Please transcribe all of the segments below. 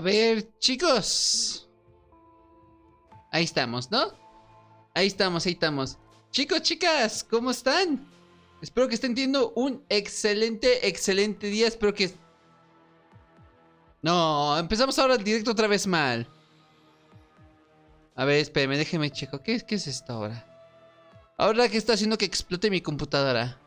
A ver, chicos. Ahí estamos, ¿no? Ahí estamos, ahí estamos. Chicos, chicas, ¿cómo están? Espero que estén teniendo un excelente día. Espero que... No, empezamos ahora el directo otra vez mal. A ver, espérenme, déjenme checo. ¿Qué es esto ahora? Ahora que está haciendo que explote mi computadora.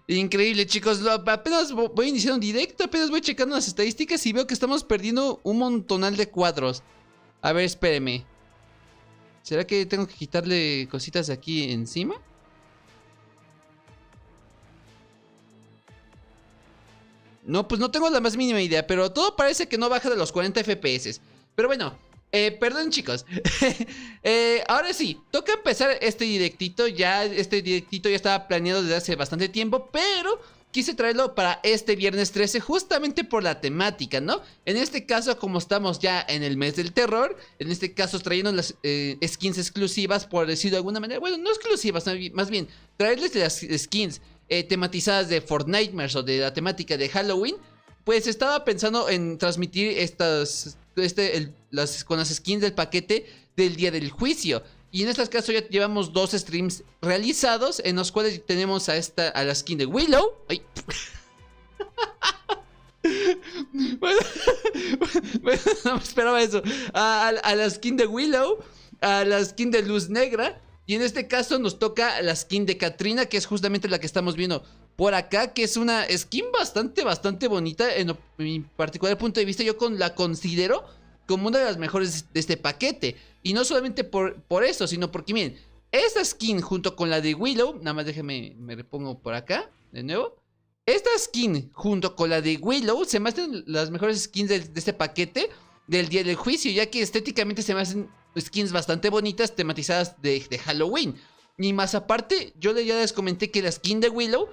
Increíble, chicos. Apenas voy a iniciar un directo. Apenas voy checando las estadísticas y veo que estamos perdiendo un montonal de cuadros. A ver, espéreme. ¿Será que tengo que quitarle cositas de aquí encima? No, pues no tengo la más mínima idea. Pero todo parece que no baja de los 40 FPS. Pero bueno, perdón, chicos. Ahora sí, toca empezar este directito. Este directito ya estaba planeado desde hace bastante tiempo, pero quise traerlo para este viernes 13 justamente por la temática, ¿no? En este caso, como estamos ya en el mes del terror, en este caso trayendo las skins exclusivas, por decirlo de alguna manera. Bueno, no exclusivas, más bien traerles las skins tematizadas de Fortnite o de la temática de Halloween. Pues estaba pensando en transmitir con las skins del paquete del día del juicio. Y en este caso ya llevamos 2 streams realizados, en los cuales tenemos a la skin de Willow. ¡Ay! bueno, no me esperaba eso. A la skin de Willow, a la skin de Luz Negra. Y en este caso nos toca la skin de Katrina, que es justamente la que estamos viendo por acá, que es una skin bastante bonita. En mi particular punto de vista, yo la considero como una de las mejores de este paquete. Y no solamente por eso, sino porque, miren, esta skin junto con la de Willow, nada más déjenme, me repongo por acá, de nuevo. Esta skin junto con la de Willow se me hacen las mejores skins de este paquete del día del juicio, ya que estéticamente se me hacen skins bastante bonitas, tematizadas de Halloween. Y más aparte, ya les comenté que la skin de Willow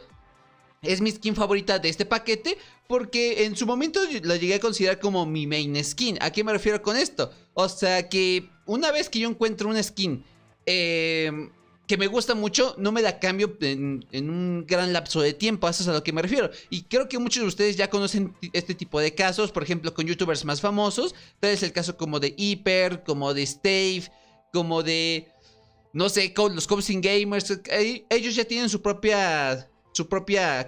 es mi skin favorita de este paquete, porque en su momento la llegué a considerar como mi main skin. ¿A qué me refiero con esto? O sea que una vez que yo encuentro una skin que me gusta mucho, no me la cambio en un gran lapso de tiempo. Eso es a lo que me refiero. Y creo que muchos de ustedes ya conocen este tipo de casos, por ejemplo con youtubers más famosos. Tal es el caso como de Hyper, como de Stave, como de, no sé, los Cobsin Gamers. Ellos ya tienen su propia,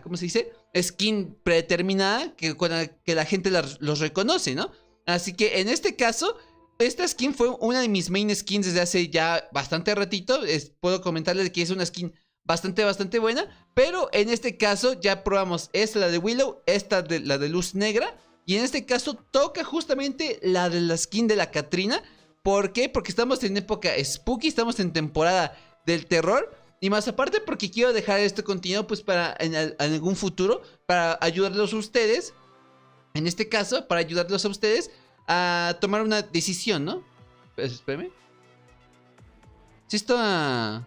¿cómo se dice? Skin predeterminada con la que la gente los reconoce, ¿no? Así que en este caso, esta skin fue una de mis main skins desde hace ya bastante ratito. Puedo comentarles que es una skin bastante buena. Pero en este caso ya probamos esta, la de Willow, la de Luz Negra. Y en este caso toca justamente la de la skin de la Katrina. ¿Por qué? Porque estamos en época spooky, estamos en temporada del terror. Y más aparte porque quiero dejar este contenido pues para en algún futuro, para ayudarlos a ustedes. En este caso, para ayudarlos a ustedes a tomar una decisión, ¿no? Espérame. Sí está...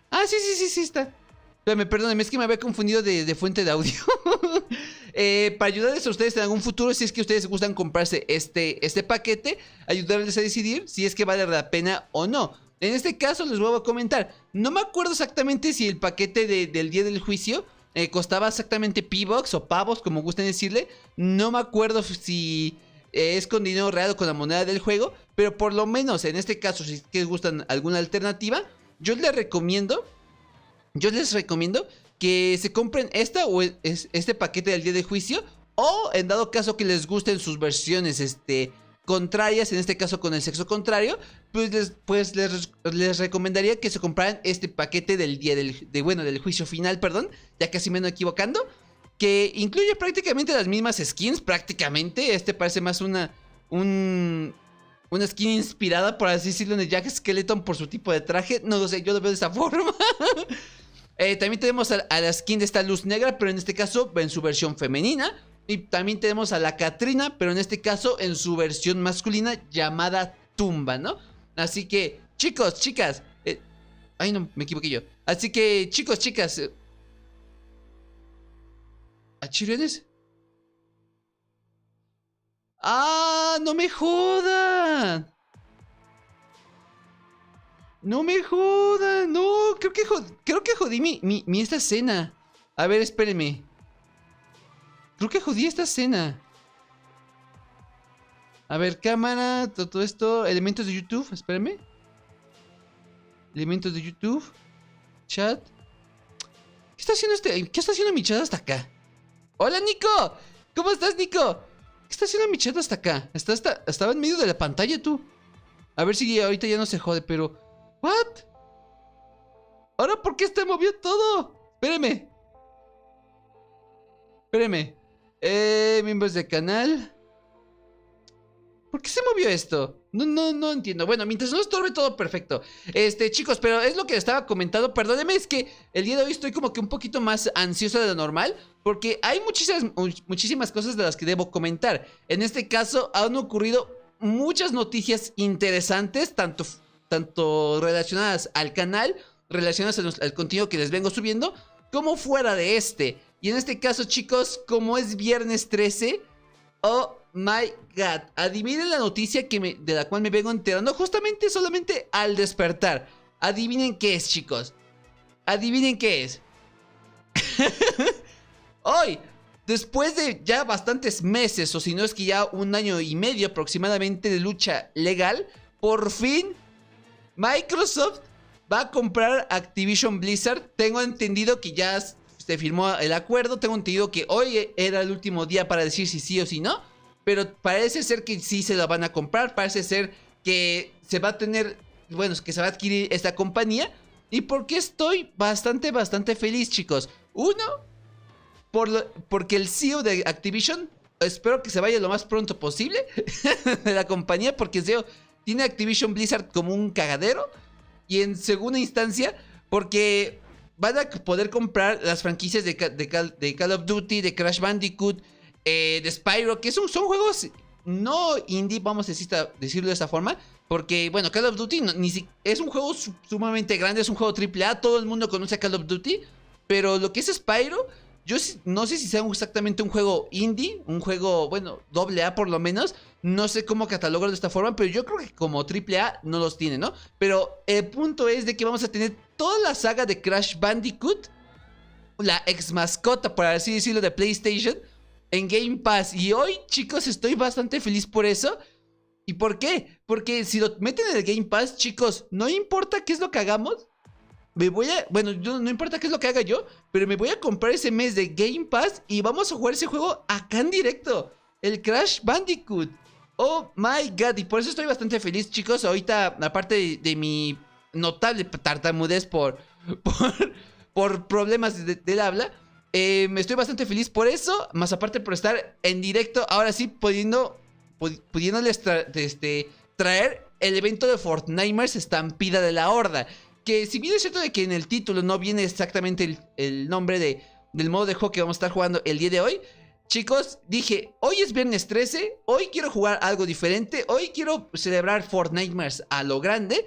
Ah, sí está. Espérame, perdóname, es que me había confundido de fuente de audio. Para ayudarles a ustedes en algún futuro, si es que ustedes gustan comprarse este paquete, ayudarles a decidir si es que vale la pena o no. En este caso les voy a comentar, no me acuerdo exactamente si el paquete del día del juicio costaba exactamente P-Bucks o pavos, como gusten decirle. No me acuerdo si es con dinero real o con la moneda del juego, pero por lo menos en este caso, si es que les gustan alguna alternativa, yo les recomiendo que se compren esta o este paquete del día del juicio, o en dado caso que les gusten sus versiones contrarias, en este caso con el sexo contrario, pues les recomendaría que se compraran este paquete del día del juicio final, perdón, ya casi me ando equivocando, que incluye prácticamente las mismas skins, prácticamente. Parece más una skin inspirada, por así decirlo, en el Jack Skeleton por su tipo de traje, no lo sé, yo lo veo de esa forma. También tenemos a la skin de esta Luz Negra, pero en este caso en su versión femenina. Y también tenemos a la Katrina, pero en este caso en su versión masculina llamada Tumba, ¿no? Así que, chicos, chicas, ay no, me equivoqué yo. Así que, chicos, chicas, ¿achiriones? ¡Ah! ¡No me jodan! ¡No me jodan! ¡No! Creo que jodí mi esta escena. A ver, espérenme. Creo que jodí esta escena. A ver, cámara, todo esto. Elementos de YouTube, espérenme. Elementos de YouTube. Chat. ¿Qué está haciendo ¿Qué está haciendo mi chat hasta acá? ¡Hola, Nico! ¿Cómo estás, Nico? ¿Qué está haciendo mi chat hasta acá? Estaba en medio de la pantalla, tú. A ver si ahorita ya no se jode, pero... ¿What? ¿Ahora por qué se movió todo? Espéreme. Espéreme. Miembros del canal. ¿Por qué se movió esto? No entiendo. Bueno, mientras no estorbe todo perfecto. Chicos, pero es lo que estaba comentando. Perdónenme, es que el día de hoy estoy como que un poquito más ansioso de lo normal. Porque hay muchísimas cosas de las que debo comentar. En este caso han ocurrido muchas noticias interesantes. Tanto relacionadas al canal, relacionadas al contenido que les vengo subiendo, como fuera de este. Y en este caso, chicos, como es viernes 13... Oh my god, adivinen la noticia de la cual me vengo enterando solamente al despertar. Adivinen qué es, chicos. Adivinen qué es. Hoy, después de ya bastantes meses, o si no es que ya 1 año y medio aproximadamente de lucha legal, por fin Microsoft va a comprar Activision Blizzard. Tengo entendido que ya se firmó el acuerdo. Tengo entendido que hoy era el último día para decir si sí o si no. Pero parece ser que sí se la van a comprar. Parece ser que se va a tener... Bueno, que se va a adquirir esta compañía. ¿Y por qué estoy bastante feliz, chicos? Uno, porque el CEO de Activision, espero que se vaya lo más pronto posible de la compañía, porque el CEO tiene Activision Blizzard como un cagadero. Y en segunda instancia, porque van a poder comprar las franquicias de Call of Duty, de Crash Bandicoot, de Spyro, que son juegos no indie, vamos a decirlo de esa forma. Porque, bueno, Call of Duty es un juego sumamente grande, es un juego AAA, todo el mundo conoce a Call of Duty. Pero lo que es Spyro, yo no sé si sea exactamente un juego indie, un juego, bueno, AA por lo menos. No sé cómo catalogarlo de esta forma, pero yo creo que como AAA no los tiene, ¿no? Pero el punto es de que vamos a tener toda la saga de Crash Bandicoot, la ex mascota, por así decirlo, de PlayStation, en Game Pass. Y hoy, chicos, estoy bastante feliz por eso. ¿Y por qué? Porque si lo meten en el Game Pass, chicos, no importa qué es lo que hagamos, bueno, no importa qué es lo que haga yo, pero me voy a comprar ese mes de Game Pass y vamos a jugar ese juego acá en directo, el Crash Bandicoot. Oh my god, y por eso estoy bastante feliz, chicos. Ahorita, aparte de mi notable tartamudez por problemas del habla, me estoy bastante feliz por eso. Más aparte por estar en directo, ahora sí pudiéndoles traer el evento de Fortnite Estampida de la Horda. Que si bien es cierto de que en el título no viene exactamente el nombre del modo de juego que vamos a estar jugando el día de hoy, chicos, dije, hoy es viernes 13, hoy quiero jugar algo diferente, hoy quiero celebrar Fortnite a lo grande.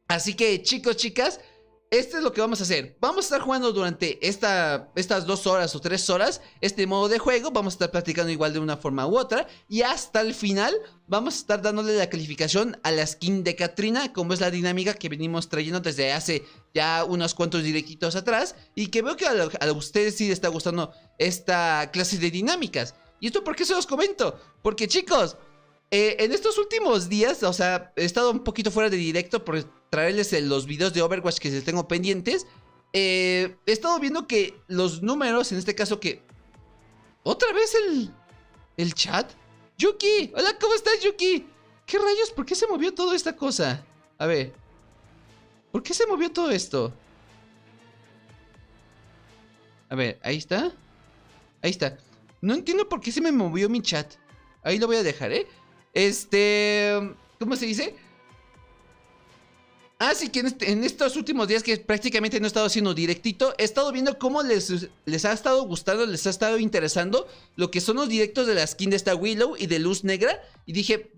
Así que, chicos, chicas, esto es lo que vamos a hacer. Vamos a estar jugando durante estas 2 horas o 3 horas este modo de juego. Vamos a estar platicando igual de una forma u otra. Y hasta el final vamos a estar dándole la calificación a la skin de Katrina, como es la dinámica que venimos trayendo desde hace ya unos cuantos directitos atrás. Y que veo que a ustedes sí les está gustando esta clase de dinámicas. ¿Y esto por qué se los comento? Porque, chicos, en estos últimos días, o sea, he estado un poquito fuera de directo por traerles los videos de Overwatch que les tengo pendientes. He estado viendo que los números, en este caso que... ¿Otra vez el chat? Yuki, hola, ¿cómo estás, Yuki? ¿Qué rayos? ¿Por qué se movió toda esta cosa? A ver, ¿por qué se movió todo esto? A ver, ahí está. Ahí está. No entiendo por qué se me movió mi chat. Ahí lo voy a dejar, ¿eh? ¿Cómo se dice? Así que en estos últimos días que prácticamente no he estado haciendo directito, he estado viendo cómo les ha estado gustando, les ha estado interesando lo que son los directos de la skin de esta Willow y de Luz Negra. Y dije,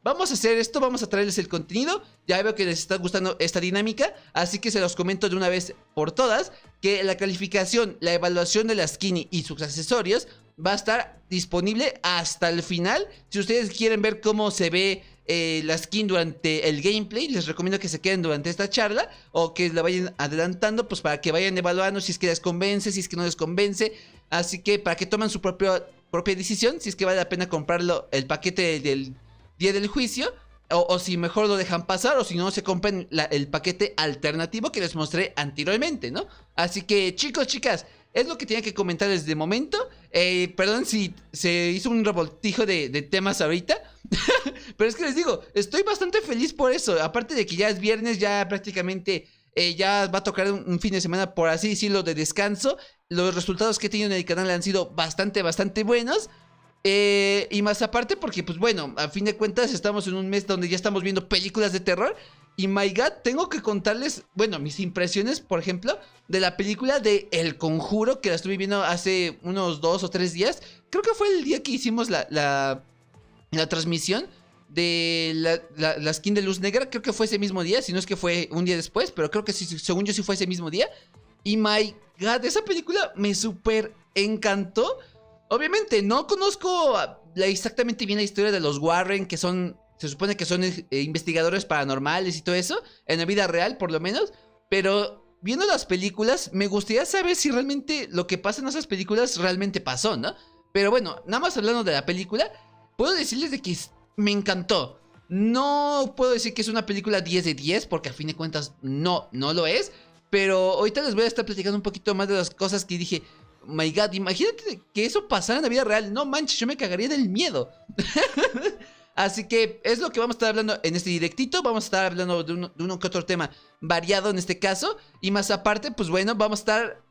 vamos a hacer esto, vamos a traerles el contenido. Ya veo que les está gustando esta dinámica, así que se los comento de una vez por todas, que la calificación, la evaluación de la skin y sus accesorios va a estar disponible hasta el final. Si ustedes quieren ver cómo se ve la skin durante el gameplay. Les recomiendo que se queden durante esta charla o que la vayan adelantando, pues para que vayan evaluando si es que les convence, si es que no les convence. Así que para que tomen su propia decisión, si es que vale la pena comprarlo el paquete del día del juicio. O si mejor lo dejan pasar, o si no, se compren el paquete alternativo que les mostré anteriormente, ¿no? Así que, chicos, chicas, es lo que tenía que comentarles de momento. Perdón si se hizo un revoltijo de temas ahorita. Pero es que les digo, estoy bastante feliz por eso. Aparte de que ya es viernes, ya prácticamente ya va a tocar un fin de semana, por así decirlo, de descanso. Los resultados que he tenido en el canal han sido bastante buenos. Y más aparte porque, pues bueno, a fin de cuentas estamos en un mes donde ya estamos viendo películas de terror. Y my god, tengo que contarles, bueno, mis impresiones, por ejemplo, de la película de El Conjuro, que la estuve viendo hace unos 2 o 3 días. Creo que fue el día que hicimos la transmisión de la skin de Luz Negra. Creo que fue ese mismo día, si no es que fue un día después, pero creo que sí, según yo sí fue ese mismo día. Y my god, esa película me súper encantó. Obviamente no conozco exactamente bien la historia de los Warren, que son, se supone que son investigadores paranormales y todo eso, en la vida real por lo menos, pero viendo las películas me gustaría saber si realmente lo que pasa en esas películas realmente pasó, ¿no? Pero bueno, nada más hablando de la película, puedo decirles de que me encantó. No puedo decir que es una película 10 de 10, porque a fin de cuentas no lo es, pero ahorita les voy a estar platicando un poquito más de las cosas que dije. My god, imagínate que eso pasara en la vida real. No manches, yo me cagaría del miedo. Así que es lo que vamos a estar hablando en este directito. Vamos a estar hablando de uno que otro tema variado en este caso. Y más aparte, pues bueno, vamos a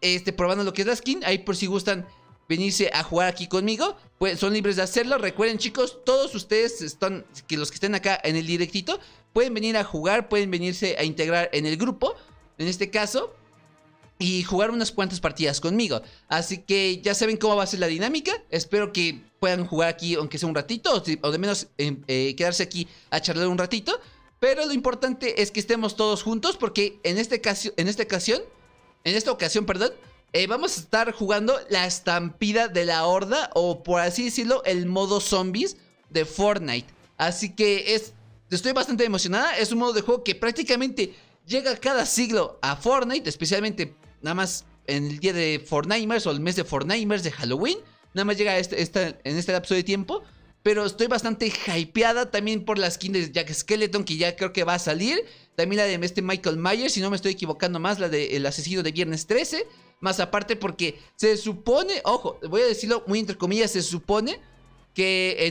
estar probando lo que es la skin. Ahí por si gustan venirse a jugar aquí conmigo, pues son libres de hacerlo. Recuerden, chicos, todos ustedes están, que los que estén acá en el directito, pueden venir a jugar, pueden venirse a integrar en el grupo, en este caso, y jugar unas cuantas partidas conmigo. Así que ya saben cómo va a ser la dinámica. Espero que puedan jugar aquí, aunque sea un ratito, o de menos quedarse aquí a charlar un ratito. Pero lo importante es que estemos todos juntos, porque en esta ocasión, perdón, vamos a estar jugando la estampida de la horda, o por así decirlo, el modo zombies de Fortnite. Así que estoy bastante emocionada. Es un modo de juego que prácticamente llega cada siglo a Fortnite, especialmente nada más en el día de Fortnimers o el mes de Fortnimers de Halloween. Nada más llega en este lapso de tiempo. Pero estoy bastante hypeada también por la skin de Jack Skeleton, que ya creo que va a salir. También la de Michael Myers, si no me estoy equivocando más, la de El Asesino de Viernes 13. Más aparte porque se supone, ojo, voy a decirlo muy entre comillas, se supone que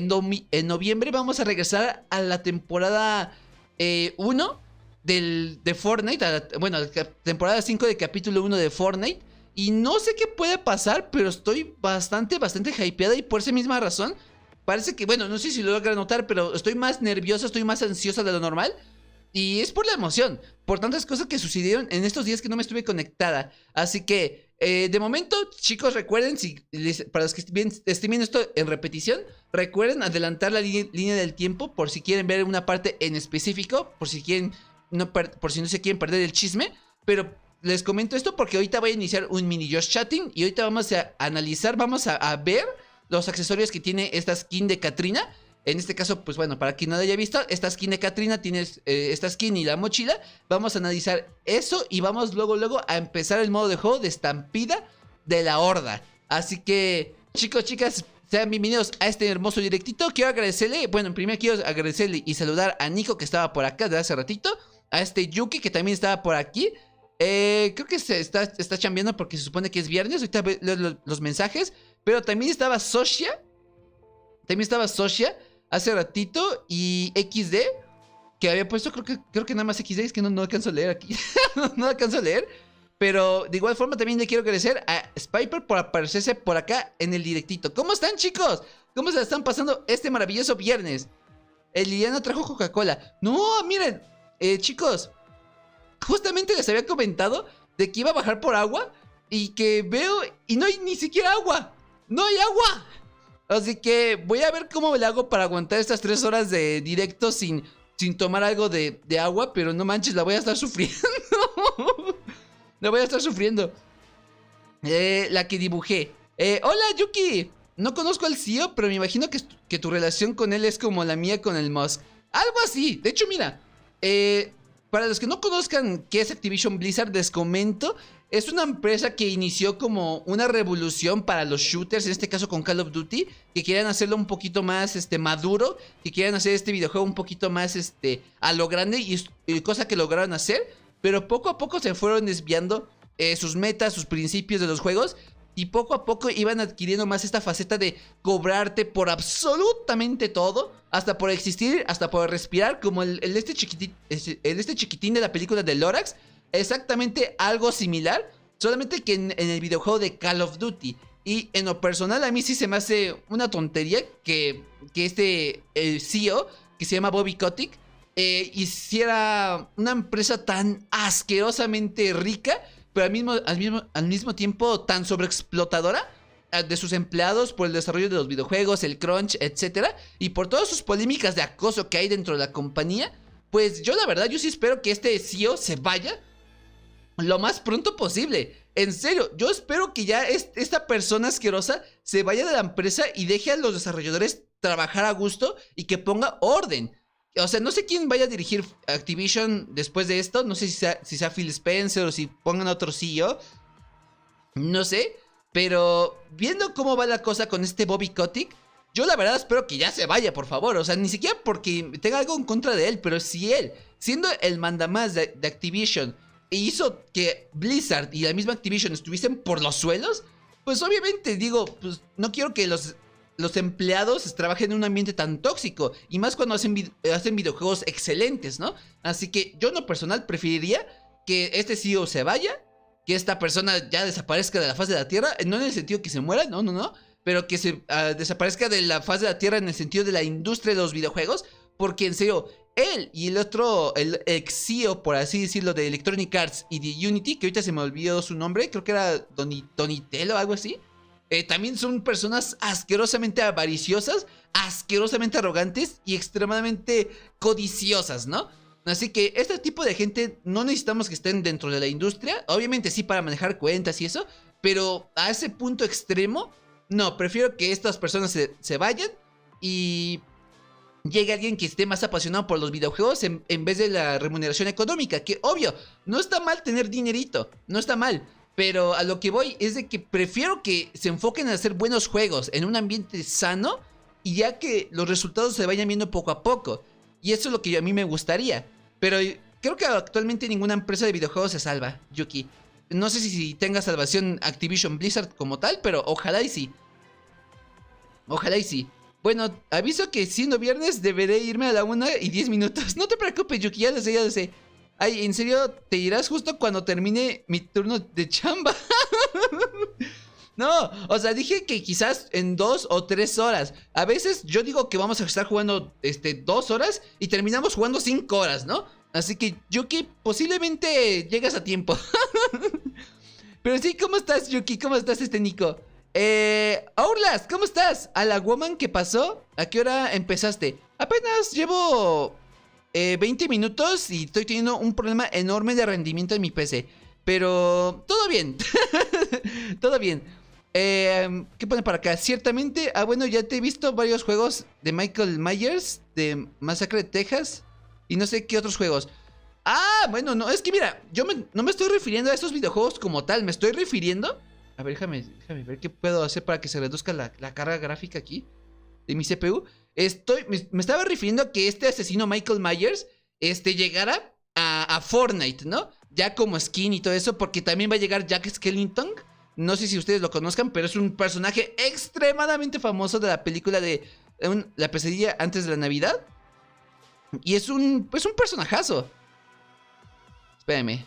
en noviembre vamos a regresar a la temporada 1 de Fortnite, bueno, la temporada 5 de capítulo 1 de Fortnite. Y no sé qué puede pasar, pero estoy bastante hypeada, y por esa misma razón parece que, bueno, no sé si lo logran notar, pero estoy más nerviosa, estoy más ansiosa de lo normal. Y es por la emoción, por tantas cosas que sucedieron en estos días que no me estuve conectada. Así que, de momento, chicos, recuerden, para los que estén viendo esto en repetición, recuerden adelantar la línea del tiempo por si quieren ver una parte en específico, por si no se quieren perder el chisme. Pero les comento esto porque ahorita voy a iniciar un mini Just Chatting y ahorita vamos a analizar, vamos a ver los accesorios que tiene esta skin de Catrina. En este caso, pues bueno, para quien no lo haya visto, esta skin de Catrina tiene esta skin y la mochila. Vamos a analizar eso y vamos luego a empezar el modo de juego de estampida de la horda. Así que, chicos, chicas, sean bienvenidos a este hermoso directito. Quiero agradecerle, bueno, primero quiero agradecerle y saludar a Nico, que estaba por acá desde hace ratito. A este Yuki, que también estaba por aquí. Creo que se está chambeando porque se supone que es viernes. Ahorita veo los mensajes. Pero también estaba Soshia. Hace ratito. Y XD, que había puesto, creo que nada más XD. Es que no alcanzo a leer aquí. No alcanzo a leer. Pero de igual forma también le quiero agradecer a Spiper por aparecerse por acá en el directito. ¿Cómo están, chicos? ¿Cómo se la están pasando este maravilloso viernes? El Liliano trajo Coca-Cola. No, miren, chicos, justamente les había comentado de que iba a bajar por agua y que veo y no hay ni siquiera agua. ¡No hay agua! Así que voy a ver cómo le hago para aguantar estas 3 horas de directo sin tomar algo de agua. Pero no manches, la voy a estar sufriendo. La voy a estar sufriendo. La que dibujé. Hola, Yuki. No conozco al CEO, pero me imagino que tu relación con él es como la mía con el Musk. Algo así. De hecho, mira, para los que no conozcan qué es Activision Blizzard, les comento. Es una empresa que inició como una revolución para los shooters, en este caso con Call of Duty, que querían hacerlo un poquito más maduro, que querían hacer este videojuego un poquito más a lo grande, y cosa que lograron hacer, pero poco a poco se fueron desviando sus metas, sus principios de los juegos, y poco a poco iban adquiriendo más esta faceta de cobrarte por absolutamente todo, hasta por existir, hasta por respirar, como este chiquitín de la película de Lorax. Exactamente algo similar, solamente que en el videojuego de Call of Duty. Y en lo personal a mí sí se me hace una tontería que el CEO, que se llama Bobby Kotick, hiciera una empresa tan asquerosamente rica, pero al mismo tiempo tan sobreexplotadora de sus empleados por el desarrollo de los videojuegos, el crunch, etcétera, y por todas sus polémicas de acoso que hay dentro de la compañía. Pues yo la verdad, yo sí espero que este CEO se vaya lo más pronto posible. En serio, yo espero que ya esta persona asquerosa se vaya de la empresa y deje a los desarrolladores trabajar a gusto y que ponga orden. O sea, no sé quién vaya a dirigir Activision después de esto. No sé si sea Phil Spencer o si pongan a otro CEO. No sé. Pero viendo cómo va la cosa con este Bobby Kotick, yo la verdad espero que ya se vaya, por favor. O sea, ni siquiera porque tenga algo en contra de él, pero si él, siendo el mandamás de Activision, hizo que Blizzard y la misma Activision estuviesen por los suelos, pues obviamente digo, pues no quiero que los empleados trabajen en un ambiente tan tóxico, y más cuando hacen videojuegos excelentes, ¿no? Así que yo en lo personal preferiría que este CEO se vaya, que esta persona ya desaparezca de la faz de la tierra, no en el sentido que se muera, no, pero que se desaparezca de la faz de la tierra en el sentido de la industria de los videojuegos, porque en serio, él y el ex CEO, por así decirlo, de Electronic Arts y de Unity, que ahorita se me olvidó su nombre, creo que era Donitello o algo así, también son personas asquerosamente avariciosas, asquerosamente arrogantes y extremadamente codiciosas, ¿no? Así que este tipo de gente no necesitamos que estén dentro de la industria, obviamente sí para manejar cuentas y eso, pero a ese punto extremo, no, prefiero que estas personas se vayan y llegue alguien que esté más apasionado por los videojuegos en vez de la remuneración económica. Que obvio, no está mal tener dinerito, no está mal. Pero a lo que voy es de que prefiero que se enfoquen en hacer buenos juegos en un ambiente sano, y ya que los resultados se vayan viendo poco a poco. Y eso es lo que a mí me gustaría. Pero creo que actualmente ninguna empresa de videojuegos se salva, Yuki. No sé si tenga salvación Activision Blizzard como tal, pero ojalá y sí. Ojalá y sí. Bueno, aviso que siendo viernes deberé irme a la 1:10. No te preocupes, Yuki, ya lo sé, ya lo sé. Ay, en serio, te irás justo cuando termine mi turno de chamba. No, o sea, dije que quizás en 2 o 3 horas. A veces yo digo que vamos a estar jugando 2 horas y terminamos jugando 5 horas, ¿no? Así que, Yuki, posiblemente llegas a tiempo. Pero sí, ¿cómo estás, Yuki? ¿Cómo estás, Nico? Outlast, ¿cómo estás? ¿A la woman qué pasó? ¿A qué hora empezaste? Apenas llevo 20 minutos y estoy teniendo un problema enorme de rendimiento en mi PC. Pero todo bien. Todo bien. ¿Qué pone para acá? Ciertamente, bueno, ya te he visto varios juegos de Michael Myers, de Masacre de Texas, y no sé qué otros juegos. Bueno, no, es que mira, no me estoy refiriendo a estos videojuegos como tal, me estoy refiriendo... A ver, déjame ver qué puedo hacer para que se reduzca la carga gráfica aquí de mi CPU. Me estaba refiriendo a que este asesino Michael Myers llegara a Fortnite, ¿no? Ya como skin y todo eso, porque también va a llegar Jack Skellington. No sé si ustedes lo conozcan, pero es un personaje extremadamente famoso de la película de La pesadilla antes de la Navidad. Y es un personajazo. Espérame.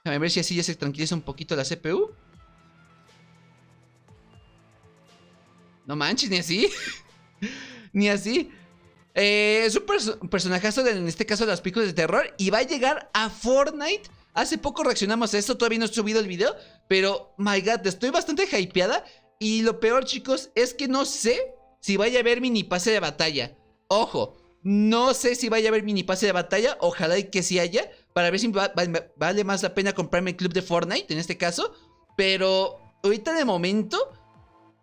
Déjame ver si así ya se tranquiliza un poquito la CPU. No manches, ni así. Ni así. Es un personajazo en este caso de las películas de terror. Y va a llegar a Fortnite. Hace poco reaccionamos a esto. Todavía no he subido el video. Pero, my god, estoy bastante hypeada. Y lo peor, chicos, es que no sé si vaya a haber mini pase de batalla. Ojo, no sé si vaya a haber mini pase de batalla. Ojalá y que sí haya. Para ver si vale más la pena comprarme el club de Fortnite en este caso. Pero ahorita de momento...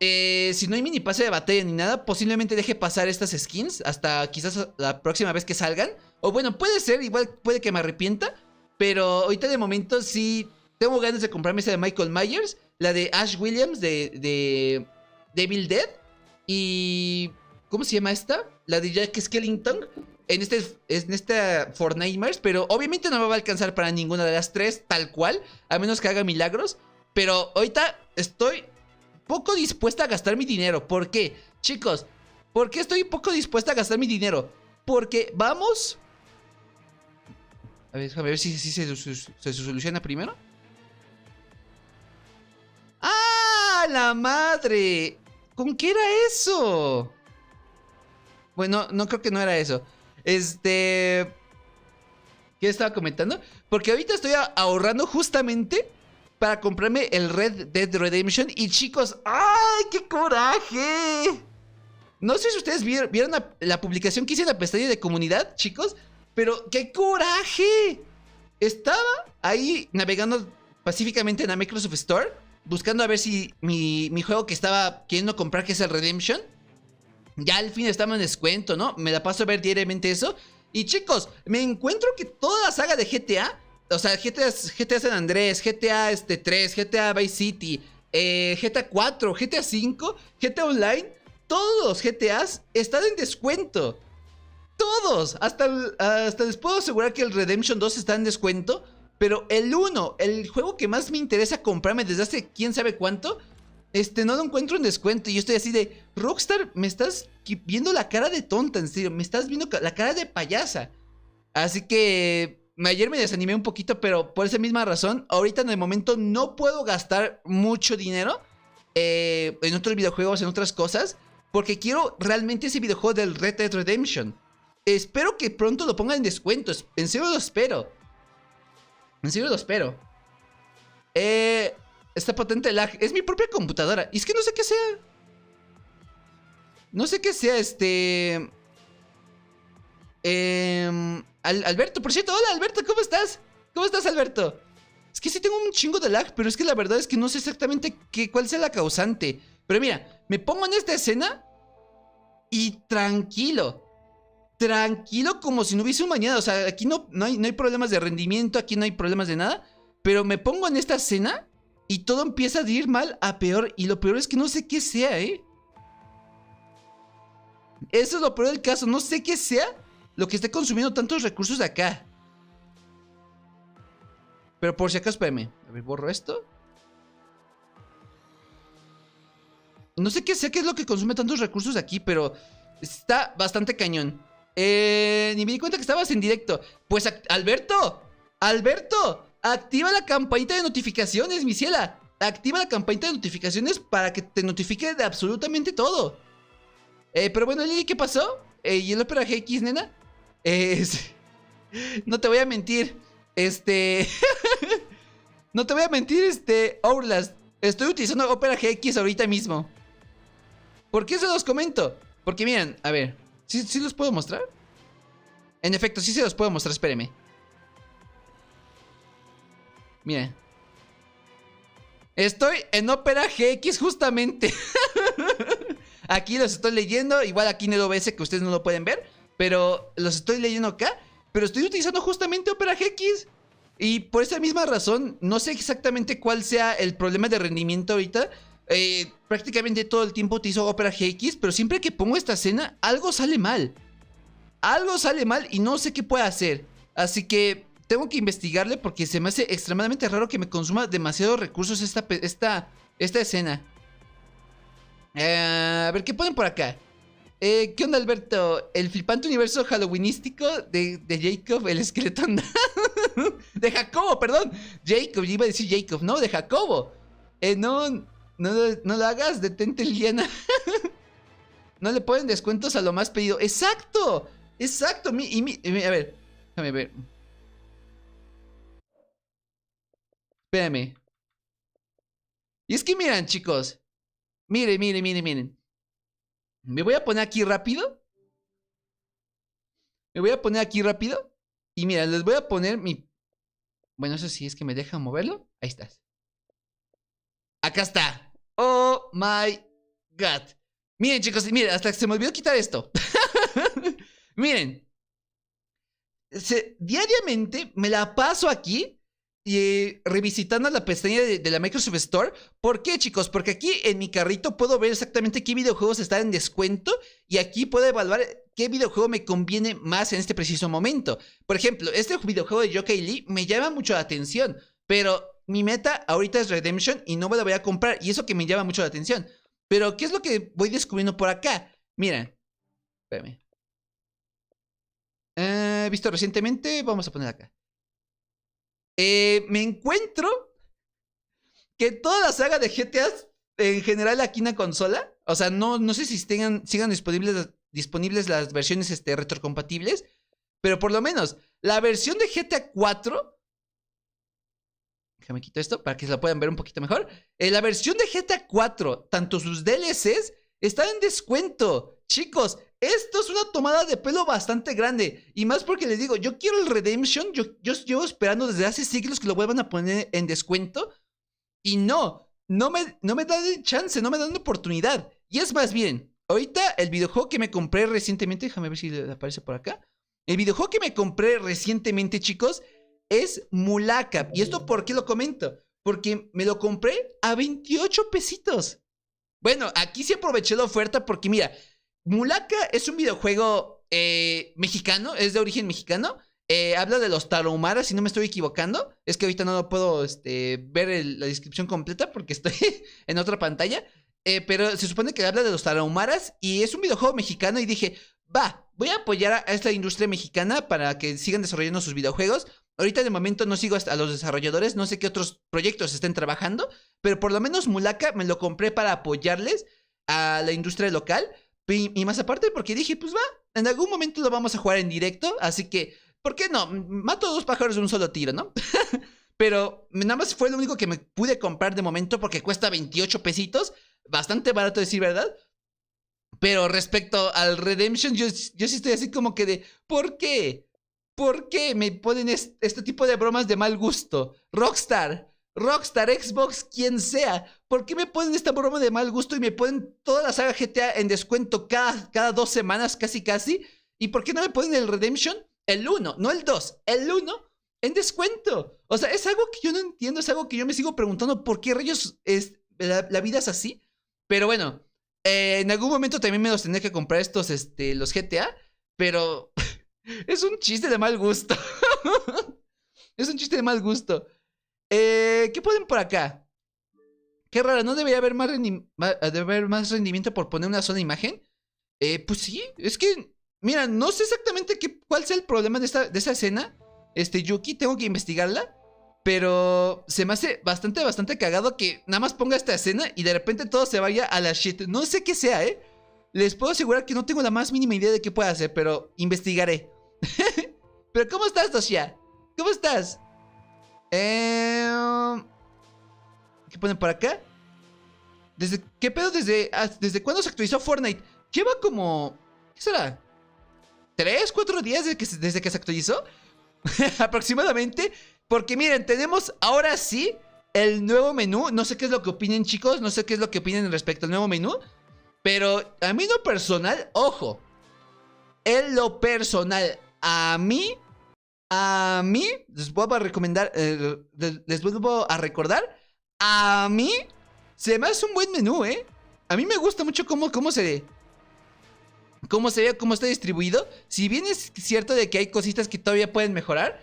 Si no hay mini pase de batalla ni nada, posiblemente deje pasar estas skins hasta quizás la próxima vez que salgan. O bueno, puede ser, igual puede que me arrepienta. Pero ahorita de momento sí tengo ganas de comprarme esa de Michael Myers, la de Ash Williams de Evil Dead. Y... ¿cómo se llama esta? La de Jack Skellington en esta Fortnite, pero obviamente no me va a alcanzar para ninguna de las tres, tal cual, a menos que haga milagros. Pero ahorita estoy poco dispuesta a gastar mi dinero. ¿Por qué? Chicos, ¿por qué estoy poco dispuesta a gastar mi dinero? Porque vamos... A ver, déjame ver si se soluciona primero. ¡Ah, la madre! ¿Con qué era eso? Bueno, no creo que no era eso. ¿Qué estaba comentando? Porque ahorita estoy ahorrando justamente para comprarme el Red Dead Redemption. Y chicos, ¡ay, qué coraje! No sé si ustedes vieron la publicación que hice en la pestaña de comunidad, chicos. Pero ¡qué coraje! Estaba ahí navegando pacíficamente en la Microsoft Store, buscando a ver si mi juego que estaba queriendo comprar, que es el Redemption, ya al fin estaba en descuento, ¿no? Me la paso a ver diariamente eso. Y chicos, me encuentro que toda la saga de GTA, o sea, GTA San Andrés, GTA 3, GTA Vice City, GTA 4, GTA 5, GTA Online, todos los GTAs están en descuento. Todos, hasta les puedo asegurar que el Redemption 2 está en descuento. Pero el 1, el juego que más me interesa comprarme desde hace quién sabe cuánto, no lo encuentro en descuento. Y yo estoy así de, Rockstar, me estás viendo la cara de tonta, en serio, me estás viendo la cara de payasa. Así que ayer me desanimé un poquito, pero por esa misma razón, ahorita en el momento no puedo gastar mucho dinero en otros videojuegos, en otras cosas, porque quiero realmente ese videojuego del Red Dead Redemption. Espero que pronto lo pongan en descuento. En serio lo espero. En serio lo espero. Está potente el lag. Es mi propia computadora. Y es que no sé qué sea. No sé qué sea Alberto, por cierto. Hola Alberto, ¿cómo estás? ¿Cómo estás, Alberto? Es que sí tengo un chingo de lag, pero es que la verdad es que no sé exactamente cuál sea la causante. Pero mira, me pongo en esta escena y tranquilo. Tranquilo como si no hubiese un mañana. O sea, aquí no hay problemas de rendimiento. Aquí no hay problemas de nada. Pero me pongo en esta escena y todo empieza a ir mal a peor. Y lo peor es que no sé qué sea, ¿eh? Eso es lo peor del caso. No sé qué sea lo que esté consumiendo tantos recursos de acá. Pero por si acaso, espérame. A ver, borro esto. No sé qué sea, qué es lo que consume tantos recursos de aquí, pero está bastante cañón. Ni me di cuenta que estabas en directo. Pues, Alberto, activa la campanita de notificaciones, mi ciela. Activa la campanita de notificaciones para que te notifique de absolutamente todo. Pero bueno, Lili, ¿qué pasó? ¿Y el Opera GX, nena? No te voy a mentir. No te voy a mentir, Outlast. Estoy utilizando Opera GX ahorita mismo. ¿Por qué se los comento? Porque miren, a ver, ¿sí los puedo mostrar? En efecto, sí se los puedo mostrar, espéreme. Miren. Estoy en Opera GX justamente. Aquí los estoy leyendo. Igual aquí en el OBS que ustedes no lo pueden ver, pero los estoy leyendo acá. Pero estoy utilizando justamente Opera GX. Y por esa misma razón, no sé exactamente cuál sea el problema de rendimiento ahorita. Prácticamente todo el tiempo utilizo Opera GX, pero siempre que pongo esta escena, algo sale mal. Algo sale mal y no sé qué puede hacer. Así que tengo que investigarle porque se me hace extremadamente raro que me consuma demasiados recursos esta escena. A ver, ¿qué ponen por acá? ¿Qué onda, Alberto? El flipante universo halloweenístico de Jacob, el esqueletón. De Jacobo, perdón. Jacob, yo iba a decir Jacob, no, de Jacobo. No lo hagas, detente, Liliana. No le ponen descuentos a lo más pedido. ¡Exacto! ¡Exacto! A ver, déjame ver. Espérame. Y es que miren, chicos. Miren. Me voy a poner aquí rápido. Y mira, les voy a poner mi... Bueno, eso sí, es que me deja moverlo. Ahí estás. Acá está. Oh my God. Miren, chicos, miren, hasta que se me olvidó quitar esto. Miren. Diariamente me la paso aquí revisitando la pestaña de la Microsoft Store. ¿Por qué, chicos? Porque aquí en mi carrito puedo ver exactamente qué videojuegos están en descuento y aquí puedo evaluar qué videojuego me conviene más en este preciso momento. Por ejemplo, este videojuego de Yooka-Laylee me llama mucho la atención, pero mi meta ahorita es Redemption y no me lo voy a comprar, y eso que me llama mucho la atención. Pero, ¿qué es lo que voy descubriendo por acá? Miren, espérame. Visto recientemente, vamos a poner acá. Me encuentro que toda la saga de GTA en general aquí en la consola, o sea, no sé si sigan disponibles las versiones retrocompatibles, pero por lo menos la versión de GTA 4, déjame quitar esto para que se la puedan ver un poquito mejor. La versión de GTA 4, tanto sus DLCs, están en descuento. Chicos, esto es una tomada de pelo bastante grande. Y más porque les digo, yo quiero el Redemption. Yo llevo esperando desde hace siglos que lo vuelvan a poner en descuento. Y no me dan chance, no me dan oportunidad. Y es más bien, ahorita el videojuego que me compré recientemente, déjame ver si aparece por acá. El videojuego que me compré recientemente, chicos, es Mulaka. ¿Y esto por qué lo comento? Porque me lo compré a 28 pesitos. Bueno, aquí sí aproveché la oferta porque mira, Mulaka es un videojuego mexicano, es de origen mexicano. Habla de los tarahumaras, si no me estoy equivocando. Es que ahorita no lo puedo ver la descripción completa porque estoy en otra pantalla. Pero se supone que habla de los tarahumaras y es un videojuego mexicano y dije, va, voy a apoyar a esta industria mexicana para que sigan desarrollando sus videojuegos. Ahorita de momento no sigo a los desarrolladores, no sé qué otros proyectos estén trabajando, pero por lo menos Mulaka me lo compré para apoyarles a la industria local. Y más aparte porque dije, pues va, en algún momento lo vamos a jugar en directo, así que, ¿por qué no? Mato a dos pájaros de un solo tiro, ¿no? Pero nada más fue lo único que me pude comprar de momento porque cuesta 28 pesitos, bastante barato decir verdad. Pero respecto al Redemption, yo sí estoy así como que de, ¿por qué? ¿Por qué me ponen este tipo de bromas de mal gusto? Rockstar, Xbox, quien sea. ¿Por qué me ponen esta broma de mal gusto y me ponen toda la saga GTA en descuento cada 2 semanas, casi? ¿Y por qué no me ponen el Redemption? El 1, no el 2, el 1 en descuento. O sea, es algo que yo no entiendo, es algo que yo me sigo preguntando por qué rayos la vida es así. Pero bueno, en algún momento también me los tendré que comprar los GTA, pero es un chiste de mal gusto. Es un chiste de mal gusto. ¿Qué ponen por acá? Qué raro, ¿no debería haber más rendimiento por poner una sola imagen? Pues sí, es que, mira, no sé exactamente cuál sea el problema de esa escena. Yuki, tengo que investigarla. Pero se me hace bastante cagado que nada más ponga esta escena y de repente todo se vaya a la shit. No sé qué sea, Les puedo asegurar que no tengo la más mínima idea de qué pueda hacer, pero investigaré. Pero ¿cómo estás, Toshia? ¿Cómo estás? ¿Qué ponen por acá? ¿Qué pedo? ¿Desde cuándo se actualizó Fortnite? Lleva como... ¿Qué será? ¿3, 4 días desde que se actualizó? Aproximadamente. Porque miren, tenemos ahora sí el nuevo menú. No sé qué es lo que opinen, chicos. No sé qué es lo que opinen respecto al nuevo menú. Pero a mí en lo personal, ojo, en lo personal, a mí, les vuelvo a recomendar, les vuelvo a recordar, a mí se me hace un buen menú, A mí me gusta mucho cómo se ve, cómo está distribuido. Si bien es cierto de que hay cositas que todavía pueden mejorar,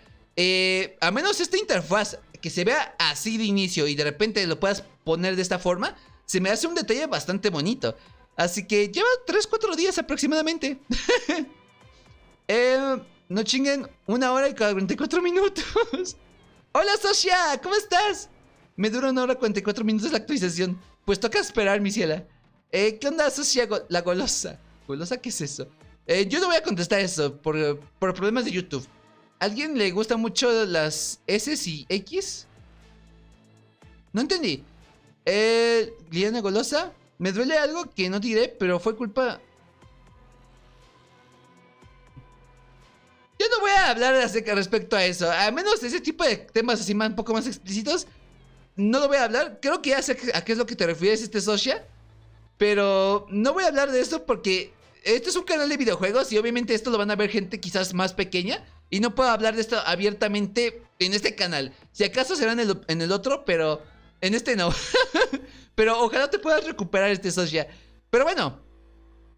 a menos esta interfaz que se vea así de inicio y de repente lo puedas poner de esta forma, se me hace un detalle bastante bonito. Así que lleva 3-4 días aproximadamente. No chinguen, 1 hora y 44 minutos. Hola, Socia, ¿cómo estás? Me dura 1 hora y 44 minutos la actualización. Pues toca esperar, mi ciela. ¿Qué onda, Socia? La golosa. ¿Golosa qué es eso? Yo no voy a contestar eso por problemas de YouTube. ¿A alguien le gustan mucho las S y X? No entendí. Liliana Golosa. Me duele algo que no diré, pero fue culpa... Yo no voy a hablar respecto a eso. A menos ese tipo de temas así un poco más explícitos, no lo voy a hablar. Creo que ya sé a qué es lo que te refieres, Socia. Pero no voy a hablar de eso porque este es un canal de videojuegos y obviamente esto lo van a ver gente quizás más pequeña. Y no puedo hablar de esto abiertamente en este canal. Si acaso será en el otro, pero en este no. Pero ojalá te puedas recuperar este Socia. Pero bueno,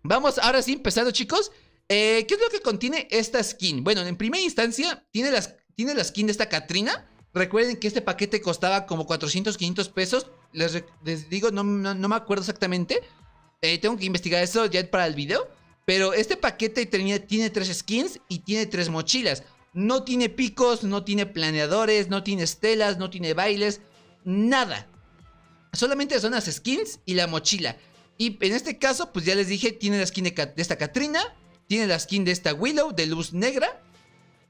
vamos ahora sí empezando, chicos. ¿Qué es lo que contiene esta skin? Bueno, en primera instancia tiene la skin de esta Katrina. Recuerden que este paquete costaba como 400, 500 pesos. Les digo, no me acuerdo exactamente. Tengo que investigar eso ya para el video. Pero este paquete tiene 3 skins y tiene 3 mochilas. No tiene picos, no tiene planeadores, no tiene estelas, no tiene bailes. Nada. Solamente son las skins y la mochila. Y en este caso, pues ya les dije, tiene la skin de esta Katrina. Tiene la skin de esta Willow de luz negra.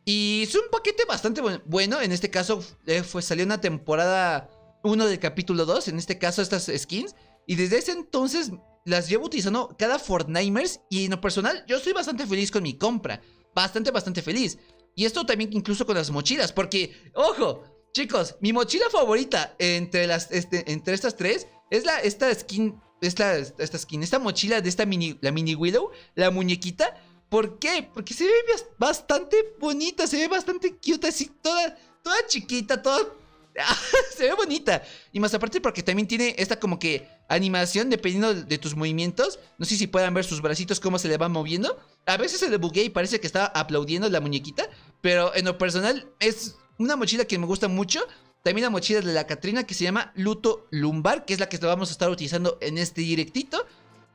Y es un paquete bastante bueno. En este caso salió una temporada 1 del capítulo 2. En este caso estas skins. Y desde ese entonces las llevo utilizando cada Fortnimers. Y en lo personal yo estoy bastante feliz con mi compra. Bastante feliz. Y esto también incluso con las mochilas. Porque, ojo, chicos, mi mochila favorita entre estas tres es esta mochila de la mini Willow, la muñequita. ¿Por qué? Porque se ve bastante bonita, se ve bastante cute, así toda chiquita, se ve bonita. Y más aparte porque también tiene esta como que animación dependiendo de tus movimientos. No sé si puedan ver sus bracitos cómo se le van moviendo. A veces se le buguea y parece que está aplaudiendo la muñequita. Pero en lo personal es una mochila que me gusta mucho. También la mochila de la Katrina que se llama Luto Lumbar, que es la que vamos a estar utilizando en este directito.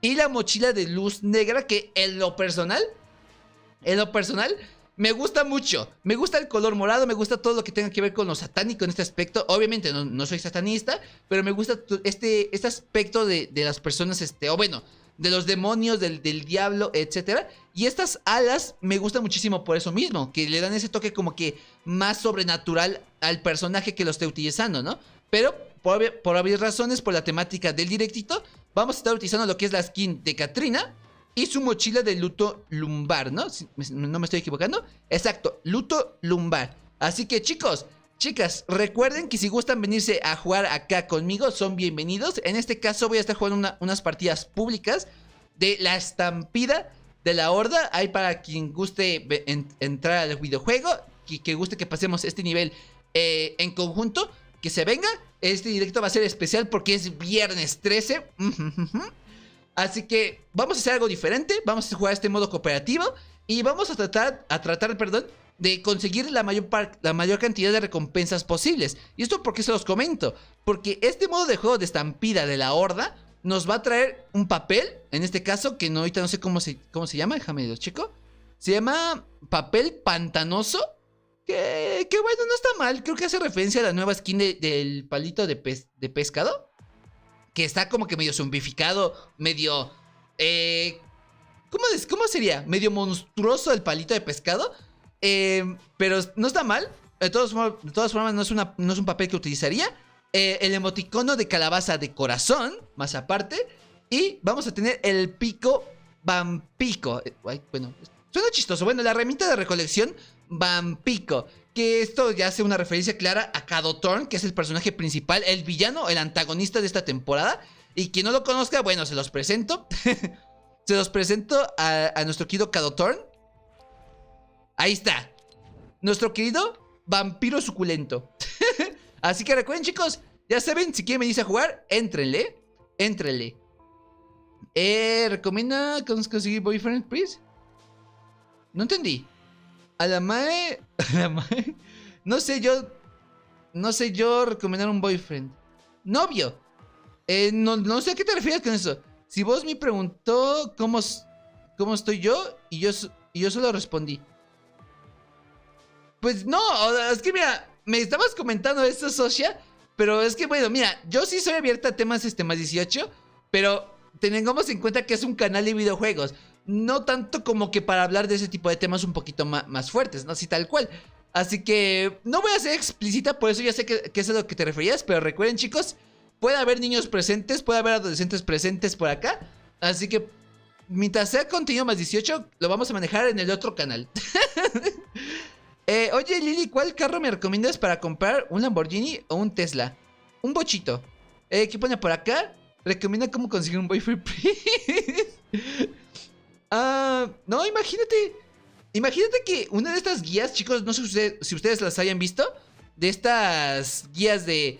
Y la mochila de luz negra que en lo personal me gusta mucho. Me gusta el color morado, me gusta todo lo que tenga que ver con lo satánico en este aspecto. Obviamente no soy satanista, pero me gusta este aspecto de las personas, o bueno, de los demonios, del diablo, etcétera. Y estas alas me gustan muchísimo por eso mismo, que le dan ese toque como que más sobrenatural al personaje que lo esté utilizando, ¿no? Pero por obvias razones, por la temática del directito, vamos a estar utilizando lo que es la skin de Katrina y su mochila de luto lumbar, ¿no? ¿No me estoy equivocando? Exacto, luto lumbar. Así que chicos, chicas, recuerden que si gustan venirse a jugar acá conmigo, son bienvenidos. En este caso voy a estar jugando unas partidas públicas de la estampida de la horda. Ahí para quien guste entrar al videojuego, que guste que pasemos este nivel en conjunto, que se venga. Este directo va a ser especial porque es viernes 13. Así que vamos a hacer algo diferente. Vamos a jugar este modo cooperativo. Y vamos a tratar, de conseguir la mayor cantidad de recompensas posibles. ¿Y esto por qué se los comento? Porque este modo de juego de estampida de la horda nos va a traer un papel. En este caso, que ahorita no sé cómo se llama. Déjame lo checo. Se llama papel pantanoso. Que bueno, no está mal. Creo que hace referencia a la nueva skin del palito de pescado. Que está como que medio zombificado, medio... ¿Cómo sería? Medio monstruoso el palito de pescado. Pero no está mal. De todas formas, no es un papel que utilizaría. El emoticono de calabaza de corazón, más aparte. Y vamos a tener el pico Vampico. Bueno, suena chistoso. Bueno, la herramienta de recolección Vampico. Que esto ya hace una referencia clara a Cadotorn, que es el personaje principal, el villano, el antagonista de esta temporada. Y quien no lo conozca, bueno, se los presento. Se los presento a nuestro querido Cadotorn. Ahí está. Nuestro querido vampiro suculento. Así que recuerden, chicos, ya saben, si quieren venirse a jugar, éntrenle. ¿Recomienda conseguir boyfriend, please? No entendí. A la mae. No sé yo recomendar un boyfriend. Novio. No sé a qué te refieres con eso. Si vos me preguntó cómo estoy yo y yo solo respondí. Pues no, es que mira, me estabas comentando esto, Socia. Pero es que bueno, mira, yo sí soy abierta a temas más 18. Pero tengamos en cuenta que es un canal de videojuegos. No tanto como que para hablar de ese tipo de temas un poquito más fuertes, ¿no? Así tal cual. Así que no voy a ser explícita, por eso ya sé que es a lo que te referías. Pero recuerden, chicos, puede haber niños presentes, puede haber adolescentes presentes por acá. Así que mientras sea contenido más 18, lo vamos a manejar en el otro canal. Oye, Lili, ¿cuál carro me recomiendas para comprar? ¿Un Lamborghini o un Tesla? Un bochito. ¿Qué pone por acá? Recomienda cómo conseguir un boyfriend, please. No, imagínate. Imagínate que una de estas guías, chicos, no sé si ustedes las hayan visto. De estas guías de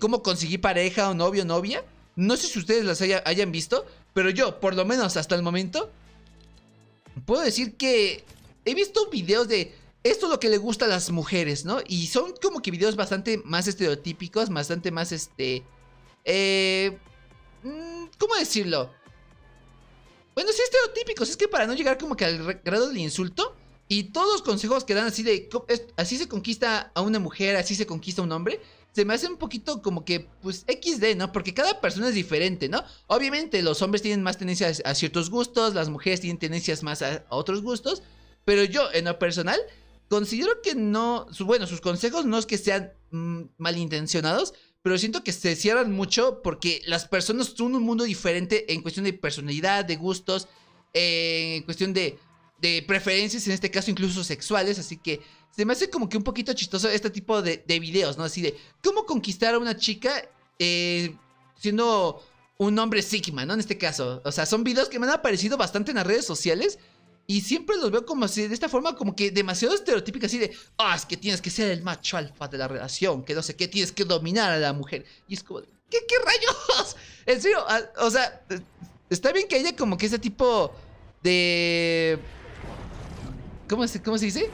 cómo conseguir pareja o novio o novia. No sé si ustedes las hayan visto. Pero yo, por lo menos hasta el momento, puedo decir que he visto videos de esto es lo que le gusta a las mujeres, ¿no? Y son como que videos bastante más estereotípicos, bastante más ¿cómo decirlo? Bueno, sí estereotípicos, es que para no llegar como que al grado del insulto. Y todos los consejos que dan así de así se conquista a una mujer, así se conquista a un hombre, se me hace un poquito como que, pues, XD, ¿no? Porque cada persona es diferente, ¿no? Obviamente los hombres tienen más tendencias a ciertos gustos, las mujeres tienen tendencias más a otros gustos. Pero yo, en lo personal, considero que no, bueno, sus consejos no es que sean malintencionados, pero siento que se cierran mucho porque las personas son un mundo diferente en cuestión de personalidad, de gustos, en cuestión de preferencias, en este caso incluso sexuales. Así que se me hace como que un poquito chistoso este tipo de videos, ¿no? Así de cómo conquistar a una chica siendo un hombre Sigma, ¿no? En este caso, o sea, son videos que me han aparecido bastante en las redes sociales. Y siempre los veo como así, de esta forma, como que demasiado estereotípica, así de es que tienes que ser el macho alfa de la relación, que no sé qué, tienes que dominar a la mujer. Y es como, ¿qué rayos? En serio, o sea, está bien que haya como que ese tipo de... ¿Cómo se dice?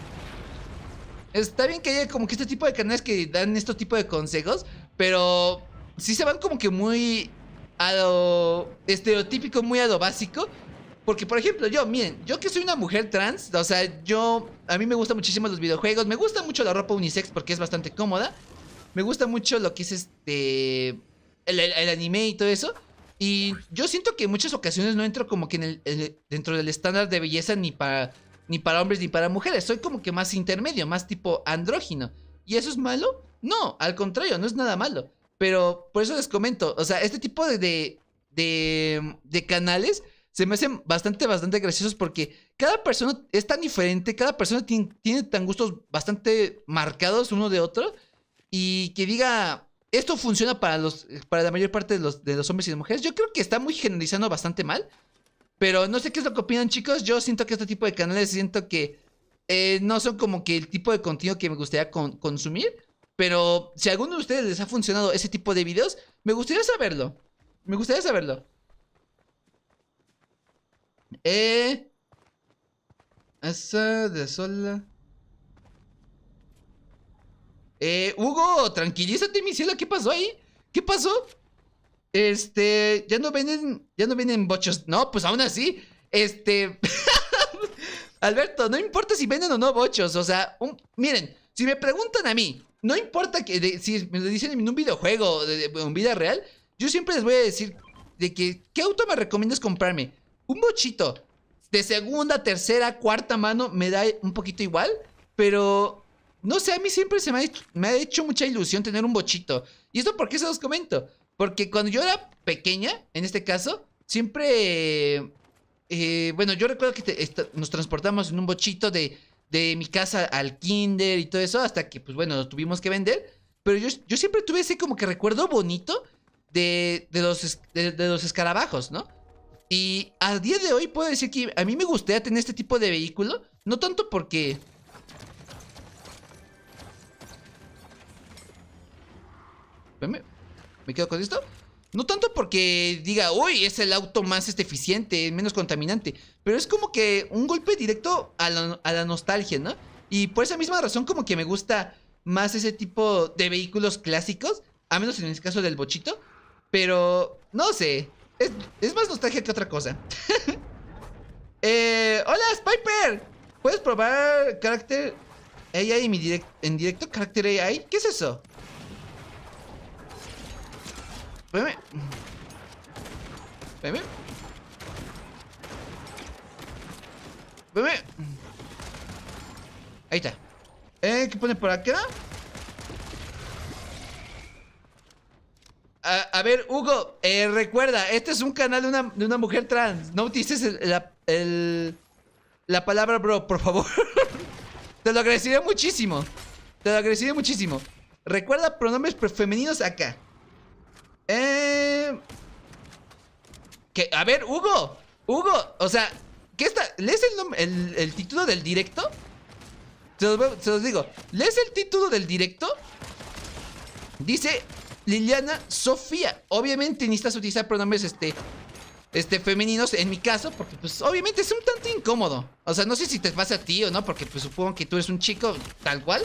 Está bien que haya como que este tipo de canales que dan este tipo de consejos, pero sí se van como que muy a lo estereotípico, muy a lo básico. Porque, por ejemplo, miren, yo que soy una mujer trans, o sea, a mí me gustan muchísimo los videojuegos, me gusta mucho la ropa unisex porque es bastante cómoda, me gusta mucho lo que es el anime y todo eso, y yo siento que en muchas ocasiones no entro como que dentro del estándar de belleza ni para hombres ni para mujeres, soy como que más intermedio, más tipo andrógino, ¿y eso es malo? No, al contrario, no es nada malo, pero por eso les comento, o sea, este tipo de canales se me hacen bastante graciosos porque cada persona es tan diferente, cada persona tiene tan gustos bastante marcados uno de otro. Y que diga, esto funciona para la mayor parte de los hombres y de mujeres, yo creo que está muy generalizando bastante mal. Pero no sé qué es lo que opinan, chicos. Yo siento que este tipo de canales, siento que no son como que el tipo de contenido que me gustaría consumir. Pero si a alguno de ustedes les ha funcionado ese tipo de videos, me gustaría saberlo. Me gustaría saberlo. Esa de sola. Hugo, tranquilízate, mi cielo. ¿Qué pasó ahí? ¿Qué pasó? Ya no venden bochos. No, pues aún así. Alberto, no importa si venden o no bochos. O sea, miren, si me preguntan a mí, no importa si me lo dicen en un videojuego o en vida real, yo siempre les voy a decir de que, ¿qué auto me recomiendas comprarme? Un bochito de segunda, tercera, cuarta mano me da un poquito igual, pero no sé, a mí siempre me ha hecho mucha ilusión tener un bochito. ¿Y esto por qué se los comento? Porque cuando yo era pequeña, en este caso, siempre... bueno, yo recuerdo que nos transportamos en un bochito de mi casa al kinder y todo eso, hasta que, pues bueno, lo tuvimos que vender. Pero yo siempre tuve ese como que recuerdo bonito de los escarabajos, ¿no? Y a día de hoy puedo decir que a mí me gustaría tener este tipo de vehículo. No tanto porque... ¿Me quedo con esto? No tanto porque diga, uy, es el auto más eficiente, menos contaminante. Pero es como que un golpe directo a la nostalgia, ¿no? Y por esa misma razón como que me gusta más ese tipo de vehículos clásicos. A menos en el caso del bochito. Pero, no sé. Es más nostalgia que otra cosa. Hola, Spiper. ¿Puedes probar carácter AI en directo? ¿Carácter AI? ¿Qué es eso? Espérame. Espérame. Espérame. Ahí está. ¿Qué pone por acá? A ver, Hugo, recuerda, este es un canal de una mujer trans. No utilices la palabra bro, por favor. Te lo agradecería muchísimo. Te lo agradecería muchísimo. Recuerda pronombres femeninos acá. Que, a ver, Hugo. Hugo, o sea, ¿qué está? ¿Lees el título del directo? Se los digo. ¿Lees el título del directo? Dice Liliana Sofía. Obviamente necesitas utilizar pronombres femeninos en mi caso, porque pues obviamente es un tanto incómodo. O sea, no sé si te pasa a ti o no, porque pues supongo que tú eres un chico tal cual.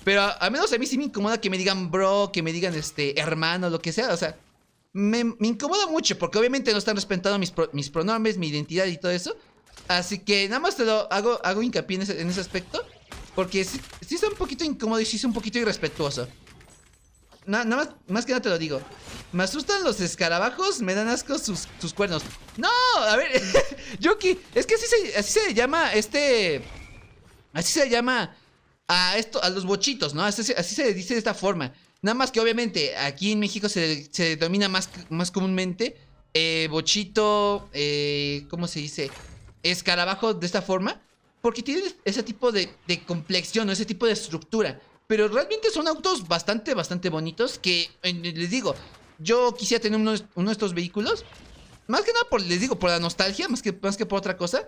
Pero al menos a mí sí me incomoda que me digan bro, que me digan hermano, lo que sea. O sea, me incomoda mucho, porque obviamente no están respetando mis pronombres, mi identidad y todo eso. Así que nada más te lo hago hincapié en ese aspecto. Porque sí está un poquito incómodo y sí es un poquito irrespetuoso. Nada más que no te lo digo. Me asustan los escarabajos, me dan asco sus cuernos. No, a ver, Yuki, es que así se llama así se llama a los bochitos, ¿no? Así se dice de esta forma. Nada más que obviamente aquí en México se denomina más comúnmente bochito, ¿cómo se dice? Escarabajo de esta forma. Porque tiene ese tipo de complexión, ¿no? Ese tipo de estructura. Pero realmente son autos bastante bonitos que, les digo, yo quisiera tener uno de estos vehículos. Más que nada les digo, por la nostalgia, más que por otra cosa.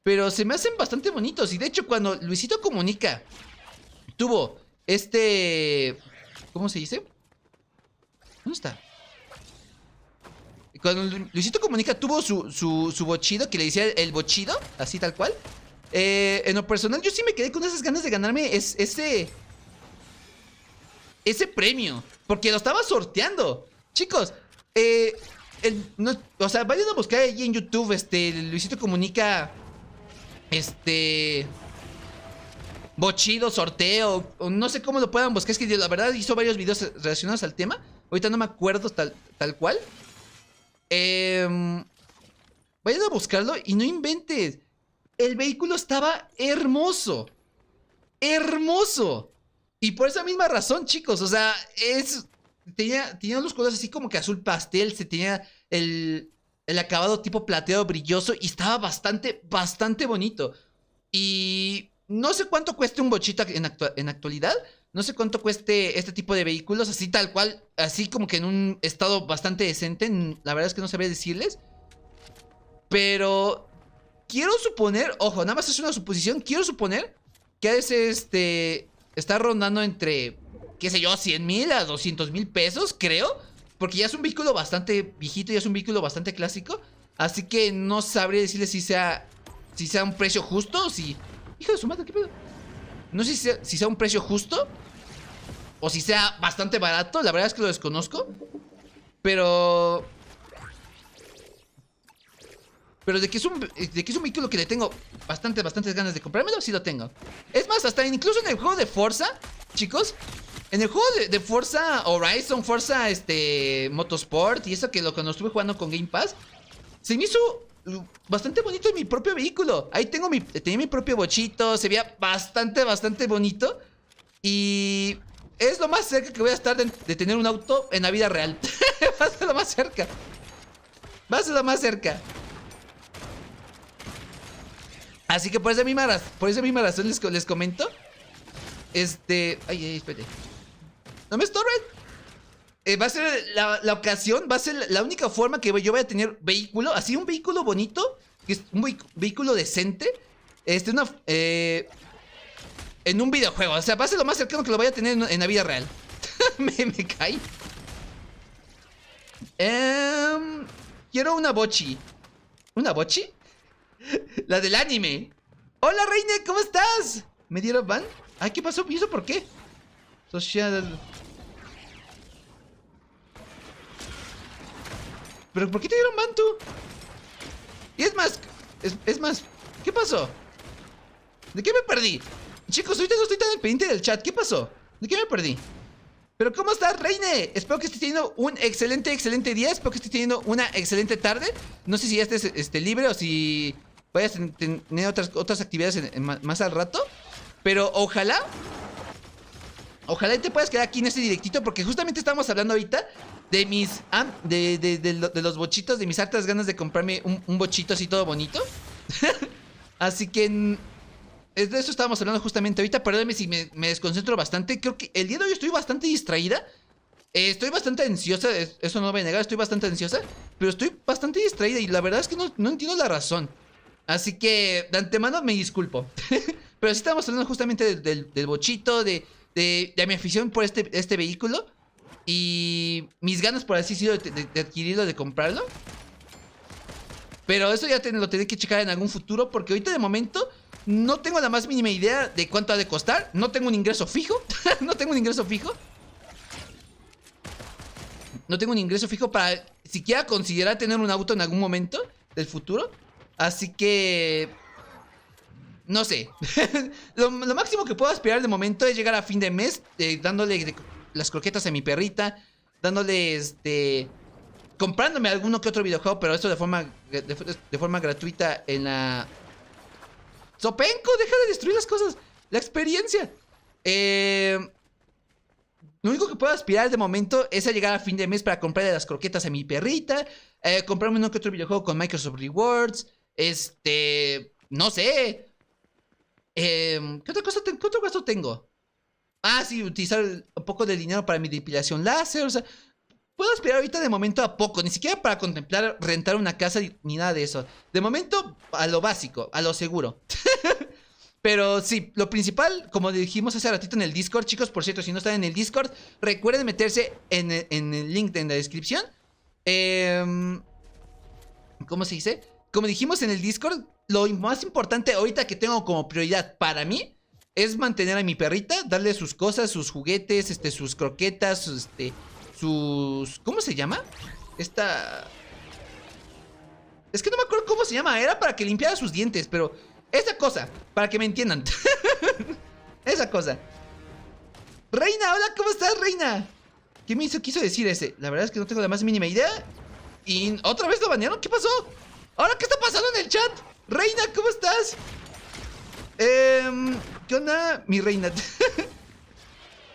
Pero se me hacen bastante bonitos. Y de hecho, cuando Luisito Comunica tuvo ¿cómo se dice? ¿Dónde está? Cuando Luisito Comunica tuvo su bochido, que le decía el bochido, así tal cual. En lo personal, yo sí me quedé con esas ganas de ganarme ese premio. Porque lo estaba sorteando. Chicos, o sea, vayan a buscar ahí en YouTube, Luisito Comunica, bochido, sorteo, o no sé cómo lo puedan buscar. Es que la verdad hizo varios videos relacionados al tema. Ahorita no me acuerdo tal cual. Vayan a buscarlo y no inventes. El vehículo estaba hermoso. Hermoso. Y por esa misma razón, chicos, o sea, tenía los colores así como que azul pastel. Se tenía el acabado tipo plateado brilloso. Y estaba bastante bonito. Y no sé cuánto cueste un bochito en actualidad. No sé cuánto cueste este tipo de vehículos. Así tal cual, así como que en un estado bastante decente. La verdad es que no sabría decirles. Pero quiero suponer, ojo, nada más es una suposición. Quiero suponer que a veces está rondando entre, qué sé yo, 100,000 a 200,000 pesos, creo. Porque ya es un vehículo bastante viejito, ya es un vehículo bastante clásico. Así que no sabría decirle si sea un precio justo o si... Hijo de su madre, ¿qué pedo? No sé si sea un precio justo o si sea bastante barato. La verdad es que lo desconozco. Pero de que es un vehículo que le tengo bastantes ganas de comprármelo, sí lo tengo. Es más, hasta incluso en el juego de Forza, chicos, en el juego de Forza Horizon, Forza Motorsport y eso que cuando estuve jugando con Game Pass, se me hizo bastante bonito en mi propio vehículo. Ahí tenía mi propio bochito, se veía bastante bonito. Y es lo más cerca que voy a estar de tener un auto en la vida real. Va a ser lo más cerca. Va a ser lo más cerca. Así que por esa misma razón les comento. Ay, espérate. No me estorben. Va a ser la ocasión, va a ser la única forma que yo voy a tener vehículo. Así un vehículo bonito, que es un vehículo decente. En un videojuego. O sea, va a ser lo más cercano que lo voy a tener en la vida real. me caí. Quiero una bochi. ¿Una bochi? La del anime. Hola, Reine, ¿cómo estás? ¿Me dieron ban? Ay, ¿qué pasó? ¿Y eso por qué? Social... ¿Pero por qué te dieron ban tú? Y es más, ¿qué pasó? ¿De qué me perdí? Chicos, ahorita no estoy tan al pendiente del chat. ¿Qué pasó? ¿De qué me perdí? ¿Pero cómo estás, Reine? Espero que estés teniendo un excelente día. Espero que estés teniendo una excelente tarde. No sé si ya estés libre o si vayas a tener otras actividades más al rato. Pero ojalá y te puedas quedar aquí en este directito, porque justamente estamos hablando ahorita de de los bochitos, de mis hartas ganas de comprarme un bochito así todo bonito. Así que de eso estábamos hablando justamente ahorita. Perdóname si me desconcentro bastante. Creo que el día de hoy estoy bastante distraída. Estoy bastante ansiosa. Eso no lo voy a negar, estoy bastante ansiosa. pero estoy bastante distraída y la verdad es que no entiendo la razón. Así que de antemano me disculpo. Pero sí estamos hablando justamente del bochito, de mi afición por este vehículo. Y mis ganas, por así decirlo, de adquirirlo, de comprarlo. Pero eso ya lo tendré que checar en algún futuro, porque ahorita de momento no tengo la más mínima idea de cuánto ha de costar. No tengo un ingreso fijo. No tengo un ingreso fijo. No tengo un ingreso fijo para siquiera considerar tener un auto en algún momento del futuro. Así que... no sé. lo máximo que puedo aspirar de momento es llegar a fin de mes dándole las croquetas a mi perrita. Dándole comprándome alguno que otro videojuego, pero esto de forma gratuita en la... Sopenco, deja de destruir las cosas. La experiencia. Lo único que puedo aspirar de momento es a llegar a fin de mes para comprarle las croquetas a mi perrita. Comprarme uno que otro videojuego con Microsoft Rewards. No sé. ¿Qué otra cosa qué otro gasto tengo? Ah, sí, utilizar un poco de dinero para mi depilación láser. O sea, puedo aspirar ahorita de momento a poco. Ni siquiera para contemplar rentar una casa ni nada de eso. De momento a lo básico, a lo seguro. Pero sí, lo principal, como dijimos hace ratito en el Discord, chicos, por cierto, si no están en el Discord, recuerden meterse en el link en la descripción. ¿Cómo se dice? Como dijimos en el Discord, lo más importante ahorita que tengo como prioridad para mí es mantener a mi perrita, darle sus cosas, sus juguetes, sus croquetas, sus... ¿cómo se llama? Es que no me acuerdo cómo se llama, era para que limpiara sus dientes, pero... esa cosa, para que me entiendan. Esa cosa. Reina, hola, ¿cómo estás, Reina? ¿Qué me quiso decir ese? La verdad es que no tengo la más mínima idea. ¿Y otra vez lo banearon? ¿Qué pasó? ¿Ahora qué está pasando en el chat? Reina, ¿cómo estás? ¿Qué onda, mi reina?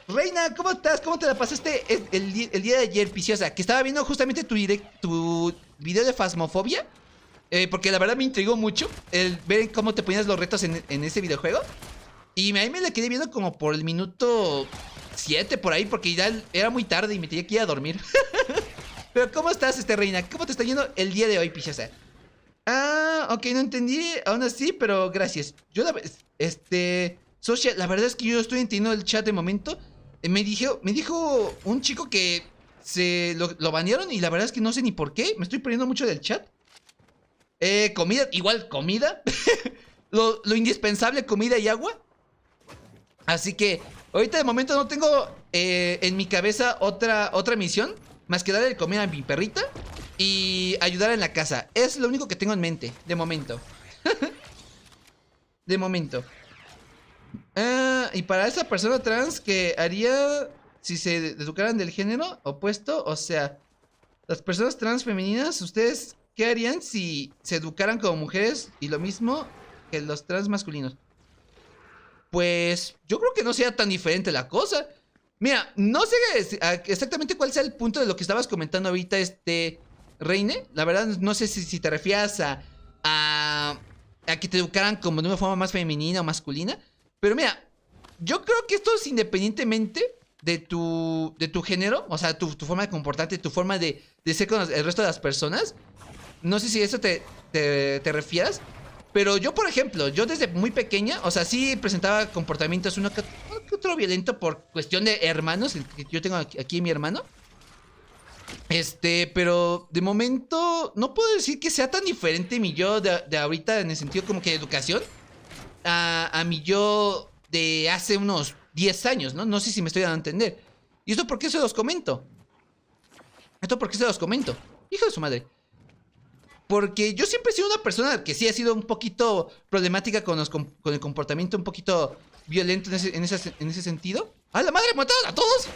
Reina, ¿cómo estás? ¿Cómo te la pasaste el día de ayer, Piciosa? Que estaba viendo justamente tu video de Phasmophobia. Porque la verdad me intrigó mucho el ver cómo te ponías los retos en ese videojuego. Y ahí me la quedé viendo como por el minuto 7 por ahí, porque ya era muy tarde y me tenía que ir a dormir. Pero ¿cómo estás, Reina? ¿Cómo te está yendo el día de hoy, Piciosa? Ah, ok, no entendí, aún así, pero gracias. Yo Social, la verdad es que yo estoy entendiendo el chat de momento. Me dijo un chico que lo banearon y la verdad es que no sé ni por qué. Me estoy perdiendo mucho del chat. Comida, igual comida. lo indispensable, comida y agua. Así que ahorita de momento no tengo en mi cabeza otra misión más que darle de comer a mi perrita y ayudar en la casa. Es lo único que tengo en mente, de momento. De momento. Y para esa persona trans, ¿qué haría si se educaran del género opuesto? O sea, las personas trans femeninas, ¿ustedes qué harían si se educaran como mujeres y lo mismo que los trans masculinos? Pues yo creo que no sea tan diferente la cosa. Mira, no sé exactamente cuál sea el punto de lo que estabas comentando ahorita, Reine. La verdad no sé si te refieras a que te educaran como de una forma más femenina o masculina. Pero mira, yo creo que esto es independientemente de tu género. O sea, tu forma de comportarte, tu forma de ser con el resto de las personas. No sé si a eso te refieras. Pero yo, por ejemplo, yo desde muy pequeña, o sea, sí presentaba comportamientos uno que otro violento por cuestión de hermanos. Que yo tengo aquí mi hermano. Pero de momento no puedo decir que sea tan diferente mi yo de ahorita en el sentido como que de educación a mi yo de hace unos 10 años, ¿no? No sé si me estoy dando a entender. ¿Y esto por qué se los comento? Hijo de su madre. Porque yo siempre he sido una persona que sí ha sido un poquito problemática con el comportamiento un poquito violento en ese sentido. ¡A la madre! ¡Mataron a todos!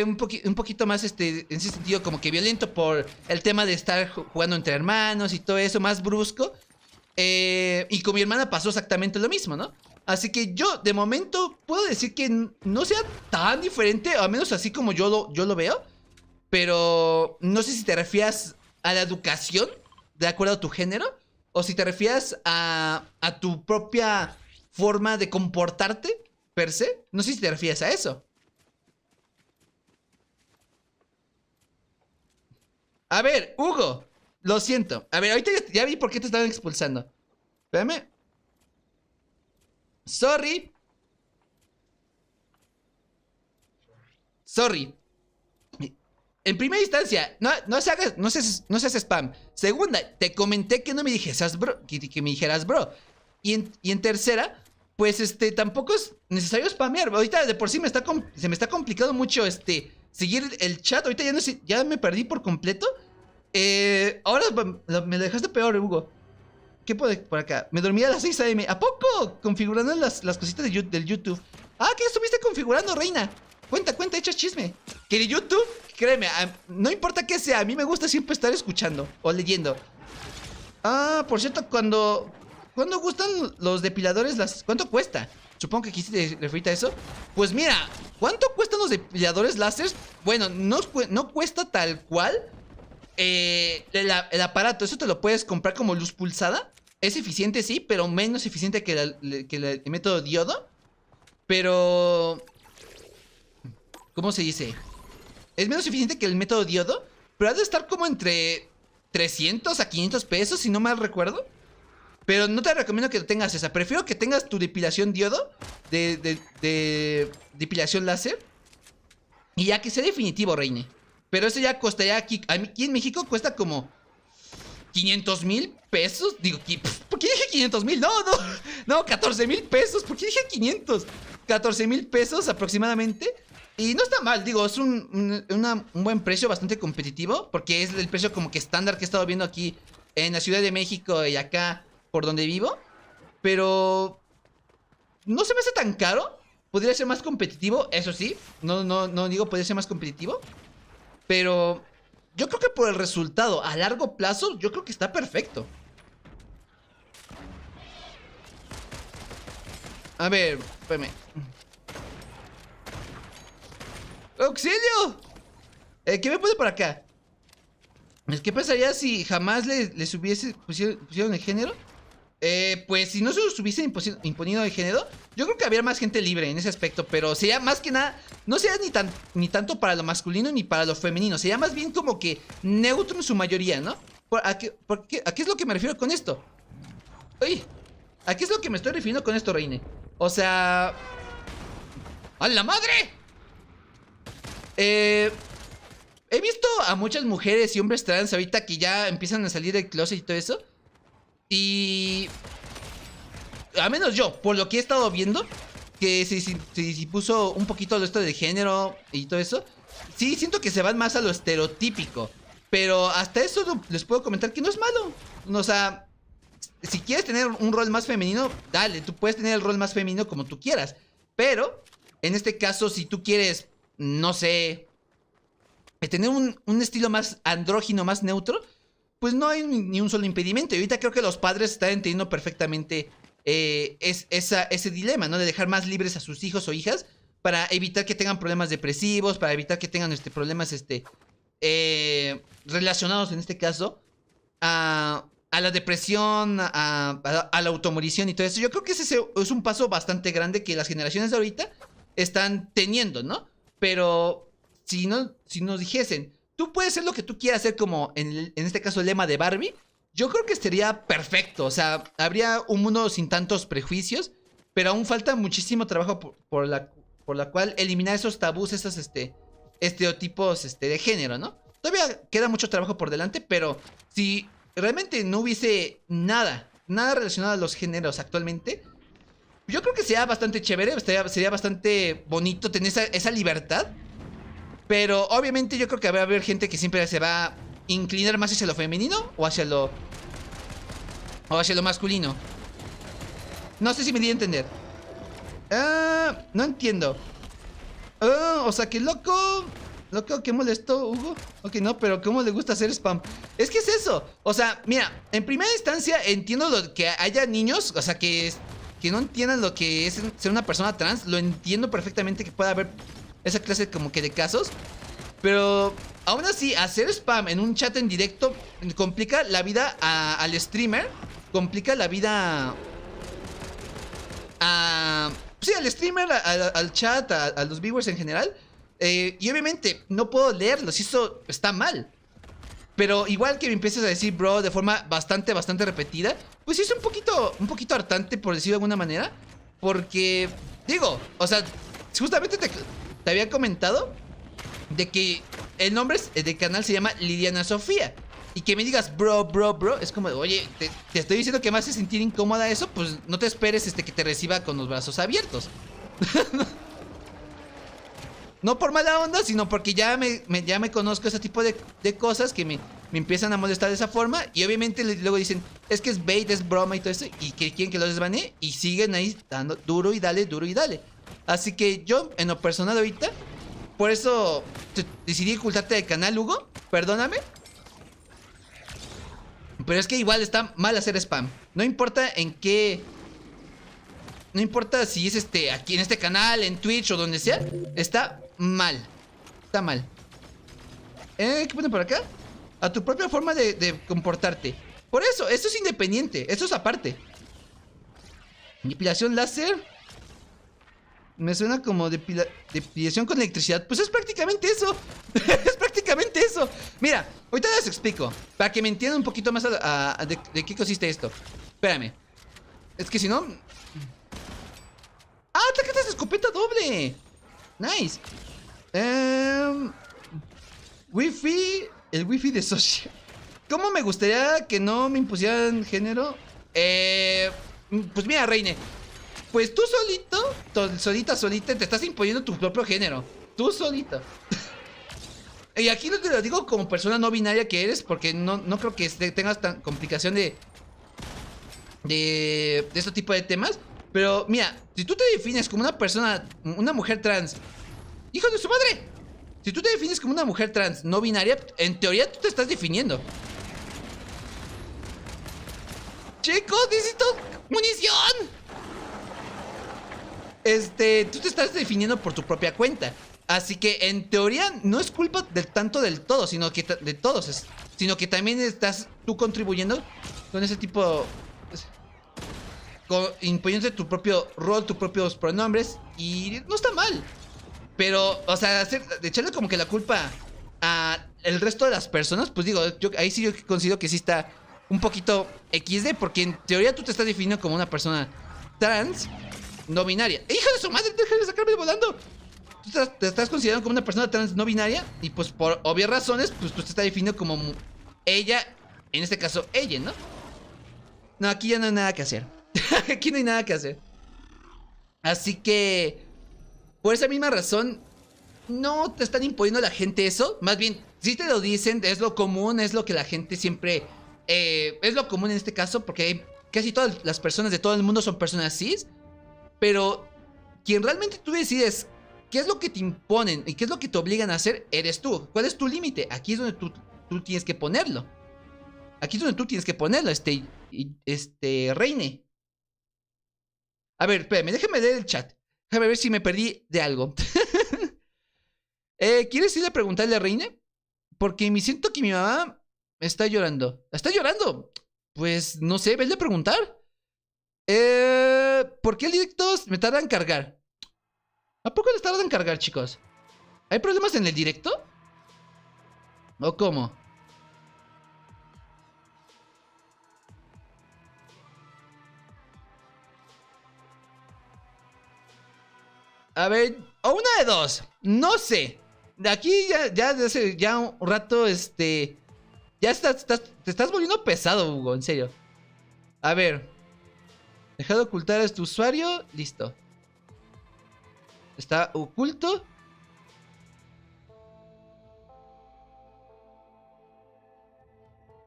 Un poquito más en ese sentido como que violento por el tema de estar jugando entre hermanos y todo eso, más brusco. Y con mi hermana pasó exactamente lo mismo, ¿no? Así que yo de momento puedo decir que no sea tan diferente, o al menos así como yo lo veo. Pero no sé si te refieres a la educación de acuerdo a tu género, o si te refieres a tu propia forma de comportarte per se. No sé si te refieres a eso. A ver, Hugo. Lo siento. A ver, ahorita ya vi por qué te estaban expulsando. Espérame. Sorry. Sorry. En primera instancia, no seas spam. Segunda, te comenté que no me dijeras bro, que me dijeras bro. Y en tercera, pues tampoco es necesario spamear. Ahorita de por sí se me está complicando mucho seguir el chat. Ahorita ya no sé, ya me perdí por completo. Ahora me dejaste peor, Hugo. ¿Qué por acá? Me dormí a las 6 AM. ¿A poco? Configurando las cositas del YouTube. Ah, ¿qué estuviste configurando, reina? Cuenta, echa chisme. Que de YouTube, créeme, no importa qué sea, a mí me gusta siempre estar escuchando o leyendo. Ah, por cierto, ¿cuándo gustan los depiladores? ¿Cuánto cuesta? Supongo que quisiste referirte a eso. Pues mira, ¿cuánto cuestan los depiladores láser? Bueno, no cuesta tal cual el aparato. Eso te lo puedes comprar como luz pulsada. Es eficiente, sí, pero menos eficiente que el método diodo. Pero... ¿cómo se dice? Es menos eficiente que el método diodo, pero ha de estar como entre 300 a 500 pesos, si no mal recuerdo. Pero no te recomiendo que tengas esa. Prefiero que tengas tu depilación diodo de depilación láser. Y ya que sea definitivo, reine. Pero eso ya costaría aquí en México cuesta como 500,000 pesos. Digo, ¿por qué dije 500,000? No, 14,000 pesos. ¿Por qué dije 500? 14,000 pesos aproximadamente. Y no está mal, digo, es un buen precio, bastante competitivo. Porque es el precio como que estándar que he estado viendo aquí en la Ciudad de México y acá por donde vivo. Pero no se me hace tan caro. Podría ser más competitivo, eso sí. No digo podría ser más competitivo. Pero yo creo que por el resultado a largo plazo, yo creo que está perfecto. A ver, espérame. ¡Auxilio! ¿Qué me pone por acá? ¿Qué pasaría si jamás les pusieron el género? Pues si no se los hubiesen imponido el género, yo creo que habría más gente libre en ese aspecto. Pero sería más que nada, no sería ni tanto para lo masculino ni para lo femenino. Sería más bien como que neutro en su mayoría, ¿no? ¿A qué es lo que me refiero con esto? Uy, ¿a qué es lo que me estoy refiriendo con esto, Reine? O sea... ¡a la madre! He visto a muchas mujeres y hombres trans ahorita que ya empiezan a salir del closet y todo eso. Y... a menos yo, por lo que he estado viendo, que se puso un poquito de esto de género y todo eso. Sí, siento que se van más a lo estereotípico. Pero hasta eso les puedo comentar que no es malo. O sea, si quieres tener un rol más femenino, dale, tú puedes tener el rol más femenino como tú quieras. Pero, en este caso, si tú quieres, no sé, tener un estilo más andrógino, más neutro, pues no hay ni un solo impedimento. Y ahorita creo que los padres están entendiendo perfectamente ese dilema, ¿no? De dejar más libres a sus hijos o hijas para evitar que tengan problemas depresivos, para evitar que tengan problemas relacionados en este caso a la depresión, a la automorición y todo eso. Yo creo que ese es un paso bastante grande que las generaciones de ahorita están teniendo, ¿no? Pero si nos dijesen, tú puedes ser lo que tú quieras hacer, como en este caso el lema de Barbie, yo creo que sería perfecto. O sea, habría un mundo sin tantos prejuicios, pero aún falta muchísimo trabajo por la cual eliminar esos tabús, esos estereotipos de género, ¿no? Todavía queda mucho trabajo por delante, pero si realmente no hubiese nada relacionado a los géneros actualmente, yo creo que sería bastante chévere, sería bastante bonito tener esa libertad. Pero obviamente yo creo que va a haber gente que siempre se va a inclinar más hacia lo femenino o hacia lo masculino. No sé si me di a entender. No entiendo. O sea, que loco, ¿qué molestó, Hugo? Ok, no, pero ¿cómo le gusta hacer spam? Es que es eso. O sea, mira, en primera instancia entiendo lo que haya niños, o sea, que no entiendan lo que es ser una persona trans. Lo entiendo perfectamente que pueda haber esa clase como que de casos. Pero aún así, hacer spam en un chat en directo complica la vida al streamer. Complica la vida sí, al streamer, al chat, a los viewers en general. Y obviamente no puedo leerlos y eso está mal. Pero igual que me empieces a decir bro de forma bastante repetida, pues sí es un poquito hartante, por decirlo de alguna manera. Porque, digo, o sea, justamente te había comentado de que el nombre del canal se llama Liliana Sofía. Y que me digas bro, es como, oye, te estoy diciendo que me hace sentir incómoda eso, pues no te esperes que te reciba con los brazos abiertos. No por mala onda, sino porque ya me conozco ese tipo de cosas que me empiezan a molestar de esa forma. Y obviamente luego dicen, es que es bait, es broma y todo eso. Y que quieren que lo desbanee. Y siguen ahí dando duro y dale, duro y dale. Así que yo, en lo personal ahorita, por eso decidí ocultarte del canal, Hugo. Perdóname. Pero es que igual está mal hacer spam. No importa en qué... No importa si es aquí en este canal, en Twitch o donde sea. Está mal. Está mal. ¿Qué ponen por acá? A tu propia forma de comportarte. Por eso, esto es independiente. Esto es aparte. Depilación láser. Me suena como depilación con electricidad. Pues es prácticamente eso. Es prácticamente eso. Mira, ahorita les explico. Para que me entiendan un poquito más de qué consiste esto. Espérame. Es que si no... ¡Ah, tarjetas de escopeta doble! Nice. Wi-Fi. El Wi-Fi de social. ¿Cómo me gustaría que no me impusieran género? Pues mira, Reine. Pues tú solita, te estás imponiendo tu propio género. Tú solito. Y aquí no te lo digo como persona no binaria que eres, porque no creo que tengas tan complicación de este tipo de temas. Pero mira, si tú te defines como una persona, una mujer trans, ¡hijo de su madre! Si tú te defines como una mujer trans no binaria, en teoría tú te estás definiendo. Chicos, necesito munición. Tú te estás definiendo por tu propia cuenta. Así que en teoría no es culpa del todo, sino que de todos, sino que también estás tú contribuyendo con ese tipo, imponiéndote tu propio rol, tus propios pronombres. Y no está mal. Pero, o sea, de echarle como que la culpa a el resto de las personas, pues digo, ahí sí yo considero que sí está un poquito XD, porque en teoría tú te estás definiendo como una persona trans no binaria. ¡Hijo de su madre! ¡Deja de sacarme volando! Tú te estás considerando como una persona trans no binaria, y pues por obvias razones, pues tú te estás definiendo como ella, en este caso ella, ¿no? No, aquí ya no hay nada que hacer. Aquí no hay nada que hacer. Así que, por esa misma razón, no te están imponiendo a la gente eso. Más bien, si te lo dicen, es lo común, es lo que la gente siempre... es lo común en este caso, porque casi todas las personas de todo el mundo son personas cis. Pero quien realmente tú decides qué es lo que te imponen y qué es lo que te obligan a hacer, eres tú. ¿Cuál es tu límite? Aquí es donde tú tienes que ponerlo. Aquí es donde tú tienes que ponerlo, Reine. A ver, espérame, déjame leer el chat. Déjame ver si me perdí de algo. ¿Quieres ir a preguntarle a Reine? Porque me siento que mi mamá está llorando. ¿Está llorando? Pues no sé, vele a preguntar. ¿Por qué el directo me tarda en cargar? ¿A poco les tarda en cargar, chicos? ¿Hay problemas en el directo? ¿O cómo? A ver, o una de dos. No sé. De aquí ya desde hace ya un rato, ya te estás volviendo pesado, Hugo, en serio. A ver. Deja de ocultar a tu usuario. Listo. Está oculto.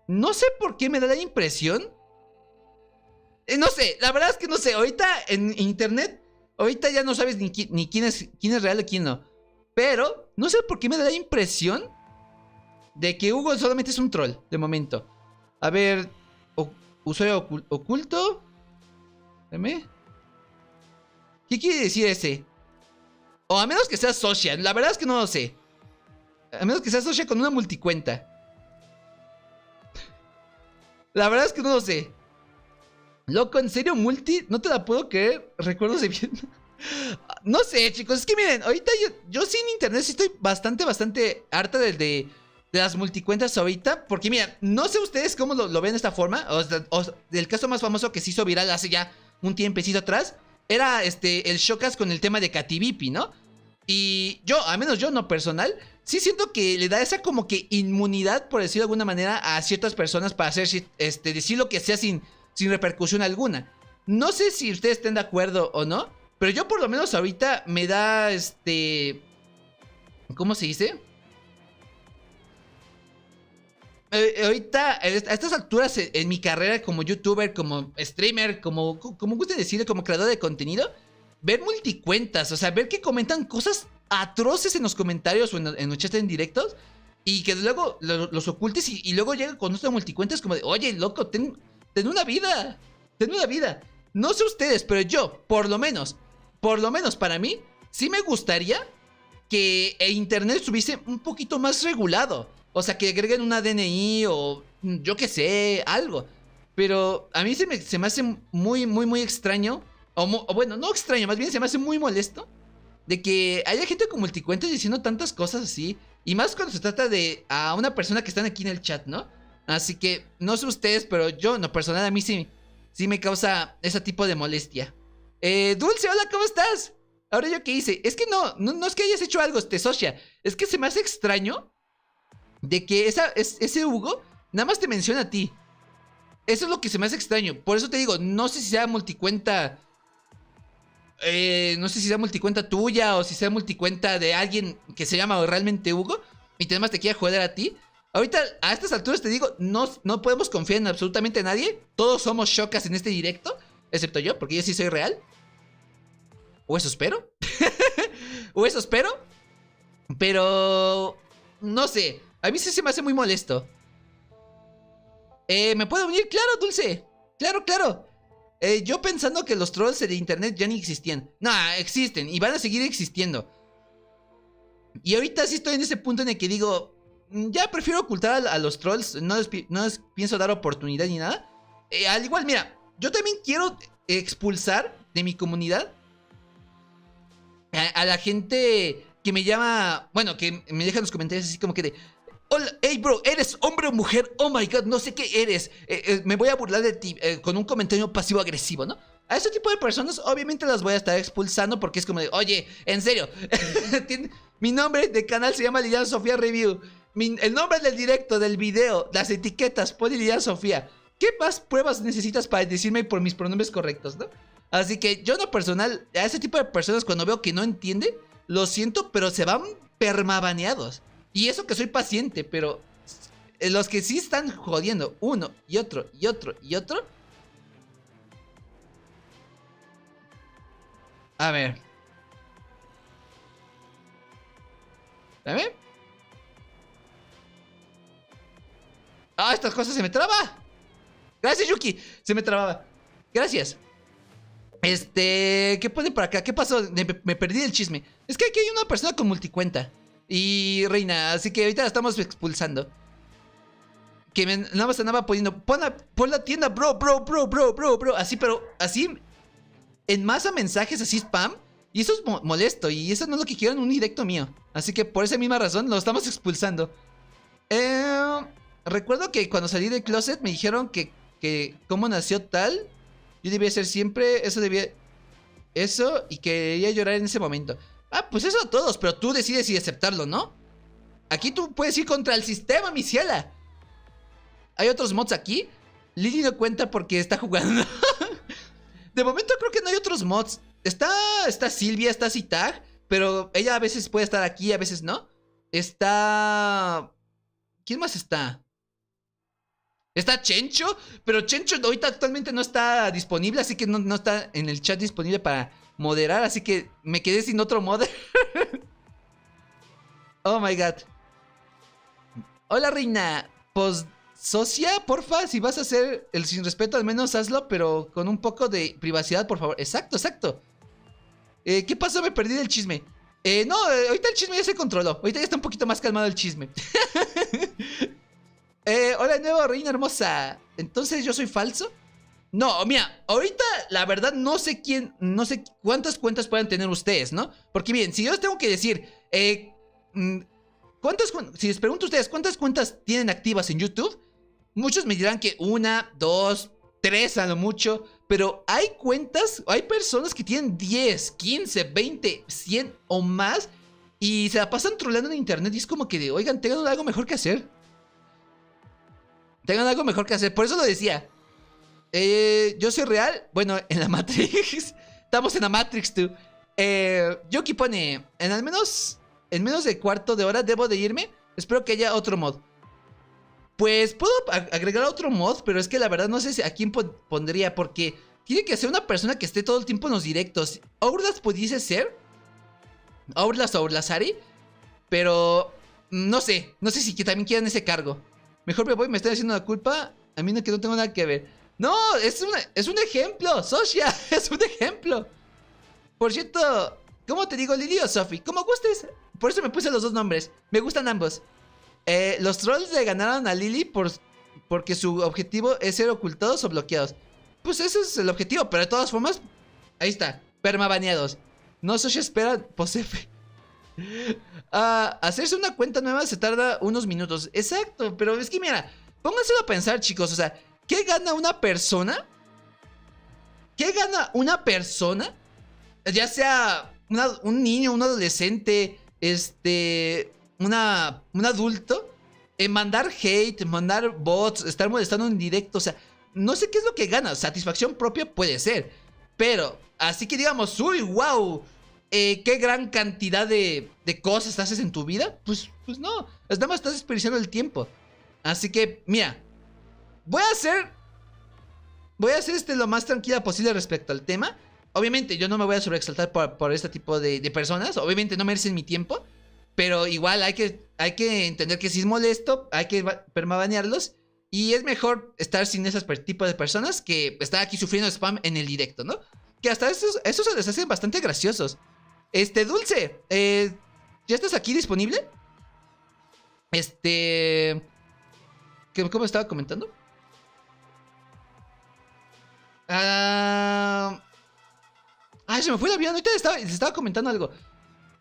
No sé por qué me da la impresión. No sé, la verdad es que no sé. Ahorita en internet, ahorita ya no sabes ni quién es real y quién no. Pero no sé por qué me da la impresión de que Hugo solamente es un troll, de momento. A ver, usuario oculto. Espérame. ¿Qué quiere decir ese? O a menos que sea social, la verdad es que no lo sé. A menos que sea social con una multicuenta. La verdad es que no lo sé. Loco, ¿en serio multi? No te la puedo creer. Recuerdo bien. No sé, chicos, es que miren, ahorita yo sin internet sí estoy bastante harta de de las multicuentas ahorita. Porque mira, no sé ustedes cómo lo ven de esta forma. El caso más famoso que se hizo viral hace ya un tiempecito atrás era el Shocas con el tema de Cativipi, ¿no? Y yo, al menos yo no personal, sí siento que le da esa como que inmunidad, por decirlo de alguna manera, a ciertas personas para hacer decir lo que sea sin repercusión alguna. No sé si ustedes estén de acuerdo o no, pero yo por lo menos ahorita me da ¿cómo se dice? Ahorita, a estas alturas en mi carrera como youtuber, como streamer, como guste decirlo, como creador de contenido, ver multicuentas, o sea, ver que comentan cosas atroces en los comentarios o en los chats en directos y que luego los ocultes y luego llega con nuestra multicuentas como de, oye, loco, ten una vida, ten una vida. No sé ustedes, pero yo, por lo menos para mí, sí me gustaría que el internet estuviese un poquito más regulado. O sea, que agreguen una DNI o yo qué sé, algo. Pero a mí se me hace muy extraño. O bueno, no extraño, más bien se me hace muy molesto de que haya gente con multicuentas diciendo tantas cosas así. Y más cuando se trata de a una persona que están aquí en el chat, ¿no? Así que no sé ustedes, pero yo, en lo personal, a mí sí me causa ese tipo de molestia. Dulce, hola, ¿cómo estás? Ahora yo qué hice. Es que no es que hayas hecho algo, socia. Es que se me hace extraño de que ese Hugo nada más te menciona a ti. Eso es lo que se me hace extraño. Por eso te digo, no sé si sea multicuenta. No sé si sea multicuenta tuya o si sea multicuenta de alguien que se llama realmente Hugo y además te quiera joder a ti. Ahorita, a estas alturas te digo, no podemos confiar en absolutamente nadie. Todos somos Shocas en este directo, excepto yo, porque yo sí soy real. O eso espero. O eso espero. Pero no sé, a mí sí se me hace muy molesto. ¿Me puedo unir? Claro, Dulce. Claro. Yo pensando que los trolls de internet ya ni existían. No, existen y van a seguir existiendo. Y ahorita sí estoy en ese punto en el que digo, ya prefiero ocultar a los trolls. No les pienso dar oportunidad ni nada. Al igual, mira, yo también quiero expulsar de mi comunidad a la gente que me llama, bueno, que me deja en los comentarios así como que de, hola, hey bro, ¿eres hombre o mujer? Oh my god, no sé qué eres. Me voy a burlar de ti con un comentario pasivo-agresivo, ¿no? A ese tipo de personas obviamente las voy a estar expulsando porque es como de, oye, en serio, mi nombre de canal se llama Liliana Sofía Review. El nombre del directo, del video, las etiquetas, pone Liliana Sofía. ¿Qué más pruebas necesitas para decirme por mis pronombres correctos, no? Así que yo en lo personal, a ese tipo de personas cuando veo que no entiende, lo siento, pero se van permabaneados. Y eso que soy paciente, pero los que sí están jodiendo uno y otro y otro y otro. A ver. A ver. Ah, estas cosas se me traba. Gracias, Yuki. Se me trababa. Gracias. ¿Qué pone por acá? ¿Qué pasó? Me perdí el chisme. Es que aquí hay una persona con multicuenta. Y reina, así que ahorita la estamos expulsando. Que nada más andaba poniendo, pon la tienda, bro. Así, pero así en masa mensajes así spam. Y eso es molesto. Y eso no es lo que quiero en un directo mío. Así que por esa misma razón lo estamos expulsando. Recuerdo que cuando salí del closet me dijeron que cómo nació tal. Yo debía ser siempre, eso y quería llorar en ese momento. Ah, pues eso a todos, pero tú decides si aceptarlo, ¿no? Aquí tú puedes ir contra el sistema, mi ciela. Hay otros mods aquí. Lily no cuenta porque está jugando. De momento creo que no hay otros mods. Está Silvia, está Zitag, pero ella a veces puede estar aquí, a veces no. Está... ¿Quién más está? Está Chencho, pero Chencho ahorita actualmente no está disponible, así que no está en el chat disponible para moderar, así que me quedé sin otro moder. Oh my god. Hola, reina. Pues, socia, porfa, si vas a hacer el sin respeto, al menos hazlo, pero con un poco de privacidad, por favor. Exacto. ¿Qué pasó? Me perdí del chisme. No, ahorita el chisme ya se controló. Ahorita ya está un poquito más calmado el chisme. Hola, nueva reina hermosa. ¿Entonces yo soy falso? No, mira, ahorita la verdad no sé cuántas cuentas puedan tener ustedes, ¿no? Porque bien, si yo les tengo que decir Si les pregunto a ustedes cuántas cuentas tienen activas en YouTube, muchos me dirán que 1, 2, 3 a lo mucho. Pero hay cuentas, hay personas que tienen 10, 15, 20, 100 o más y se la pasan troleando en internet y es como que, oigan, tengan algo mejor que hacer. Tengan algo mejor que hacer. Por eso lo decía. Yo soy real. Bueno, en la Matrix. Estamos en la Matrix, tú. Yoki pone, en menos de cuarto de hora debo de irme. Espero que haya otro mod. Pues puedo agregar otro mod, pero es que la verdad no sé a quién pondría, porque tiene que ser una persona que esté todo el tiempo en los directos. Aurlas pudiese ser. Aurlas o Aurlasari. Pero no sé si que también quieran ese cargo. Mejor me voy, me estoy haciendo la culpa. A mí no, que no tengo nada que ver. No, es un ejemplo, Socia. Es un ejemplo. Por cierto, ¿cómo te digo, Lili o Sophie? Como gustes. Por eso me puse los dos nombres. Me gustan ambos. Los trolls le ganaron a Lily porque su objetivo es ser ocultados o bloqueados. Pues ese es el objetivo, pero de todas formas, ahí está, permabaneados. No, Socia espera, Posefe. Hacerse una cuenta nueva se tarda unos minutos. Exacto, pero es que mira, pónganselo a pensar, chicos. O sea, ¿qué gana una persona? ¿Qué gana una persona? Ya sea un niño, un adolescente, un adulto, en mandar hate, mandar bots, estar molestando en directo. O sea, no sé qué es lo que gana. Satisfacción propia puede ser, pero así que digamos, uy, wow, qué gran cantidad de cosas haces en tu vida. Pues no, nada más estás desperdiciando el tiempo. Así que, mira, voy a hacer lo más tranquila posible respecto al tema. Obviamente yo no me voy a sobreexaltar por este tipo de personas. Obviamente no merecen mi tiempo. Pero igual hay que entender que si es molesto, hay que permabanearlos. Y es mejor estar sin ese tipo de personas que estar aquí sufriendo spam en el directo, ¿no? Que hasta esos se les hacen bastante graciosos. Dulce, ¿ya estás aquí disponible? ¿Cómo estaba comentando? Se me fue el avión. Ahorita les estaba comentando algo.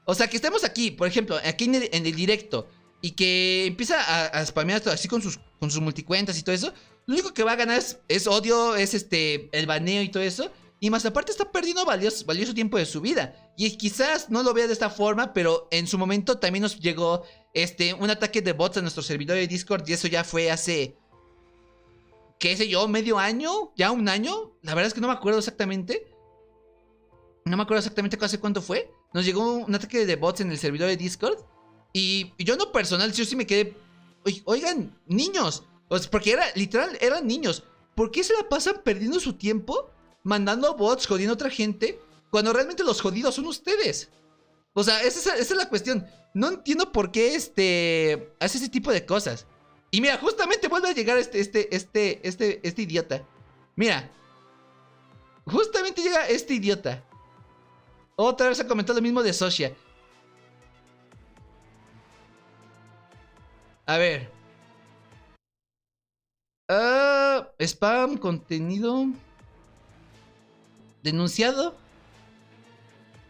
O sea, que estemos aquí, por ejemplo, aquí en el directo, y que empieza a spamear todo así con sus multicuentas y todo eso. Lo único que va a ganar es odio, es el baneo y todo eso. Y más aparte está perdiendo valioso tiempo de su vida. Y quizás no lo vea de esta forma, pero en su momento también nos llegó un ataque de bots a nuestro servidor de Discord. Y eso ya fue hace, qué sé yo, medio año, ya un año. La verdad es que no me acuerdo exactamente. No me acuerdo exactamente hace cuánto fue. Nos llegó un ataque de bots en el servidor de Discord. Y yo en lo personal, yo sí me quedé. Oigan, niños. O sea, porque eran niños. ¿Por qué se la pasan perdiendo su tiempo mandando bots, jodiendo a otra gente, cuando realmente los jodidos son ustedes? O sea, esa es la cuestión. No entiendo por qué hace ese tipo de cosas. Y mira, justamente vuelve a llegar este idiota. Mira. Justamente llega este idiota. Otra vez ha comentado lo mismo de Socia. A ver. Spam, contenido denunciado.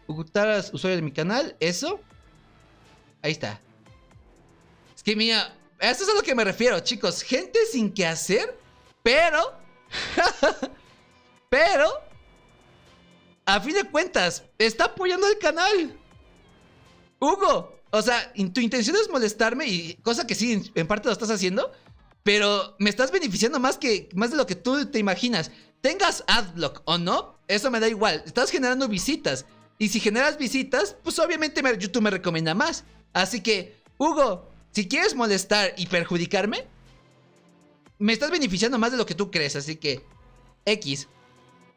Ocultar a usuario de mi canal. Eso. Ahí está. Es que mira, a eso es a lo que me refiero, chicos. Gente sin qué hacer. Pero a fin de cuentas, está apoyando el canal. Hugo, o sea, tu intención es molestarme, y cosa que sí, en parte lo estás haciendo, pero me estás beneficiando más de lo que tú te imaginas. Tengas adblock o no, eso me da igual. Estás generando visitas. Y si generas visitas, pues obviamente YouTube me recomienda más. Así que, Hugo, si quieres molestar y perjudicarme, me estás beneficiando más de lo que tú crees. Así que, X.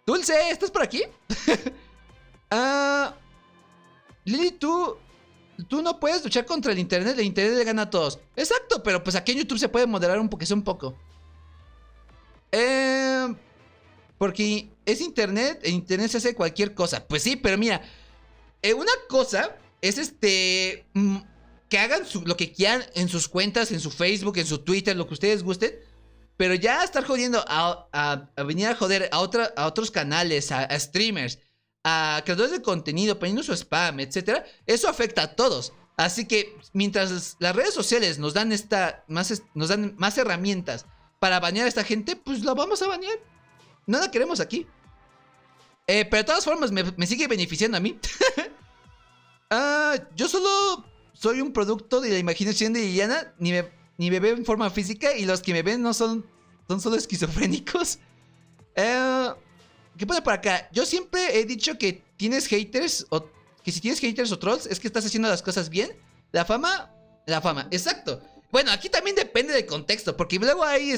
Dulce, ¿estás por aquí? Lili, tú no puedes luchar contra el internet le gana a todos. Exacto, pero pues aquí en YouTube se puede moderar un poco. Porque es internet, en internet se hace cualquier cosa. Pues sí, pero mira, una cosa es que hagan lo que quieran en sus cuentas, en su Facebook, en su Twitter, lo que ustedes gusten. Pero ya estar jodiendo a venir a joder a otros canales, a streamers, a creadores de contenido, poniendo su spam, etcétera, eso afecta a todos. Así que mientras las redes sociales nos dan más herramientas para banear a esta gente, pues la vamos a banear. No la queremos aquí. Pero de todas formas me sigue beneficiando a mí. Yo solo soy un producto de la imaginación de Liliana. Ni me ve en forma física. Y los que me ven no son solo esquizofrénicos. ¿Qué pone por acá? Yo siempre he dicho que tienes haters que si tienes haters o trolls es que estás haciendo las cosas bien. La fama, exacto. Bueno, aquí también depende del contexto, porque luego hay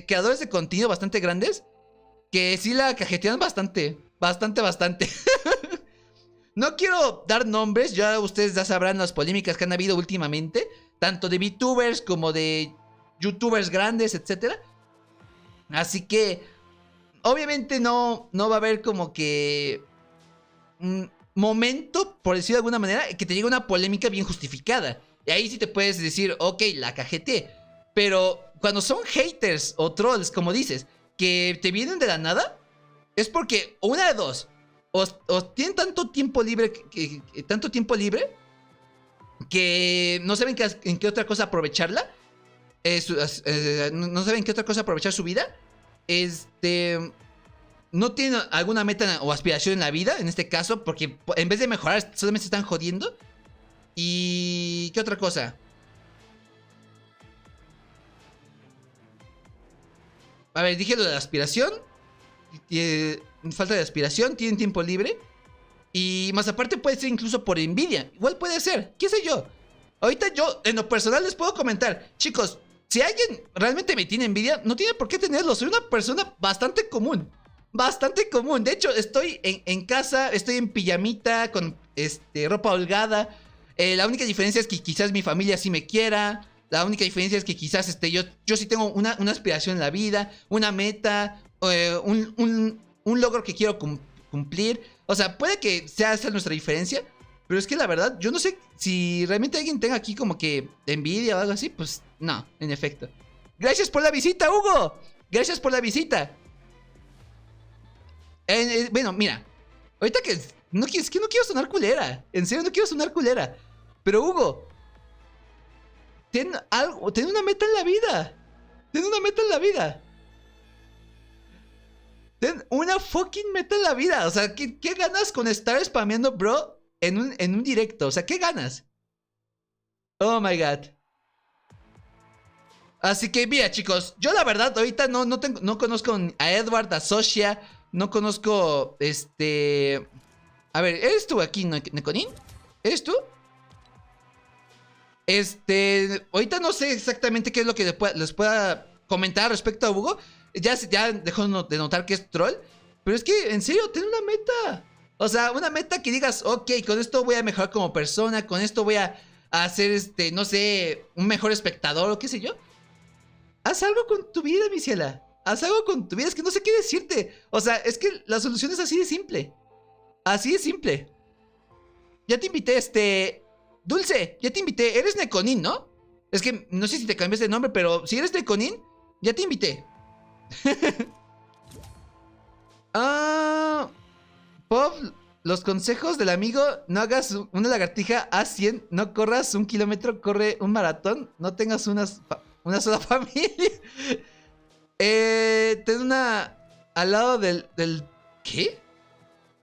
creadores de contenido bastante grandes que sí la cajetean bastante. No quiero dar nombres, ya ustedes ya sabrán las polémicas que han habido últimamente, tanto de VTubers como de YouTubers grandes, etcétera. Así que obviamente no va a haber como que un momento, por decirlo de alguna manera, que te llegue una polémica bien justificada. Y ahí sí te puedes decir, ok, la cajeteé. Pero cuando son haters o trolls, como dices, que te vienen de la nada, es porque una de dos. O tienen tanto tiempo libre que no saben en qué otra cosa aprovecharla. No saben qué otra cosa aprovechar su vida. No tienen alguna meta o aspiración en la vida, en este caso, porque en vez de mejorar, solamente se están jodiendo. ¿Y qué otra cosa? A ver, dije lo de la aspiración. Falta de aspiración, tienen tiempo libre. Y más aparte puede ser incluso por envidia. Igual puede ser, qué sé yo. Ahorita yo, en lo personal, les puedo comentar. Chicos, si alguien realmente me tiene envidia, no tiene por qué tenerlo. Soy una persona bastante común. Bastante común. De hecho, estoy en casa, estoy en pijamita, con ropa holgada. La única diferencia es que quizás mi familia sí me quiera. La única diferencia es que quizás yo sí tengo una aspiración en la vida, una meta, un logro que quiero cumplir. O sea, puede que sea esa nuestra diferencia, pero es que la verdad, yo no sé si realmente alguien tenga aquí como que envidia o algo así. Pues no, en efecto. Gracias por la visita, Hugo. Gracias por la visita. Bueno, mira, ahorita que no quiero sonar culera. En serio, no quiero sonar culera. Pero Hugo, ten una meta en la vida. Ten una meta en la vida. Ten una fucking meta en la vida. O sea, ¿qué ganas con estar spameando, bro, en un directo? O sea, ¿qué ganas? Oh my god. Así que mira, chicos, yo la verdad ahorita no conozco a Edward, a Socia. No conozco, A ver, ¿eres tú aquí, Neconin? ¿Eres tú? Ahorita no sé exactamente qué es lo que les pueda comentar respecto a Hugo. Ya dejó de notar que es troll. Pero es que, en serio, ten una meta. O sea, una meta que digas, ok, con esto voy a mejorar como persona. Con esto voy a hacer, no sé, un mejor espectador o qué sé yo. Haz algo con tu vida, mi ciela. Haz algo con tu vida. Es que no sé qué decirte. O sea, es que la solución es así de simple. Así de simple. Ya te invité, Dulce, ya te invité. Eres Neconin, ¿no? Es que no sé si te cambias de nombre, pero si eres Neconin, ya te invité. Pop, los consejos del amigo: no hagas una lagartija, haz 100, no corras 1 kilómetro, corre un maratón, no tengas una sola familia. Ten una al lado del ¿qué?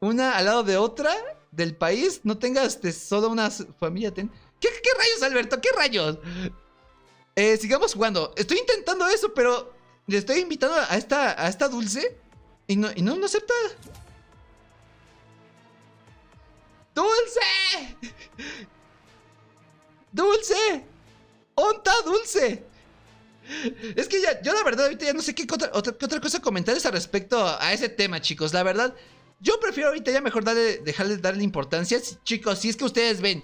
Una al lado de otra del país, no tengas solo una familia. ¿Qué rayos, Alberto? ¿Qué rayos? Sigamos jugando. Estoy intentando eso, pero le estoy invitando a esta Dulce y no acepta. ¡Dulce! ¡Dulce! ¡Onta, Dulce! Es que yo la verdad ahorita ya no sé qué otra cosa comentarles al respecto a ese tema, chicos. La verdad, yo prefiero ahorita ya mejor dejarles darle importancia. Chicos, si es que ustedes ven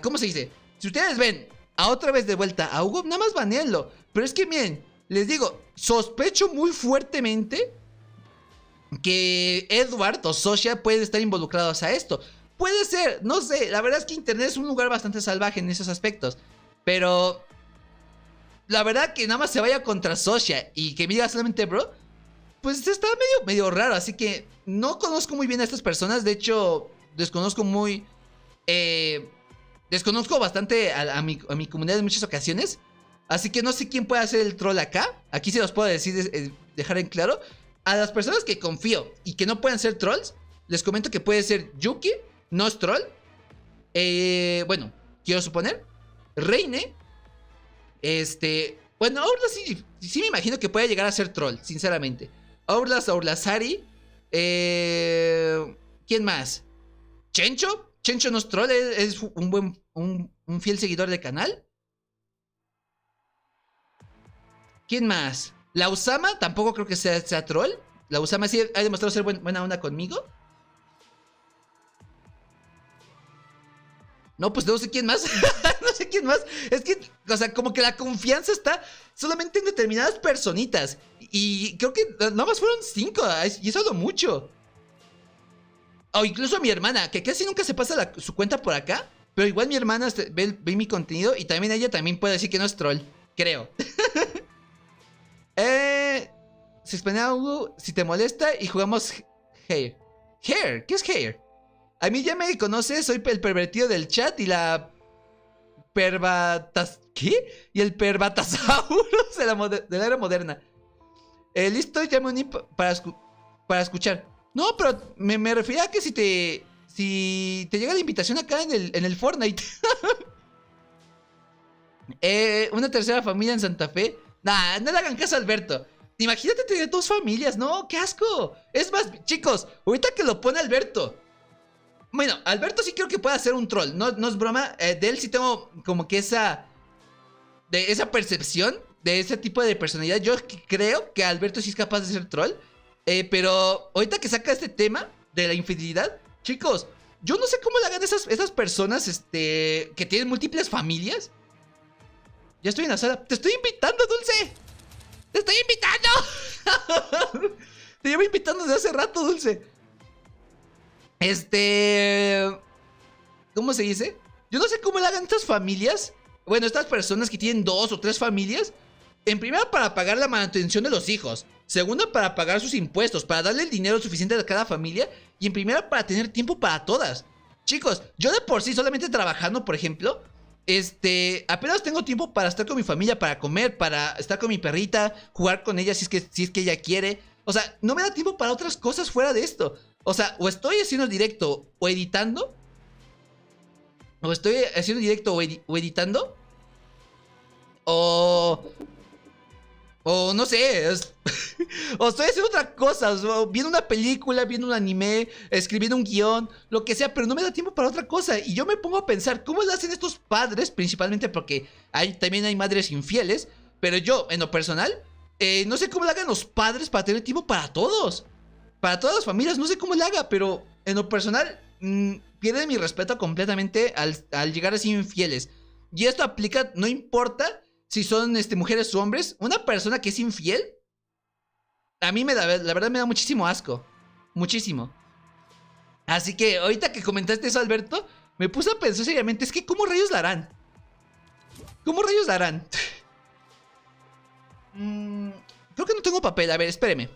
¿cómo se dice? Si ustedes ven a otra vez de vuelta a Hugo, nada más banéenlo. Pero es que miren, les digo, sospecho muy fuertemente que Edward o Socia pueden estar involucrados a esto. Puede ser, no sé. La verdad es que internet es un lugar bastante salvaje en esos aspectos. Pero la verdad que nada más se vaya contra Socia y que me diga solamente bro, pues está medio raro. Así que no conozco muy bien a estas personas. De hecho, desconozco muy Eh, Desconozco bastante a mi comunidad en muchas ocasiones. Así que no sé quién puede hacer el troll acá. Aquí se los puedo decir, dejar en claro. A las personas que confío y que no pueden ser trolls, les comento que puede ser Yuki, no es troll. Bueno, quiero suponer. Reine. Bueno, Aurlas sí me imagino que puede llegar a ser troll, sinceramente. Aurlasari. ¿Quién más? ¿Chencho? Chencho no es troll, es un fiel seguidor del canal. ¿Quién más? La Usama tampoco creo que sea troll. La Usama sí ha demostrado ser buena onda conmigo. No, pues no sé quién más. No sé quién más. Es que, o sea, como que la confianza está solamente en determinadas personitas. Y creo que nada más fueron 5. Y eso es lo mucho. O incluso mi hermana, que casi nunca se pasa su cuenta por acá. Pero igual mi hermana ve mi contenido. Y también ella también puede decir que no es troll. Creo. Se expanea Hugo si te molesta y jugamos Hair. Hair, ¿qué es Hair? A mí ya me conoces, soy el pervertido del chat y la ¿qué? Y el pervatasaurus de la era moderna. Listo, ya me uní para escuchar. No, pero me refería a que si te llega la invitación acá en el Fortnite. Una tercera familia en Santa Fe. Nah, no le hagan caso a Alberto. Imagínate tener 2 familias, no, qué asco. Es más, chicos, ahorita que lo pone Alberto. Bueno, Alberto sí creo que puede ser un troll, no es broma. De él sí tengo como que esa percepción de ese tipo de personalidad. Yo creo que Alberto sí es capaz de ser troll. Pero ahorita que saca este tema de la infidelidad, chicos, yo no sé cómo le hagan esas personas que tienen múltiples familias. Ya estoy en la sala. Te estoy invitando, Dulce. ¡Te estoy invitando! Te llevo invitando desde hace rato, Dulce. ¿Cómo se dice? Yo no sé cómo le hagan estas familias. Bueno, estas personas que tienen 2 o 3 familias. En primera, para pagar la manutención de los hijos. Segunda, para pagar sus impuestos. Para darle el dinero suficiente a cada familia. Y en primera, para tener tiempo para todas. Chicos, yo de por sí, solamente trabajando, por ejemplo, apenas tengo tiempo para estar con mi familia, para comer, para estar con mi perrita, jugar con ella si es que ella quiere. O sea, no me da tiempo para otras cosas fuera de esto. O sea, o estoy haciendo directo o editando. O estoy haciendo directo o editando. O no sé. O estoy haciendo otra cosa. O viendo una película, viendo un anime, escribiendo un guión, lo que sea, pero no me da tiempo para otra cosa. Y yo me pongo a pensar, ¿cómo lo hacen estos padres? Principalmente porque también hay madres infieles. Pero yo, en lo personal, no sé cómo lo hagan los padres para tener tiempo para todos. Para todas las familias, no sé cómo lo haga, pero en lo personal, pierde mi respeto completamente al llegar a ser infieles. Y esto aplica, no importa si son mujeres o hombres. Una persona que es infiel, a mí la verdad me da muchísimo asco. Muchísimo. Así que ahorita que comentaste eso, Alberto, me puse a pensar seriamente, es que ¿cómo rayos la harán? ¿Cómo rayos la harán? Creo que no tengo papel, a ver, espéreme.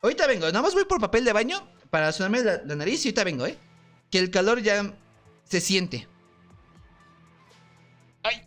Ahorita vengo, nada más voy por papel de baño para sonarme la nariz y ahorita vengo, que el calor ya se siente. Ay.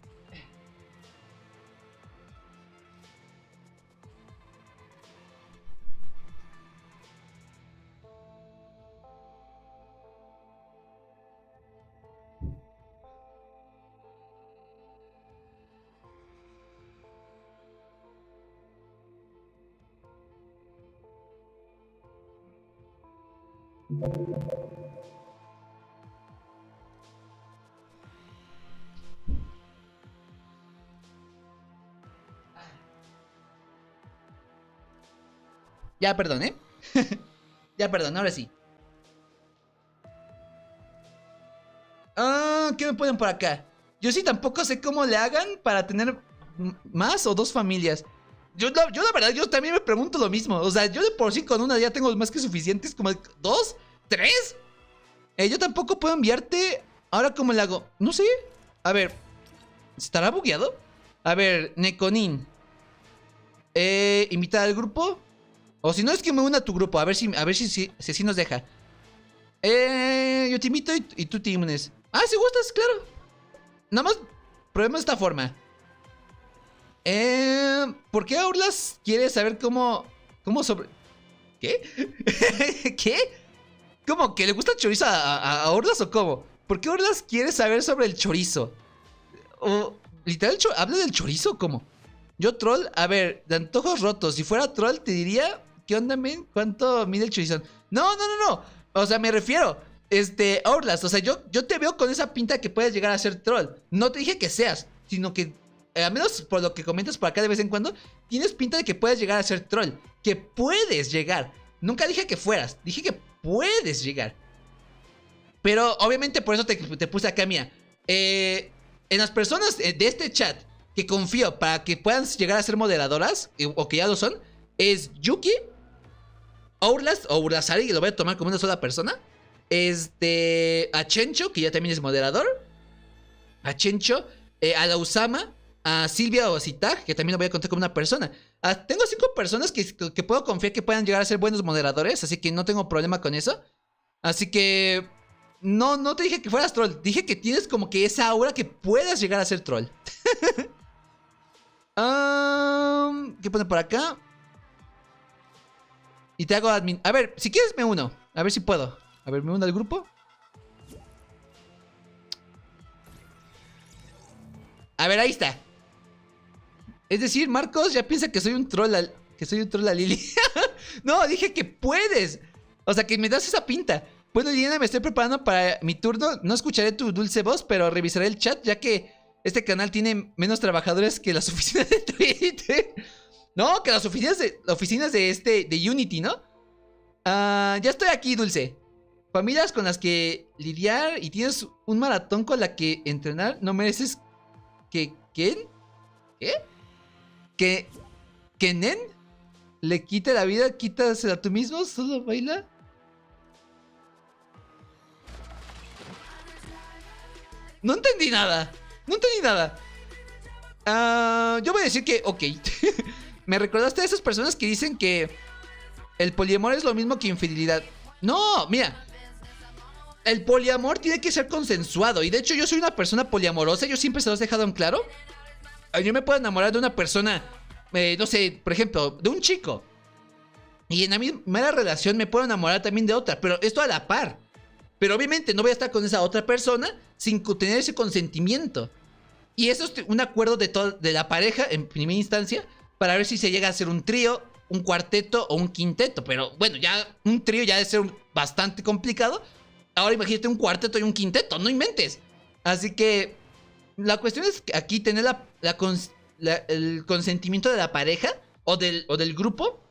Ya, perdón, Ya, perdón, ahora sí. ¿Qué me ponen por acá? Yo sí tampoco sé cómo le hagan para tener más o 2 familias. Yo la verdad, yo también me pregunto lo mismo. O sea, yo de por sí con una ya tengo más que suficientes. Como 2, 3. Yo tampoco puedo enviarte. Ahora, ¿cómo le hago? No sé. A ver, ¿estará bugueado? A ver, Neconin. Invitar al grupo. O si no, es que me una a tu grupo. A ver si nos deja. Yo te invito y tú te unes. Ah, si gustas, claro. Nada más probemos de esta forma. ¿Por qué Orlas quiere saber cómo sobre... ¿Qué? ¿Qué? ¿Cómo? ¿Que le gusta el chorizo a Orlas o cómo? ¿Por qué Orlas quiere saber sobre el chorizo? O literal, ¿habla del chorizo o cómo? Yo troll, a ver, de antojos rotos. Si fuera troll te diría, ¿qué onda, men? ¿Cuánto mide el chorizón? No. O sea, me refiero, Orlas, o sea, yo te veo con esa pinta que puedes llegar a ser troll. No te dije que seas, sino que, al menos por lo que comentas por acá de vez en cuando, tienes pinta de que puedes llegar a ser troll. Que puedes llegar. Nunca dije que fueras, dije que puedes llegar. Pero obviamente por eso te puse acá, mía. En las personas de este chat que confío para que puedan llegar a ser moderadoras, o que ya lo son, es Yuki, Outlast o Urasari, que lo voy a tomar como una sola persona. A Chencho, que ya también es moderador. A Chencho, a la Usama, a Silvia o a Zitag, que también lo voy a contar como una persona. Tengo 5 personas que puedo confiar que puedan llegar a ser buenos moderadores, así que no tengo problema con eso. Así que no te dije que fueras troll, dije que tienes como que esa aura que puedas llegar a ser troll. ¿Qué pone por acá? Y te hago admin. A ver, si quieres me uno. A ver si puedo. A ver, me uno al grupo. A ver, ahí está. Es decir, Marcos ya piensa que soy un troll a Lili. No, dije que puedes. O sea, que me das esa pinta. Bueno, Liliana, me estoy preparando para mi turno. No escucharé tu dulce voz, pero revisaré el chat, ya que este canal tiene menos trabajadores que las oficinas de Twitter. No, que las oficinas de Unity, ¿no? Ya estoy aquí, Dulce. Familias con las que lidiar y tienes un maratón con la que entrenar. No mereces que... ¿Quién? ¿Qué? ¿Que Nen le quite la vida? Quítasela tú mismo, solo baila. No entendí nada. Yo voy a decir que, ok. Me recordaste a esas personas que dicen que el poliamor es lo mismo que infidelidad. No, mira. El poliamor tiene que ser consensuado. Y de hecho yo soy una persona poliamorosa. Yo siempre se los he dejado en claro. Yo me puedo enamorar de una persona, no sé, por ejemplo, de un chico. Y en la misma relación me puedo enamorar también de otra. Pero esto a la par. Pero obviamente no voy a estar con esa otra persona sin tener ese consentimiento. Y eso es un acuerdo de la pareja en primera instancia, para ver si se llega a hacer un trío, un cuarteto o un quinteto. Pero bueno, ya un trío ya debe ser bastante complicado. Ahora imagínate un cuarteto y un quinteto, no inventes. Así que la cuestión es aquí tener el consentimiento de la pareja o del grupo,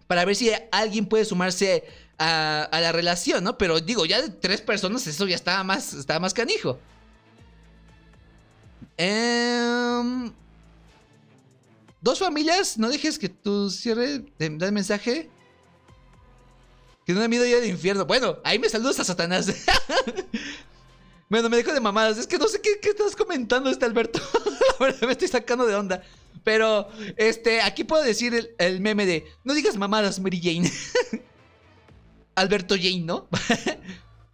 para ver si alguien puede sumarse a la relación, ¿no? Pero digo, ya de 3 personas eso ya estaba más canijo. Dos familias, no dejes que tu cierre da el mensaje. Que no da miedo ir al infierno. Bueno, ahí me saludas a Satanás. Bueno, me dejo de mamadas. Es que no sé qué estás comentando, Alberto. La verdad me estoy sacando de onda. Pero, aquí puedo decir el meme de: no digas mamadas, Mary Jane. Alberto Jane, ¿no?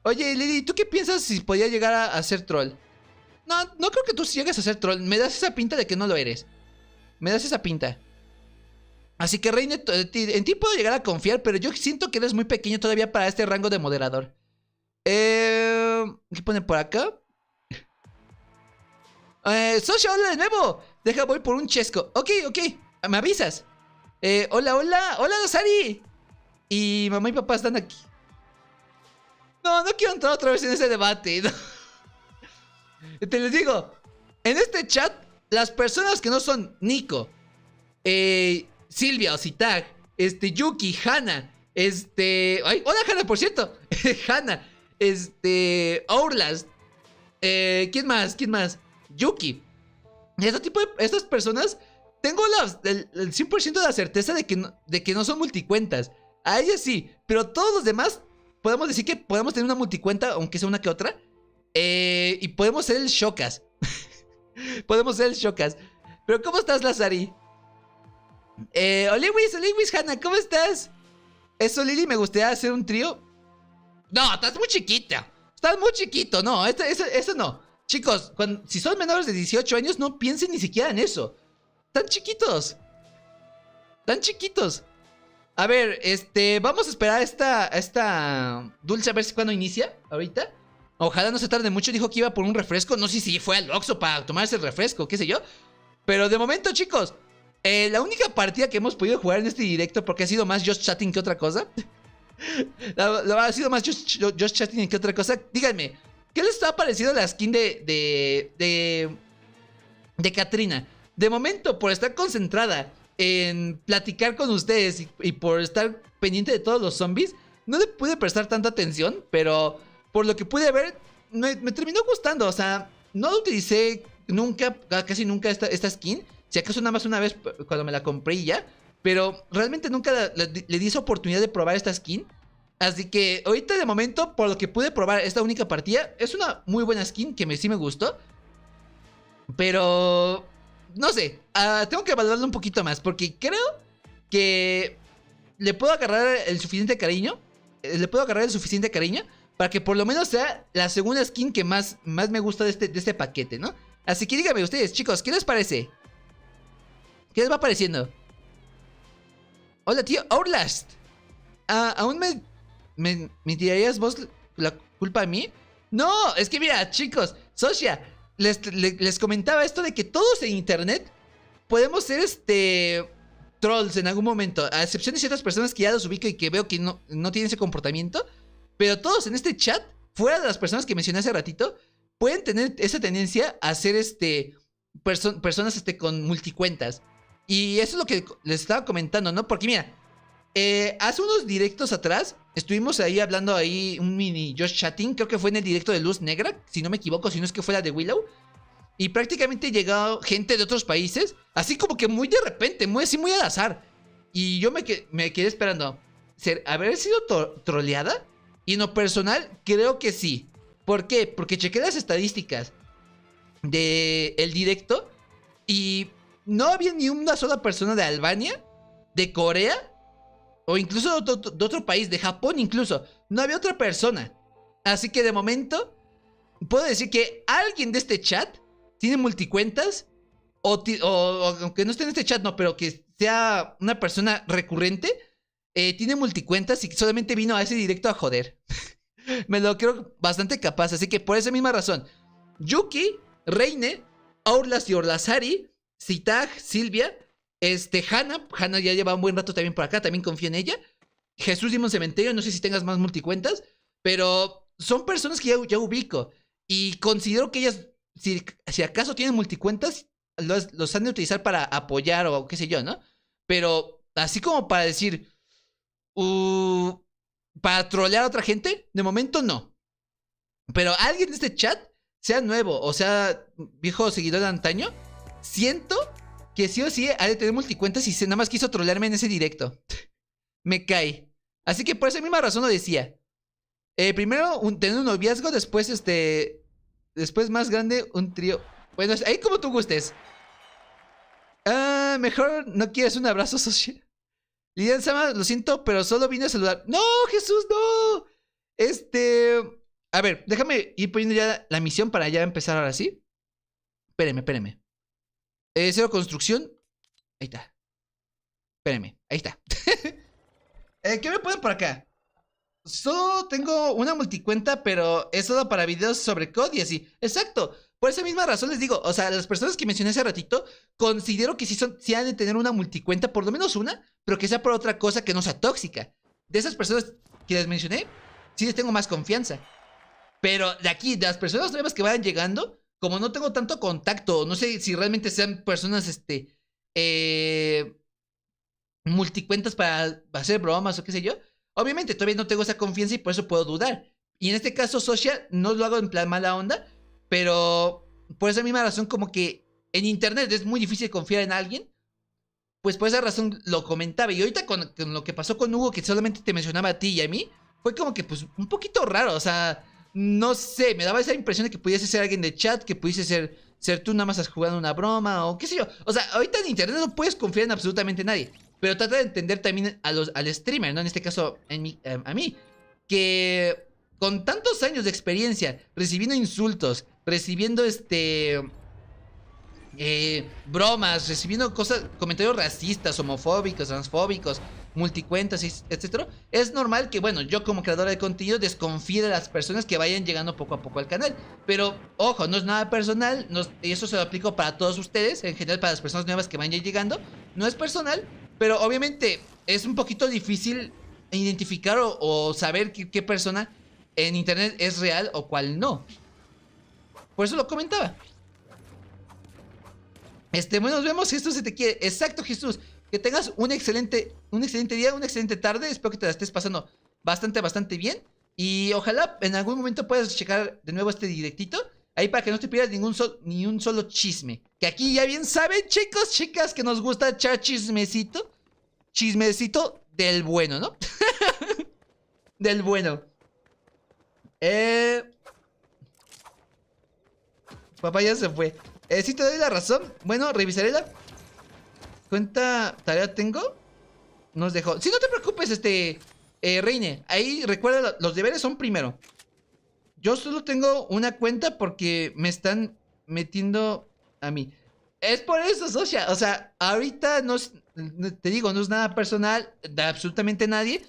Oye, Lili, ¿tú qué piensas si podía llegar a ser troll? No creo que tú llegues a ser troll. Me das esa pinta de que no lo eres. Me das esa pinta. Así que, Reine, en ti puedo llegar a confiar, pero yo siento que eres muy pequeño todavía para este rango de moderador. ¿Qué pone por acá? Socia, hola de nuevo. Deja, voy por un chesco. Ok. Me avisas. Hola, Dosari. Y mamá y papá están aquí. No quiero entrar otra vez en ese debate. No. Te les digo, en este chat, las personas que no son Nico, Silvia o Zitag, Yuki, Hana, ay, hola Hana, por cierto. Hana, Outlast, ¿quién más? Yuki. Estas personas, tengo el 100% de la certeza de que no son multicuentas. A ellas sí, pero todos los demás podemos decir que podemos tener una multicuenta, aunque sea una que otra. Y podemos ser el Shokas. Pero ¿cómo estás, Lazari? Oliwis, Hanna, ¿cómo estás? Eso, Lili, me gustaría hacer un trío. No, estás muy chiquita. Estás muy chiquito, no, eso no. Chicos, si son menores de 18 años, no piensen ni siquiera en eso. Están chiquitos. Están chiquitos. A ver, vamos a esperar a esta Dulce a ver si cuando inicia, ahorita. Ojalá no se tarde mucho, dijo que iba por un refresco. No sé si fue al Oxxo para tomarse el refresco, qué sé yo. Pero de momento, chicos, la única partida que hemos podido jugar en este directo, porque ha sido más just chatting que otra cosa. Ha sido más just chatting que otra cosa. Díganme, ¿qué les ha parecido la skin de Katrina? De momento, por estar concentrada en platicar con ustedes y por estar pendiente de todos los zombies, no le pude prestar tanta atención, pero por lo que pude ver, me terminó gustando. O sea, no lo utilicé nunca, casi nunca esta skin. Si acaso nada más una vez cuando me la compré y ya. Pero realmente nunca le di esa oportunidad de probar esta skin. Así que ahorita de momento, por lo que pude probar esta única partida, es una muy buena skin que sí me gustó. Pero no sé, tengo que evaluarlo un poquito más, porque creo que le puedo agarrar el suficiente cariño. Para que por lo menos sea la segunda skin que más me gusta de este paquete, ¿no? Así que díganme ustedes, chicos, ¿qué les parece? ¿Qué les va pareciendo? Hola, tío, Outlast. ¿Aún me tirarías vos la culpa a mí? No, es que mira, chicos, Socia, les comentaba esto de que todos en internet podemos ser trolls en algún momento, a excepción de ciertas personas que ya los ubico y que veo que no tienen ese comportamiento. Pero todos en este chat, fuera de las personas que mencioné hace ratito, pueden tener esa tendencia a ser personas con multicuentas. Y eso es lo que les estaba comentando, ¿no? Porque mira, hace unos directos atrás estuvimos ahí hablando ahí un mini Just Chatting. Creo que fue en el directo de Luz Negra, si no me equivoco, si no es que fue la de Willow. Y prácticamente llegó gente de otros países, así como que muy de repente, muy al azar. Y yo me quedé esperando, ¿haber sido troleada? Y en lo personal, creo que sí. ¿Por qué? Porque chequé las estadísticas del directo y no había ni una sola persona de Albania, de Corea, o incluso de otro país, de Japón incluso. No había otra persona. Así que de momento, puedo decir que alguien de este chat tiene multicuentas, o aunque no esté en este chat, no, pero que sea una persona recurrente, tiene multicuentas y solamente vino a ese directo a joder. Me lo creo bastante capaz. Así que por esa misma razón, Yuki, Reine, Outlast y Orlazari, Zitag, Silvia, Hanna ya lleva un buen rato también por acá, también confío en ella. Jesús Dimon Cementerio, no sé si tengas más multicuentas, pero son personas que ya ubico. Y considero que ellas, si acaso tienen multicuentas, los han de utilizar para apoyar o qué sé yo, ¿no? Pero así como para decir, para trolear a otra gente, de momento no. Pero alguien de este chat, sea nuevo o sea viejo seguidor de antaño, siento que sí o sí ha de tener multicuentas y nada más quiso trolearme en ese directo. Me cae. Así que por esa misma razón lo decía. Primero tener un noviazgo, después después más grande un trío. Bueno, ahí como tú gustes. Mejor no quieres un abrazo social. Lilian Sama, lo siento, pero solo vine a saludar. ¡No, Jesús, no! A ver, déjame ir poniendo ya la misión para ya empezar ahora sí. Espéreme. Cero construcción. Ahí está. Espéreme, ahí está. ¿Qué me ponen por acá? Solo tengo una multicuenta, pero es solo para videos sobre COD y así. Exacto. Por esa misma razón les digo, o sea, las personas que mencioné hace ratito, considero que sí han de tener una multicuenta, por lo menos una, pero que sea por otra cosa que no sea tóxica. De esas personas que les mencioné, sí les tengo más confianza. Pero de aquí, de las personas nuevas que vayan llegando, como no tengo tanto contacto, no sé si realmente sean personas, multicuentas para hacer bromas o qué sé yo. Obviamente todavía no tengo esa confianza y por eso puedo dudar. Y en este caso, Social, no lo hago en plan mala onda, pero por esa misma razón, como que en internet es muy difícil confiar en alguien, pues por esa razón lo comentaba. Y ahorita con lo que pasó con Hugo, que solamente te mencionaba a ti y a mí, fue como que pues un poquito raro. O sea, no sé, me daba esa impresión de que pudiese ser alguien de chat, que pudiese ser tú nada más jugando una broma o qué sé yo. O sea, ahorita en internet no puedes confiar en absolutamente nadie, pero trata de entender también al streamer, ¿no? En este caso, a mí, que con tantos años de experiencia, recibiendo insultos, recibiendo bromas, recibiendo cosas, comentarios racistas, homofóbicos, transfóbicos, multicuentas, etcétera, es normal que, bueno, yo como creadora de contenido desconfíe de las personas que vayan llegando poco a poco al canal. Pero, ojo, no es nada personal, y eso se lo aplico para todos ustedes, en general para las personas nuevas que vayan llegando. No es personal, pero obviamente es un poquito difícil identificar o saber qué persona en internet es real o cuál no. Por eso lo comentaba. Bueno, nos vemos. Jesús, se te quiere. Exacto, Jesús. Que tengas un excelente día, una excelente tarde. Espero que te la estés pasando bastante bien. Y ojalá en algún momento puedas checar de nuevo este directito. Ahí para que no te pierdas ni un solo chisme. Que aquí ya bien saben, chicos, chicas, que nos gusta echar chismecito. Chismecito del bueno, ¿no? Del bueno. Papá ya se fue. Sí te doy la razón. Bueno, revisaré la cuenta. ¿Tarea tengo? Nos dejó. Sí, no te preocupes, Reine. Ahí recuerda, los deberes son primero. Yo solo tengo una cuenta porque me están metiendo a mí. Es por eso, Socia. O sea, ahorita te digo, no es nada personal de absolutamente nadie.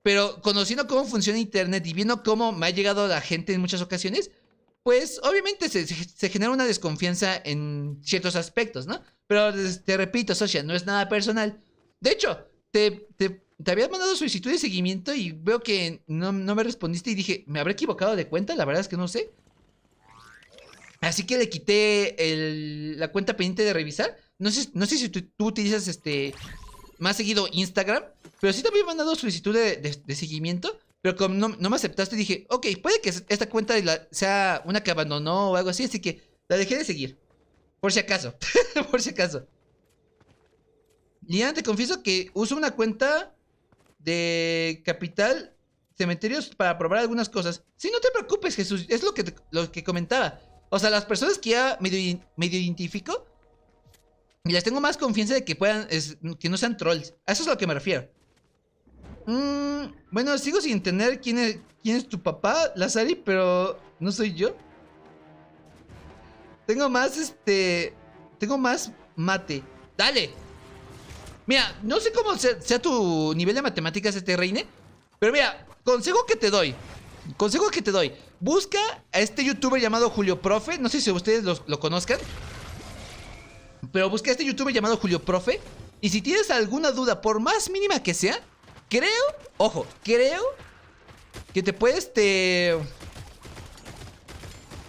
Pero conociendo cómo funciona internet y viendo cómo me ha llegado la gente en muchas ocasiones, pues obviamente se genera una desconfianza en ciertos aspectos, ¿no? Pero te repito, Socia, no es nada personal. De hecho, te había mandado solicitud de seguimiento y veo que no me respondiste y dije, ¿me habré equivocado de cuenta? La verdad es que no sé. Así que le quité la cuenta pendiente de revisar. No sé si tú utilizas más seguido Instagram, pero sí te había mandado solicitud de seguimiento. Pero como no me aceptaste, dije, ok, puede que esta cuenta sea una que abandonó o algo así, así que la dejé de seguir. Por si acaso. Por si acaso. Lian, te confieso que uso una cuenta de Capital Cementerios para probar algunas cosas. Sí, no te preocupes, Jesús. Es lo que comentaba. O sea, las personas que ya medio identifico, y les tengo más confianza de que que no sean trolls. A eso es a lo que me refiero. Bueno, sigo sin entender quién es tu papá, Lazari, pero no soy yo. Tengo más mate. Dale. Mira, no sé cómo sea tu nivel de matemáticas, Reine. Pero mira, consejo que te doy. Busca a este youtuber llamado Julio Profe. No sé si ustedes lo conozcan. Pero busca a este youtuber llamado Julio Profe. Y si tienes alguna duda, por más mínima que sea, creo que te puedes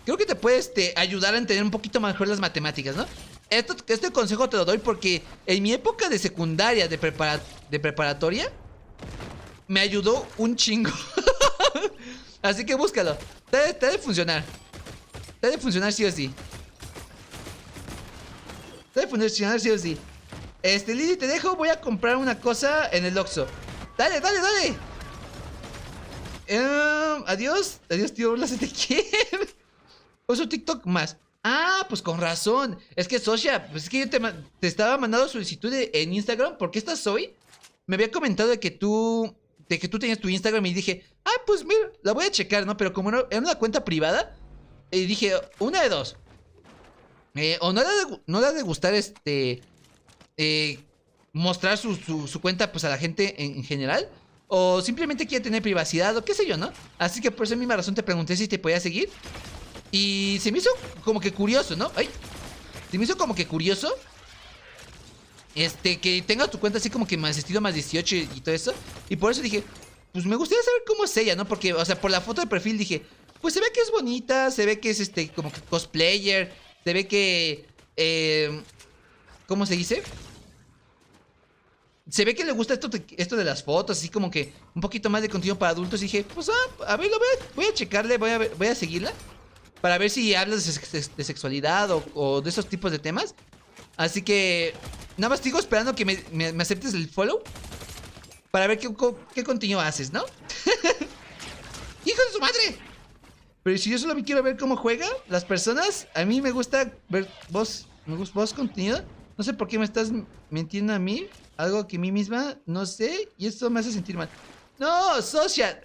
creo que te puedes ayudar a entender un poquito mejor las matemáticas, ¿no? Este consejo te lo doy porque en mi época de secundaria, de preparatoria, me ayudó un chingo. Así que búscalo. Te ha de funcionar. Te ha de funcionar sí o sí. Lili, te dejo. Voy a comprar una cosa en el Oxxo. Dale. Adiós, tío. Se te quiere. Uso TikTok más. Ah, pues con razón. Es que, Socia, pues es que yo te estaba mandando solicitud en Instagram. Porque esta Zoe me había comentado de que tú tenías tu Instagram y dije, pues mira, la voy a checar, ¿no? Pero como era una cuenta privada, y dije, una de dos. O no le ha de gustar mostrar su cuenta pues a la gente en general. O simplemente quiere tener privacidad o qué sé yo, ¿no? Así que por esa misma razón te pregunté si te podía seguir. Y se me hizo como que curioso, ¿no? Se me hizo como que curioso que tenga tu cuenta así como que más estilo más 18 y todo eso. Y por eso dije, pues me gustaría saber cómo es ella, ¿no? Porque, o sea, por la foto de perfil dije, pues se ve que es bonita, se ve que es como que cosplayer, se ve que ¿cómo se dice? Se ve que le gusta esto de las fotos, así como que un poquito más de contenido para adultos. Y dije, pues a ver, voy a checarle, voy a seguirla para ver si hablas de sexualidad o de esos tipos de temas. Así que nada más sigo esperando que me aceptes el follow para ver qué contenido haces, ¿no? ¡Hijo de su madre! Pero si yo solo me quiero ver cómo juegan las personas, a mí me gusta ver vos contenido. No sé por qué me estás mintiendo a mí. Algo que a mí misma no sé. Y esto me hace sentir mal. No, Socia.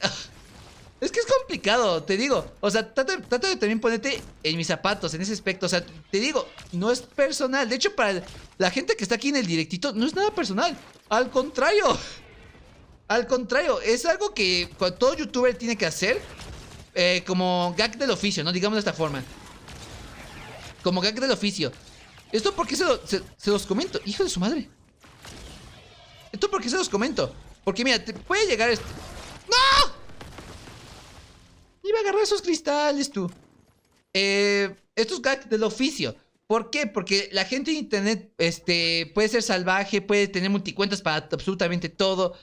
Es que es complicado, te digo. O sea, trata de también ponerte en mis zapatos, en ese aspecto. O sea, te digo, no es personal. De hecho, para la gente que está aquí en el directito, no es nada personal. Al contrario. Al contrario, es algo que todo youtuber tiene que hacer. Como gag del oficio, ¿no? Digamos de esta forma. Como gag del oficio. ¿Esto por qué se los comento? Hijo de su madre. ¿Esto por qué se los comento? Porque mira, te puede llegar ¡No! Iba a agarrar esos cristales, tú. Estos gags del oficio. ¿Por qué? Porque la gente en internet puede ser salvaje, puede tener multicuentas para absolutamente todo.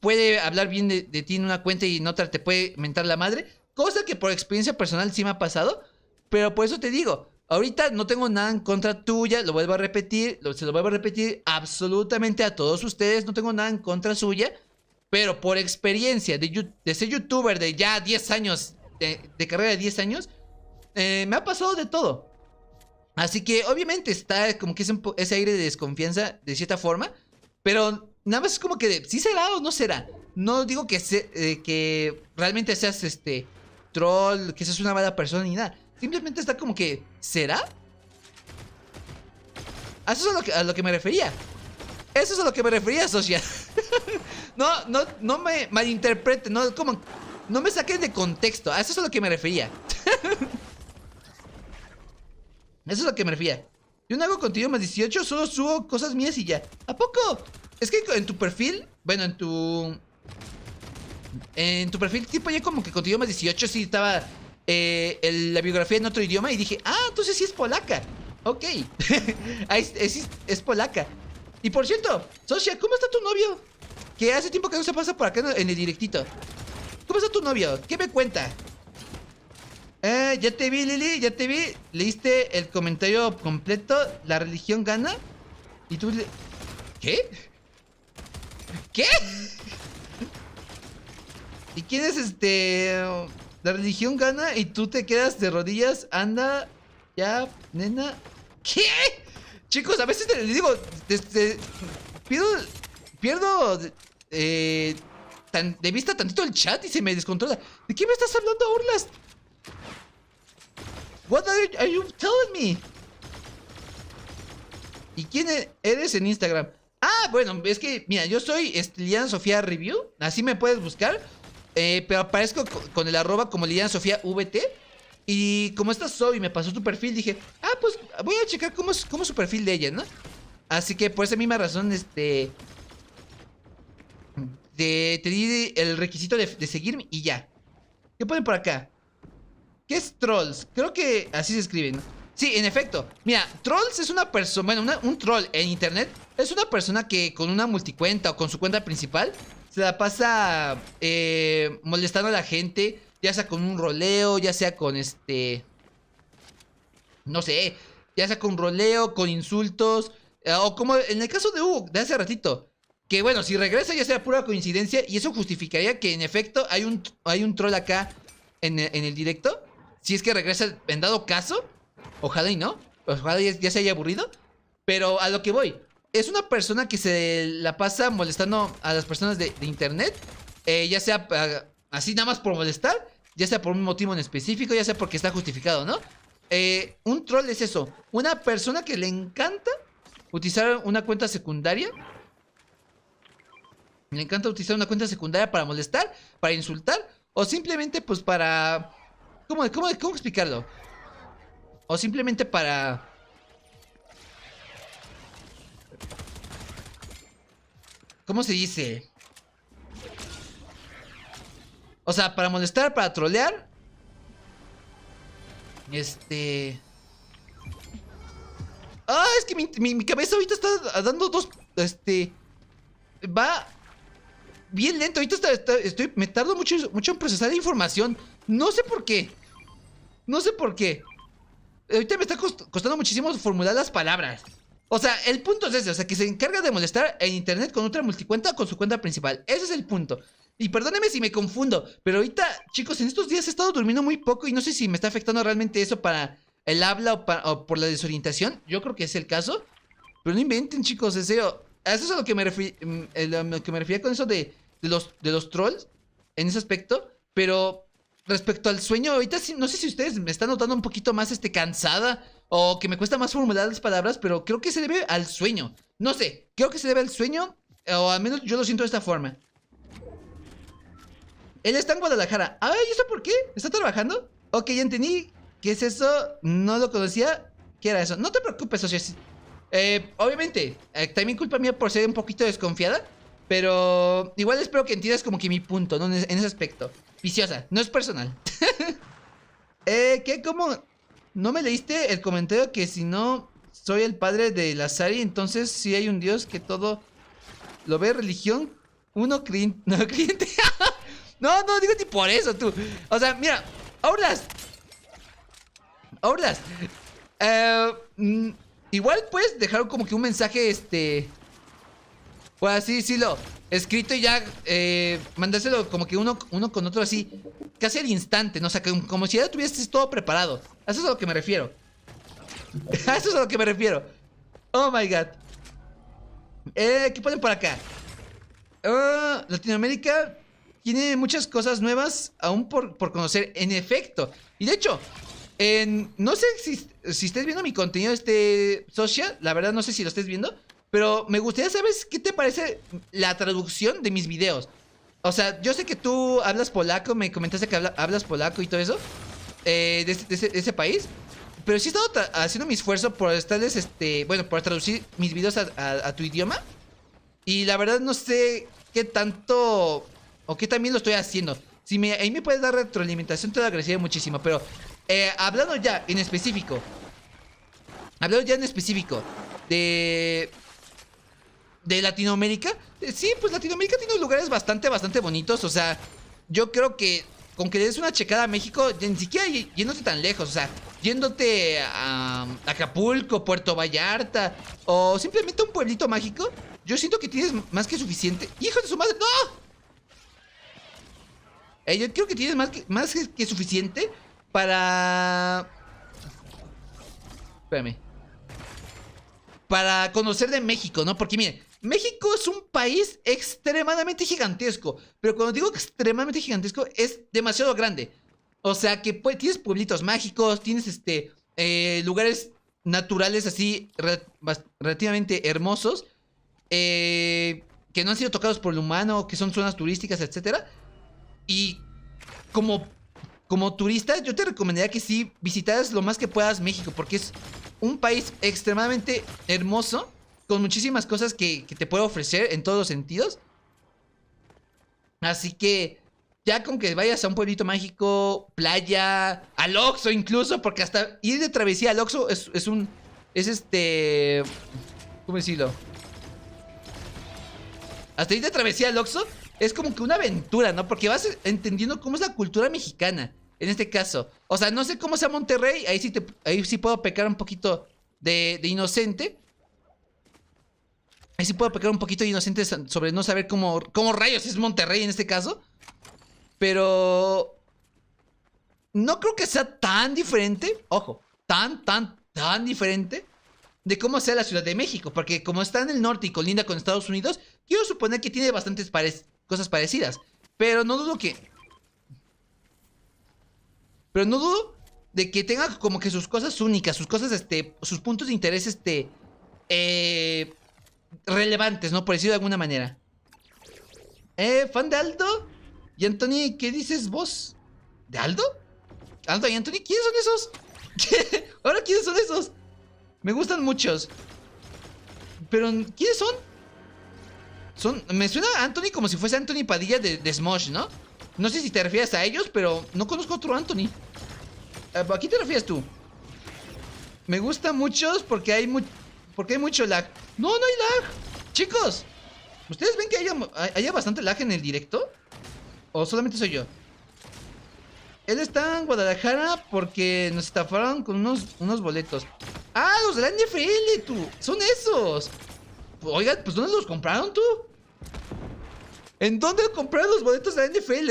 Puede hablar bien de ti en una cuenta y en otra te puede mentar la madre. Cosa que por experiencia personal sí me ha pasado. Pero por eso te digo, ahorita no tengo nada en contra tuya, lo vuelvo a repetir, se lo vuelvo a repetir absolutamente a todos ustedes, no tengo nada en contra suya. Pero por experiencia de ser youtuber de ya 10 años, de carrera de 10 años, me ha pasado de todo. Así que obviamente está como que ese aire de desconfianza de cierta forma. Pero nada más es como que ¿sí será o no será? No digo que realmente seas troll, que seas una mala persona ni nada. Simplemente está como que ¿será? A eso es a lo que me refería. Eso es a lo que me refería, socia. No me malinterpreten, no me saquen de contexto. A eso es a lo que me refería. Eso es a lo que me refería. Yo no hago contenido más 18, solo subo cosas mías y ya. ¿A poco? Es que en tu perfil, bueno, en tu perfil tipo ya como que contenido más 18 sí estaba la biografía en otro idioma y dije, entonces sí es polaca. Ok. es polaca. Y por cierto, socia, ¿cómo está tu novio? Que hace tiempo que no se pasa por acá en el directito. ¿Cómo está tu novio? ¿Qué me cuenta? Ya te vi, Lili, ya te vi. Leíste el comentario completo. La religión gana. Y tú ¿qué? ¿Qué? ¿Y quién es la religión gana y tú te quedas de rodillas? Anda, ya, nena. ¿Qué? Chicos, a veces les digo, pierdo de vista tantito el chat y se me descontrola. ¿De qué me estás hablando, Orlas? What are you telling me? ¿Y quién eres en Instagram? Bueno, es que, mira, yo soy Liliana Sofía Review. Así me puedes buscar. Pero aparezco con el arroba como Liliana Sofía VT. Y como esta Zoe me pasó tu perfil, dije, pues voy a checar cómo es su perfil de ella, ¿no? Así que por esa misma razón, te di el requisito de seguirme y ya. ¿Qué ponen por acá? ¿Qué es trolls? Creo que así se escribe, ¿no? Sí, en efecto. Mira, trolls es una persona, bueno, un troll en internet es una persona que con una multicuenta o con su cuenta principal se la pasa molestando a la gente, ya sea con un roleo, ya sea con no sé, ya sea con roleo, con insultos, o como en el caso de Hugo, de hace ratito, que bueno, si regresa ya sea pura coincidencia y eso justificaría que en efecto hay un troll acá en el directo. Si es que regresa en dado caso, ojalá y no, ojalá ya se haya aburrido, pero a lo que voy, es una persona que se la pasa molestando a las personas de internet, ya sea así nada más por molestar, ya sea por un motivo en específico, ya sea porque está justificado, ¿no? Un troll es eso, una persona que le encanta utilizar una cuenta secundaria. Le encanta utilizar una cuenta secundaria para molestar, para insultar, o simplemente pues para... ¿Cómo explicarlo? O simplemente para... ¿Cómo se dice? O sea, para molestar, para trolear. Es que mi cabeza ahorita está dando dos... Va bien lento. Ahorita me tardo mucho en procesar información. No sé por qué. No sé por qué. Ahorita me está costando muchísimo formular las palabras. O sea, el punto es ese. O sea, que se encarga de molestar en internet con otra multicuenta o con su cuenta principal. Ese es el punto. Y perdóneme si me confundo, pero ahorita, chicos, en estos días he estado durmiendo muy poco y no sé si me está afectando realmente eso para el habla o por la desorientación. Yo creo que es el caso. Pero no inventen, chicos, en serio. A eso es a lo que me refería con eso de los trolls en ese aspecto. Pero respecto al sueño, ahorita sí, no sé si ustedes me están notando un poquito más cansada o que me cuesta más formular las palabras, pero creo que se debe al sueño. No sé, creo que se debe al sueño, o al menos yo lo siento de esta forma. Él está en Guadalajara. Ay, ¿y eso por qué? ¿Está trabajando? Ok, ya entendí. ¿Qué es eso? No lo conocía. ¿Qué era eso? No te preocupes, socio. Obviamente, también culpa mía por ser un poquito desconfiada. Pero igual espero que entiendas como que mi punto, ¿no? En ese aspecto. Viciosa, no es personal. ¿Qué? ¿Cómo? ¿No me leíste el comentario que si no soy el padre de Lazari, entonces sí hay un Dios que todo lo ve religión? Uno cliente. No, cliente. No, no, digo ni por eso, tú. O sea, mira, Outlast. Outlast. Igual puedes dejar como que un mensaje, pues así decirlo, escrito y ya mandárselo como que uno con otro así, casi al instante, ¿no? O sea, como si ya tuvieses todo preparado. A eso es a lo que me refiero. A eso es a lo que me refiero. Oh my god. ¿Qué ponen por acá? Latinoamérica tiene muchas cosas nuevas aún por conocer, en efecto. Y de hecho, no sé si estés viendo mi contenido social. La verdad no sé si lo estés viendo, pero me gustaría saber qué te parece la traducción de mis videos. O sea, yo sé que tú hablas polaco. Me comentaste que hablas polaco y todo eso, de ese país. Pero sí he estado haciendo mi esfuerzo por estarles, bueno, por traducir mis videos a tu idioma. Y la verdad no sé qué tanto o qué también lo estoy haciendo. Si ahí me puedes dar retroalimentación, te lo agradecería muchísimo. Pero hablando ya en específico. Hablando ya en específico de Latinoamérica. Sí, pues Latinoamérica tiene lugares bastante bonitos. O sea, yo creo que con que le des una checada a México, ni siquiera yéndote tan lejos. O sea, yéndote a Acapulco, Puerto Vallarta, o simplemente a un pueblito mágico, yo siento que tienes más que suficiente. ¡Hijo de su madre! ¡No! Yo creo que tienes más que suficiente para... Espérame. Para conocer de México, ¿no? Porque miren, México es un país extremadamente gigantesco. Pero cuando digo extremadamente gigantesco, es demasiado grande. O sea que tienes pueblitos mágicos, tienes lugares naturales así relativamente hermosos, que no han sido tocados por el humano, que son zonas turísticas, etcétera. Y como turista, yo te recomendaría que sí visitaras lo más que puedas México, porque es un país extremadamente hermoso, con muchísimas cosas que te puede ofrecer en todos los sentidos. Así que ya con que vayas a un pueblito mágico, playa, al Oxxo incluso, porque hasta ir de travesía al Oxxo ¿cómo decirlo? Hasta ir de travesía al Oxxo es como que una aventura, ¿no? Porque vas entendiendo cómo es la cultura mexicana, en este caso. O sea, no sé cómo sea Monterrey, ahí sí puedo pecar un poquito de inocente. Ahí sí puedo pecar un poquito de inocente sobre no saber cómo rayos es Monterrey en este caso. Pero no creo que sea tan diferente, ojo, tan diferente de cómo sea la Ciudad de México. Porque como está en el norte y colinda con Estados Unidos, quiero suponer que tiene bastantes cosas parecidas. Pero no dudo de que tenga como que sus cosas únicas, sus cosas, sus puntos de interés, relevantes, ¿no? Por decirlo de alguna manera. ¿Fan de Aldo? Y Anthony, ¿qué dices vos? ¿De Aldo? Aldo y Anthony, ¿quiénes son esos? ¿Qué? ¿Ahora quiénes son esos? Me gustan muchos. Pero, ¿quiénes son? Me suena a Anthony como si fuese Anthony Padilla de Smosh, ¿no? No sé si te refieres a ellos, pero no conozco otro Anthony. ¿A quién te refieres tú? Me gustan muchos porque hay mucho lag. No, no hay lag. Chicos, ¿ustedes ven que haya bastante lag en el directo? ¿O solamente soy yo? Él está en Guadalajara porque nos estafaron con unos boletos. ¡Ah, los de la NFL, tú! ¡Son esos! Oiga, pues ¿dónde los compraron, tú? ¿En dónde compraron los boletos de la NFL?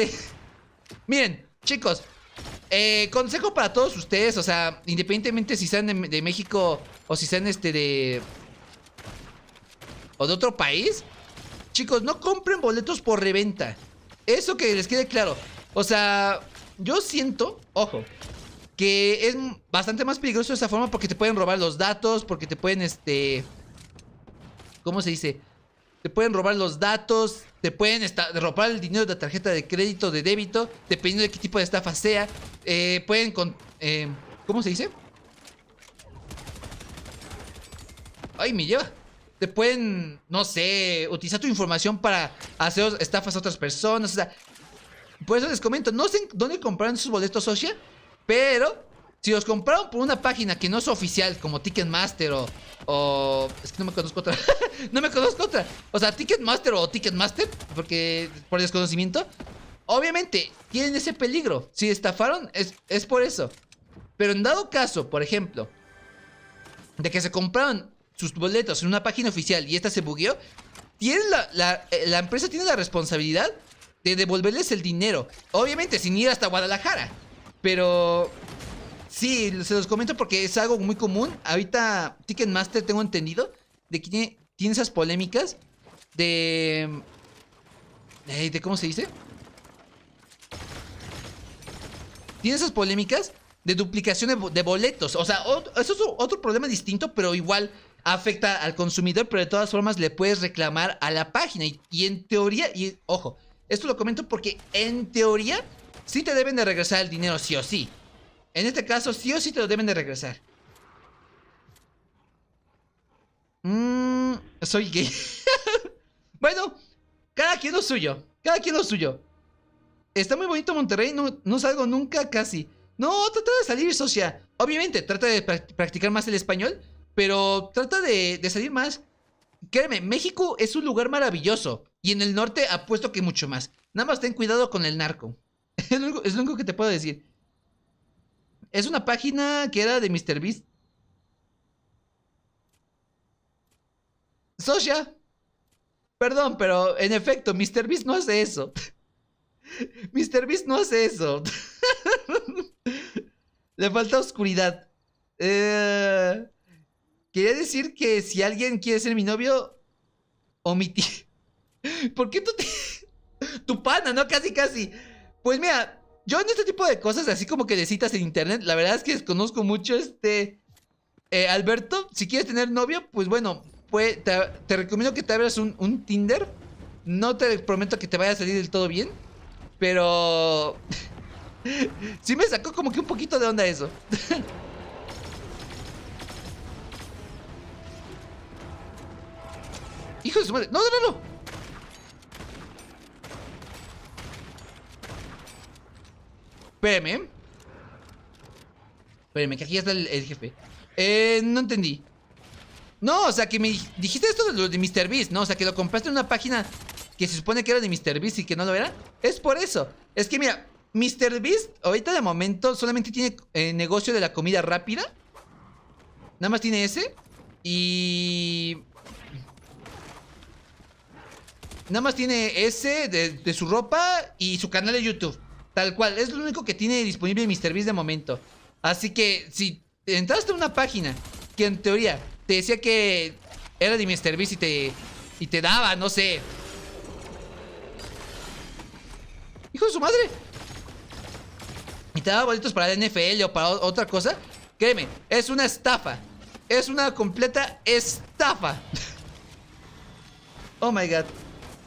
Miren, chicos, consejo para todos ustedes. O sea, independientemente si sean de México o si sean o de otro país, chicos, no compren boletos por reventa. Eso que les quede claro. O sea, yo siento, ojo, que es bastante más peligroso de esa forma porque te pueden robar los datos, porque te pueden, ¿cómo se dice? Te pueden robar los datos, te pueden robar el dinero de la tarjeta de crédito, de débito, dependiendo de qué tipo de estafa sea. Pueden ¿cómo se dice? Ay, me lleva. Te pueden, no sé, utilizar tu información para hacer estafas a otras personas. O sea, por eso les comento, no sé dónde compraron sus boletos Socia, pero si los compraron por una página que no es oficial, como Ticketmaster es que no me conozco otra. No me conozco otra. O sea, Ticketmaster o Ticketmaster, porque por desconocimiento, obviamente tienen ese peligro. Si estafaron, es por eso. Pero en dado caso, por ejemplo, de que se compraron sus boletos en una página oficial y esta se bugueó, la empresa tiene la responsabilidad de devolverles el dinero. Obviamente sin ir hasta Guadalajara. Pero sí, se los comento porque es algo muy común. Ahorita Ticketmaster, tengo entendido, de que tiene esas polémicas de ¿cómo se dice? Tiene esas polémicas de duplicación de boletos. O sea, eso es otro problema distinto, pero igual afecta al consumidor. Pero de todas formas le puedes reclamar a la página. Y en teoría, y ojo, esto lo comento porque en teoría sí te deben de regresar el dinero, sí o sí. En este caso, sí o sí te lo deben de regresar. Soy gay. Bueno, cada quien lo suyo. Cada quien lo suyo. Está muy bonito Monterrey, no salgo nunca casi. No, trata de salir, socia. Obviamente, trata de practicar más el español, pero trata de salir más. Créeme, México es un lugar maravilloso. Y en el norte apuesto que mucho más. Nada más ten cuidado con el narco. Es lo único que te puedo decir. Es una página que era de MrBeast. Socia. Perdón, pero en efecto, MrBeast no hace eso. MrBeast no hace eso. Le falta oscuridad. Quería decir que si alguien quiere ser mi novio, omití. ¿Por qué tu pana, no? Casi, casi. Pues mira, yo en este tipo de cosas, así como que de citas en internet, la verdad es que desconozco mucho Alberto, si quieres tener novio, pues bueno, te recomiendo que te abras un Tinder. No te prometo que te vaya a salir del todo bien, pero sí me sacó como que un poquito de onda eso. Hijo de su madre. No, no, no, no. Espérame. Espérame, que aquí ya está el jefe. No entendí. No, o sea, que me dijiste esto de lo de MrBeast, ¿no? O sea, que lo compraste en una página que se supone que era de MrBeast y que no lo era. Es por eso. Es que mira, MrBeast ahorita de momento solamente tiene negocio de la comida rápida. Nada más tiene ese. Y nada más tiene ese de su ropa y su canal de YouTube. Tal cual, es lo único que tiene disponible MrBeast de momento. Así que si entraste a una página que en teoría te decía que era de MrBeast y te daba, no sé, hijo de su madre, y te daba boletos para la NFL o para otra cosa, créeme, es una estafa. Es una completa estafa. Oh my god.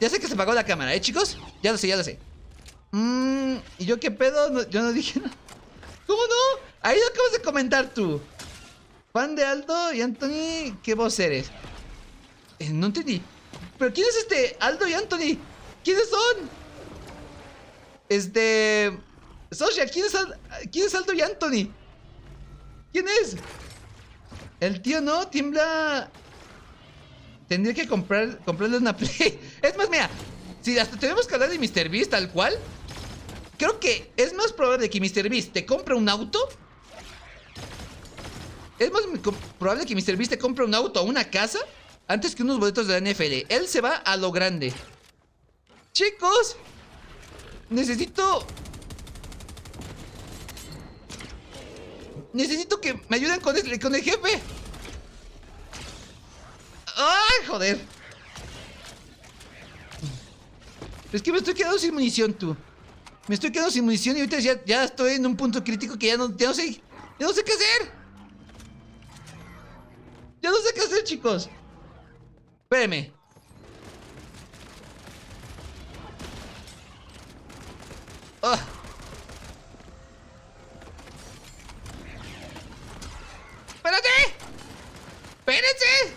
Ya sé que se apagó la cámara, chicos. Ya lo sé, ya lo sé. ¿Y yo qué pedo? Yo no dije nada. ¿Cómo no? Ahí lo acabas de comentar tú. Fan de Aldo y Anthony, ¿qué voz eres? No entendí. ¿Pero quién es Aldo y Anthony? ¿Quiénes son? Socia, ¿quién es Aldo y Anthony? ¿Quién es? El tío no, tiembla. Tendría que comprarle una Play. Es más, mira, si hasta tenemos que hablar de MrBeast tal cual, creo que es más probable que MrBeast te compre un auto. Es más probable que MrBeast te compre un auto o una casa antes que unos boletos de la NFL. Él se va a lo grande. Chicos, necesito que me ayuden con el jefe. ¡Ay, joder! Es que me estoy quedando sin munición, tú. Me estoy quedando sin munición y ahorita ya estoy en un punto crítico que ya no sé qué hacer. Ya no sé qué hacer, chicos. Espérenme. Ah. ¡Espérate! ¡Espérense!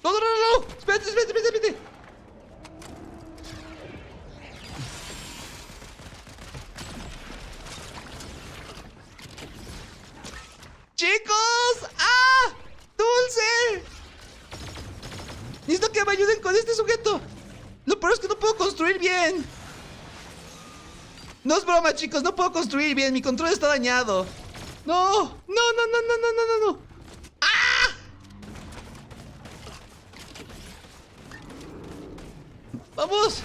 No. Espérate. ¡Chicos! ¡Ah! ¡Dulce! Necesito que me ayuden con este sujeto. Lo peor es que no puedo construir bien. No es broma, chicos, no puedo construir bien. Mi control está dañado. No. ¡Ah! ¡Vamos!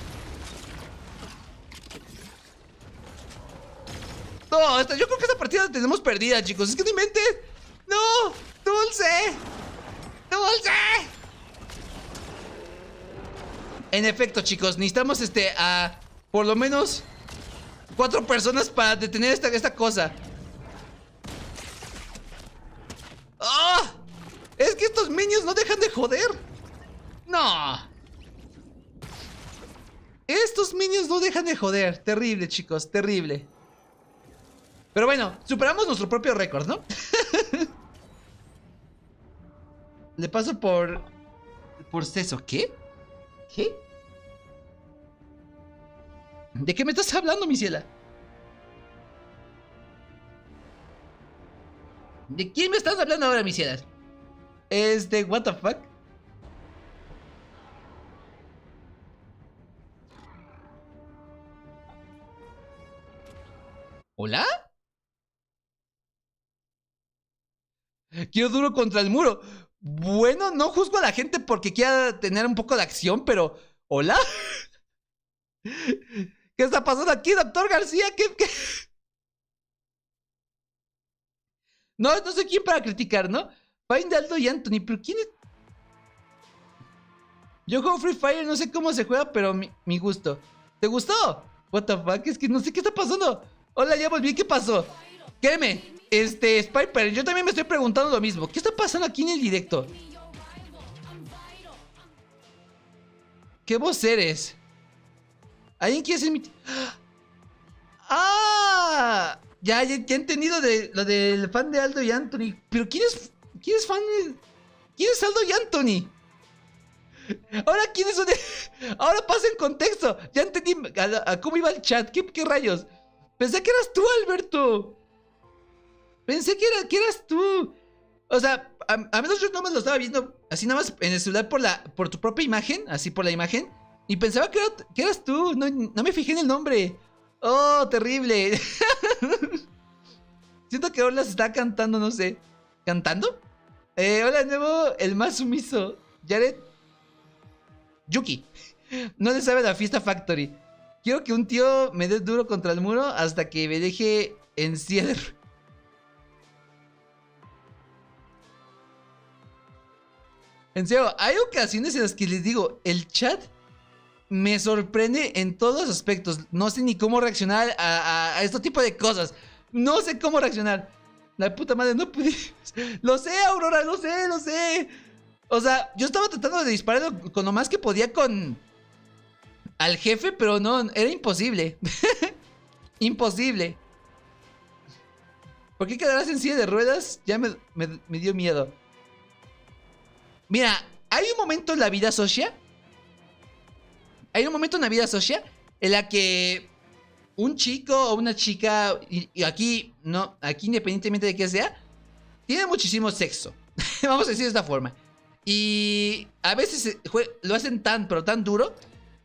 No, yo creo que esta partida la tenemos perdida, chicos. Es que no inventes. ¡No! ¡Dulce! En efecto, chicos, necesitamos a por lo menos 4 personas para detener esta cosa. ¡Ah! Es que estos minions no dejan de joder. No. Estos minions no dejan de joder. Terrible, chicos, terrible. Pero bueno, superamos nuestro propio récord, ¿no? Le paso por Ceso. ¿Qué? ¿De qué me estás hablando, mi ciela? ¿De quién me estás hablando ahora, mi ciela? What the fuck? ¿Hola? Quiero duro contra el muro. Bueno, no juzgo a la gente porque quiera tener un poco de acción, pero... ¿Hola? ¿Qué está pasando aquí, doctor García? ¿Qué? No sé quién para criticar, ¿no? Find Aldo y Anthony, pero ¿quién es? Yo juego Free Fire, no sé cómo se juega, pero mi gusto. ¿Te gustó? What the fuck, es que no sé qué está pasando. Hola, ya volví, ¿qué pasó? Créeme, Spiper, yo también me estoy preguntando lo mismo. ¿Qué está pasando aquí en el directo? ¿Qué voz eres? ¿Alguien quiere ser mi... ¡Ah! Ya he entendido lo del fan de Aldo y Anthony. Pero ¿quién es fan de... ¿Quién es Aldo y Anthony? Ahora, ¿quiénes son? Ahora pasa en contexto. Ya entendí a cómo iba el chat. ¿Qué rayos? Pensé que eras tú, Alberto. Pensé que eras tú. O sea, a menos yo no me lo estaba viendo así nada más en el celular por tu propia imagen. Así por la imagen. Y pensaba que eras tú. No me fijé en el nombre. Oh, terrible. Siento que Orla se está cantando, no sé. ¿Cantando? Hola de nuevo, el más sumiso. Jared Yuki. No le sabe la Fiesta Factory. Quiero que un tío me dé duro contra el muro hasta que me deje en cierre. En serio, hay ocasiones en las que les digo, el chat me sorprende en todos los aspectos. No sé ni cómo reaccionar a este tipo de cosas. No sé cómo reaccionar. La puta madre, no pude. Lo sé, Aurora, lo sé. O sea, yo estaba tratando de disparar con lo más que podía al jefe, pero no, era imposible. Imposible. ¿Por qué quedarás en silla de ruedas? Ya me dio miedo. Mira, hay un momento en la vida socia. En la que un chico o una chica, y aquí independientemente de qué sea, tiene muchísimo sexo. Vamos a decir de esta forma. Y a veces lo hacen pero tan duro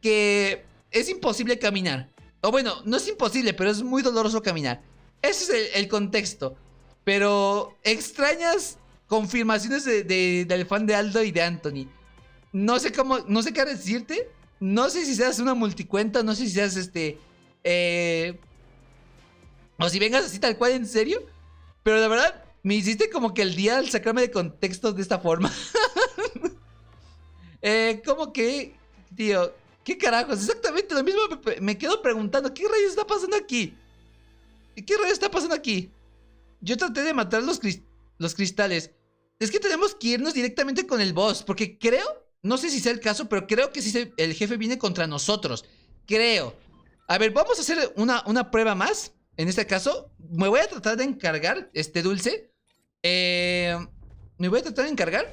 que es imposible caminar. O bueno, no es imposible, pero es muy doloroso caminar. Ese es el contexto. Pero extrañas confirmaciones del fan de Aldo y de Anthony. No sé qué decirte. No sé si seas una multicuenta, no sé si seas o si vengas así tal cual en serio. Pero la verdad, me hiciste como que el día al sacarme de contextos de esta forma. ¿Cómo que? Tío, ¿Qué carajos? Exactamente lo mismo me quedo preguntando. ¿Qué rayos está pasando aquí? ¿Qué rayos está pasando aquí? Yo traté de matar los cristales. Es que tenemos que irnos directamente con el boss. Porque creo, no sé si sea el caso, pero creo que sí el jefe viene contra nosotros. Creo. A ver, vamos a hacer una prueba más. En este caso, me voy a tratar de encargar este dulce. Me voy a tratar de encargar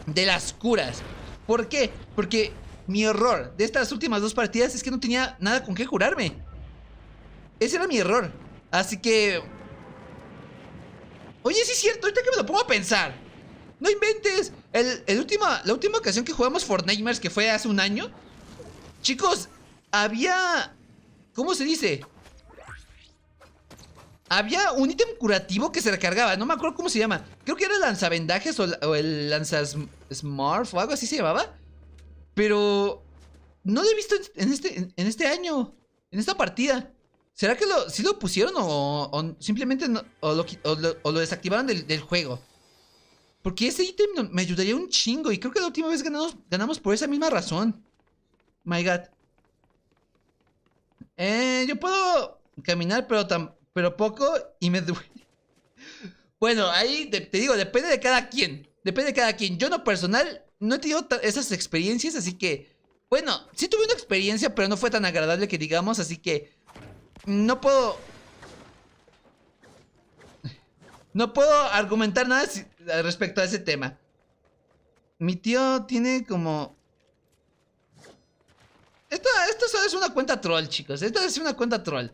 de las curas. ¿Por qué? Porque mi error de estas últimas dos partidas es que no tenía nada con qué curarme. Ese era mi error. Así que... Oye, sí es cierto, ahorita que me lo pongo a pensar. No inventes. La última ocasión que jugamos Fortnite, que fue hace un año. Chicos, había... ¿Cómo se dice? Había un ítem curativo que se recargaba. No me acuerdo cómo se llama. Creo que era el lanzavendajes o el lanzasmurf o algo así se llamaba. Pero... no lo he visto en este año. En esta partida. ¿Será que sí lo pusieron o simplemente no, o lo desactivaron del juego? Porque ese ítem me ayudaría un chingo. Y creo que la última vez ganamos por esa misma razón. My God. Yo puedo caminar, pero poco y me duele. Bueno, ahí te digo, depende de cada quien. Depende de cada quien. Yo en lo personal no he tenido esas experiencias, así que... Bueno, sí tuve una experiencia, pero no fue tan agradable que digamos, así que... No puedo argumentar nada respecto a ese tema. Mi tío tiene como... Esto solo es una cuenta troll, chicos. Esto es una cuenta troll.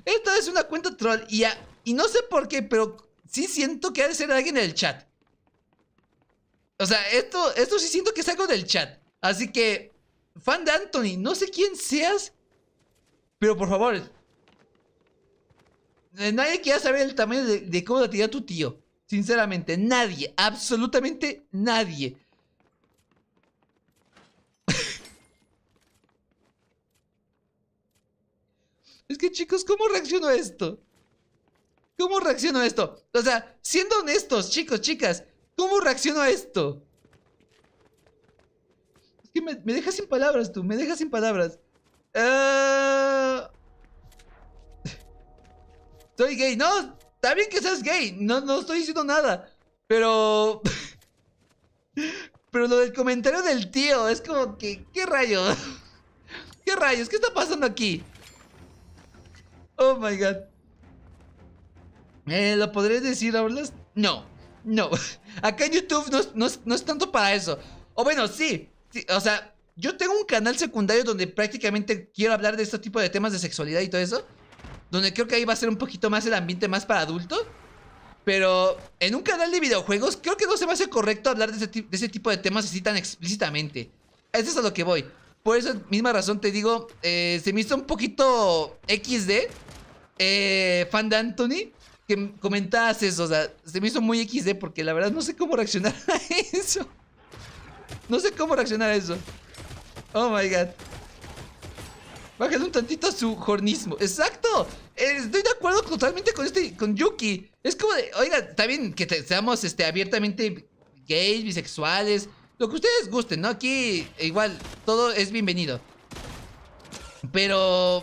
Esto es una cuenta troll. Y no sé por qué, pero sí siento que ha de ser alguien en el chat. O sea, esto sí siento que es algo del chat. Así que, fan de Anthony, no sé quién seas, pero por favor, nadie quiera saber el tamaño de cómo la tiró tu tío. Sinceramente, nadie, absolutamente nadie. Es que chicos, ¿cómo reacciono a esto? ¿Cómo reacciono a esto? O sea, siendo honestos, chicos, chicas, ¿cómo reacciono a esto? Es que me dejas sin palabras tú, me dejas sin palabras. Soy gay, no, está bien que seas gay, no estoy diciendo nada. Pero... Pero lo del comentario del tío es como que... ¿Qué rayos? ¿Qué rayos? ¿Qué está pasando aquí? Oh my god. ¿Lo podré decir, Orlas? No, no. Acá en YouTube no es tanto para eso. O bueno, sí, o sea, yo tengo un canal secundario donde prácticamente quiero hablar de este tipo de temas de sexualidad y todo eso. Donde creo que ahí va a ser un poquito más el ambiente más para adultos. Pero en un canal de videojuegos creo que no se me hace correcto hablar de ese tipo de temas así tan explícitamente. Eso es a lo que voy. Por esa misma razón te digo, se me hizo un poquito XD, fan de Anthony, que comentabas eso. O sea, se me hizo muy XD porque la verdad no sé cómo reaccionar a eso. No sé cómo reaccionar a eso. Oh my god. Bájale un tantito a su jornismo. ¡Exacto! Estoy de acuerdo totalmente con Yuki. Es como de, oiga, está bien que seamos abiertamente gays, bisexuales, lo que ustedes gusten, ¿no? Aquí igual todo es bienvenido. Pero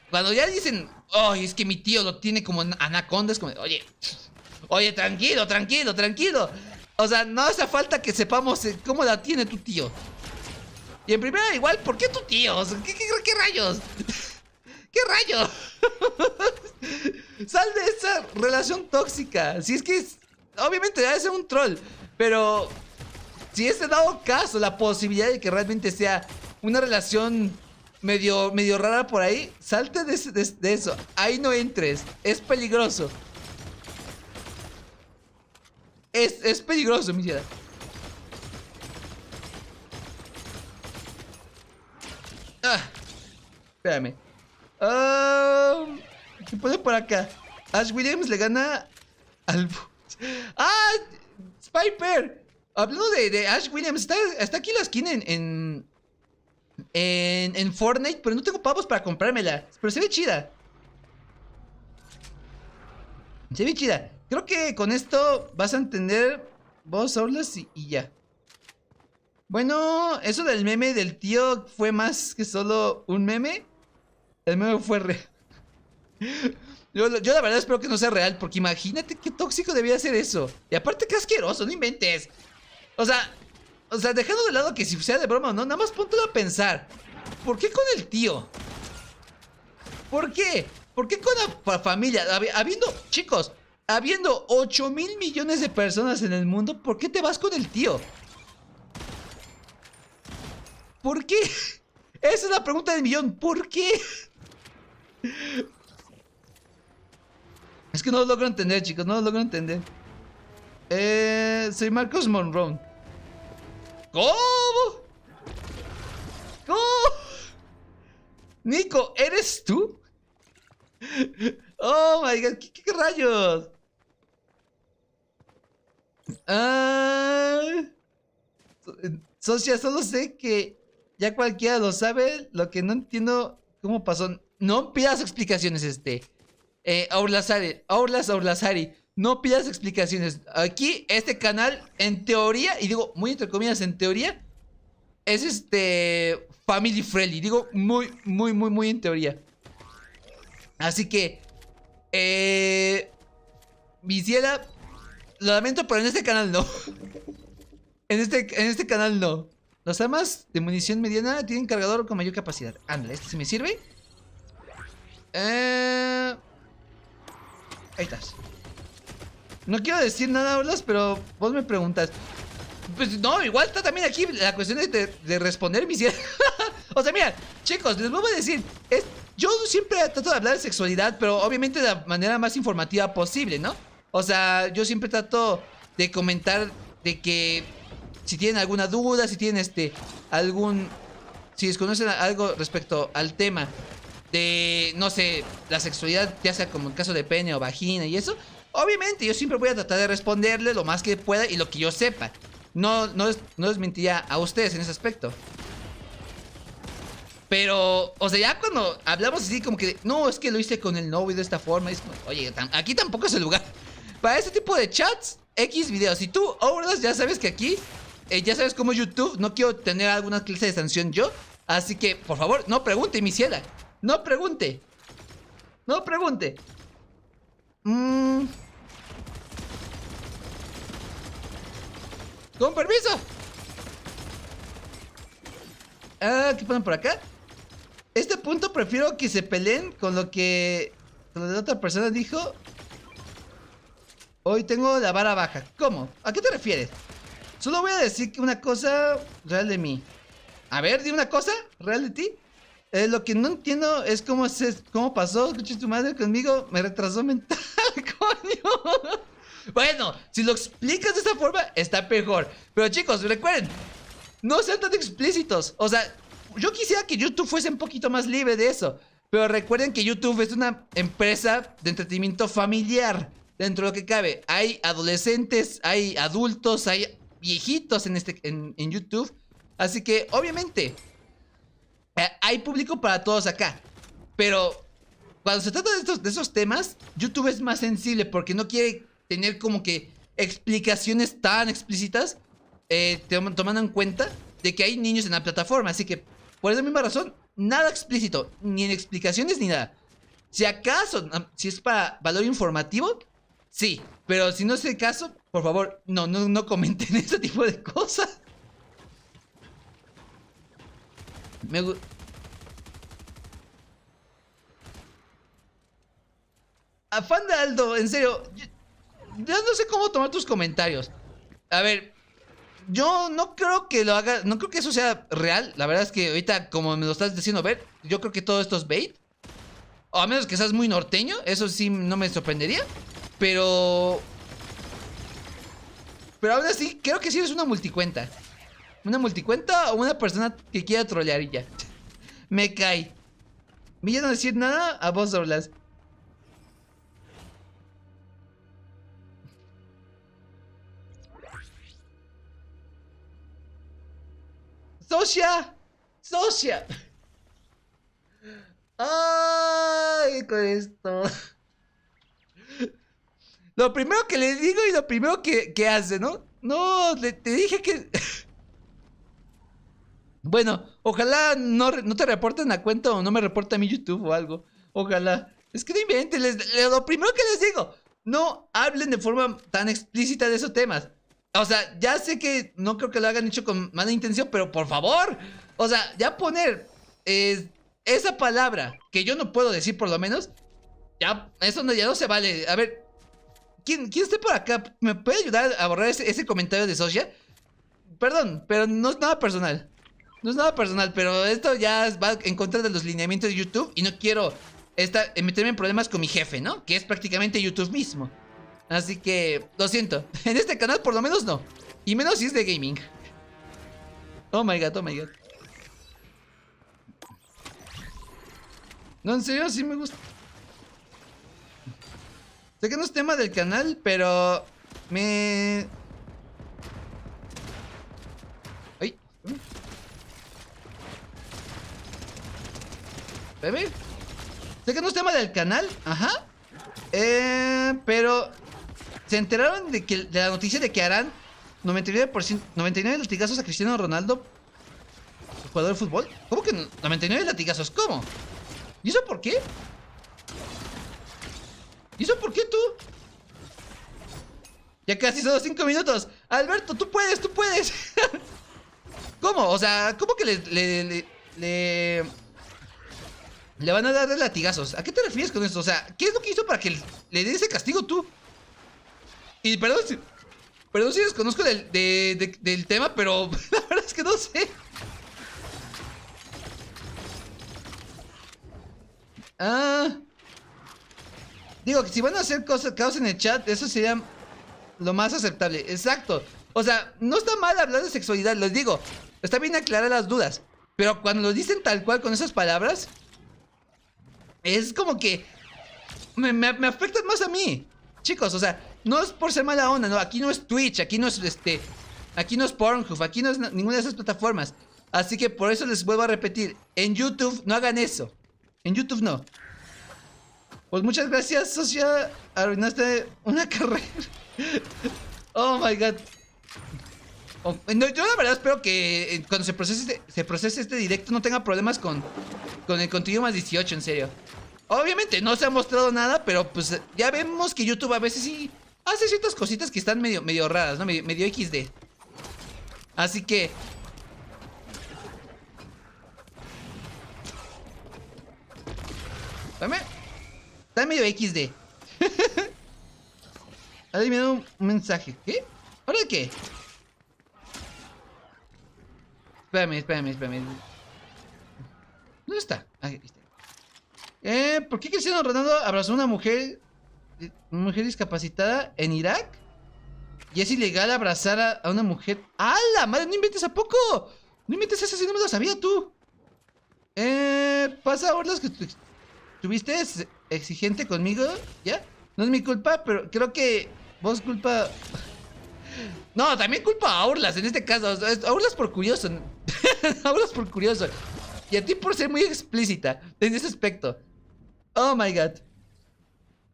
cuando ya dicen, oh, es que mi tío lo tiene como anaconda, es como, oye, tranquilo, tranquilo, tranquilo. O sea, no hace falta que sepamos cómo la tiene tu tío. Y en primera, igual, ¿por qué tu tío? O sea, ¿qué rayos? ¿Qué rayos? Sal de esa relación tóxica. Si es que obviamente debe ser un troll, pero si es dado caso la posibilidad de que realmente sea una relación medio rara por ahí, salte de eso. Ahí no entres. Es peligroso. Es peligroso, mi ciudad. Espérame. ¿Qué pone por acá? Ash Williams le gana al... ¡Ah! ¡Spiper! Hablando de Ash Williams, está aquí la skin en Fortnite, pero no tengo pavos para comprármela. Pero se ve chida. Se ve chida. Creo que con esto vas a entender vos, Orlas, y ya. Bueno, eso del meme del tío fue más que solo un meme. El meme fue real. Yo la verdad espero que no sea real, porque imagínate qué tóxico debía ser eso. Y aparte qué asqueroso, no inventes. O sea, dejando de lado que si sea de broma o no, nada más póntelo a pensar. ¿Por qué con el tío? ¿Por qué? ¿Por qué con la familia? Chicos, habiendo 8.000 millones de personas en el mundo, ¿por qué te vas con el tío? ¿Por qué? Esa es la pregunta del millón. ¿Por qué? Es que no lo logro entender, chicos. No lo logro entender. Soy Marcos Monroe. ¿Cómo? ¿Cómo? Nico, ¿eres tú? Oh my god, ¿qué rayos? Ah, socia, solo sé que ya cualquiera lo sabe. Lo que no entiendo cómo pasó. No pidas explicaciones, Aurlasari. No pidas explicaciones. Aquí, este canal, en teoría, y digo muy entre comillas, en teoría, es family friendly. Digo muy, muy, muy, muy en teoría. Así que, Visiera, lo lamento, pero en este canal no. En este canal no. Las armas de munición mediana tienen cargador con mayor capacidad. Ándale, ¿este sí me sirve? Ahí estás. No quiero decir nada, Orlas, pero vos me preguntas. Pues no, igual está también aquí la cuestión de responder, Visiera. O sea, mira, chicos, les voy a decir, yo siempre trato de hablar de sexualidad, pero obviamente de la manera más informativa posible, ¿no? O sea, yo siempre trato de comentar de que si tienen alguna duda, si tienen si desconocen algo respecto al tema de, no sé, la sexualidad, ya sea como el caso de pene o vagina y eso, obviamente yo siempre voy a tratar de responderle lo más que pueda y lo que yo sepa. No les mentiría a ustedes en ese aspecto. Pero, o sea, ya cuando hablamos así como que, no, es que lo hice con el novio de esta forma, es como, oye, aquí tampoco es el lugar. Para este tipo de chats, X videos. Si tú obras, ya sabes que aquí, ya sabes cómo es YouTube, no quiero tener alguna clase de sanción yo. Así que, por favor, no pregunte, mi ciela. No pregunte. No pregunte. Con permiso. ¿Qué ponen por acá? Este punto prefiero que se peleen con lo que la otra persona dijo. Hoy tengo la vara baja. ¿Cómo? ¿A qué te refieres? Solo voy a decir que una cosa real de mí. A ver, di una cosa real de ti. Lo que no entiendo es cómo pasó. Escuché tu madre conmigo. Me retrasó mental, coño. Bueno, si lo explicas de esta forma, está mejor. Pero chicos, recuerden, no sean tan explícitos. O sea, yo quisiera que YouTube fuese un poquito más libre de eso. Pero recuerden que YouTube es una empresa de entretenimiento familiar. Dentro de lo que cabe, hay adolescentes, hay adultos, hay viejitos en YouTube. Así que, obviamente, hay público para todos acá. Pero cuando se trata de esos temas, YouTube es más sensible porque no quiere tener como que explicaciones tan explícitas, tomando en cuenta de que hay niños en la plataforma. Así que, por esa misma razón, nada explícito, ni en explicaciones ni nada. Si acaso, si es para valor informativo, sí, pero si no es el caso, por favor, no comenten ese tipo de cosas. Afán de Aldo, en serio, yo no sé cómo tomar tus comentarios. A ver, yo no creo que lo haga, no creo que eso sea real. La verdad es que ahorita, como me lo estás diciendo ver, yo creo que todo esto es bait. O a menos que seas muy norteño, eso sí no me sorprendería. Pero aún así, creo que sí eres una multicuenta. Una multicuenta o una persona que quiera trolear y ya. Me cae. Me ya no decir nada a vos, Orlas. ¡Socia! ¡Socia! ¡Ay! Con esto. Lo primero que le digo y lo primero que hace, ¿no? No, te dije que... Bueno, ojalá no te reporten a cuenta o no me reporte a mi YouTube o algo. Ojalá. Es que no inventen, lo primero que les digo, no hablen de forma tan explícita de esos temas. O sea, ya sé que no creo que lo hagan hecho con mala intención, pero por favor. O sea, ya poner esa palabra que yo no puedo decir por lo menos, ya, eso ya no se vale. A ver, ¿quién esté por acá? ¿Me puede ayudar a borrar ese comentario de Socia? Perdón, pero no es nada personal. No es nada personal, pero esto ya va en contra de los lineamientos de YouTube y no quiero meterme en problemas con mi jefe, ¿no? Que es prácticamente YouTube mismo. Así que, lo siento. En este canal por lo menos no. Y menos si es de gaming. Oh my god, oh my god. No, en serio, sí me gusta. Sé que no es tema del canal, pero me... Ay. Bebé. Sé que no es tema del canal, ajá. Pero se enteraron de la noticia de que harán 99%, 99 latigazos a Cristiano Ronaldo, jugador de fútbol. ¿Cómo que 99 latigazos? ¿Cómo? ¿Y eso por qué? ¿Y eso por qué tú? Ya casi son los 5 minutos. Alberto, tú puedes, tú puedes. ¿Cómo? O sea, ¿cómo que le van a dar de latigazos? ¿A qué te refieres con esto? O sea, ¿qué es lo que hizo para que le dé ese castigo tú? Y perdón si desconozco del tema, pero la verdad es que no sé. Digo que si van a hacer caos en el chat, eso sería lo más aceptable. Exacto. O sea, no está mal hablar de sexualidad, les digo. Está bien aclarar las dudas. Pero cuando lo dicen tal cual con esas palabras, es como que me afectan más a mí. Chicos, o sea, no es por ser mala onda, no. Aquí no es Twitch, aquí no es aquí no es Pornhub, aquí no es ninguna de esas plataformas. Así que por eso les vuelvo a repetir, en YouTube no hagan eso. En YouTube no. Pues muchas gracias, socia. Arruinaste una carrera. Oh my god. No, yo la verdad espero que cuando se procese este directo no tenga problemas con el contenido más 18, en serio. Obviamente no se ha mostrado nada, pero pues ya vemos que YouTube a veces sí hace ciertas cositas que están medio raras, ¿no? Medio XD. Así que... Dame. Está medio XD. Ha enviado un mensaje. ¿Qué? ¿Ahora qué? Espérame. ¿Dónde está? Ahí está. ¿Por qué Cristiano Ronaldo abrazó a una mujer discapacitada en Irak? Y es ilegal abrazar a una mujer. ¡Ah, la madre! ¡No inventes! ¿A poco! No inventes eso si no me lo sabía tú. Pasa Orlas que tuviste exigente conmigo, ¿ya? No es mi culpa, pero creo que vos culpa... No, también culpa a Orlas en este caso. A Orlas por curioso. A Orlas por curioso. Y a ti por ser muy explícita en ese aspecto. Oh my god.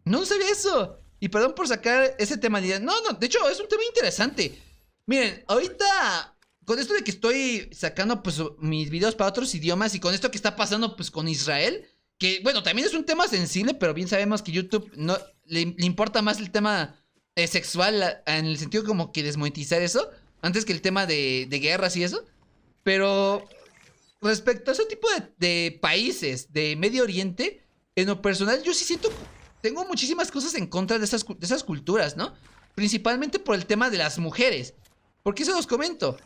No sabía eso. Y perdón por sacar ese tema. No, de hecho es un tema interesante. Miren, ahorita con esto de que estoy sacando pues mis videos para otros idiomas y con esto que está pasando pues con Israel, que bueno, también es un tema sensible, pero bien sabemos que YouTube no le importa más el tema sexual en el sentido como que desmonetizar eso antes que el tema de guerras y eso. Pero respecto a ese tipo de países de Medio Oriente, en lo personal yo sí siento, tengo muchísimas cosas en contra de esas culturas, ¿no? Principalmente por el tema de las mujeres. ¿Por qué se los comento?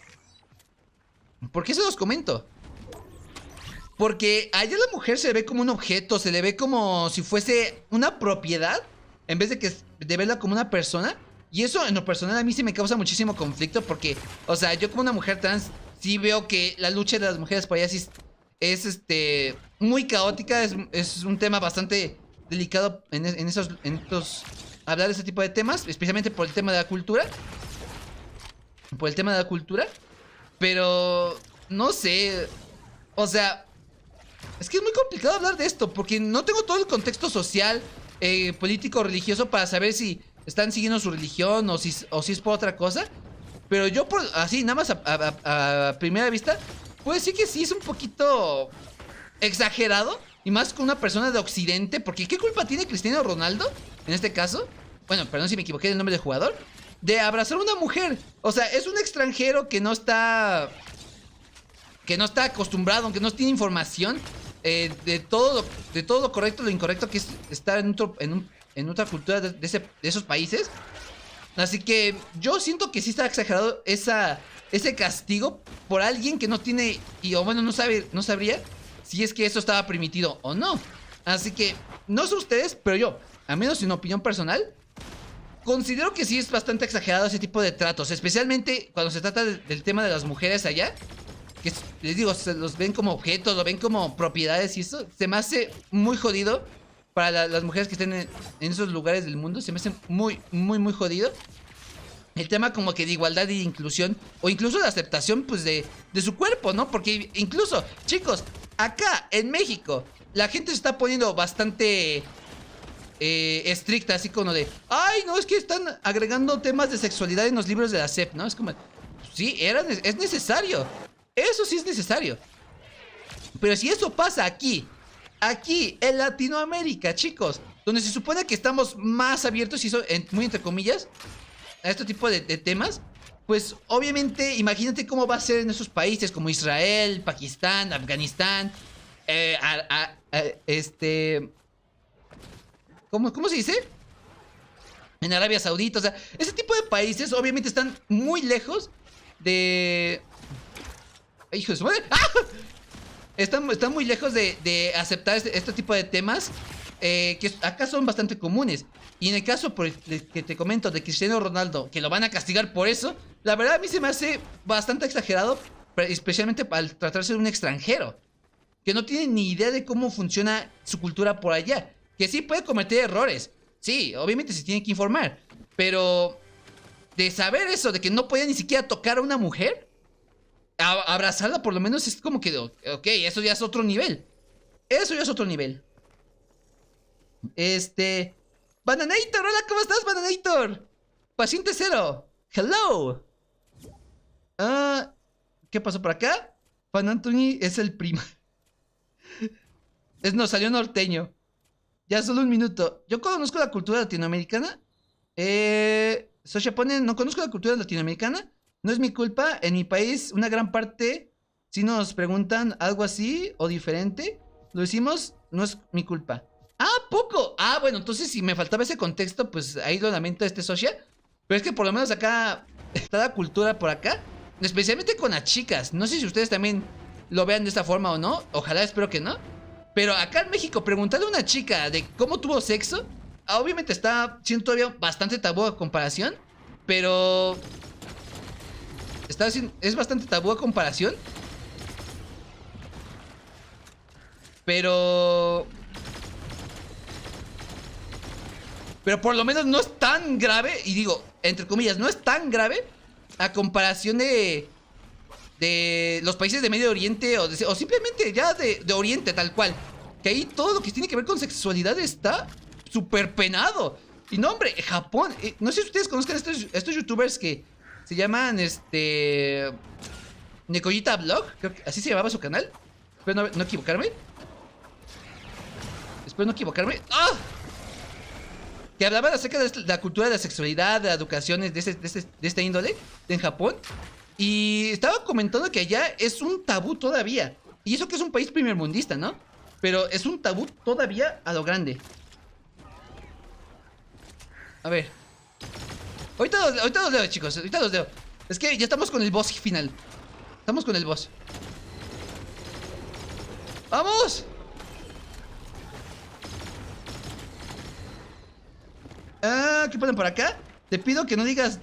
Porque allá la mujer se le ve como un objeto, se le ve como si fuese una propiedad, en vez de verla como una persona. Y eso en lo personal a mí sí me causa muchísimo conflicto porque, o sea, yo como una mujer trans sí veo que la lucha de las mujeres por allá sí es muy caótica, es un tema bastante delicado hablar de ese tipo de temas, especialmente por el tema de la cultura. Pero no sé, o sea, es que es muy complicado hablar de esto porque no tengo todo el contexto social, político, religioso para saber si están siguiendo su religión o si es por otra cosa. Pero yo así, nada más a primera vista, puede decir que sí es un poquito exagerado. Y más con una persona de Occidente. Porque ¿qué culpa tiene Cristiano Ronaldo? En este caso. Bueno, perdón si me equivoqué del nombre del jugador. De abrazar a una mujer. O sea, es un extranjero que no está acostumbrado, aunque no tiene información de todo lo correcto, lo incorrecto que es estar en otra cultura de esos países. Así que yo siento que sí está exagerado ese castigo por alguien que no tiene, o bueno, no sabría si es que eso estaba permitido o no. Así que, no sé ustedes, pero yo, al menos en opinión personal, considero que sí es bastante exagerado ese tipo de tratos. Especialmente cuando se trata del tema de las mujeres allá. Que les digo, se los ven como objetos, lo ven como propiedades y eso se me hace muy jodido para las mujeres que estén en esos lugares del mundo. Se me hace muy, muy, muy jodido. El tema como que de igualdad y de inclusión, o incluso de aceptación pues de su cuerpo, ¿no? Porque incluso, chicos, acá en México la gente se está poniendo bastante estricta, así como de, ay, no, es que están agregando temas de sexualidad en los libros de la SEP, ¿no? Es como, sí, es necesario. Eso sí es necesario. Pero si eso pasa aquí en Latinoamérica, chicos, donde se supone que estamos más abiertos, y eso muy entre comillas, a este tipo de temas, pues obviamente imagínate cómo va a ser en esos países como Israel, Pakistán, Afganistán, ¿cómo se dice? En Arabia Saudita, o sea, ese tipo de países obviamente están muy lejos de... ¡Hijo de su madre! ¡Ah! Están muy lejos de aceptar este tipo de temas que acá son bastante comunes. Y en el caso que te comento de Cristiano Ronaldo, que lo van a castigar por eso, la verdad a mí se me hace bastante exagerado, especialmente al tratarse de un extranjero, que no tiene ni idea de cómo funciona su cultura por allá. Que sí puede cometer errores, sí, obviamente se tiene que informar, pero de saber eso, de que no podía ni siquiera tocar a una mujer, abrazarla por lo menos es como que, ok, eso ya es otro nivel. Eso ya es otro nivel. Bananator, hola, ¿cómo estás, Bananator? Paciente cero, hello. ¿Qué pasó por acá? Pan Anthony es el primo. No, salió norteño. Ya solo un minuto. Yo conozco la cultura latinoamericana. Sosha pone, no conozco la cultura latinoamericana. No es mi culpa. En mi país, una gran parte, si nos preguntan algo así o diferente, lo hicimos, no es mi culpa. Poco. Bueno, entonces si me faltaba ese contexto, pues ahí lo lamento Sosha. Pero es que por lo menos acá está la cultura por acá. Especialmente con las chicas. No sé si ustedes también lo vean de esta forma o no. Ojalá, espero que no. Pero acá en México, preguntarle a una chica de cómo tuvo sexo, obviamente está siendo todavía bastante tabú a comparación. Pero es bastante tabú a comparación. Pero por lo menos no es tan grave. Y digo, entre comillas, no es tan grave a comparación de los países de Medio Oriente o simplemente ya de Oriente tal cual. Que ahí todo lo que tiene que ver con sexualidad está súper penado. Y no, hombre, Japón, no sé si ustedes conozcan estos youtubers que se llaman Nekoyita Vlog, creo que así se llamaba su canal. Espero no equivocarme. Que hablaban acerca de la cultura de la sexualidad, de la educación de esta índole en Japón. Y estaba comentando que allá es un tabú todavía. Y eso que es un país primermundista, ¿no? Pero es un tabú todavía a lo grande. A ver. Ahorita los leo, chicos. Ahorita los leo. Es que ya estamos con el boss final. Estamos con el boss. ¡Vamos! ¿Qué ponen por acá? Te pido que no digas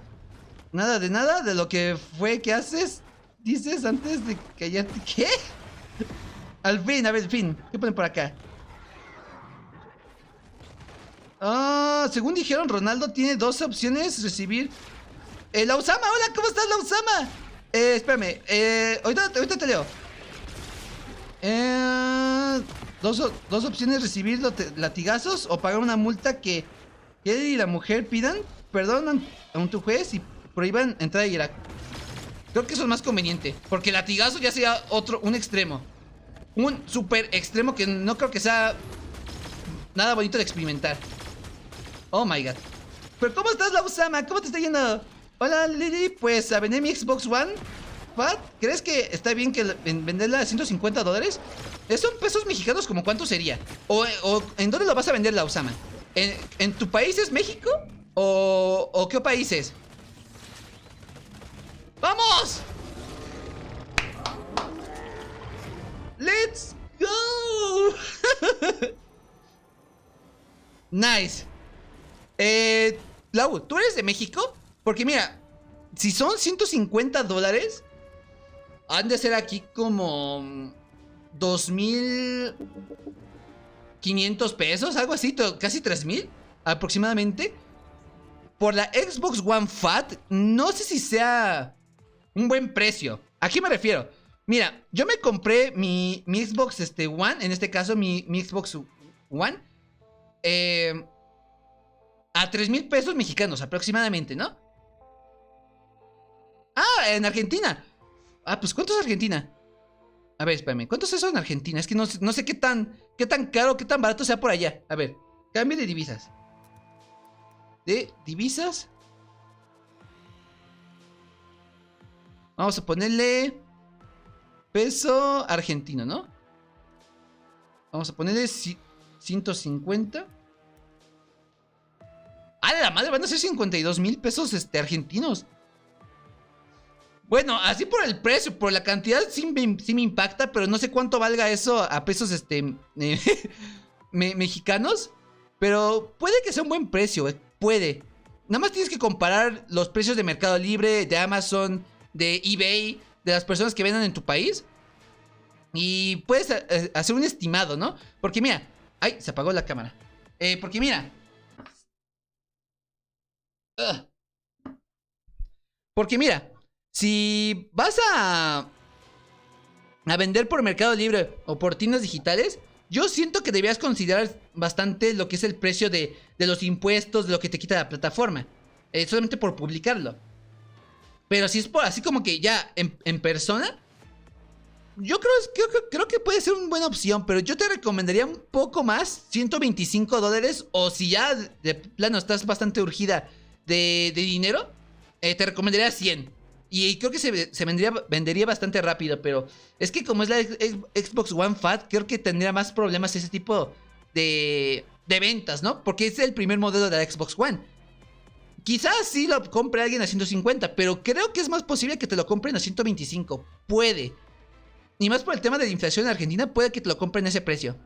nada de lo que fue que haces. Dices antes de callarte. ¿Qué? Al fin, a ver, al fin. ¿Qué ponen por acá? Según dijeron, Ronaldo tiene dos opciones. Recibir la Usama, hola, ¿cómo estás, la Usama? Espérame, ahorita te leo. Dos opciones: recibir latigazos o pagar una multa que él y la mujer pidan perdón ante un juez y prohíban entrar a Irak. Creo que eso es más conveniente. Porque latigazo ya sería un extremo. Un super extremo que no creo que sea nada bonito de experimentar. Oh my god. Pero ¿cómo estás, la Usama? ¿Cómo te está yendo? Hola, Lili. Pues a vender mi Xbox One. ¿What? ¿Crees que está bien que venderla a $150? ¿Son pesos mexicanos? ¿Como cuánto sería? ¿O en dónde lo vas a vender, la Usama? ¿En tu país es México? ¿O qué país es? ¡Vamos! ¡Let's go! Nice. Lau, ¿tú eres de México? Porque mira, si son $150, han de ser aquí como 2,500 pesos, algo así, casi 3,000 aproximadamente. Por la Xbox One Fat, no sé si sea un buen precio. ¿A qué me refiero? Mira, yo me compré mi Xbox One, en este caso mi Xbox One, a 3,000 pesos mexicanos aproximadamente, ¿no? Ah, en Argentina. Ah, pues ¿cuánto es Argentina? A ver, espérame, ¿cuánto es eso en Argentina? Es que no sé qué tan caro, qué tan barato sea por allá. A ver, cambio de divisas. ¿De divisas? Vamos a ponerle peso argentino, ¿no? Vamos a ponerle 150. ¡A la madre! Van a ser 52,000 pesos argentinos. Bueno, así por el precio, por la cantidad sí me impacta, pero no sé cuánto valga eso a pesos mexicanos. Pero puede que sea un buen precio, puede. Nada más tienes que comparar los precios de Mercado Libre, de Amazon, de eBay, de las personas que vendan en tu país. Y puedes hacer un estimado, ¿no? Porque mira, ay, se apagó la cámara. Porque mira. Porque mira, si vas a vender por Mercado Libre o por tiendas digitales, yo siento que deberías considerar bastante lo que es el precio de los impuestos, de lo que te quita la plataforma. Solamente por publicarlo. Pero si es por así como que ya en persona, yo creo que puede ser una buena opción. Pero yo te recomendaría un poco más, $125. O si ya de plano estás bastante urgida de dinero, te recomendaría 100. Y creo que se vendería bastante rápido. Pero es que como es la Xbox One Fat, creo que tendría más problemas ese tipo de ventas, ¿no? Porque es el primer modelo de la Xbox One. Quizás sí lo compre alguien a 150, pero creo que es más posible que te lo compren a 125. Puede. Y más por el tema de la inflación en Argentina, puede que te lo compren a ese precio.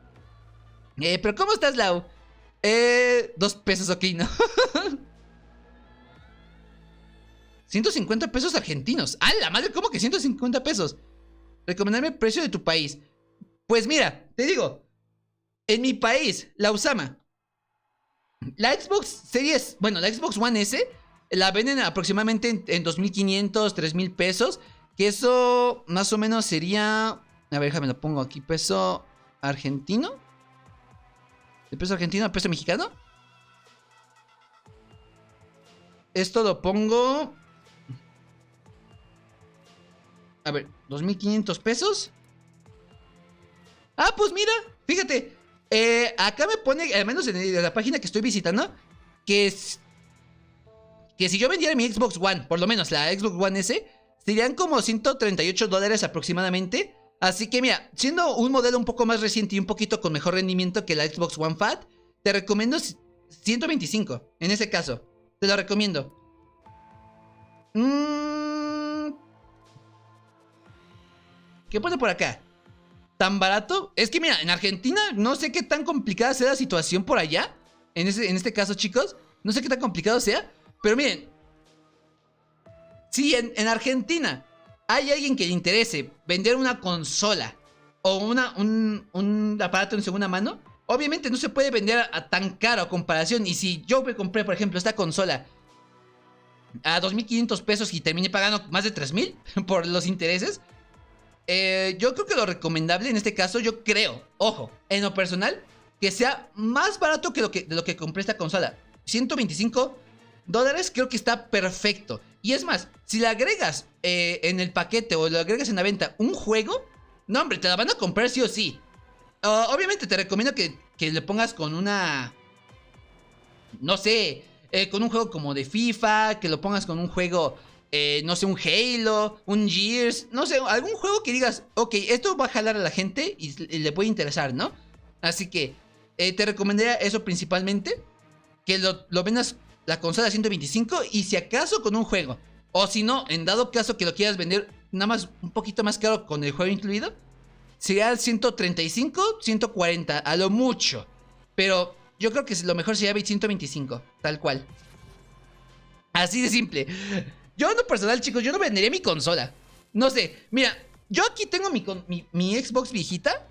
Pero ¿cómo estás, Lau? 2 pesos, ok, ¿no? 150 pesos argentinos. ¡Ah, la madre! ¿Cómo que 150 pesos? Recomendarme el precio de tu país. Pues mira, te digo. En mi país, la Usama, la Xbox Series, bueno, la Xbox One S, la venden aproximadamente en 2,500, 3,000 pesos. Que eso más o menos sería... A ver, déjame lo pongo aquí. Peso argentino. ¿De peso argentino a peso mexicano? Esto lo pongo... A ver, 2,500 pesos. Ah, pues mira, fíjate. Acá me pone, al menos en la página que estoy visitando, que si yo vendiera mi Xbox One, por lo menos la Xbox One S, serían como $138 aproximadamente. Así que mira, siendo un modelo un poco más reciente y un poquito con mejor rendimiento que la Xbox One Fat, te recomiendo 125 en ese caso. Te lo recomiendo. ¿Qué pone por acá? ¿Tan barato? Es que mira, en Argentina no sé qué tan complicada sea la situación por allá. En este caso, chicos, no sé qué tan complicado sea. Pero miren, si en Argentina hay alguien que le interese vender una consola o un aparato en segunda mano, obviamente no se puede vender a tan caro a comparación. Y si yo me compré, por ejemplo, esta consola a 2,500 pesos y terminé pagando más de 3,000 por los intereses, yo creo que lo recomendable en este caso, yo creo, ojo, en lo personal, que sea más barato que de lo que compré esta consola. $125 creo que está perfecto. Y es más, si le agregas en el paquete o le agregas en la venta un juego, no hombre, te la van a comprar sí o sí. Obviamente te recomiendo que le pongas con una... No sé, con un juego como de FIFA, que lo pongas con un juego, no sé, un Halo, un Gears, no sé, algún juego que digas, ok, esto va a jalar a la gente y le puede interesar, ¿no? Así que te recomendaría eso principalmente, que lo vendas la consola a 125 y si acaso con un juego. O si no, en dado caso que lo quieras vender nada más un poquito más caro con el juego incluido, sería 135, 140, a lo mucho. Pero yo creo que lo mejor sería 125, tal cual. Así de simple. Yo en lo personal, chicos, yo no vendería mi consola. No sé, mira, yo aquí tengo mi Xbox viejita.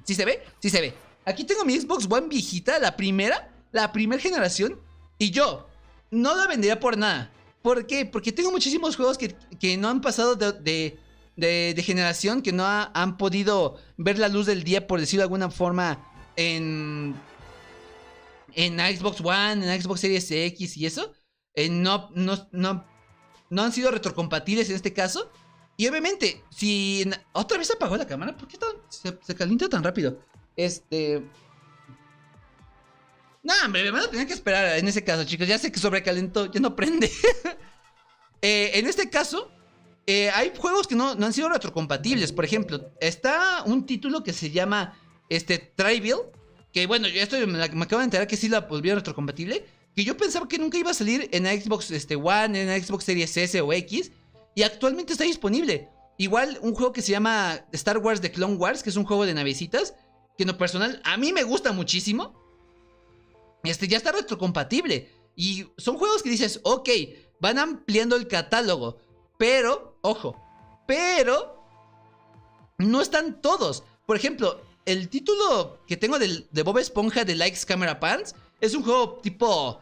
¿Sí se ve? Sí se ve. Aquí tengo mi Xbox One viejita, la primera generación. Y yo no la vendería por nada. ¿Por qué? Porque tengo muchísimos juegos que no han pasado de generación, que no han podido ver la luz del día, por decirlo de alguna forma, en Xbox One, en Xbox Series X y eso. No han sido retrocompatibles en este caso. Y obviamente, si... ¿Otra vez se apagó la cámara? ¿Por qué se calienta tan rápido? No, hombre, me van a tener que esperar en ese caso, chicos. Ya sé que sobrecalentó, ya no prende. En este caso, hay juegos que no han sido retrocompatibles. Por ejemplo, está un título que se llama Trivial. Que bueno, yo me acabo de enterar que sí la volvieron retrocompatible. Que yo pensaba que nunca iba a salir en Xbox One, en Xbox Series S o X. Y actualmente está disponible. Igual un juego que se llama Star Wars The Clone Wars, que es un juego de navecitas, que en lo personal a mí me gusta muchísimo. Ya está retrocompatible. Y son juegos que dices, ok, van ampliando el catálogo. Pero, ojo, pero no están todos. Por ejemplo, el título que tengo de Bob Esponja de Likes Camera Pants es un juego tipo,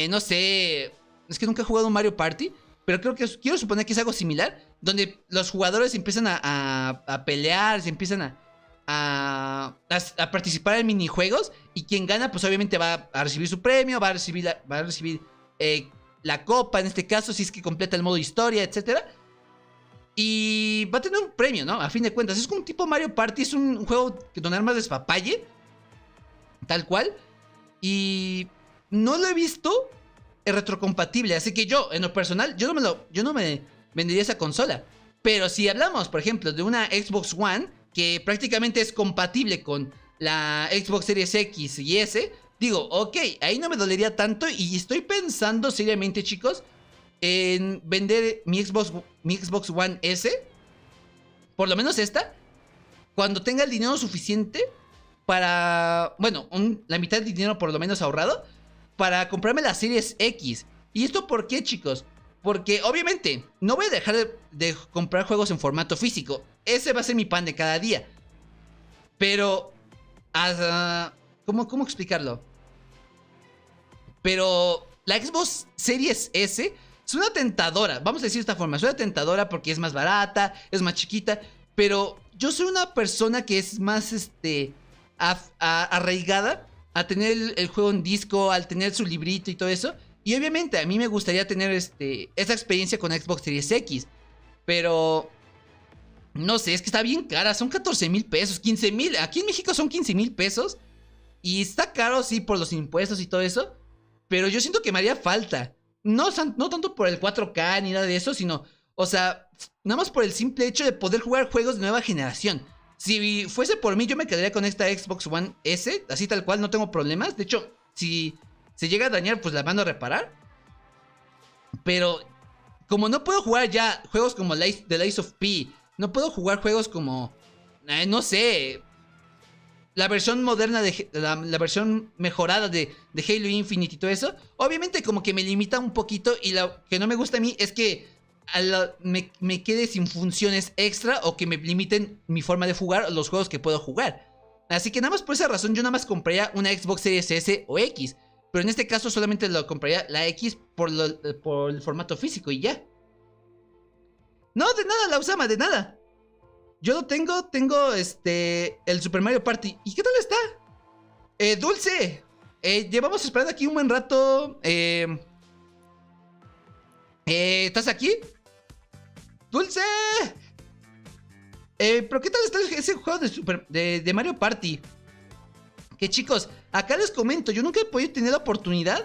no sé, es que nunca he jugado un Mario Party, pero quiero suponer que es algo similar, donde los jugadores empiezan a pelear, se empiezan a participar en minijuegos, y quien gana pues obviamente va a recibir su premio, va a recibir la copa en este caso, si es que completa el modo historia, etcétera. Y va a tener un premio, ¿no? A fin de cuentas, es como un tipo Mario Party, es un juego donde armas despapalle, tal cual. Y no lo he visto retrocompatible, así que yo, en lo personal, yo no me vendería esa consola. Pero si hablamos, por ejemplo, de una Xbox One, que prácticamente es compatible con la Xbox Series X y S, digo, ok, ahí no me dolería tanto. Y estoy pensando seriamente, chicos, en vender mi Xbox One S, por lo menos esta, cuando tenga el dinero suficiente para, bueno, la mitad del dinero por lo menos ahorrado, para comprarme la Series X. ¿Y esto por qué, chicos? Porque obviamente no voy a dejar de comprar juegos en formato físico. Ese va a ser mi pan de cada día. Pero ¿cómo explicarlo? Pero la Xbox Series S es una tentadora, vamos a decir de esta forma. Es una tentadora porque es más barata, es más chiquita. Pero yo soy una persona que es más arraigada a tener el juego en disco, al tener su librito y todo eso. Y obviamente a mí me gustaría tener esa experiencia con Xbox Series X. Pero no sé, es que está bien cara. Son 14,000 pesos, 15,000. Aquí en México son 15,000 pesos. Y está caro, sí, por los impuestos y todo eso. Pero yo siento que me haría falta. No tanto por el 4K ni nada de eso, sino, o sea, nada más por el simple hecho de poder jugar juegos de nueva generación. Si fuese por mí, yo me quedaría con esta Xbox One S, así tal cual, no tengo problemas. De hecho, si se llega a dañar, pues la mando a reparar. Pero como no puedo jugar ya juegos como The Lies of P, no puedo jugar juegos como, no sé, la versión moderna la versión mejorada de Halo Infinite y todo eso, obviamente como que me limita un poquito. Y lo que no me gusta a mí es que me quede sin funciones extra, o que me limiten mi forma de jugar los juegos que puedo jugar. Así que nada más por esa razón yo nada más compraría una Xbox Series S o X. Pero en este caso solamente lo compraría la X por el formato físico y ya. No, de nada, la Usama, de nada. Yo lo tengo el Super Mario Party. ¿Y qué tal está? Dulce. Llevamos esperando aquí un buen rato. ¿Estás aquí? ¡Dulce! ¿Pero qué tal está ese juego de Mario Party? Que chicos, acá les comento, yo nunca he podido tener la oportunidad.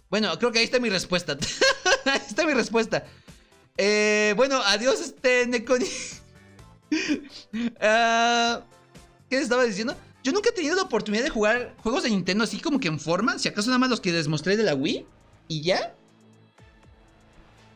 Bueno, creo que ahí está mi respuesta. Ahí está mi respuesta. Bueno, adiós, Neconi. ¿Qué les estaba diciendo? Yo nunca he tenido la oportunidad de jugar juegos de Nintendo así como que en forma. Si acaso nada más los que les mostré de la Wii. Y ya.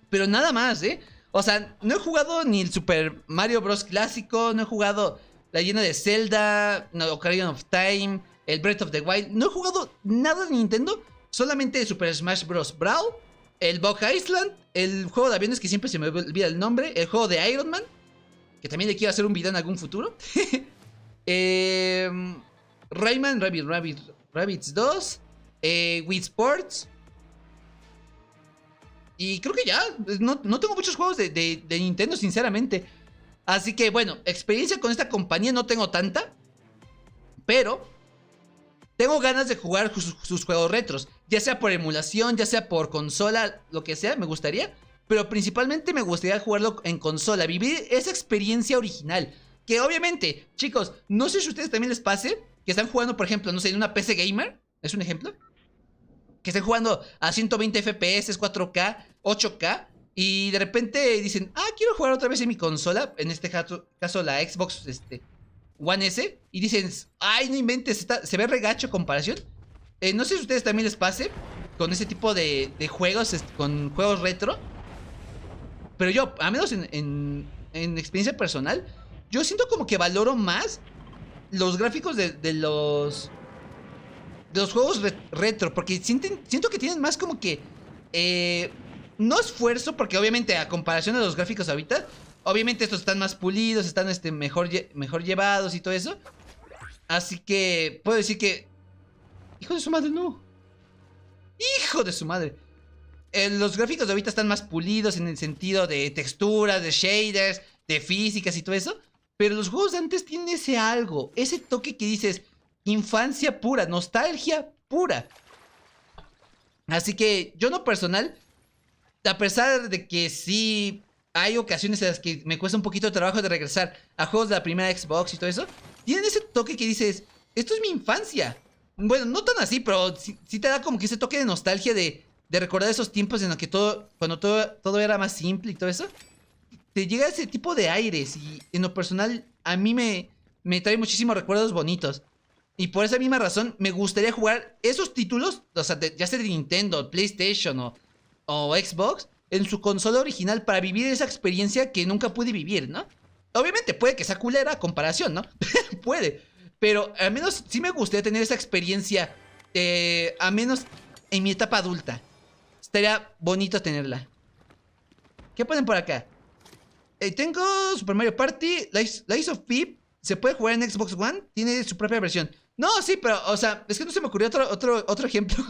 Pero nada más, ¿eh? O sea, no he jugado ni el Super Mario Bros. Clásico. No he jugado la llena de Zelda. No, Ocarina of Time. El Breath of the Wild. No he jugado nada de Nintendo. Solamente Super Smash Bros. Brawl. El Bug Island. El juego de aviones que siempre se me olvida el nombre. El juego de Iron Man. Que también le quiero hacer un video en algún futuro. Rayman Rabbids 2. Wii Sports. Y creo que ya. No tengo muchos juegos de Nintendo, sinceramente. Así que bueno, experiencia con esta compañía no tengo tanta. Pero tengo ganas de jugar sus juegos retros. Ya sea por emulación, ya sea por consola, lo que sea, me gustaría. Pero principalmente me gustaría jugarlo en consola. Vivir esa experiencia original. Que obviamente, chicos, no sé si a ustedes también les pase que están jugando, por ejemplo, no sé, en una PC gamer. ¿Es un ejemplo? Que estén jugando a 120 FPS, 4K, 8K. Y de repente dicen, quiero jugar otra vez en mi consola. En este caso la Xbox One S. Y dicen, ay, no inventes, se ve regacho comparación. No sé si a ustedes también les pase con ese tipo de juegos, con juegos retro. Pero yo, al menos en experiencia personal, yo siento como que valoro más los gráficos de los juegos retro. Porque siento que tienen más como que no esfuerzo, porque obviamente a comparación de los gráficos ahorita, obviamente estos están más pulidos, están mejor llevados y todo eso. Así que puedo decir que... Hijo de su madre, no. Hijo de su madre. Los gráficos de ahorita están más pulidos en el sentido de texturas, de shaders, de físicas y todo eso. Pero los juegos de antes tienen ese algo, ese toque que dices, infancia pura, nostalgia pura. Así que yo en lo personal, a pesar de que sí hay ocasiones en las que me cuesta un poquito de trabajo de regresar a juegos de la primera Xbox y todo eso, tienen ese toque que dices, esto es mi infancia. Bueno, no tan así, pero sí te da como que ese toque de nostalgia de recordar esos tiempos en los que cuando todo era más simple y todo eso. Te llega ese tipo de aires y en lo personal a mí me trae muchísimos recuerdos bonitos. Y por esa misma razón me gustaría jugar esos títulos, o sea, ya sea de Nintendo, PlayStation o Xbox, en su consola original para vivir esa experiencia que nunca pude vivir, ¿no? Obviamente puede que sea culera a comparación, ¿no? Puede. Pero al menos sí me gustaría tener esa experiencia, al menos en mi etapa adulta. Estaría bonito tenerla. ¿Qué ponen por acá? Tengo Super Mario Party, Lies of P. Se puede jugar en Xbox One. Tiene su propia versión. No, sí, pero, o sea, es que no se me ocurrió otro ejemplo.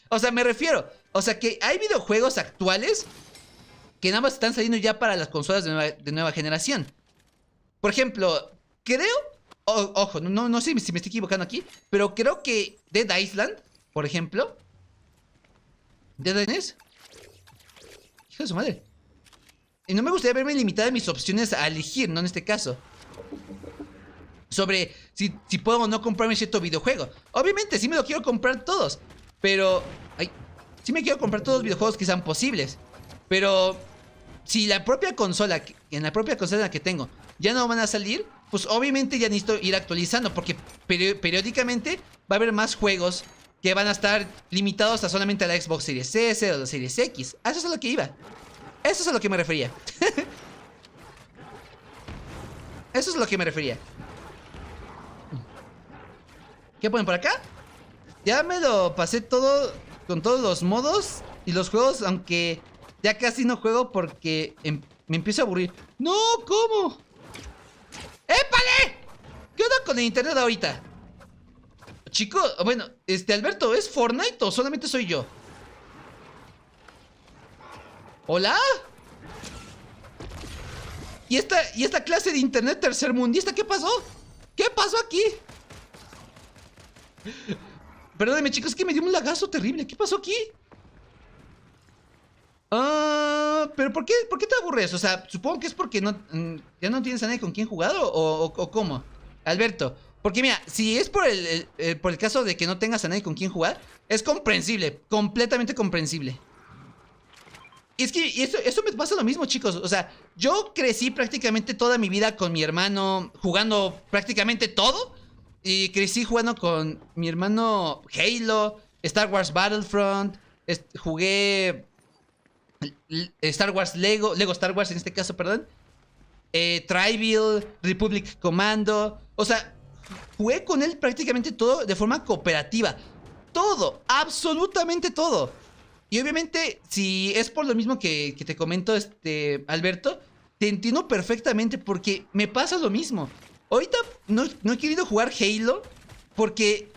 O sea, me refiero. O sea, que hay videojuegos actuales que nada más están saliendo ya para las consolas de nueva generación. Por ejemplo, creo... ojo, no sé si me estoy equivocando aquí, pero creo que Dead Island, por ejemplo. ¿Dead Island? Hijo de su madre. Y no me gustaría verme limitada en mis opciones a elegir, ¿no? En este caso. Sobre si puedo o no comprarme cierto videojuego. Obviamente, sí me lo quiero comprar todos. Pero... sí me quiero comprar todos los videojuegos que sean posibles. Pero... si la propia consola, en la propia consola en la que tengo, ya no van a salir, pues obviamente ya necesito ir actualizando. Porque periódicamente va a haber más juegos que van a estar limitados a solamente a la Xbox Series S o la Series X. A eso es a lo que iba. Eso es a lo que me refería. Eso es a lo que me refería. ¿Qué ponen por acá? Ya me lo pasé todo con todos los modos y los juegos, aunque ya casi no juego porque me empiezo a aburrir. ¡No! ¿Cómo? ¡Épale! ¿Qué onda con el internet ahorita? Chico, bueno, Alberto, ¿es Fortnite o solamente soy yo? ¿Hola? ¿Y esta clase de internet tercermundista qué pasó? ¿Qué pasó aquí? Perdónenme, chicos, es que me dio un lagazo terrible. ¿Qué pasó aquí? Pero ¿por qué te aburres? O sea, supongo que es porque ya no tienes a nadie con quien jugar o ¿cómo? Alberto, porque mira, si es por el caso de que no tengas a nadie con quien jugar, es comprensible, completamente comprensible. Y es que eso me pasa lo mismo, chicos. O sea, yo crecí prácticamente toda mi vida con mi hermano jugando prácticamente todo. Y crecí jugando con mi hermano Halo, Star Wars Battlefront, jugué Star Wars Lego Star Wars en este caso, perdón. Trivial, Republic Commando. O sea, jugué con él prácticamente todo de forma cooperativa. Todo, absolutamente todo. Y obviamente, si es por lo mismo que te comento, Alberto, te entiendo perfectamente porque me pasa lo mismo. Ahorita no he querido jugar Halo porque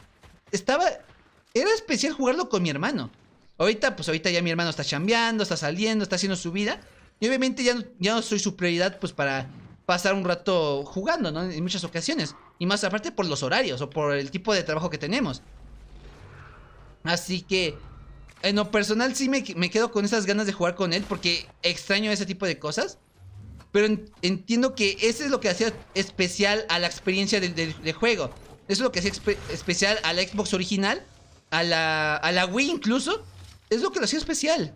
era especial jugarlo con mi hermano. Ahorita ya mi hermano está chambeando, está saliendo, está haciendo su vida. Y obviamente ya no soy su prioridad pues para pasar un rato jugando, ¿no? En muchas ocasiones. Y más aparte por los horarios o por el tipo de trabajo que tenemos. Así que en lo personal sí me quedo con esas ganas de jugar con él porque extraño ese tipo de cosas. Pero entiendo que eso es lo que hacía especial a la experiencia del juego. Eso es lo que hacía especial a la Xbox original, a la Wii incluso. Es lo que lo hacía especial.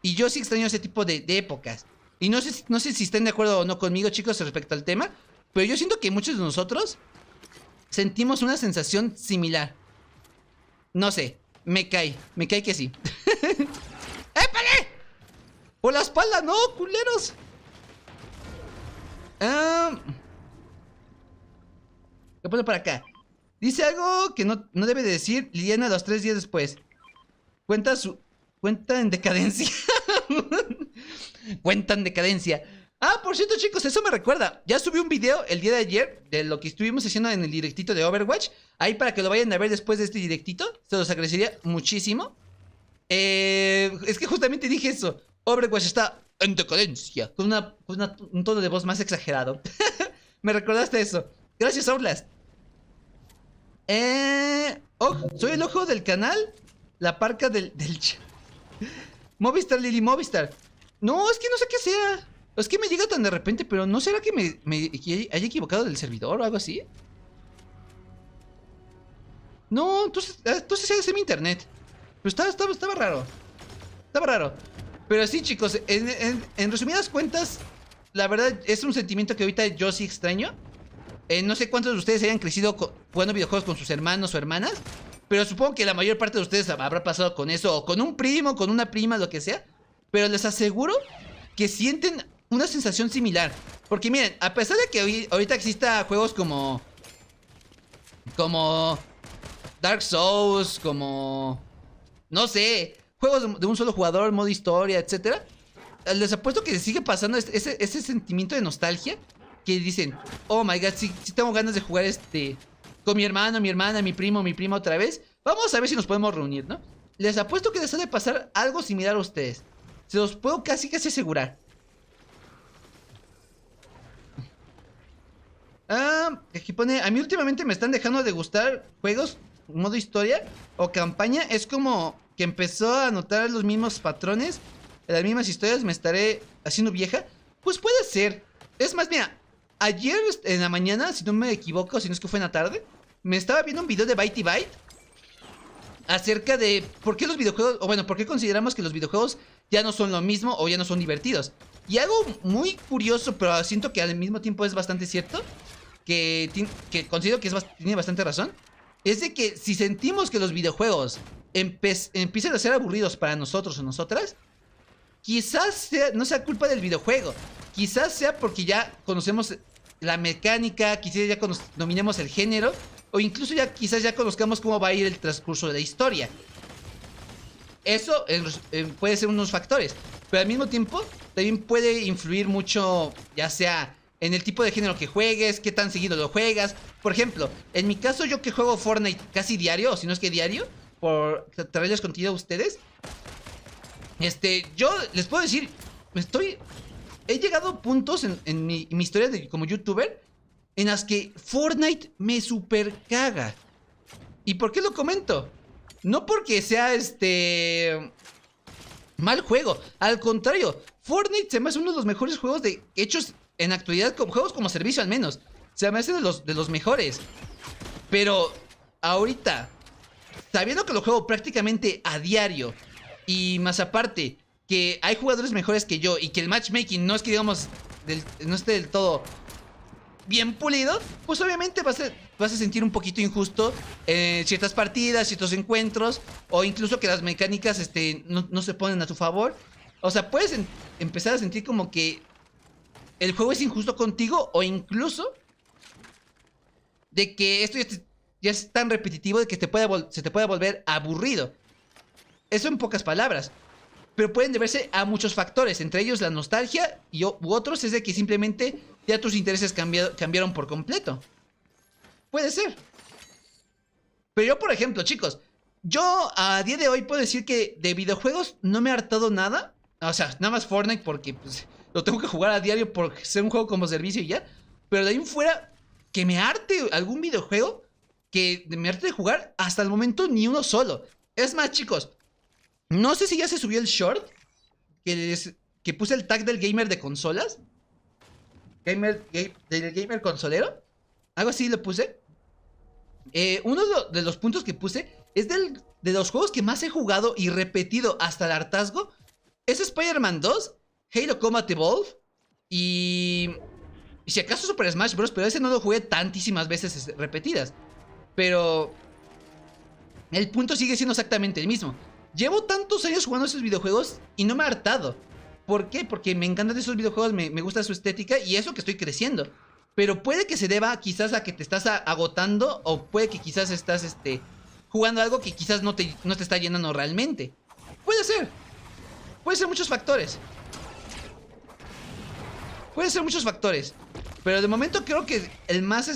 Y yo sí extraño ese tipo de épocas. Y no sé si estén de acuerdo o no conmigo, chicos, respecto al tema. Pero yo siento que muchos de nosotros sentimos una sensación similar. No sé, me cae que sí. ¡Épale! ¡Por la espalda, no, culeros! ¿Qué pone por acá? Dice algo que no debe de decir Liliana los 3 días después. Cuenta en decadencia. Cuenta en decadencia. Por cierto, chicos, eso me recuerda. Ya subí un video el día de ayer de lo que estuvimos haciendo en el directito de Overwatch. Ahí para que lo vayan a ver después de este directito. Se los agradecería muchísimo. Es que justamente dije eso. Overwatch está en decadencia. Con un tono de voz más exagerado. Me recordaste eso. Gracias, Outlast. Soy el ojo del canal. La parca del Movistar, Lili, Movistar. No, es que no sé qué sea. Es que me llega tan de repente, pero ¿no será que que haya equivocado del servidor o algo así? No, entonces es mi internet. Pero estaba raro. Estaba raro. Pero sí, chicos, en resumidas cuentas, la verdad es un sentimiento que ahorita yo sí extraño. No sé cuántos de ustedes hayan crecido jugando videojuegos con sus hermanos o hermanas. Pero supongo que la mayor parte de ustedes habrá pasado con eso. O con un primo, con una prima, lo que sea. Pero les aseguro que sienten una sensación similar. Porque miren, a pesar de que ahorita exista juegos como Dark Souls, como no sé, juegos de un solo jugador, modo historia, etcétera, les apuesto que les sigue pasando ese sentimiento de nostalgia. Que dicen, oh my god, sí tengo ganas de jugar con mi hermano, mi hermana, mi primo, mi prima otra vez. Vamos a ver si nos podemos reunir, ¿no? Les apuesto que les ha de pasar algo similar a ustedes. Se los puedo casi asegurar. Aquí pone, a mí últimamente me están dejando de gustar juegos modo historia o campaña. Es como que empezó a notar los mismos patrones, las mismas historias. Me estaré haciendo vieja. Pues puede ser. Es más, mira, ayer en la mañana, si no me equivoco, si no es que fue en la tarde, me estaba viendo un video de Byte Byte acerca de por qué los videojuegos, o bueno, por qué consideramos que los videojuegos ya no son lo mismo o ya no son divertidos. Y algo muy curioso, pero siento que al mismo tiempo es bastante cierto, que considero que tiene bastante razón, es de que si sentimos que los videojuegos empiezan a ser aburridos para nosotros o nosotras, quizás no sea culpa del videojuego, quizás sea porque ya conocemos la mecánica, quizás ya dominemos el género, o incluso quizás ya conozcamos cómo va a ir el transcurso de la historia. Eso puede ser unos factores, pero al mismo tiempo también puede influir mucho, ya sea en el tipo de género que juegues, qué tan seguido lo juegas. Por ejemplo, en mi caso, yo que juego Fortnite casi diario, o si no es que diario, por traerles contenido a ustedes, yo les puedo decir, he llegado a puntos en mi historia como youtuber en las que Fortnite me super caga. ¿Y por qué lo comento? No porque sea mal juego. Al contrario, Fortnite se me hace uno de los mejores juegos hechos en actualidad, como juegos como servicio al menos. Se me hace de los mejores. Pero ahorita, sabiendo que lo juego prácticamente a diario, y más aparte, que hay jugadores mejores que yo, y que el matchmaking no es que digamos, no esté del todo bien pulido, pues obviamente vas a sentir un poquito injusto en ciertas partidas, ciertos encuentros, o incluso que las mecánicas no se ponen a tu favor. O sea, puedes empezar a sentir como que el juego es injusto contigo, o incluso de que esto ya es tan repetitivo de que se te puede volver aburrido. Eso en pocas palabras. Pero pueden deberse a muchos factores, entre ellos la nostalgia u otros es de que simplemente ya tus intereses cambiaron por completo. Puede ser. Pero yo, por ejemplo, chicos, yo a día de hoy puedo decir que de videojuegos no me ha hartado nada. O sea, nada más Fortnite porque pues, lo tengo que jugar a diario por ser un juego como servicio y ya. Pero de ahí en fuera, que me harte algún videojuego, que me harte de jugar, hasta el momento ni uno solo. Es más, chicos, no sé si ya se subió el short que puse el tag del gamer de consolas. Del gamer consolero. Algo así lo puse. Uno de los puntos que puse es de los juegos que más he jugado y repetido hasta el hartazgo. Es Spider-Man 2, Halo Combat Evolve y si acaso Super Smash Bros. Pero ese no lo jugué tantísimas veces repetidas. Pero el punto sigue siendo exactamente el mismo. Llevo tantos años jugando esos videojuegos y no me ha hartado. ¿Por qué? Porque me encantan esos videojuegos, me gusta su estética y eso que estoy creciendo. Pero puede que se deba quizás a que te estás agotando, o puede que quizás estás jugando algo que quizás no te está llenando realmente. Puede ser. Puede ser muchos factores. Puede ser muchos factores. Pero de momento creo que el más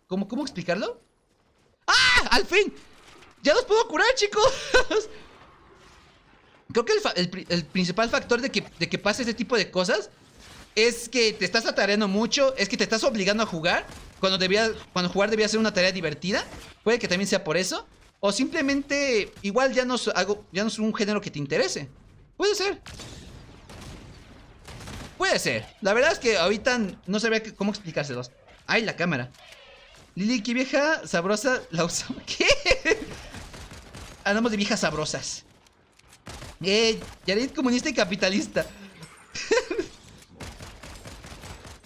¿Cómo explicarlo? ¡Ah! ¡Al fin! ¡Ya los puedo curar, chicos! Creo que el principal factor de que pase este tipo de cosas es que te estás atareando mucho, es que te estás obligando a jugar cuando jugar debía ser una tarea divertida. Puede que también sea por eso. O simplemente igual ya no es un género que te interese. Puede ser. Puede ser. La verdad es que ahorita no sabría cómo explicárselos. ¡Ay, la cámara! Lili, qué vieja sabrosa la usamos. ¿Qué? Hablamos de viejas sabrosas. Yarit comunista y capitalista.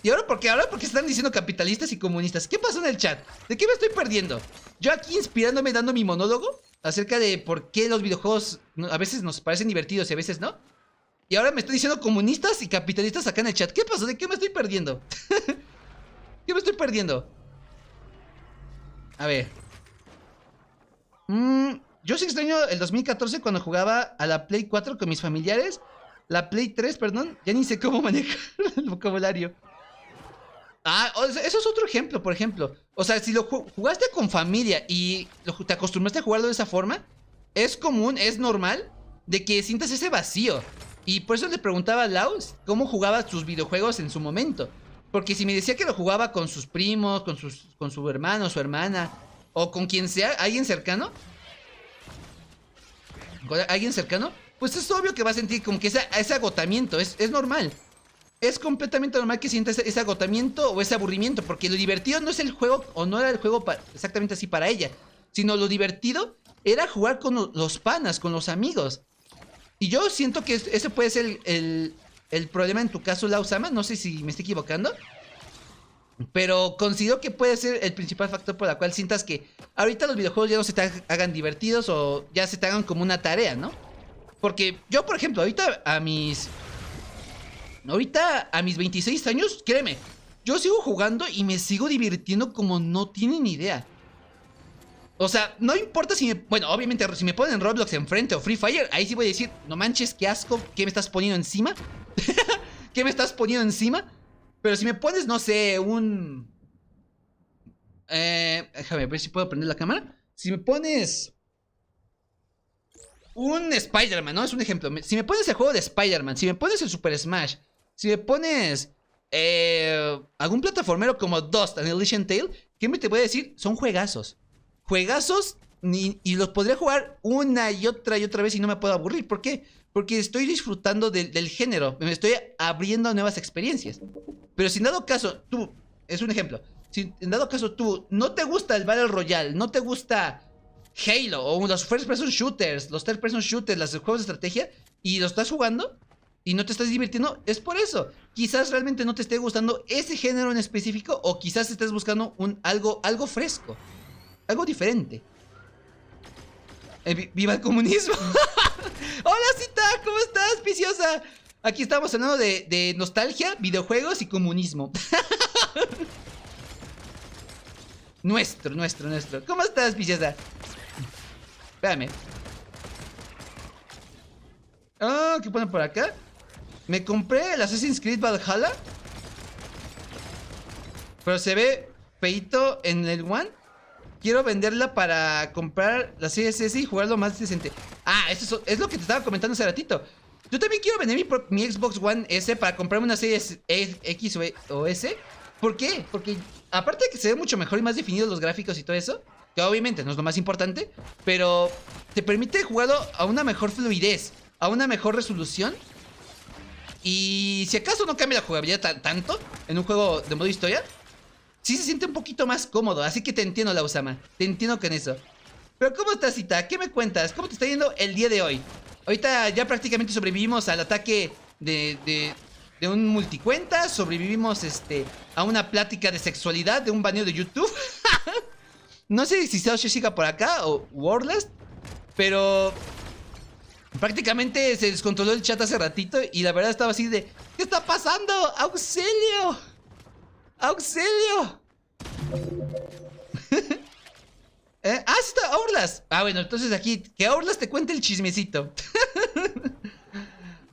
¿Y ahora por qué? Ahora porque están diciendo capitalistas y comunistas. ¿Qué pasó en el chat? ¿De qué me estoy perdiendo? Yo aquí inspirándome, dando mi monólogo acerca de por qué los videojuegos a veces nos parecen divertidos y a veces no. Y ahora me estoy diciendo comunistas y capitalistas acá en el chat. ¿Qué pasó? ¿De qué me estoy perdiendo? ¿Qué me estoy perdiendo? A ver. Yo sí extraño el 2014 cuando jugaba a la Play 4 con mis familiares. La Play 3, perdón. Ya ni sé cómo manejar el vocabulario. Ah, eso es otro ejemplo, por ejemplo. O sea, si lo jugaste con familia y te acostumbraste a jugarlo de esa forma, es común, es normal de que sientas ese vacío. Y por eso le preguntaba a Lau cómo jugaba sus videojuegos en su momento. Porque si me decía que lo jugaba con sus primos, con su hermano, su hermana, o con quien sea, alguien cercano, pues es obvio que va a sentir como que ese agotamiento, es normal. Es completamente normal que sienta ese agotamiento o ese aburrimiento, porque lo divertido no es el juego, o no era el juego exactamente así para ella, sino lo divertido era jugar con los panas, con los amigos. Y yo siento que ese puede ser el problema en tu caso, Lausama. No sé si me estoy equivocando, pero considero que puede ser el principal factor por el cual sientas que ahorita los videojuegos ya no se te hagan divertidos o ya se te hagan como una tarea, ¿no? Porque yo, por ejemplo, ahorita a mis 26 años, créeme, yo sigo jugando y me sigo divirtiendo como no tienen idea. O sea, no importa bueno, obviamente si me ponen Roblox enfrente o Free Fire, ahí sí voy a decir, no manches, qué asco, ¿qué me estás poniendo encima? ¿Qué me estás poniendo encima? Pero si me pones, no sé, déjame ver si puedo prender la cámara. Si me pones un Spider-Man, ¿no? Es un ejemplo. Si me pones el juego de Spider-Man, si me pones el Super Smash, si me pones algún plataformero como Dust and Elysian Tale, ¿qué me te voy a decir? Son juegazos. juegazos y los podría jugar una y otra vez y no me puedo aburrir. ¿Por qué? Porque estoy disfrutando del género, me estoy abriendo a nuevas experiencias. Pero si en dado caso, tú, es un ejemplo, si en dado caso tú no te gusta el Battle Royale, no te gusta Halo o los First Person Shooters, los Third Person Shooters, los juegos de estrategia, y lo estás jugando y no te estás divirtiendo, es por eso. Quizás realmente no te esté gustando ese género en específico, o quizás estés buscando algo fresco, algo diferente. ¡Viva el comunismo! ¡Hola, Cita! ¿Cómo estás, viciosa? Aquí estamos hablando de nostalgia, videojuegos y comunismo. Nuestro. ¿Cómo estás, viciosa? Espérame. Ah, ¿qué ponen por acá? Me compré el Assassin's Creed Valhalla, pero se ve feito en el One. Quiero venderla para comprar la Series S y jugarlo más decente. Ah, eso es lo que te estaba comentando hace ratito. Yo también quiero vender mi Xbox One S para comprarme una Series X o S. ¿Por qué? Porque aparte de que se ve mucho mejor y más definidos los gráficos y todo eso, que obviamente no es lo más importante, pero te permite jugarlo a una mejor fluidez, a una mejor resolución. Y si acaso no cambia la jugabilidad tanto en un juego de modo historia, sí se siente un poquito más cómodo. Así que te entiendo, Lausama, te entiendo con eso. Pero ¿cómo estás, Cita? ¿Qué me cuentas? ¿Cómo te está yendo el día de hoy? Ahorita ya prácticamente sobrevivimos al ataque de un multicuenta. Sobrevivimos a una plática de sexualidad de un baneo de YouTube. No sé si Sao siga por acá o Wordless, pero prácticamente se descontroló el chat hace ratito y la verdad estaba así de: ¿qué está pasando? ¡Auxilio! ¡Auxilio! Ah, sí está Orlas. Ah, bueno, entonces aquí que Orlas te cuente el chismecito.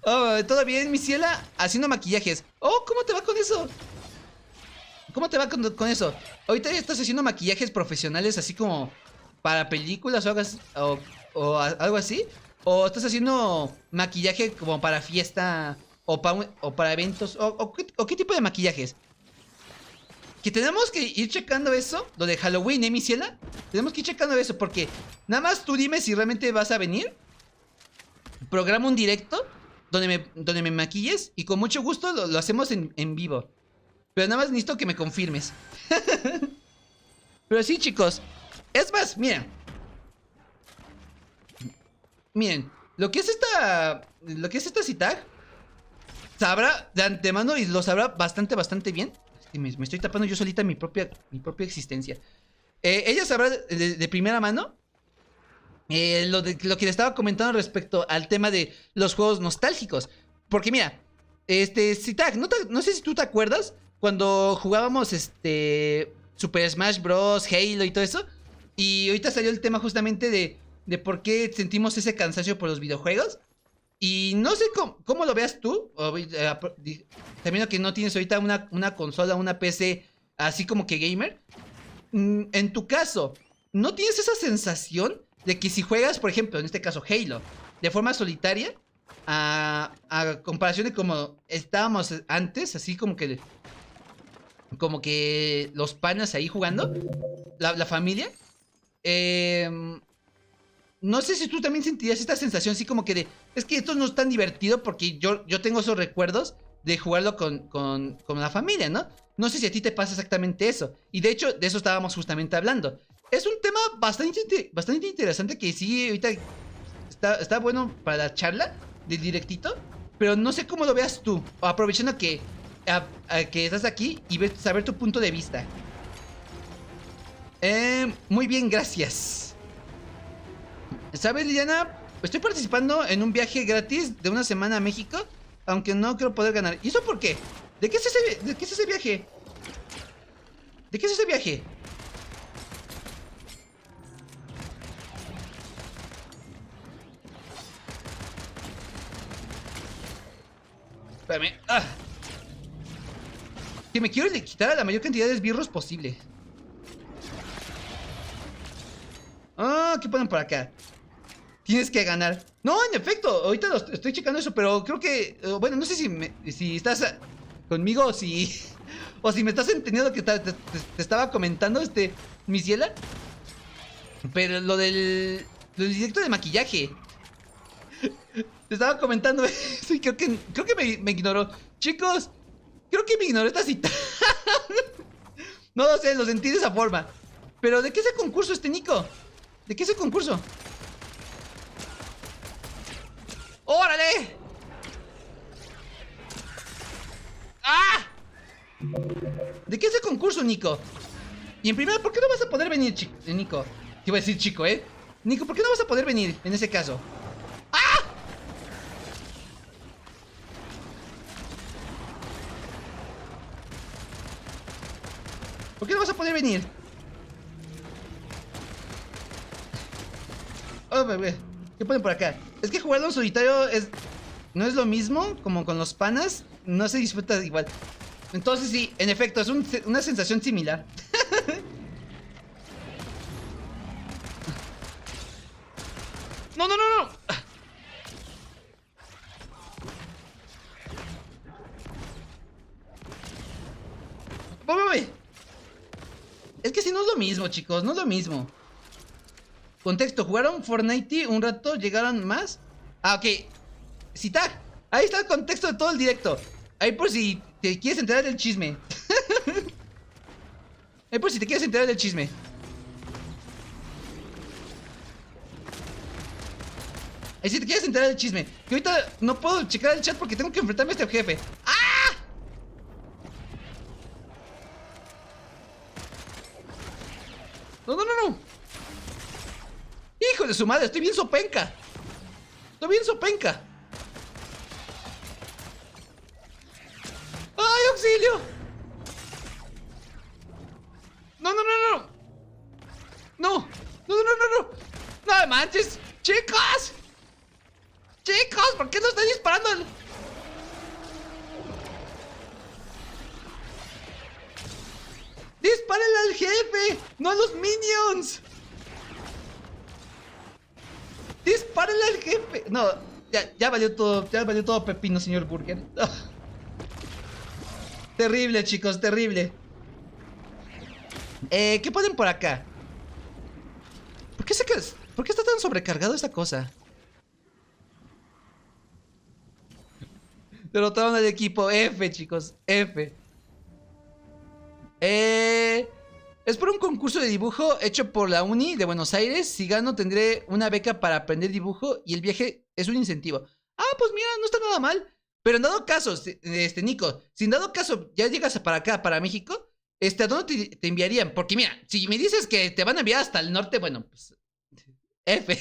Oh, ¿todo bien, mi ciela? Haciendo maquillajes. Oh, ¿cómo te va con eso? ¿Cómo te va con eso? ¿Ahorita ya estás haciendo maquillajes profesionales así como para películas o algo así? ¿O estás haciendo maquillaje como para fiesta o para eventos? ¿O qué tipo de maquillajes? Que tenemos que ir checando eso, lo de Halloween, mi ciela. Tenemos que ir checando eso porque nada más tú dime si realmente vas a venir. Programa un directo donde me maquilles y con mucho gusto lo hacemos en vivo. Pero nada más necesito que me confirmes. Pero sí, chicos. Es más, miren, lo que es esta cita sabrá de antemano y lo sabrá bastante bien. Me estoy tapando yo solita mi propia existencia. Ella sabrá de primera mano lo que le estaba comentando respecto al tema de los juegos nostálgicos. Porque mira, Citag, no sé si tú te acuerdas cuando jugábamos Super Smash Bros, Halo y todo eso. Y ahorita salió el tema justamente de por qué sentimos ese cansancio por los videojuegos. Y no sé cómo lo veas tú. También que no tienes ahorita una consola, una PC así como que gamer. En tu caso, ¿no tienes esa sensación de que si juegas, por ejemplo, en este caso Halo, de forma solitaria, a comparación de como estábamos antes, así como que los panas ahí jugando, la familia? No sé si tú también sentirías esta sensación así como que de: es que esto no es tan divertido porque yo tengo esos recuerdos de jugarlo con la familia, ¿no? No sé si a ti te pasa exactamente eso. Y de hecho, de eso estábamos justamente hablando. Es un tema bastante interesante que sí, ahorita está bueno para la charla del directito. Pero no sé cómo lo veas tú, aprovechando que estás aquí y saber tu punto de vista. Muy bien, gracias. ¿Sabes, Liliana? Estoy participando en un viaje gratis de una semana a México, aunque no creo poder ganar. ¿Y eso por qué? ¿De qué es ese viaje? ¿De qué es ese viaje? Espérame. Que me quiero quitar a la mayor cantidad de esbirros posible. ¿Qué ponen por acá? Tienes que ganar. No, en efecto, ahorita estoy checando eso, pero creo que... bueno, no sé si estás conmigo o si me estás entendiendo que te estaba comentando, mi ciela. Pero lo del directo de maquillaje. Te estaba comentando eso y creo que me ignoró. Chicos, creo que me ignoró esta cita. No lo sé, lo sentí de esa forma. Pero ¿de qué es el concurso Nico? ¿De qué es el concurso? ¡Órale! ¡Ah! ¿De qué es el concurso, Nico? Y en primera, ¿por qué no vas a poder venir, Nico? Te iba a decir chico, ¿eh? Nico, ¿por qué no vas a poder venir en ese caso? ¡Ah! ¿Por qué no vas a poder venir? Oh, bebé. ¿Qué ponen por acá? Es que jugarlo en solitario no es lo mismo como con los panas. No se disfruta igual. Entonces sí, en efecto, es una sensación similar. No, no, no, no. Voy. Es que si no es lo mismo, chicos, no es lo mismo. Contexto, jugaron Fortnite un rato, llegaron más. Ah, ok. Cita. Ahí está el contexto de todo el directo. Ahí por si te quieres enterar del chisme. Ahí por si te quieres enterar del chisme. Ahí si te quieres enterar del chisme. Que ahorita no puedo checar el chat porque tengo que enfrentarme a este jefe. ¡Ah! No, no, no, no. Hijo de su madre, estoy bien sopenca. Estoy bien sopenca. ¡Ay, auxilio! No, no, no, no. No, no, no, no, no. No manches. Chicos. Chicos, ¿por qué no están disparando? ¡Dispárenle al jefe! ¡No a los minions! ¡Dispárenle al jefe! No, ya valió todo pepino, señor Burger. Terrible, chicos, terrible. ¿Qué ponen por acá? ¿Por qué está tan sobrecargado esta cosa? Derrotaron al equipo. F, chicos, F. Es por un concurso de dibujo hecho por la Uni de Buenos Aires. Si gano tendré una beca para aprender dibujo y el viaje es un incentivo. Ah, pues mira, no está nada mal. Pero en dado caso, Nico, si en dado caso ya llegas para acá, para México, ¿a dónde te enviarían? Porque mira, si me dices que te van a enviar hasta el norte, bueno, pues F.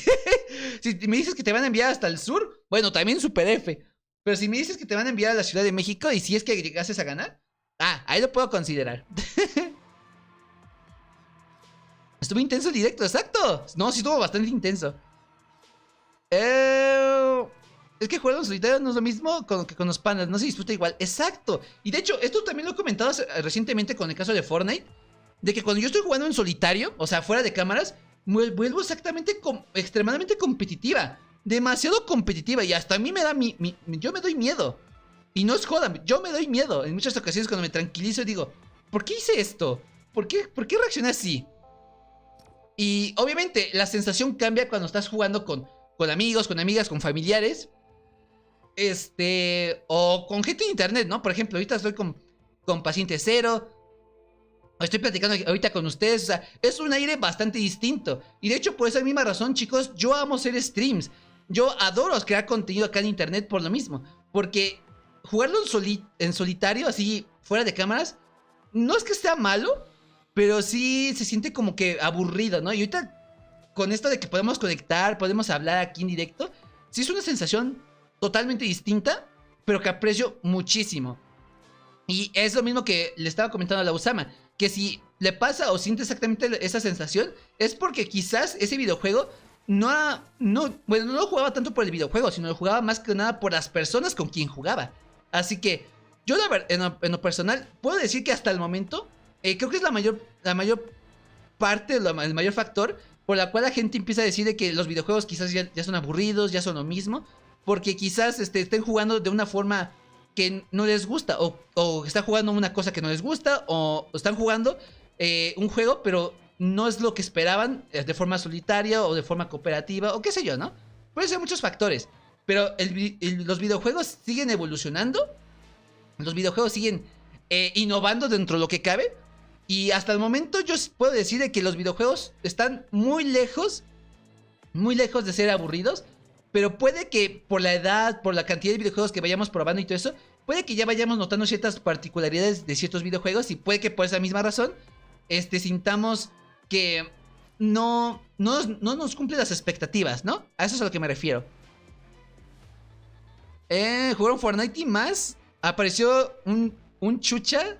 Si me dices que te van a enviar hasta el sur, bueno, también super F. Pero si me dices que te van a enviar a la Ciudad de México y si es que llegases a ganar, ahí lo puedo considerar. Estuvo intenso el directo, exacto. No, sí estuvo bastante intenso. Es que jugar en solitario no es lo mismo que con los panas, no se disfruta igual. Exacto. Y de hecho, esto también lo he comentado recientemente con el caso de Fortnite. De que cuando yo estoy jugando en solitario, o sea, fuera de cámaras, vuelvo exactamente extremadamente competitiva. Demasiado competitiva. Y hasta a mí me da yo me doy miedo. Y no es joda, yo me doy miedo. En muchas ocasiones cuando me tranquilizo digo, ¿por qué hice esto? ¿Por qué reaccioné así? Y obviamente la sensación cambia cuando estás jugando con amigos, con amigas, con familiares. O con gente en internet, ¿no? Por ejemplo, ahorita estoy con Paciente Cero. Estoy platicando ahorita con ustedes. O sea, es un aire bastante distinto. Y de hecho, por esa misma razón, chicos, yo amo hacer streams. Yo adoro crear contenido acá en internet por lo mismo. Porque jugarlo en solitario, así, fuera de cámaras, no es que sea malo, pero sí se siente como que aburrido, ¿no? Y ahorita, con esto de que podemos conectar, podemos hablar aquí en directo, sí es una sensación totalmente distinta, pero que aprecio muchísimo. Y es lo mismo que le estaba comentando a la Usama, que si le pasa o siente exactamente esa sensación, es porque quizás ese videojuego no lo jugaba tanto por el videojuego, sino lo jugaba más que nada por las personas con quien jugaba. Así que yo en lo personal puedo decir que hasta el momento creo que es la mayor parte, el mayor factor por la cual la gente empieza a decir de que los videojuegos quizás ya son aburridos, ya son lo mismo, porque quizás estén jugando de una forma que no les gusta, o están jugando una cosa que no les gusta, o están jugando un juego, pero no es lo que esperaban de forma solitaria o de forma cooperativa o qué sé yo, ¿no? Puede ser muchos factores. Pero los videojuegos siguen evolucionando. Los videojuegos siguen innovando dentro de lo que cabe. Y hasta el momento yo puedo decir de que los videojuegos están muy lejos de ser aburridos. Pero puede que por la edad, por la cantidad de videojuegos que vayamos probando y todo eso, puede que ya vayamos notando ciertas particularidades de ciertos videojuegos. Y puede que por esa misma razón sintamos que no nos cumple las expectativas, ¿no? A eso es a lo que me refiero. Jugaron Fortnite y más. Apareció un chucha.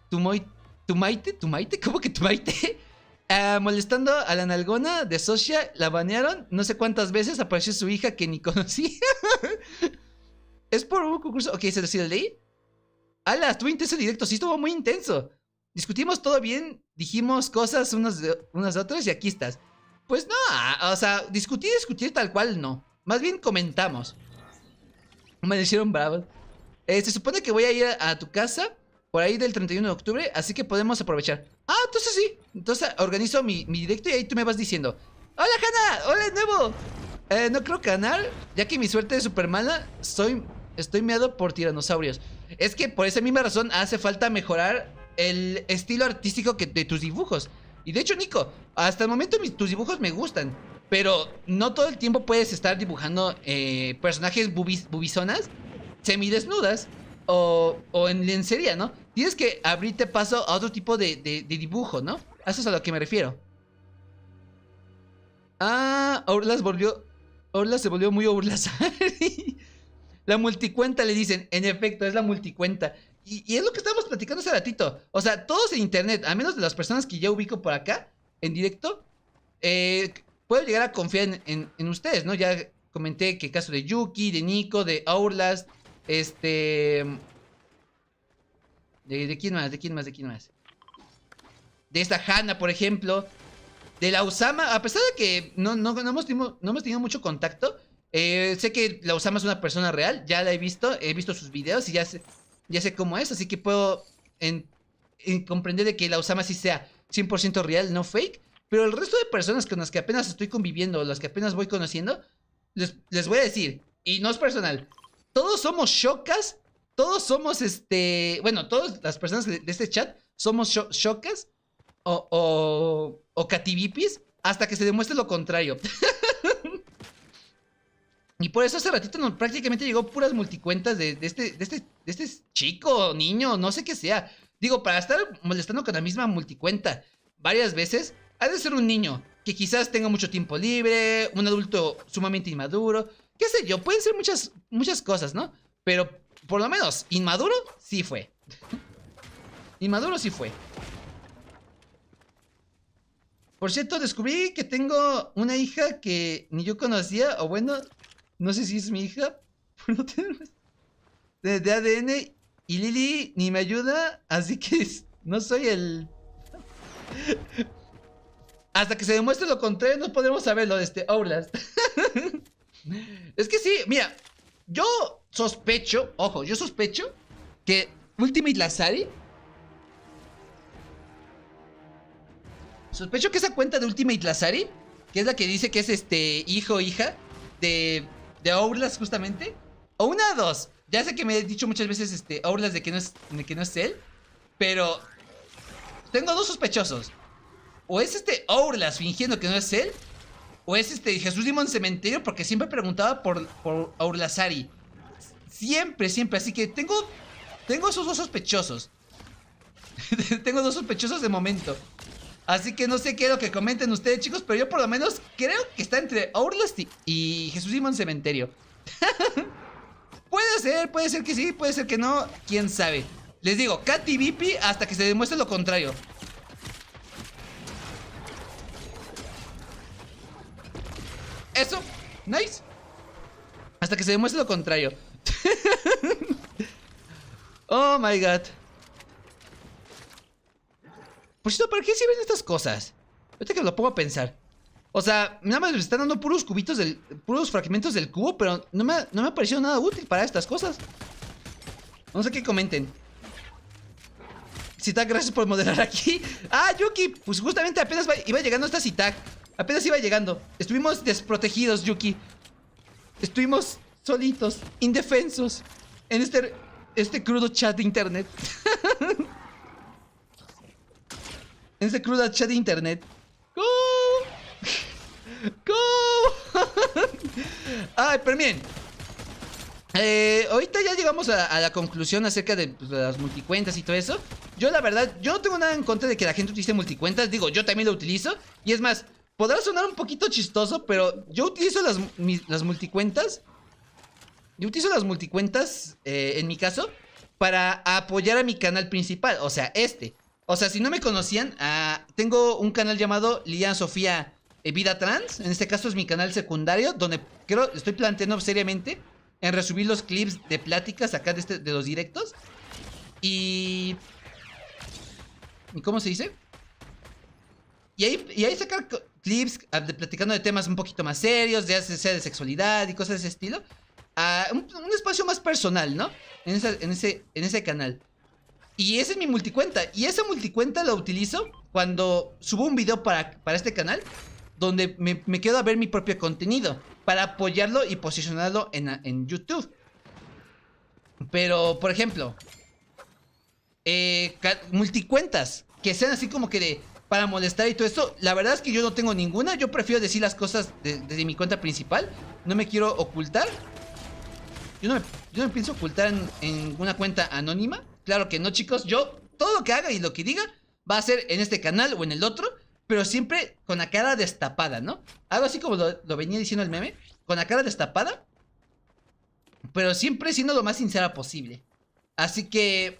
Tumaite. ¿Cómo que Tumaite? Molestando a la nalgona de Socia. La banearon. No sé cuántas veces apareció su hija que ni conocí. Es por un concurso. Ok, ¿se decide el ley? Ala, estuvo intenso el directo. Sí, estuvo muy intenso. Discutimos todo bien. Dijimos cosas unas de otras y aquí estás. Pues no, o sea, discutir tal cual no. Más bien comentamos. Me hicieron bravos. Se supone que voy a ir a tu casa por ahí del 31 de octubre, así que podemos aprovechar. Ah, entonces sí. Entonces organizo mi directo y ahí tú me vas diciendo. Hola, Hanna. Hola, de nuevo. No creo ganar, ya que mi suerte es súper mala. Estoy meado por tiranosaurios. Es que por esa misma razón hace falta mejorar el estilo artístico de tus dibujos. Y de hecho, Nico, hasta el momento tus dibujos me gustan. Pero no todo el tiempo puedes estar dibujando personajes bubizonas, semidesnudas o en lencería, ¿no? Tienes que abrirte paso a otro tipo de dibujo, ¿no? A eso es a lo que me refiero. Ah, Orlas se volvió muy Orlasari. La multicuenta le dicen. En efecto, es la multicuenta. Y es lo que estábamos platicando hace ratito. O sea, todos en internet, a menos de las personas que ya ubico por acá, en directo, puedo llegar a confiar en ustedes, ¿no? Ya comenté que el caso de Yuki, de Nico, de Outlast, ¿de quién más? ¿De quién más? De esta Hanna, por ejemplo. De la Usama, a pesar de que no hemos tenido mucho contacto, sé que la Usama es una persona real, ya la he visto sus videos y ya sé cómo es, así que puedo comprender de que la Usama sí sea 100% real, no fake. Pero el resto de personas con las que apenas estoy conviviendo, las que apenas voy conociendo, les voy a decir, y no es personal, todos somos shocas, todos somos bueno, todas las personas de este chat somos shocas o cativipis hasta que se demuestre lo contrario. Y por eso hace ratito prácticamente llegó puras multicuentas de este chico, niño, no sé qué sea. Digo, para estar molestando con la misma multicuenta varias veces, ha de ser un niño que quizás tenga mucho tiempo libre, un adulto sumamente inmaduro, qué sé yo, pueden ser muchas cosas, ¿no? Pero por lo menos, inmaduro sí fue. Inmaduro sí fue. Por cierto, descubrí que tengo una hija que ni yo conocía, o bueno, no sé si es mi hija, por no tener de ADN, y Lili ni me ayuda, así que no soy el... Hasta que se demuestre lo contrario, no podremos saberlo de Outlast. Es que sí, mira, yo sospecho, ojo, yo sospecho que Ultimate Lazari... Sospecho que esa cuenta de Ultimate Lazari, que es la que dice que es hijo o hija de Outlast justamente, o una o dos. Ya sé que me he dicho muchas veces Outlast de que no es él, pero tengo dos sospechosos. O es Outlast fingiendo que no es él, o es Jesús Demon Cementerio, porque siempre preguntaba por Outlazari. Siempre, así que tengo esos dos sospechosos. Tengo dos sospechosos de momento. Así que no sé qué es lo que comenten ustedes, chicos, pero yo por lo menos creo que está entre Outlast y Jesús Demon Cementerio. Puede ser que sí, puede ser que no, quién sabe. Les digo, Katy Vipi hasta que se demuestre lo contrario. Eso, nice. Hasta que se demuestre lo contrario. Oh my god. Por cierto, ¿para qué sirven estas cosas? Ahorita que lo pongo a pensar. O sea, nada más me están dando puros cubitos puros fragmentos del cubo, pero no me ha parecido nada útil para estas cosas. No sé qué comenten. Citak, gracias por moderar aquí. Ah, Yuki, pues justamente apenas iba llegando esta Citak. Apenas iba llegando. Estuvimos desprotegidos, Yuki. Estuvimos solitos, indefensos, en este crudo chat de internet. En este crudo chat de internet. Ay, pero miren. Ahorita ya llegamos a la conclusión acerca de, pues, de las multicuentas y todo eso. Yo la verdad, yo no tengo nada en contra de que la gente utilice multicuentas. Digo, yo también lo utilizo. Y es más, podrá sonar un poquito chistoso, pero yo utilizo las multicuentas. Yo utilizo las multicuentas, en mi caso, para apoyar a mi canal principal. O sea, O sea, si no me conocían, tengo un canal llamado Lian Sofía Vida Trans. En este caso es mi canal secundario, donde estoy planteando seriamente en resubir los clips de pláticas acá de los directos. ¿Y cómo se dice? Y ahí sacar clips platicando de temas un poquito más serios, ya sea de sexualidad y cosas de ese estilo. Un espacio más personal, ¿no? En ese canal. Y esa es mi multicuenta. Y esa multicuenta la utilizo cuando subo un video para este canal, donde me quedo a ver mi propio contenido, para apoyarlo y posicionarlo en YouTube. Pero, por ejemplo, multicuentas que sean así como que para molestar y todo esto, la verdad es que yo no tengo ninguna. Yo prefiero decir las cosas desde mi cuenta principal. No me quiero ocultar. Yo no me pienso ocultar en una cuenta anónima. Claro que no, chicos. Yo, todo lo que haga y lo que diga va a ser en este canal o en el otro, pero siempre con la cara destapada, ¿no? Algo así como lo venía diciendo el meme, con la cara destapada, pero siempre siendo lo más sincera posible. Así que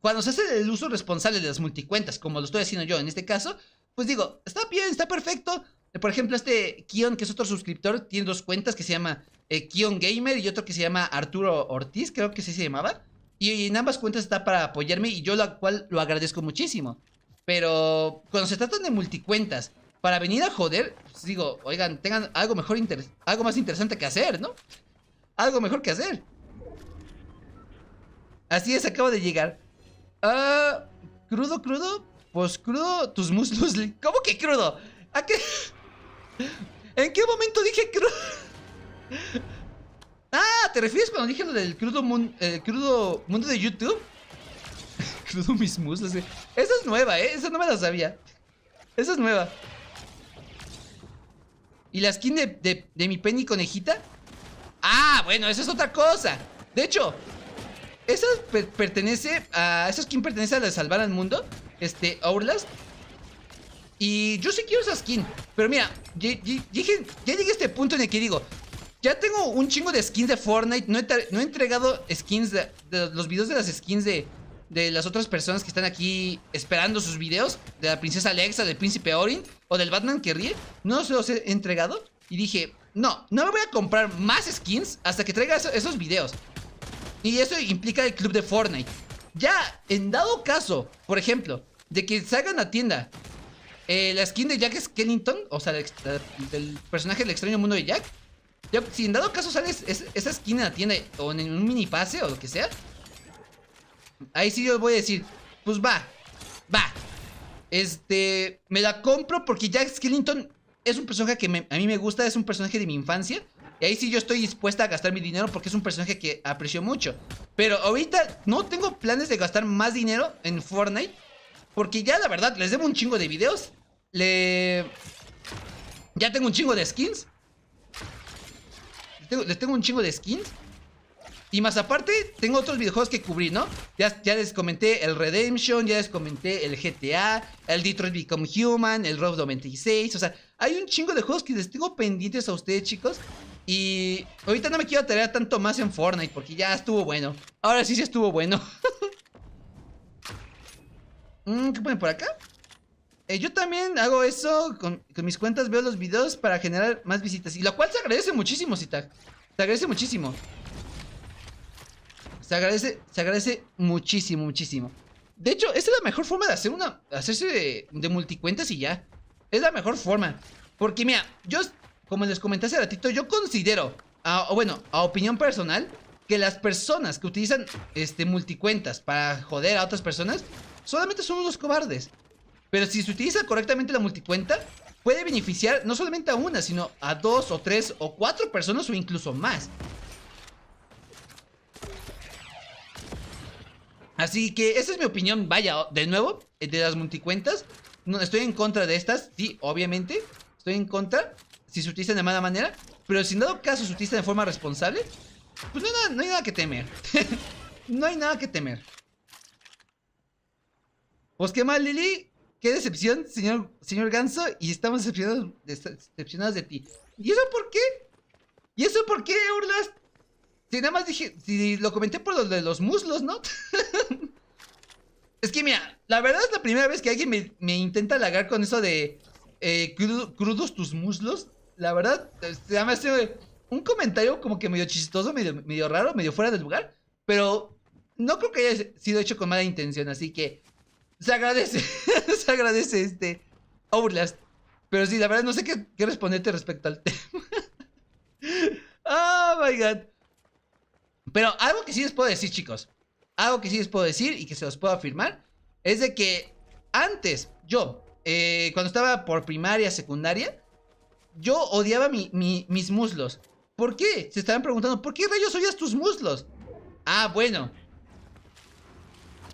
cuando se hace el uso responsable de las multicuentas, como lo estoy haciendo yo en este caso, pues digo, está bien, está perfecto. Por ejemplo, Kion, que es otro suscriptor, tiene dos cuentas que se llama Kion Gamer y otro que se llama Arturo Ortiz, creo que sí se llamaba. Y en ambas cuentas está para apoyarme y yo lo cual lo agradezco muchísimo. Pero cuando se tratan de multicuentas para venir a joder, pues digo, oigan, tengan algo mejor, algo más interesante que hacer, ¿no? Algo mejor que hacer. Así es, acabo de llegar. ¿Crudo? Pues crudo tus muslos. ¿Cómo que crudo? ¿A qué? ¿En qué momento dije crudo? ¿Te refieres cuando dije lo del crudo mundo de YouTube? Crudo mis muslos. Esa es nueva, esa no me la sabía. Esa es nueva. ¿Y la skin de mi Penny conejita? Bueno, esa es otra cosa. De hecho, esa pertenece a... Esa skin pertenece a la de Salvar al Mundo, Outlast. Y yo sí quiero esa skin. Pero mira, ya llegué a este punto en el que digo, ya tengo un chingo de skins de Fortnite. No he entregado skins de los videos de las skins de las otras personas que están aquí esperando sus videos. De la princesa Alexa, del príncipe Orin o del Batman que ríe. No se los he entregado. Y dije, no me voy a comprar más skins hasta que traiga esos videos. Y eso implica el club de Fortnite. Ya, en dado caso, por ejemplo, de que salga en la tienda la skin de Jack Skellington, o sea, del personaje del extraño mundo de Jack. Ya, si en dado caso sale esa skin en la tienda o en un mini pase o lo que sea, ahí sí yo voy a decir, pues va. Me la compro porque Jack Skellington es un personaje que a mí me gusta, es un personaje de mi infancia. Y ahí sí yo estoy dispuesta a gastar mi dinero porque es un personaje que aprecio mucho. Pero ahorita no tengo planes de gastar más dinero en Fortnite, porque ya la verdad les debo un chingo de videos. Ya tengo un chingo de skins. Les tengo un chingo de skins. Y más aparte, tengo otros videojuegos que cubrir, ¿no? Ya les comenté el Redemption, ya les comenté el GTA, el Detroit Become Human, el Road 96. O sea, hay un chingo de juegos que les tengo pendientes a ustedes, chicos. Y ahorita no me quiero atarear tanto más en Fortnite porque ya estuvo bueno. Ahora sí estuvo bueno. ¿Qué ponen por acá? Yo también hago eso con mis cuentas, veo los videos para generar más visitas. Y lo cual se agradece muchísimo, Citak. Se agradece muchísimo. Se agradece muchísimo. De hecho, esa es la mejor forma de hacerse de multicuentas y ya. Es la mejor forma. Porque mira, yo, como les comenté hace ratito, yo considero, a opinión personal, que las personas que utilizan multicuentas para joder a otras personas solamente son unos cobardes. Pero si se utiliza correctamente la multicuenta, puede beneficiar no solamente a una, sino a 2 o 3 o 4 personas o incluso más. Así que esa es mi opinión, vaya, de nuevo, de las multicuentas. No, estoy en contra de estas, sí, obviamente. Estoy en contra si se utilizan de mala manera. Pero si en dado caso se utilizan de forma responsable, pues no hay nada que temer. No hay nada que temer. Pues qué mal, Lili. Qué decepción, señor Ganso. Y estamos decepcionados de ti. ¿Y eso por qué? ¿Y eso por qué, Urlas? Si nada más dije, si lo comenté por lo de los muslos, ¿no? Es que mira, la verdad es la primera vez que alguien me intenta halagar con eso de crudos tus muslos. La verdad, se me hace un comentario como que medio chistoso, medio raro, medio fuera de lugar. Pero no creo que haya sido hecho con mala intención, así que se agradece, se agradece Outlast. Pero sí, la verdad no sé qué responderte respecto al tema. Oh my god. Pero algo que sí les puedo decir, chicos, algo que sí les puedo decir y que se los puedo afirmar, es de que antes, yo, cuando estaba por primaria, secundaria, yo odiaba mis muslos. ¿Por qué? Se estaban preguntando, ¿por qué rayos odias tus muslos? Ah, bueno.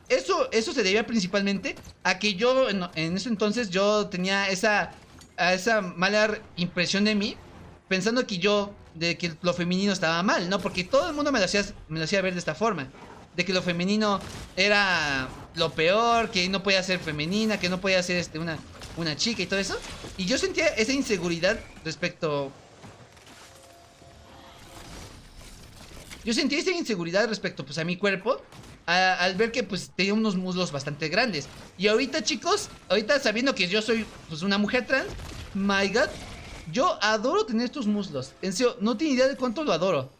Eso se debía principalmente a que yo, en ese entonces, yo tenía esa mala impresión de mí, pensando que de que lo femenino estaba mal, ¿no? Porque todo el mundo me lo hacía ver de esta forma. De que lo femenino era lo peor, que no podía ser femenina, que no podía ser una chica y todo eso. Y yo sentía esa inseguridad respecto... Yo sentía esa inseguridad respecto, pues, a mi cuerpo, al ver que, pues, tenía unos muslos bastante grandes. Y ahorita, chicos, ahorita sabiendo que yo soy, pues, una mujer trans, my god, yo adoro tener estos muslos. En serio, no tienen idea de cuánto lo adoro.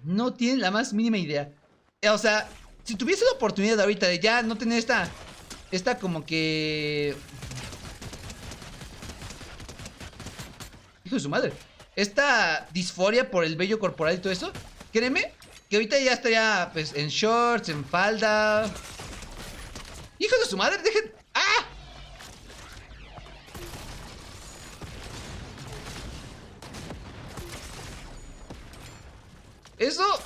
No tienen la más mínima idea. O sea, si tuviese la oportunidad ahorita de ya no tener esta como que... Hijo de su madre. Esta disforia por el vello corporal y todo eso, créeme que ahorita ya estaría, pues, en shorts, en falda. Hijo de su madre, dejen... ¡Ah! Eso.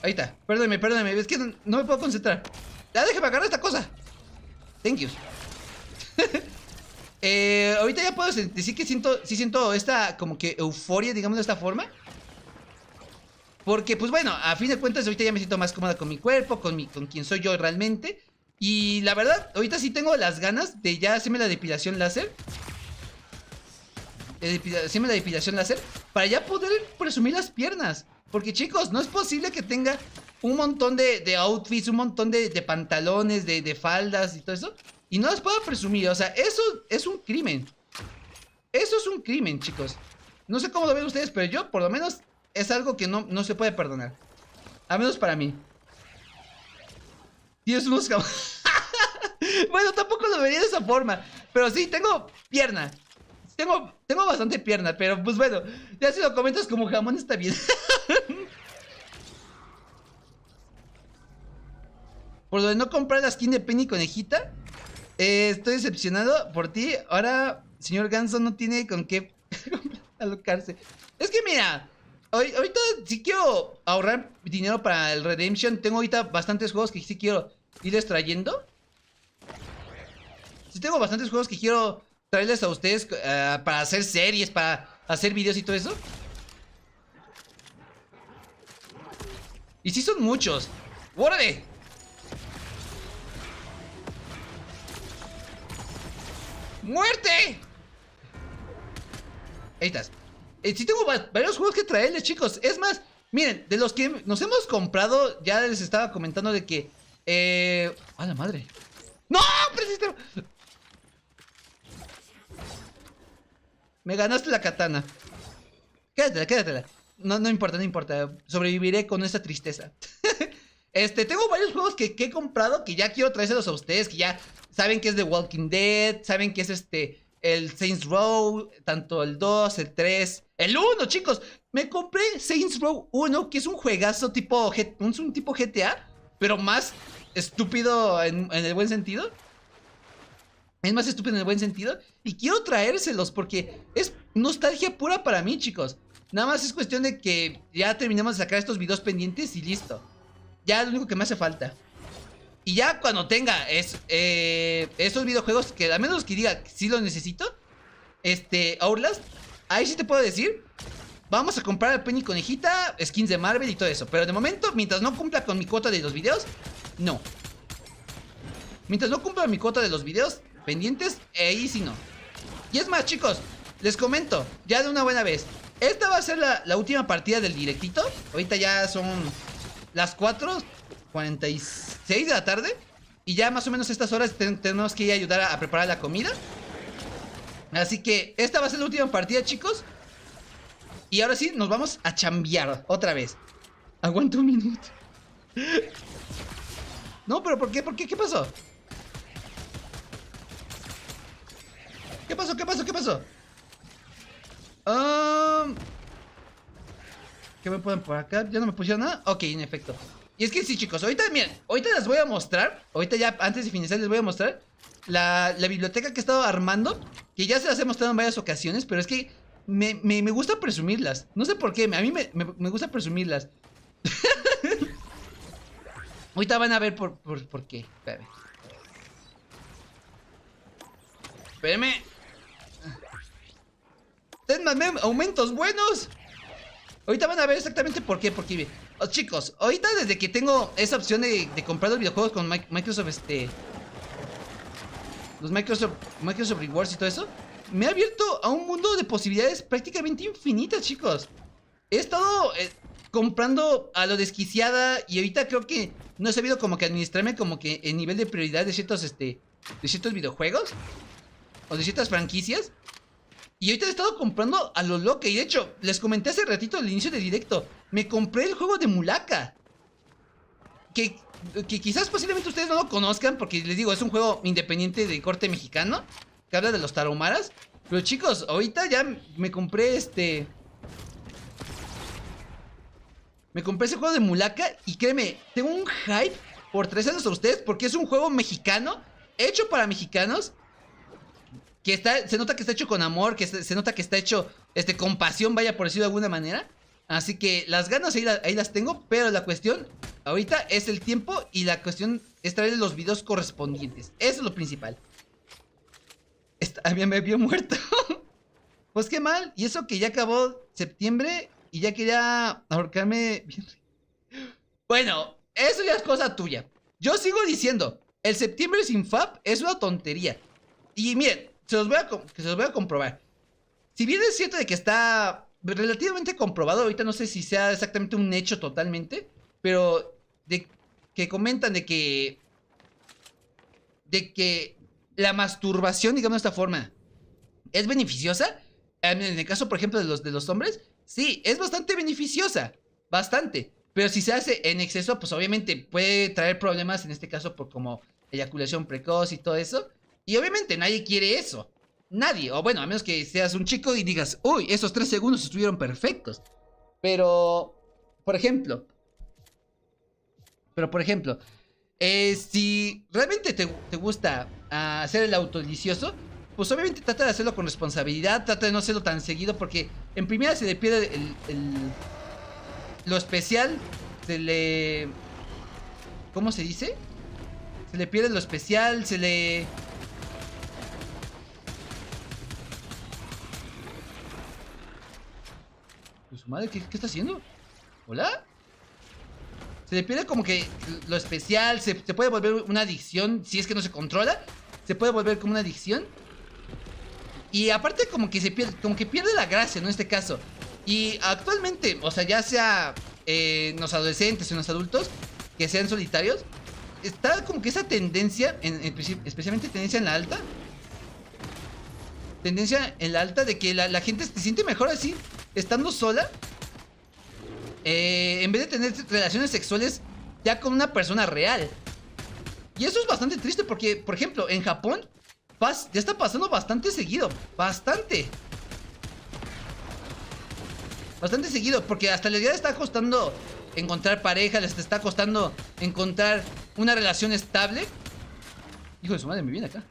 Ahí está, perdóname, es que no me puedo concentrar. Ya déjame agarrar esta cosa. Thank you. Ahorita ya puedo decir que siento esta como que euforia, digamos de esta forma. Porque pues bueno, a fin de cuentas ahorita ya me siento más cómoda con mi cuerpo, con quien soy yo realmente. Y la verdad, ahorita sí tengo las ganas de ya hacerme la depilación láser. Hacerme la depilación láser para ya poder presumir las piernas. Porque chicos, no es posible que tenga un montón de outfits, un montón de pantalones, de faldas y todo eso, y no las pueda presumir. O sea, eso es un crimen. Eso es un crimen, chicos. No sé cómo lo ven ustedes, pero yo por lo menos es algo que no se puede perdonar. Al menos para mí. Tienes unos Bueno, tampoco lo vería de esa forma. Pero sí, tengo pierna. Tengo bastante pierna, pero pues bueno, ya si lo comentas como jamón está bien. Por lo de no comprar la skin de Penny Conejita, estoy decepcionado por ti. Ahora, señor Ganso no tiene con qué alocarse. Es que mira, ahorita sí quiero ahorrar dinero para el Redemption. Tengo ahorita bastantes juegos que sí quiero ir extrayendo. Sí tengo bastantes juegos que quiero traerles a ustedes para hacer series, para hacer videos y todo eso. Y sí son muchos. ¡Órale! ¡Muerte! Ahí estás. Sí tengo varios juegos que traerles, chicos. Es más, miren, de los que nos hemos comprado, ya les estaba comentando de que... ¡A la madre! ¡No! ¡Precisamente! Me ganaste la katana. Quédatela. No importa. Sobreviviré con esta tristeza. Tengo varios juegos que he comprado que ya quiero traérselos a ustedes, que ya saben que es The Walking Dead, saben que es el Saints Row, tanto el 2, el 3, el 1, chicos. Me compré Saints Row 1, que es un juegazo tipo, un tipo GTA, pero más estúpido en el buen sentido. Es más estúpido en el buen sentido. Y quiero traérselos porque es nostalgia pura para mí, chicos. Nada más es cuestión de que ya terminemos de sacar estos videos pendientes y listo. Ya es lo único que me hace falta. Y ya cuando tenga estos videojuegos, que al menos que diga si los necesito, Outlast, ahí sí te puedo decir, vamos a comprar al Penny Conejita, skins de Marvel y todo eso. Pero de momento, mientras no cumpla con mi cuota de los videos, no. Mientras no cumpla mi cuota de los videos pendientes, ahí sí no. Y es más, chicos, les comento, ya de una buena vez, esta va a ser la última partida del directito. Ahorita ya son las 4:46 de la tarde. Y ya más o menos estas horas tenemos que ir a ayudar a preparar la comida. Así que esta va a ser la última partida, chicos. Y ahora sí, nos vamos a chambear otra vez. Aguanta un minuto. No, pero ¿por qué? ¿Por qué? ¿Qué pasó? ¿Qué pasó? ¿Qué pasó? ¿Qué pasó? ¿Qué me ponen por acá? ¿Ya no me pusieron nada? Ok, en efecto. Y es que sí, chicos, ahorita, miren, ahorita les voy a mostrar. Ahorita ya, antes de finalizar, les voy a mostrar la biblioteca que he estado armando. Que ya se las he mostrado en varias ocasiones, pero es que me gusta presumirlas. No sé por qué, a mí me gusta presumirlas. Ahorita van a ver por qué. Espérame. Espérame. Denme aumentos buenos. Ahorita van a ver exactamente por qué. Porque, chicos, ahorita desde que tengo esa opción de comprar los videojuegos con Microsoft, los Microsoft Rewards y todo eso, me ha abierto a un mundo de posibilidades prácticamente infinitas, chicos. He estado comprando a lo desquiciada y ahorita creo que no he sabido como que administrarme como que en nivel de prioridad de ciertos videojuegos o de ciertas franquicias. Y ahorita he estado comprando a lo loco. Y de hecho, les comenté hace ratito al inicio del directo, me compré el juego de Mulaka. Que quizás posiblemente ustedes no lo conozcan, porque les digo, es un juego independiente de corte mexicano, que habla de los tarahumaras. Pero chicos, ahorita ya me compré me compré ese juego de Mulaka. Y créeme, tengo un hype por traérselos a ustedes, porque es un juego mexicano, hecho para mexicanos, que se nota que está hecho con amor, que se nota que está hecho con pasión, vaya, por decirlo de alguna manera. Así que las ganas ahí las tengo, pero la cuestión ahorita es el tiempo y la cuestión es traerles los videos correspondientes. Eso es lo principal. Me había muerto. Pues qué mal. Y eso que ya acabó septiembre y ya quería ahorcarme. Bueno, eso ya es cosa tuya. Yo sigo diciendo, el septiembre sin FAP es una tontería. Y miren, se los voy a comprobar. Si bien es cierto de que está relativamente comprobado, ahorita no sé si sea exactamente un hecho totalmente, pero que comentan de que la masturbación, digamos de esta forma, es beneficiosa. En el caso, por ejemplo, de los hombres, sí, es bastante beneficiosa, bastante. Pero si se hace en exceso, pues obviamente puede traer problemas, en este caso por como eyaculación precoz y todo eso. Y obviamente nadie quiere eso. Nadie. O bueno, a menos que seas un chico y digas, uy, esos 3 segundos estuvieron perfectos. Pero, por ejemplo, si realmente te gusta hacer el autodelicioso, pues obviamente trata de hacerlo con responsabilidad. Trata de no hacerlo tan seguido, porque en primera se le pierde lo especial. ¿Cómo se dice? Se le pierde lo especial, Pues su madre, ¿qué está haciendo? ¿Hola? Se le pierde como que lo especial. Se puede volver una adicción. Si es que no se controla, se puede volver como una adicción. Y aparte como que pierde la gracia, ¿no? En este caso. Y actualmente, o sea, ya sea en los adolescentes o en los adultos que sean solitarios, está como que esa tendencia, especialmente tendencia en la alta. Tendencia en la alta de que la gente se siente mejor así, estando sola, en vez de tener relaciones sexuales ya con una persona real. Y eso es bastante triste porque, por ejemplo, en Japón ya está pasando bastante seguido. Bastante seguido. Porque hasta les ya está costando encontrar pareja. Les está costando encontrar una relación estable. Hijo de su madre, me viene acá.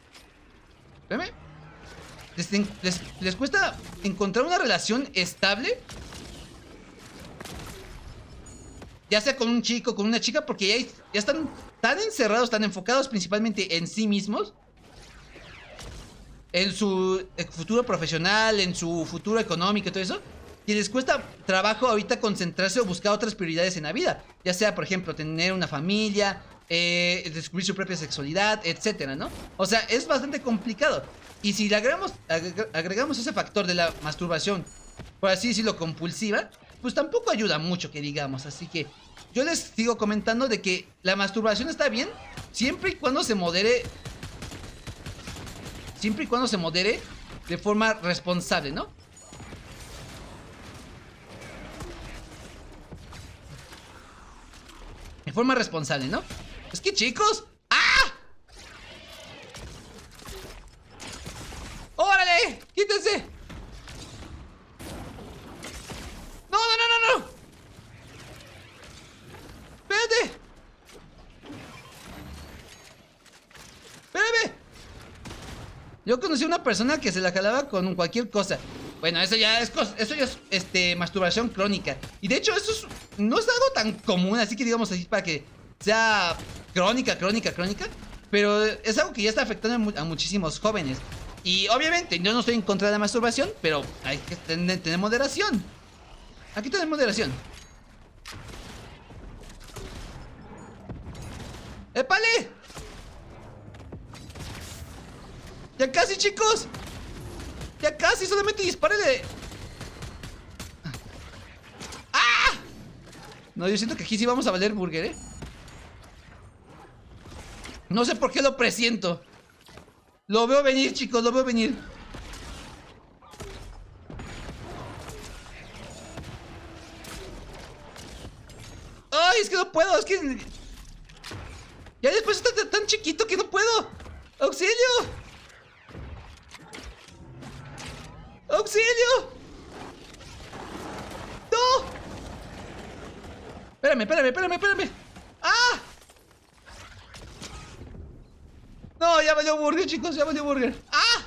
Espérame. Les cuesta encontrar una relación estable. Ya sea con un chico, con una chica, porque ya están tan encerrados, tan enfocados principalmente en sí mismos, en su futuro profesional, en su futuro económico y todo eso, que les cuesta trabajo ahorita concentrarse o buscar otras prioridades en la vida. Ya sea, por ejemplo, tener una familia, descubrir su propia sexualidad, etcétera, ¿no? O sea, es bastante complicado. Y si le agregamos ese factor de la masturbación, por así decirlo, compulsiva, pues tampoco ayuda mucho, que digamos. Así que yo les sigo comentando de que la masturbación está bien siempre y cuando se modere. Siempre y cuando se modere de forma responsable, ¿no? De forma responsable, ¿no? Es que, chicos. ¡Ah! ¡Órale! ¡Quítense! ¡No, no, no, no, no! ¡Espérate! ¡Espérame! Yo conocí a una persona que se la jalaba con cualquier cosa. Bueno, eso ya es masturbación crónica. Y de hecho, no es algo tan común, así que digamos así, para que sea crónica. Pero es algo que ya está afectando a muchísimos jóvenes. Y obviamente, yo no estoy en contra de la masturbación, pero hay que tener moderación. Aquí tenemos moderación. ¡Épale! ¡Ya casi, chicos! ¡Ya casi! Solamente dispárele. ¡Ah! No, yo siento que aquí sí vamos a valer burger, ¿eh? No sé por qué lo presiento. Lo veo venir, chicos, lo veo venir. ¡Ay, es que no puedo! Es que... ya después está tan chiquito que no puedo. ¡Auxilio! ¡Auxilio! ¡No! Espérame. ¡Ah! No, ya valió burger, chicos, ya valió burger. ¡Ah!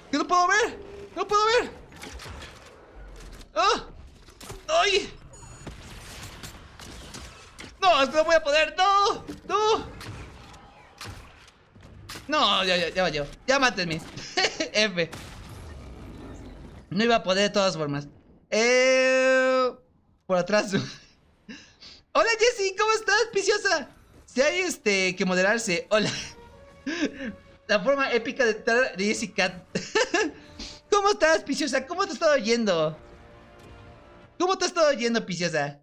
¡Que no puedo ver! ¡No puedo ver! ¡Ah! ¡Ay! ¡No, es que no voy a poder! ¡No! ¡No! No, ya valió. Ya mátenme. F. No iba a poder de todas formas. Por atrás. Hola, Jessie, ¿cómo estás, piciosa? Si hay que moderarse. Hola. La forma épica de entrar de Jessie Cat. ¿Cómo estás, piciosa? ¿Cómo te has estado yendo? ¿Cómo te has estado yendo, piciosa?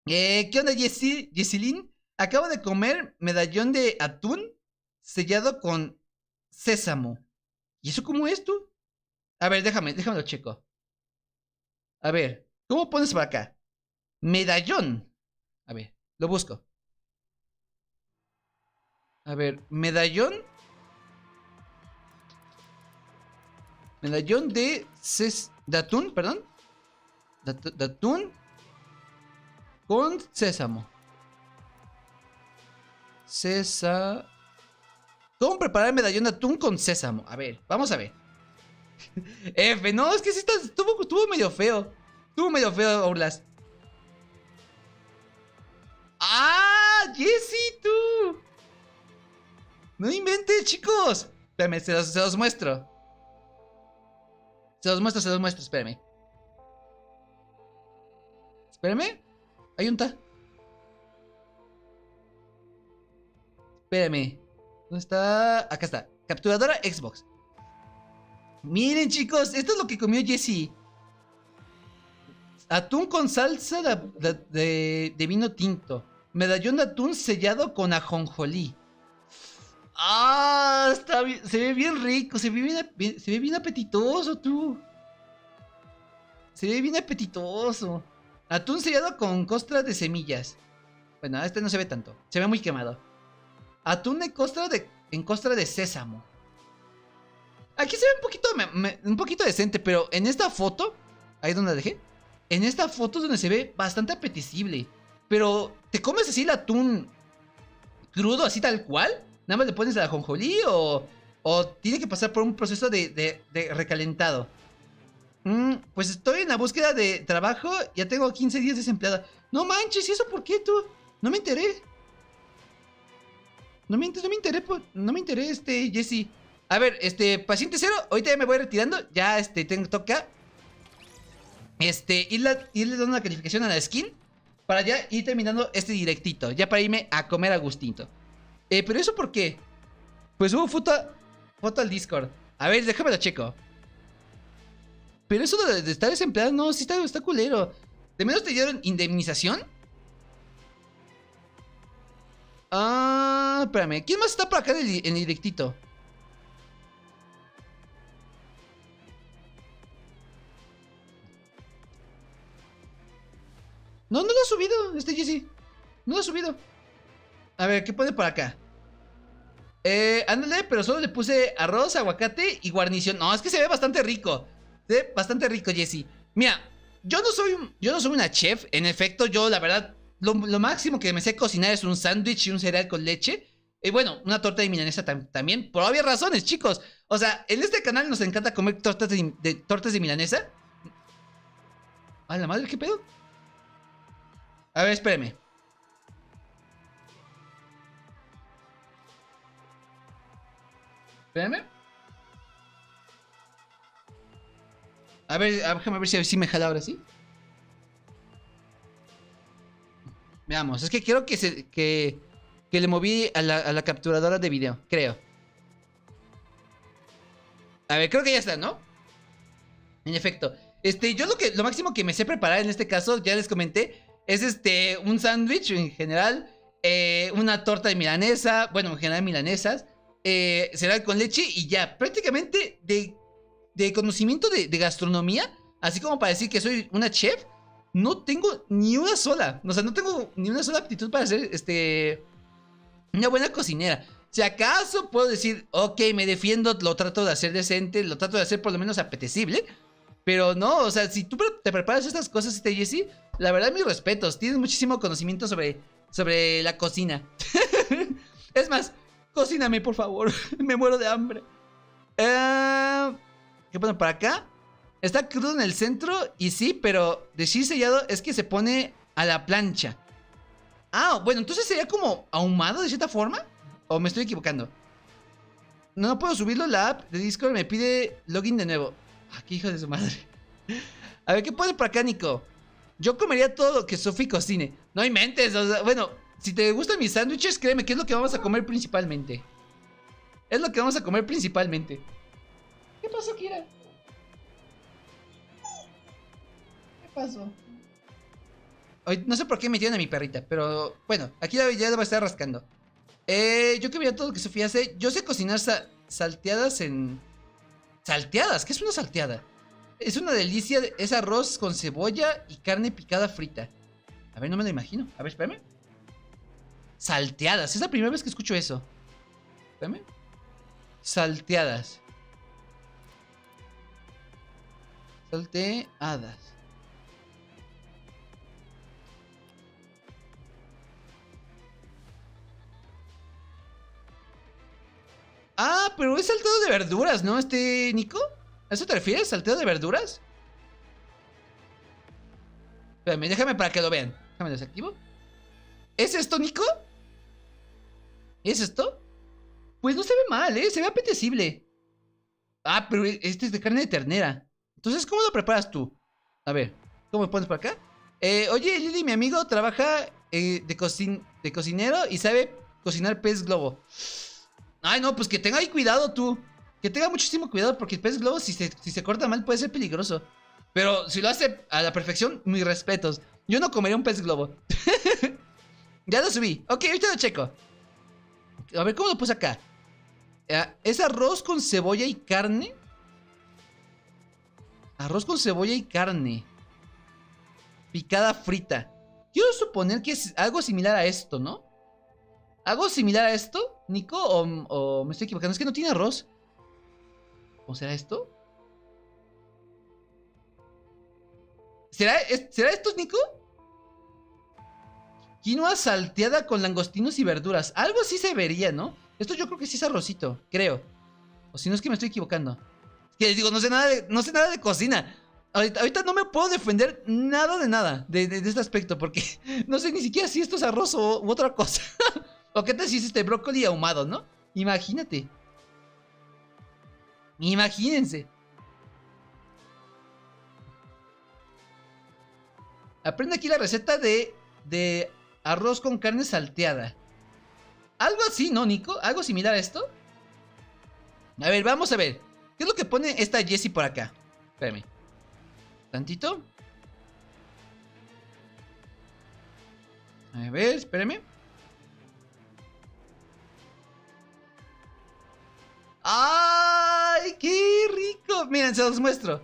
¿Qué onda, Jessilyn? Acabo de comer medallón de atún sellado con sésamo. ¿Y eso cómo es tú? A ver, déjame lo checo. A ver, ¿cómo pones por acá? Medallón. A ver, lo busco. A ver, medallón. Medallón de atún, perdón. De atún con sésamo. ¿Cómo preparar medallón de atún con sésamo? A ver, vamos a ver. F, no, es que sí estuvo medio feo. Estuvo medio feo, Oulas. ¡Ah! ¡Jessie, tú! No inventes, chicos. Espérame, se los muestro. Se los muestro, espérame. Espérame. Hay un ta. Espérame. ¿Dónde está? Acá está. Capturadora Xbox. Miren, chicos, esto es lo que comió Jessie. Atún con salsa de vino tinto. Medallón de atún sellado con ajonjolí. Ah, está bien, se ve bien rico, se ve bien apetitoso, tú. Se ve bien apetitoso. Atún sellado con costras de semillas. Bueno, este no se ve tanto, se ve muy quemado. atún en costra de sésamo. Aquí se ve un poquito decente, pero en esta foto, ahí donde la dejé, en esta foto es donde se ve bastante apetecible. Pero, ¿te comes así el atún crudo, así tal cual? ¿Nada más le pones la ajonjolí o tiene que pasar por un proceso de recalentado? Pues estoy en la búsqueda de trabajo, ya tengo 15 días desempleada. No manches, ¿y eso por qué tú? No me enteré. No me enteré, Jesse. A ver, paciente cero, ahorita ya me voy retirando. Ya, toca irle dando una calificación a la skin para ya ir terminando este directito. Ya para irme a comer a gustito. Pero eso ¿por qué? Pues hubo foto al Discord. A ver, déjame la checo. Pero eso de estar desempleado, no, sí está culero. ¿De menos te dieron indemnización? Ah, espérame. ¿Quién más está por acá en el directito? No lo ha subido, Jesse. No lo ha subido. A ver, ¿qué pone por acá? Ándale, pero solo le puse arroz, aguacate y guarnición. No, es que se ve bastante rico. Se ve bastante rico, Jesse. Mira, yo no soy una chef. En efecto, yo la verdad, lo máximo que me sé cocinar es un sándwich y un cereal con leche. Y bueno, una torta de milanesa también, por obvias razones, chicos. O sea, en este canal nos encanta comer tortas de milanesa. A la madre, ¿qué pedo? A ver, espérame. Espérame. A ver, déjame ver si me jala ahora sí. Veamos, es que creo que le moví a la capturadora de video, creo. A ver, creo que ya está, ¿no? En efecto. Yo lo máximo que me sé preparar en este caso, ya les comenté, es un sándwich en general, una torta de milanesa, bueno, en general milanesas, cereal con leche y ya, prácticamente de conocimiento de gastronomía, así como para decir que soy una chef, no tengo ni una sola, o sea, no tengo ni una sola aptitud para ser, una buena cocinera. Si acaso puedo decir, ok, me defiendo, lo trato de hacer decente, lo trato de hacer por lo menos apetecible. Pero no, o sea, si tú te preparas estas cosas, Jesse, la verdad, mis respetos. Tienes muchísimo conocimiento sobre la cocina. Es más, cocíname, por favor. Me muero de hambre. ¿Qué ponen para acá? Está crudo en el centro y sí, pero decir sellado es que se pone a la plancha. Ah, bueno, entonces sería como ahumado de cierta forma. ¿O me estoy equivocando? No puedo subirlo, la app de Discord me pide login de nuevo. Ah, qué hijo de su madre. A ver, ¿qué pone por acá, Nico? Yo comería todo lo que Sophie cocine. No inventes, o sea, bueno, si te gustan mis sándwiches, créeme que es lo que vamos a comer principalmente. Es lo que vamos a comer principalmente. ¿Qué pasó, Kira? ¿Qué pasó? No sé por qué metieron a mi perrita, pero bueno, aquí ya debo estar rascando. Yo comería todo lo que Sofía hace. Yo sé cocinar salteadas en... ¿Salteadas? ¿Qué es una salteada? Es una delicia, es arroz con cebolla y carne picada frita. A ver, no me lo imagino. A ver, espérame. Salteadas, es la primera vez que escucho eso. Espérame. Salteadas. Salteadas. Ah, pero es salteado de verduras, ¿no? Nico. ¿A eso te refieres? ¿Salteado de verduras? Espérame, déjame para que lo vean. Déjame desactivo. ¿Es esto, Nico? ¿Es esto? Pues no se ve mal, ¿eh? Se ve apetecible. Ah, pero este es de carne de ternera. Entonces, ¿cómo lo preparas tú? A ver, ¿cómo me pones por acá? Oye, Lili, mi amigo trabaja de cocinero y sabe cocinar pez globo. Ay, no, pues que tenga ahí cuidado tú. Que tenga muchísimo cuidado porque el pez globo si se corta mal puede ser peligroso. Pero si lo hace a la perfección, mis respetos. Yo no comería un pez globo. Ya lo subí. Ok, ahorita lo checo. A ver, ¿cómo lo puse acá? ¿Es arroz con cebolla y carne? Arroz con cebolla y carne. Picada frita. Quiero suponer que es algo similar a esto, ¿no? ¿Algo similar a esto? Nico? ¿O me estoy equivocando? Es que no tiene arroz. ¿O será esto? ¿Será esto, Nico? Quinoa salteada con langostinos y verduras. Algo así se vería, ¿no? Esto yo creo que sí es arrocito, creo. O si no es que me estoy equivocando. Es que les digo, no sé nada de cocina. Ahorita no me puedo defender nada de nada de este aspecto. Porque no sé ni siquiera si esto es arroz u otra cosa. O qué tal si es este brócoli ahumado, ¿no? Imagínate. Imagínense. Aprende aquí la receta de arroz con carne salteada. Algo así, ¿no, Nico? Algo similar a esto. A ver, vamos a ver. ¿Qué es lo que pone esta Jessie por acá? Espérame. Tantito. A ver, espérame. ¡Ay, qué rico! Miren, se los muestro.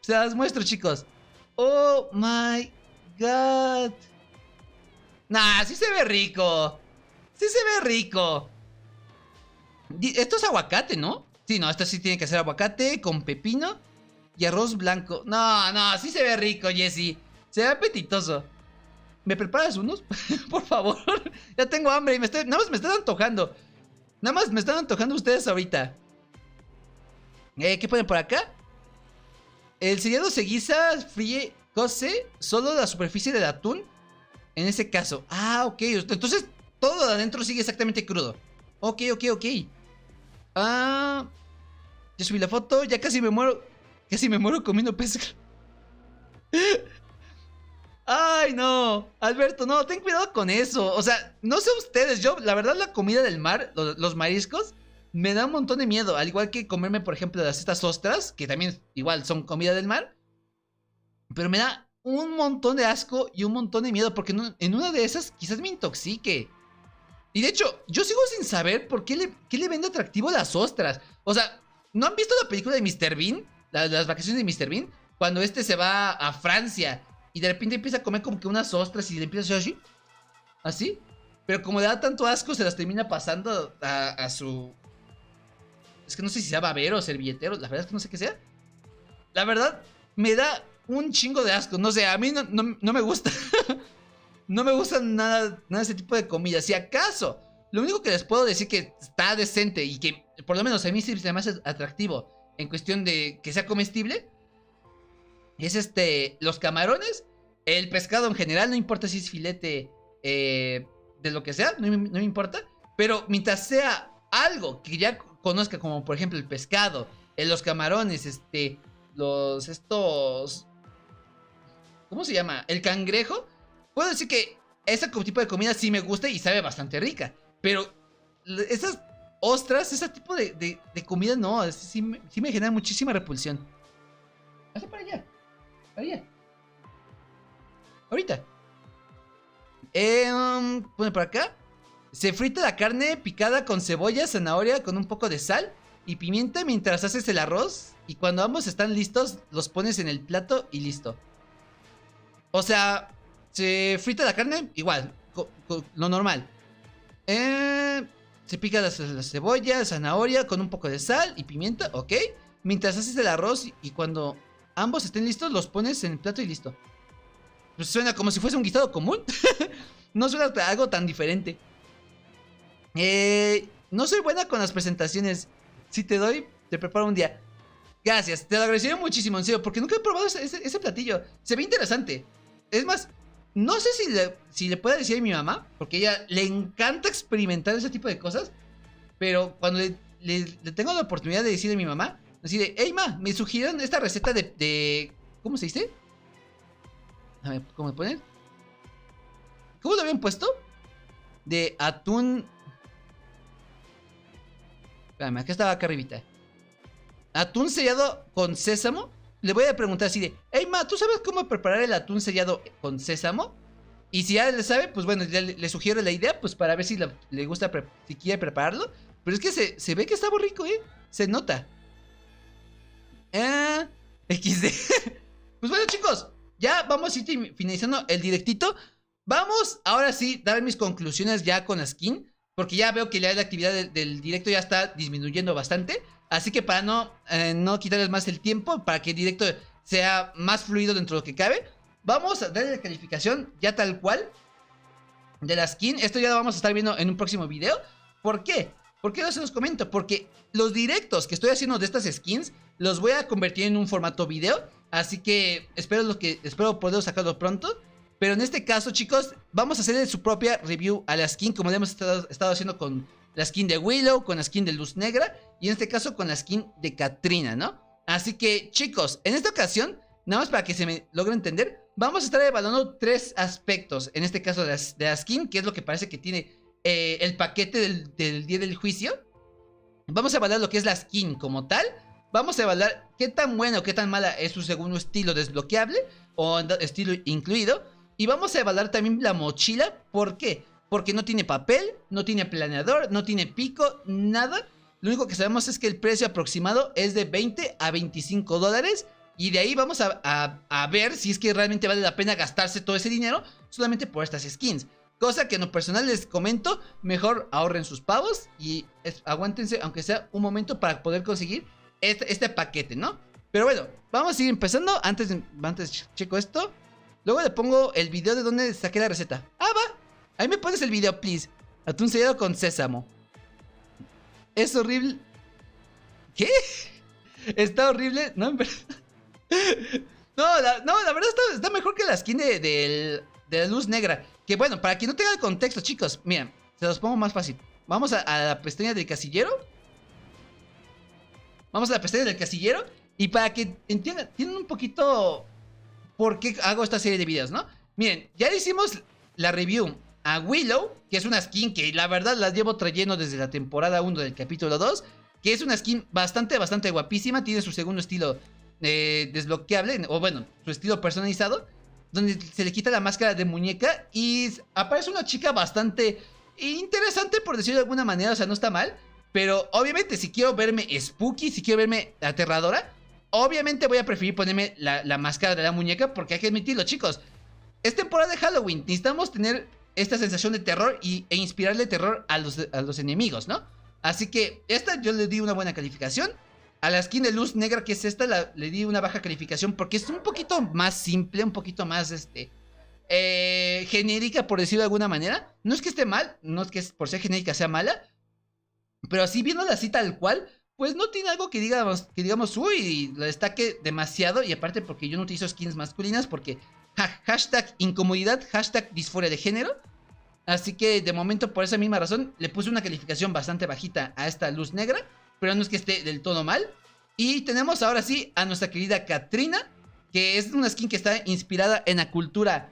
Se los muestro, chicos. Oh my god. Nah, sí se ve rico. Sí se ve rico. Esto es aguacate, ¿no? Sí, no, esto sí tiene que ser aguacate con pepino y arroz blanco. No, sí se ve rico, Jessy. Se ve apetitoso. ¿Me preparas unos? Por favor. Ya tengo hambre y nada más me están antojando. Nada más me están antojando ustedes ahorita. ¿Qué ponen por acá? El sellado se guisa, fríe, cose solo la superficie del atún. En ese caso. Ah, ok. Entonces todo de adentro sigue exactamente crudo. Ok. Ah, ya subí la foto. Ya casi me muero. Casi me muero comiendo pesca. Ay, no. Alberto, no, ten cuidado con eso. O sea, no sé ustedes. Yo, la verdad, la comida del mar, los mariscos, me da un montón de miedo. Al igual que comerme, por ejemplo, estas ostras, que también igual son comida del mar. Pero me da un montón de asco y un montón de miedo. Porque en una de esas quizás me intoxique. Y de hecho, yo sigo sin saber por qué le vende atractivo las ostras. O sea, ¿no han visto la película de Mr. Bean? Las vacaciones de Mr. Bean. Cuando este se va a Francia y de repente empieza a comer como que unas ostras y le empieza a hacer así. Así. Pero como le da tanto asco, se las termina pasando a su... Es que no sé si sea babero o servilletero. La verdad es que no sé qué sea. La verdad, me da un chingo de asco. No sé, a mí no me gusta. No me gusta nada de ese tipo de comida. Si acaso, lo único que les puedo decir que está decente y que por lo menos a mí sí se me hace atractivo en cuestión de que sea comestible es los camarones, el pescado en general, no importa si es filete de lo que sea, no me importa. Pero mientras sea algo que ya conozca, como por ejemplo el pescado, los camarones, estos... ¿Cómo se llama? El cangrejo. Puedo decir que ese tipo de comida sí me gusta y sabe bastante rica. Pero esas ostras, ese tipo de comida no, sí me genera muchísima repulsión. Hazte para allá. Para allá. Ahorita. Pone por acá. Se frita la carne picada con cebolla, zanahoria, con un poco de sal y pimienta mientras haces el arroz. Y cuando ambos están listos, los pones en el plato y listo. O sea... Se frita la carne, igual, lo normal. Se pica la cebolla, zanahoria con un poco de sal y pimienta, ok. Mientras haces el arroz y cuando ambos estén listos, los pones en el plato y listo. Pues suena como si fuese un guisado común. No suena algo tan diferente. No soy buena con las presentaciones. Si te doy, te preparo un día. Gracias, te lo agradecería muchísimo, en serio, porque nunca he probado ese platillo. Se ve interesante. Es más... No sé si le puedo decir a mi mamá, porque a ella le encanta experimentar ese tipo de cosas. Pero cuando le tengo la oportunidad de decirle a mi mamá, así de, hey ma, me sugirieron esta receta de ¿cómo se dice? A ver, ¿cómo me ponen? ¿Cómo lo habían puesto? De atún. Espérame, acá estaba acá arribita. Atún sellado con sésamo. Le voy a preguntar así de, hey ma, ¿tú sabes cómo preparar el atún sellado con sésamo? Y si ya le sabe, pues bueno, le sugiero la idea, pues para ver si le gusta, si quiere prepararlo. Pero es que se ve que está muy rico, se nota. XD. Pues bueno, chicos, ya vamos a ir finalizando el directito. Vamos, ahora sí, dar mis conclusiones ya con la skin. porque ya veo que la actividad del directo ya está disminuyendo bastante. Así que para no quitarles más el tiempo, para que el directo sea más fluido dentro de lo que cabe, vamos a darle la calificación ya tal cual de la skin. Esto ya lo vamos a estar viendo en un próximo video. ¿Por qué? ¿Por qué no se los comento? Porque los directos que estoy haciendo de estas skins los voy a convertir en un formato video. Así que espero poder sacarlo pronto. Pero en este caso, chicos, vamos a hacerle su propia review a la skin, como le hemos estado haciendo con la skin de Willow, con la skin de Luz Negra, y en este caso con la skin de Katrina, ¿no? Así que, chicos, en esta ocasión, nada más para que se me logre entender, vamos a estar evaluando 3 aspectos. En este caso de la skin, que es lo que parece que tiene el paquete del día del juicio. Vamos a evaluar lo que es la skin como tal. Vamos a evaluar qué tan buena o qué tan mala es su segundo estilo desbloqueable o estilo incluido. Y vamos a evaluar también la mochila. ¿Por qué? Porque no tiene papel, no tiene planeador, no tiene pico, nada. Lo único que sabemos es que el precio aproximado es de 20 a 25 dólares. Y de ahí vamos a ver si es que realmente vale la pena gastarse todo ese dinero solamente por estas skins. Cosa que en lo personal les comento, mejor ahorren sus pavos y aguántense aunque sea un momento para poder conseguir este paquete, ¿no? Pero bueno, vamos a ir empezando. Antes checo esto. Luego le pongo el video de donde saqué la receta. Ah, va. Ahí me pones el video, please. Atún sellado con sésamo. Es horrible. ¿Qué? Está horrible. No, en verdad. No, la verdad está mejor que la skin de la Luz Negra. Que bueno, para quien no tenga el contexto, chicos, miren, se los pongo más fácil. Vamos a la pestaña del casillero. Vamos a la pestaña del casillero. Y para que entiendan un poquito por qué hago esta serie de videos, ¿no? Miren, ya le hicimos la review a Willow, que es una skin que la verdad la llevo trayendo desde la temporada 1 del capítulo 2. Que es una skin bastante guapísima. Tiene su segundo estilo desbloqueable, o bueno, su estilo personalizado, donde se le quita la máscara de muñeca y aparece una chica bastante interesante, por decirlo de alguna manera. O sea, no está mal. Pero obviamente si quiero verme spooky, si quiero verme aterradora, obviamente voy a preferir ponerme la máscara de la muñeca. Porque hay que admitirlo, chicos, es temporada de Halloween. Necesitamos tener esta sensación de terror e inspirarle terror a los enemigos, ¿no? Así que esta yo le di una buena calificación. A la skin de Luz Negra, que es esta, le di una baja calificación porque es un poquito más simple, un poquito más genérica, por decirlo de alguna manera. No es que esté mal, no es que por ser genérica sea mala, pero así viéndola así tal cual, pues no tiene algo que digamos, uy, la destaque demasiado. Y aparte porque yo no utilizo skins masculinas porque hashtag incomodidad, hashtag disforia de género. Así que de momento por esa misma razón le puse una calificación bastante bajita a esta Luz Negra. Pero no es que esté del todo mal. Y tenemos ahora sí a nuestra querida Katrina, que es una skin que está inspirada en la cultura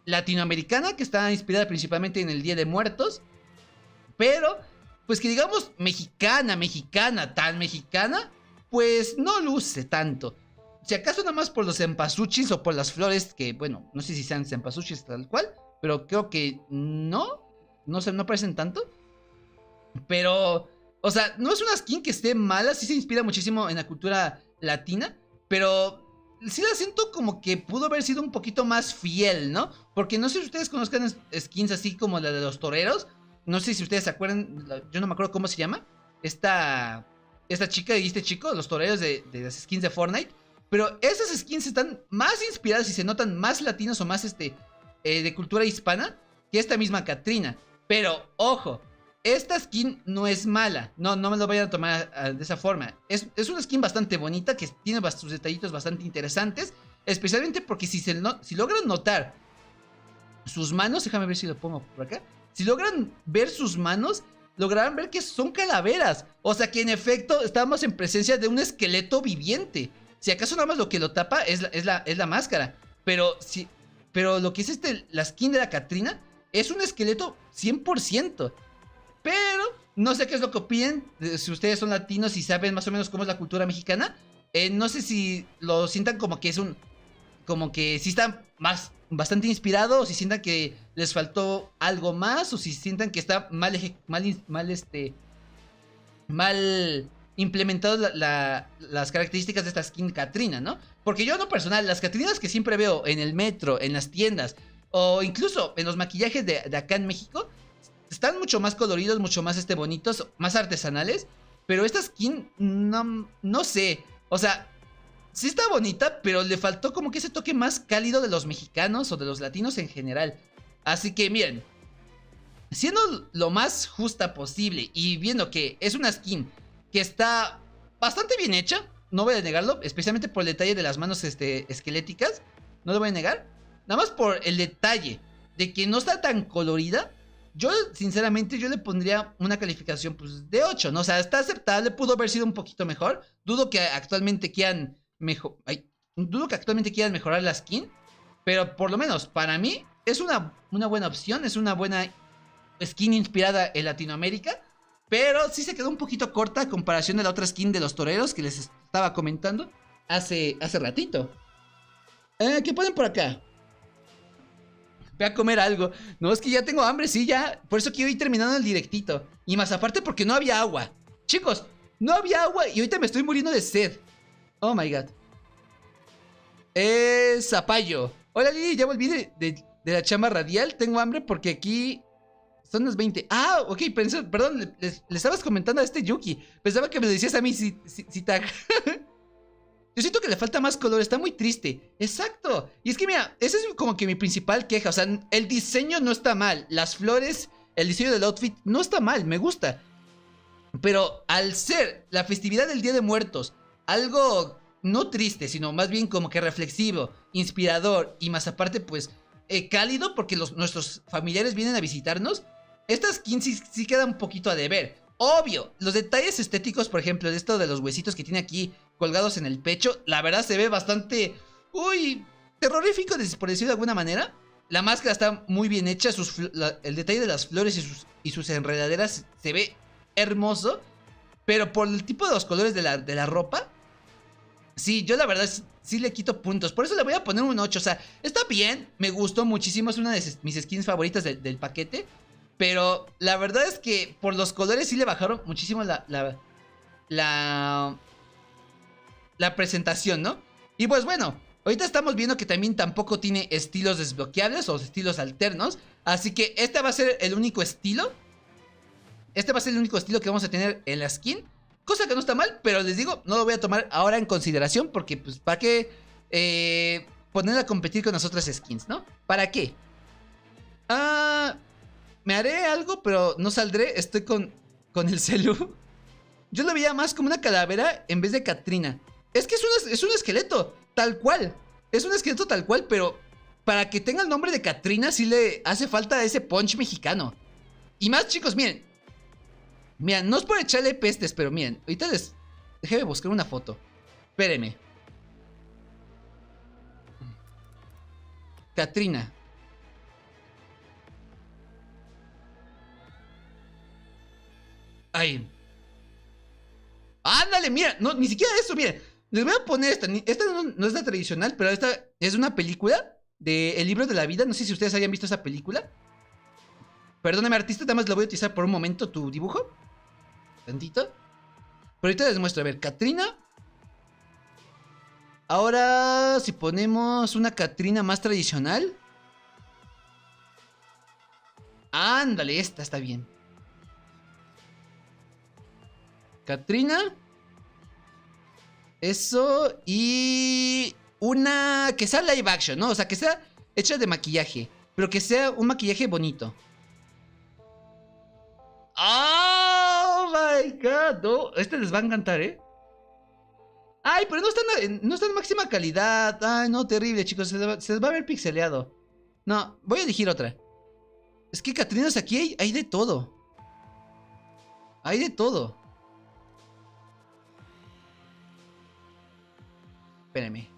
latinoamericana, que está inspirada principalmente en el Día de Muertos. Pero, pues que digamos mexicana, tan mexicana, pues no luce tanto. Si acaso nada más por los cempasúchis o por las flores, que bueno, no sé si sean cempasúchis tal cual, pero creo que no parecen tanto. Pero, o sea, no es una skin que esté mala, sí se inspira muchísimo en la cultura latina, pero sí la siento como que pudo haber sido un poquito más fiel, ¿no? Porque no sé si ustedes conozcan skins así como la de los toreros. No sé si ustedes se acuerdan, yo no me acuerdo cómo se llama esta chica y este chico, los toreros de las skins de Fortnite. Pero esas skins están más inspiradas y se notan más latinas o más de cultura hispana que esta misma Katrina. Pero, ojo, esta skin no es mala. No me lo vayan a tomar de esa forma. Es una skin bastante bonita, que tiene sus detallitos bastante interesantes. Especialmente porque si logran notar sus manos, déjame ver si lo pongo por acá. Si logran ver sus manos, lograrán ver que son calaveras. O sea que en efecto estamos en presencia de un esqueleto viviente. Si acaso nada más lo que lo tapa es la máscara. Pero lo que es la skin de la Katrina es un esqueleto 100%. Pero no sé qué es lo que opinen. Si ustedes son latinos y saben más o menos cómo es la cultura mexicana, no sé si lo sientan como que como que sí está bastante inspirado, o si sientan que les faltó algo más, o si sientan que está mal implementado las características de esta skin Katrina, ¿no? Porque yo en lo personal, las Katrinas que siempre veo en el metro, en las tiendas, o incluso en los maquillajes de acá en México, están mucho más coloridos, mucho más bonitos, más artesanales. Pero esta skin, no sé. O sea, sí está bonita, pero le faltó como que ese toque más cálido de los mexicanos o de los latinos en general. Así que miren, siendo lo más justa posible y viendo que es una skin que está bastante bien hecha, no voy a negarlo, especialmente por el detalle de las manos esqueléticas, no lo voy a negar. Nada más por el detalle de que no está tan colorida, yo sinceramente yo le pondría una calificación pues de 8, ¿no? O sea, está aceptable, pudo haber sido un poquito mejor. Dudo que actualmente quieran mejorar la skin, pero por lo menos para mí es una buena opción, es una buena skin inspirada en Latinoamérica. Pero sí se quedó un poquito corta a comparación de la otra skin de los toreros que les estaba comentando hace ratito. ¿Qué ponen por acá? Voy a comer algo. No, es que ya tengo hambre, sí, ya. Por eso quiero ir terminando el directito. Y más aparte porque no había agua. Chicos, no había agua y ahorita me estoy muriendo de sed. Oh my god. Zapallo. Hola Lili, ya volví de la chamba radial. Tengo hambre porque aquí son las 20. Ah, ok, perdón, le estabas comentando a este Yuki. Pensaba que me lo decías a mí, si tag. Yo siento que le falta más color, está muy triste. Exacto. Y es que mira, esa es como que mi principal queja. O sea, el diseño no está mal. Las flores, el diseño del outfit no está mal, me gusta. Pero al ser la festividad del Día de Muertos algo no triste, sino más bien como que reflexivo, inspirador y más aparte pues cálido porque nuestros familiares vienen a visitarnos, esta skin sí queda un poquito a deber. Obvio, los detalles estéticos, por ejemplo, de esto de los huesitos que tiene aquí colgados en el pecho, la verdad se ve bastante, terrorífico, por decirlo de alguna manera. La máscara está muy bien hecha, el detalle de las flores y sus enredaderas se ve hermoso. Pero por el tipo de los colores de la ropa, sí, yo la verdad sí le quito puntos. Por eso le voy a poner un 8. O sea, está bien, me gustó muchísimo, es una de mis skins favoritas del paquete. Pero la verdad es que por los colores sí le bajaron muchísimo la presentación, ¿no? Y pues bueno, ahorita estamos viendo que también tampoco tiene estilos desbloqueables o estilos alternos. Así que este va a ser el único estilo. Este va a ser el único estilo que vamos a tener en la skin. Cosa que no está mal, pero les digo, no lo voy a tomar ahora en consideración. Porque pues para qué ponerla a competir con las otras skins, ¿no? ¿Para qué? Me haré algo, pero no saldré. Estoy con el celu. Yo lo veía más como una calavera en vez de Catrina. Es que es un esqueleto, tal cual. Es un esqueleto tal cual, pero para que tenga el nombre de Catrina sí le hace falta ese punch mexicano. Y más, chicos, miren. Miren, no es por echarle pestes, pero miren, ahorita déjenme buscar una foto. Espérenme. Catrina. Ay. Ándale, mira. No, ni siquiera eso, miren. Les voy a poner esta. Esta no es la tradicional, pero esta es una película de El Libro de la Vida. No sé si ustedes hayan visto esa película. Perdóname, artista, nada más la voy a utilizar por un momento tu dibujo. Tantito. Pero ahorita les muestro. A ver, Catrina. Ahora, si ponemos una Catrina más tradicional. Ándale, esta está bien. Catrina. Eso. Y una que sea live action, ¿no? O sea, que sea hecha de maquillaje. Pero que sea un maquillaje bonito. ¡Oh, my God! No, este les va a encantar, ¿eh? ¡Ay, pero no está en máxima calidad! ¡Ay, no, terrible, chicos! Se les va a ver pixeleado. No, voy a elegir otra. Es que Catrinas aquí hay de todo. Hay de todo. Espérenme.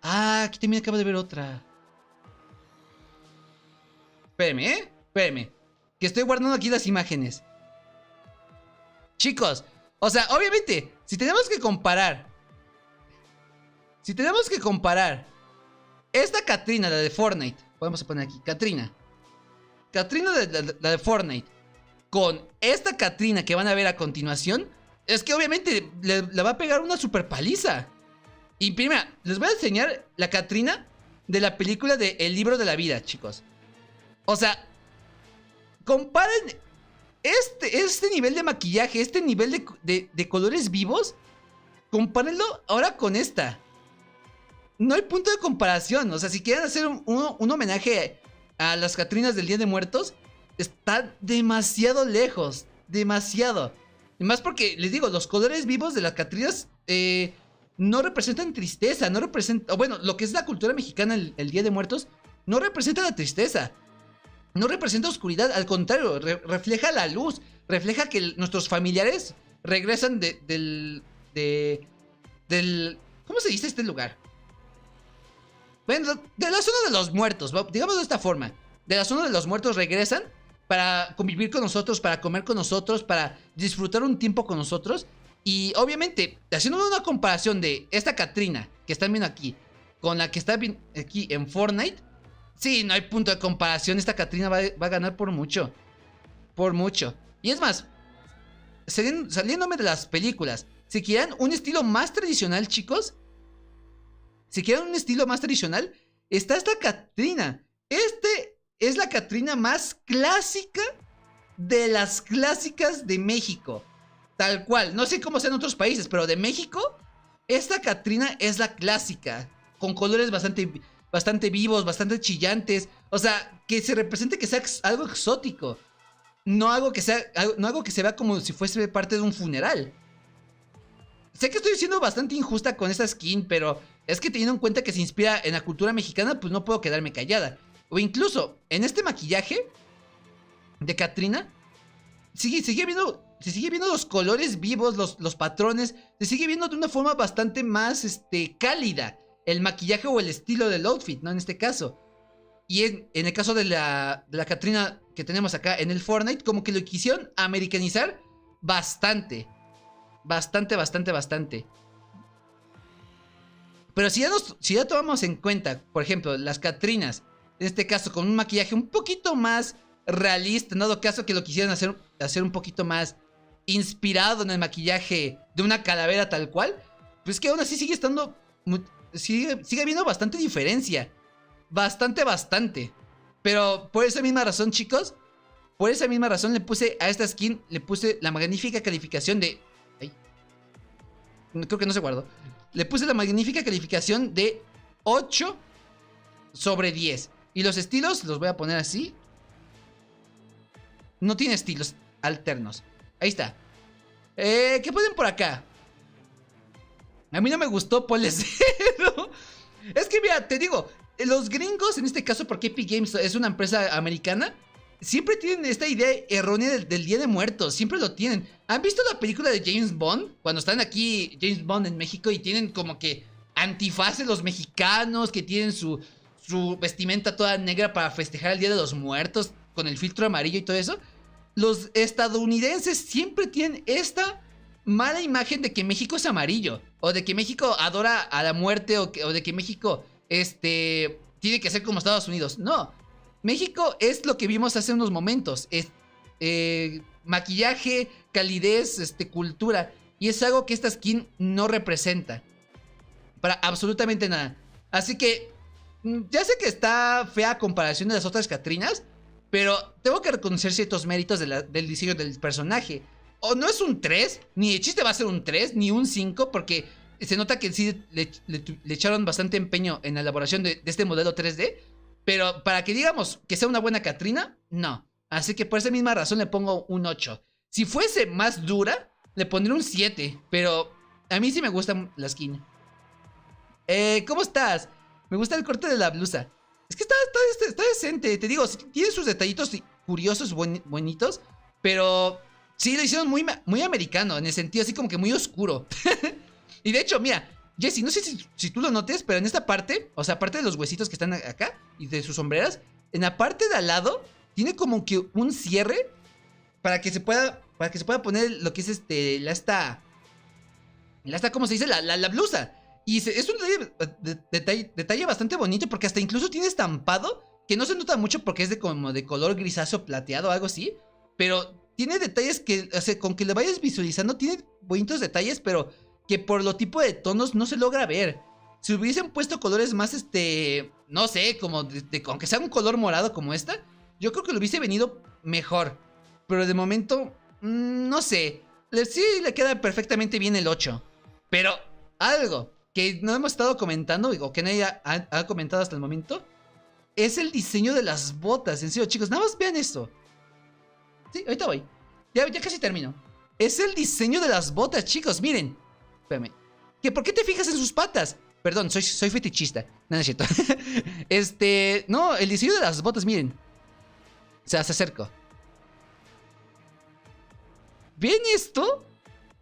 Ah, aquí también acabo de ver otra. Espérenme, ¿eh? Espérenme. Que estoy guardando aquí las imágenes. Chicos, o sea, obviamente, si tenemos que comparar. Esta Catrina, la de Fortnite. Podemos poner aquí, Catrina. Catrina, la de Fortnite. Con esta Catrina que van a ver a continuación. Es que obviamente le va a pegar una super paliza. Y primero, les voy a enseñar la Catrina de la película de El Libro de la Vida, chicos. O sea, comparen este nivel de maquillaje, este nivel de colores vivos, compárenlo ahora con esta. No hay punto de comparación. O sea, si quieren hacer un homenaje a las Catrinas del Día de Muertos, está demasiado lejos. Demasiado. Y más porque, les digo, los colores vivos de las Catrinas no representan tristeza. No representan... Bueno, lo que es la cultura mexicana, el Día de Muertos, no representa la tristeza. No representa oscuridad. Al contrario, refleja la luz. Refleja que nuestros familiares regresan del... ¿Cómo se dice este lugar? Bueno, de la zona de los muertos, digamos de esta forma. De la zona de los muertos regresan para convivir con nosotros, para comer con nosotros, para disfrutar un tiempo con nosotros. Y obviamente, haciendo una comparación de esta Catrina que están viendo aquí con la que está aquí en Fortnite, sí, no hay punto de comparación. Esta Catrina va a ganar por mucho. Por mucho. Y es más, saliéndome de las películas, si quieren un estilo más tradicional, chicos, si quieren un estilo más tradicional, está esta Catrina. Este es la Catrina más clásica de las clásicas de México. Tal cual. No sé cómo sea en otros países, pero de México, esta Catrina es la clásica. Con colores bastante vivos, bastante chillantes. O sea, que se represente que sea algo exótico. No algo que se vea como si fuese parte de un funeral. Sé que estoy siendo bastante injusta con esta skin, pero es que teniendo en cuenta que se inspira en la cultura mexicana, pues no puedo quedarme callada. O incluso, en este maquillaje de Catrina, se sigue viendo los colores vivos, los patrones. Se sigue viendo de una forma bastante más cálida el maquillaje o el estilo del outfit, ¿no? En este caso. Y en el caso de la Catrina que tenemos acá en el Fortnite, como que lo quisieron americanizar bastante. Bastante. Pero si ya tomamos en cuenta, por ejemplo, las Catrinas, en este caso con un maquillaje un poquito más realista, en dado caso que lo quisieran hacer un poquito más inspirado en el maquillaje de una calavera tal cual, pues que aún así sigue estando, sigue habiendo bastante diferencia. Bastante. Pero por esa misma razón, chicos, por esa misma razón le puse a esta skin, le puse la magnífica calificación de... Creo que no se guardó. Le puse la magnífica calificación de 8 sobre 10. Y los estilos los voy a poner así. No tiene estilos alternos. Ahí está. ¿Qué ponen por acá? A mí no me gustó, ponle 0. Es que mira, te digo, los gringos, en este caso porque Epic Games es una empresa americana, siempre tienen esta idea errónea del Día de Muertos. Siempre lo tienen. ¿Han visto la película de James Bond? Cuando están aquí James Bond en México y tienen como que antifaces los mexicanos, que tienen su vestimenta toda negra para festejar el Día de los Muertos, con el filtro amarillo y todo eso. Los estadounidenses siempre tienen esta mala imagen de que México es amarillo, o de que México adora a la muerte, o de que México tiene que ser como Estados Unidos. No. México es lo que vimos hace unos momentos. Es maquillaje, calidez, cultura. Y es algo que esta skin no representa. Para absolutamente nada. Así que ya sé que está fea a comparación de las otras Catrinas, pero tengo que reconocer ciertos méritos del diseño del personaje. O no es un 3, ni de chiste va a ser un 3, ni un 5, porque se nota que sí le echaron bastante empeño en la elaboración de este modelo 3D. Pero para que digamos que sea una buena Catrina, no. Así que por esa misma razón le pongo un 8. Si fuese más dura, le pondré un 7. Pero a mí sí me gusta la skin. ¿Cómo estás? Me gusta el corte de la blusa. Es que está decente. Te digo, tiene sus detallitos curiosos, bonitos. Pero sí lo hicieron muy americano. En el sentido así como que muy oscuro. Y de hecho, mira, Jesse, no sé si tú lo notes, pero en esta parte, o sea, aparte de los huesitos que están acá y de sus sombreras, en la parte de al lado tiene como que un cierre para que se pueda poner lo que es ¿cómo se dice? La blusa. Y es un detalle bastante bonito, porque hasta incluso tiene estampado, que no se nota mucho porque es como de color grisáceo plateado o algo así, pero tiene detalles que, o sea, con que le vayas visualizando, tiene bonitos detalles, pero que por lo tipo de tonos no se logra ver. Si hubiesen puesto colores más, no sé, como aunque sea un color morado como esta, yo creo que le hubiese venido mejor. Pero de momento, no sé. Sí le queda perfectamente bien el 8. Pero algo que no hemos estado comentando, o que nadie ha comentado hasta el momento, es el diseño de las botas. En serio, chicos, nada más vean esto. Sí, ahorita voy. Ya casi termino. Es el diseño de las botas, chicos, miren. Espérame. ¿Por qué te fijas en sus patas? Perdón, soy fetichista. No, es cierto. No, el diseño de las botas, miren. O sea, se acerco. ¿Ven esto?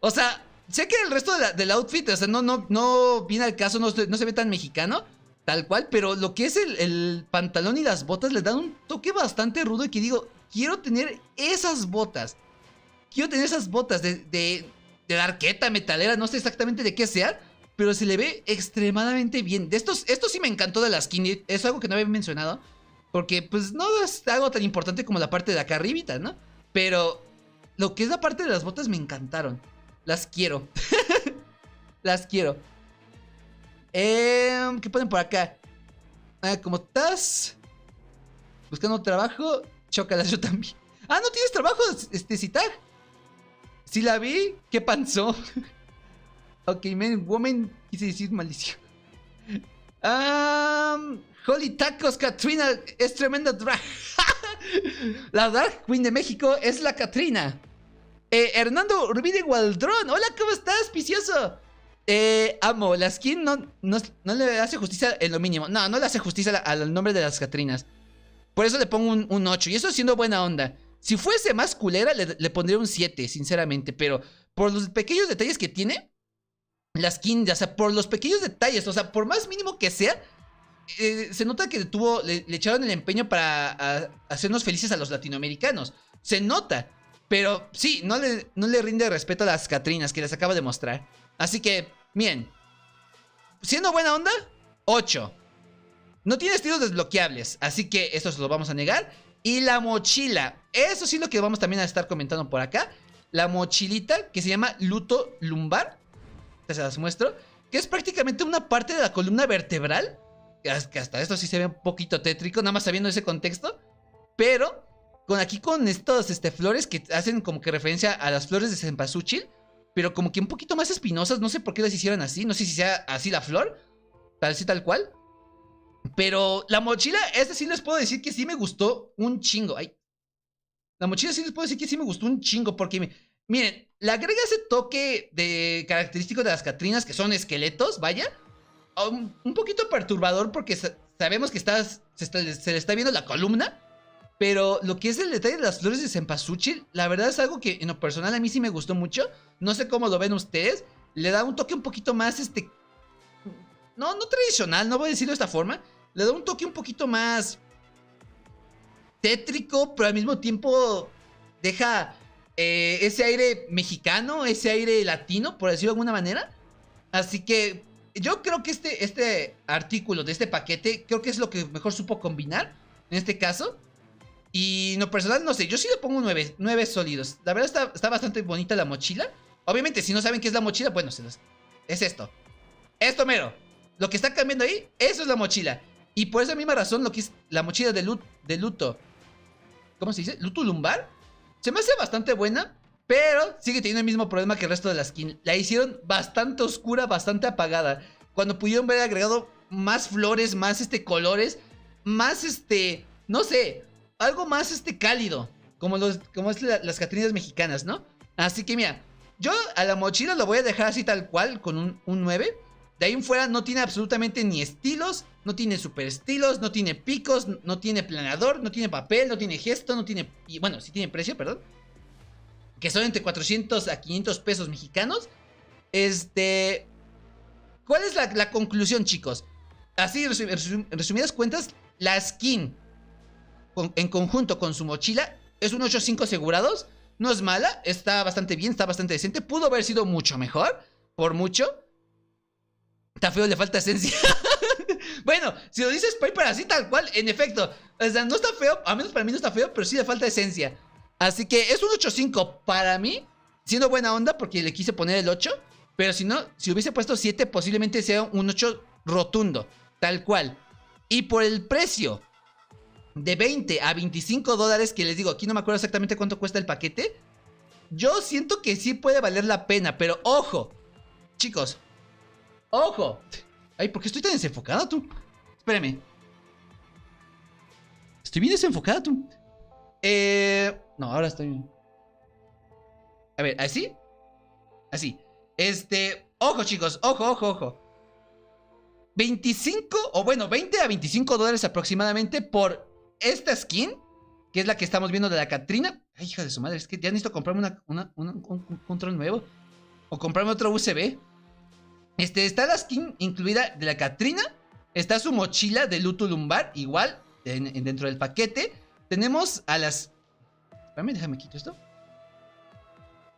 O sea, sé que el resto del outfit, o sea, no viene al caso, no se ve tan mexicano, tal cual, pero lo que es el pantalón y las botas le dan un toque bastante rudo y que digo, quiero tener esas botas. Quiero tener esas botas de arqueta, metalera, no sé exactamente de qué sea, pero se le ve extremadamente bien. Esto sí me encantó de la skin, es algo que no había mencionado, porque pues no es algo tan importante como la parte de acá arribita, ¿no? Pero lo que es la parte de las botas me encantaron. Las quiero. Las quiero. ¿Qué ponen por acá? ¿Cómo estás? Buscando trabajo. Chócalas, yo también. Ah, ¿no tienes trabajo, Citar? Sí la vi. ¿Qué pasó? Ok, man, woman. Quise decir maldición. Holy tacos, Katrina. Es tremenda drag. La drag queen de México es la Katrina. Hernando Urbide Gualdrón. Hola, ¿cómo estás, vicioso? Amo, la skin no le hace justicia en lo mínimo. No le hace justicia al nombre de las Catrinas. Por eso le pongo un 8. Y eso siendo buena onda. Si fuese más culera, le pondría un 7, sinceramente. Pero por los pequeños detalles que tiene la skin, o sea, por los pequeños detalles, o sea, por más mínimo que sea, se nota que le echaron el empeño para hacernos felices a los latinoamericanos. Se nota. Pero sí, no le rinde respeto a las Catrinas que les acabo de mostrar. Así que, bien. Siendo buena onda, 8. No tiene estilos desbloqueables, así que esto se lo vamos a negar. Y la mochila, eso sí lo que vamos también a estar comentando por acá. La mochilita que se llama luto lumbar. Se las muestro. Que es prácticamente una parte de la columna vertebral. Que hasta esto sí se ve un poquito tétrico, nada más sabiendo ese contexto. Pero con estos flores que hacen como que referencia a las flores de cempasúchil, pero como que un poquito más espinosas. No sé por qué las hicieron así. No sé si sea así la flor, tal cual. Pero la mochila, esta sí les puedo decir que sí me gustó un chingo. Ay. La mochila sí les puedo decir que sí me gustó un chingo. Porque, miren, le agrega ese toque de característico de las Catrinas, que son esqueletos, vaya. Un poquito perturbador porque sabemos que se le está viendo la columna. Pero lo que es el detalle de las flores de cempasúchil, la verdad es algo que en lo personal a mí sí me gustó mucho. No sé cómo lo ven ustedes. Le da un toque un poquito más, no tradicional, no voy a decirlo de esta forma. Le da un toque un poquito más tétrico, pero al mismo tiempo deja ese aire mexicano, ese aire latino, por decirlo de alguna manera. Así que yo creo que este artículo de este paquete, creo que es lo que mejor supo combinar en este caso. Y en lo personal, no sé, yo sí le pongo 9 sólidos. La verdad está bastante bonita la mochila. Obviamente, si no saben qué es la mochila, bueno, es esto. Esto mero. Lo que está cambiando ahí, eso es la mochila. Y por esa misma razón, lo que es la mochila de luto, ¿cómo se dice? Luto lumbar. Se me hace bastante buena, pero sigue teniendo el mismo problema que el resto de la skin. La hicieron bastante oscura, bastante apagada. Cuando pudieron haber agregado más flores, más colores, más no sé, algo más cálido, como es las Catrinas mexicanas, ¿no? Así que mira, yo a la mochila lo voy a dejar así tal cual, con un 9. De ahí en fuera no tiene absolutamente ni estilos, no tiene super estilos, no tiene picos, no tiene planeador, no tiene papel, no tiene gesto, no tiene... Y bueno, sí tiene precio, perdón. Que son entre 400 a 500 pesos mexicanos. ¿Cuál es la conclusión, chicos? Así, en resumidas cuentas, la skin en conjunto con su mochila es un 8.5 asegurados. No es mala, está bastante bien, está bastante decente. Pudo haber sido mucho mejor, por mucho. Está feo, le falta esencia. Bueno, si lo dices Piper así tal cual, en efecto, o sea, no está feo, al menos para mí no está feo, pero sí le falta esencia. Así que es un 8.5 para mí, siendo buena onda porque le quise poner el 8. Pero si no, si hubiese puesto 7, posiblemente sea un 8 rotundo, tal cual. Y por el precio de 20 a 25 dólares, que les digo, aquí no me acuerdo exactamente cuánto cuesta el paquete. Yo siento que sí puede valer la pena, pero ojo, chicos, ojo. Ay, ¿por qué estoy tan desenfocado tú? Espérame. Estoy bien desenfocado tú. No, ahora estoy... A ver, ¿así? Así. Ojo, chicos, ojo. 25, o bueno, 20 a 25 dólares aproximadamente por esta skin, que es la que estamos viendo de la Catrina. Ay, hija de su madre, es que ya necesito comprarme un control nuevo. O comprarme otro USB. Está la skin incluida de la Catrina. Está su mochila de luto lumbar, igual, dentro del paquete. Tenemos a las... Espérame, déjame quito esto.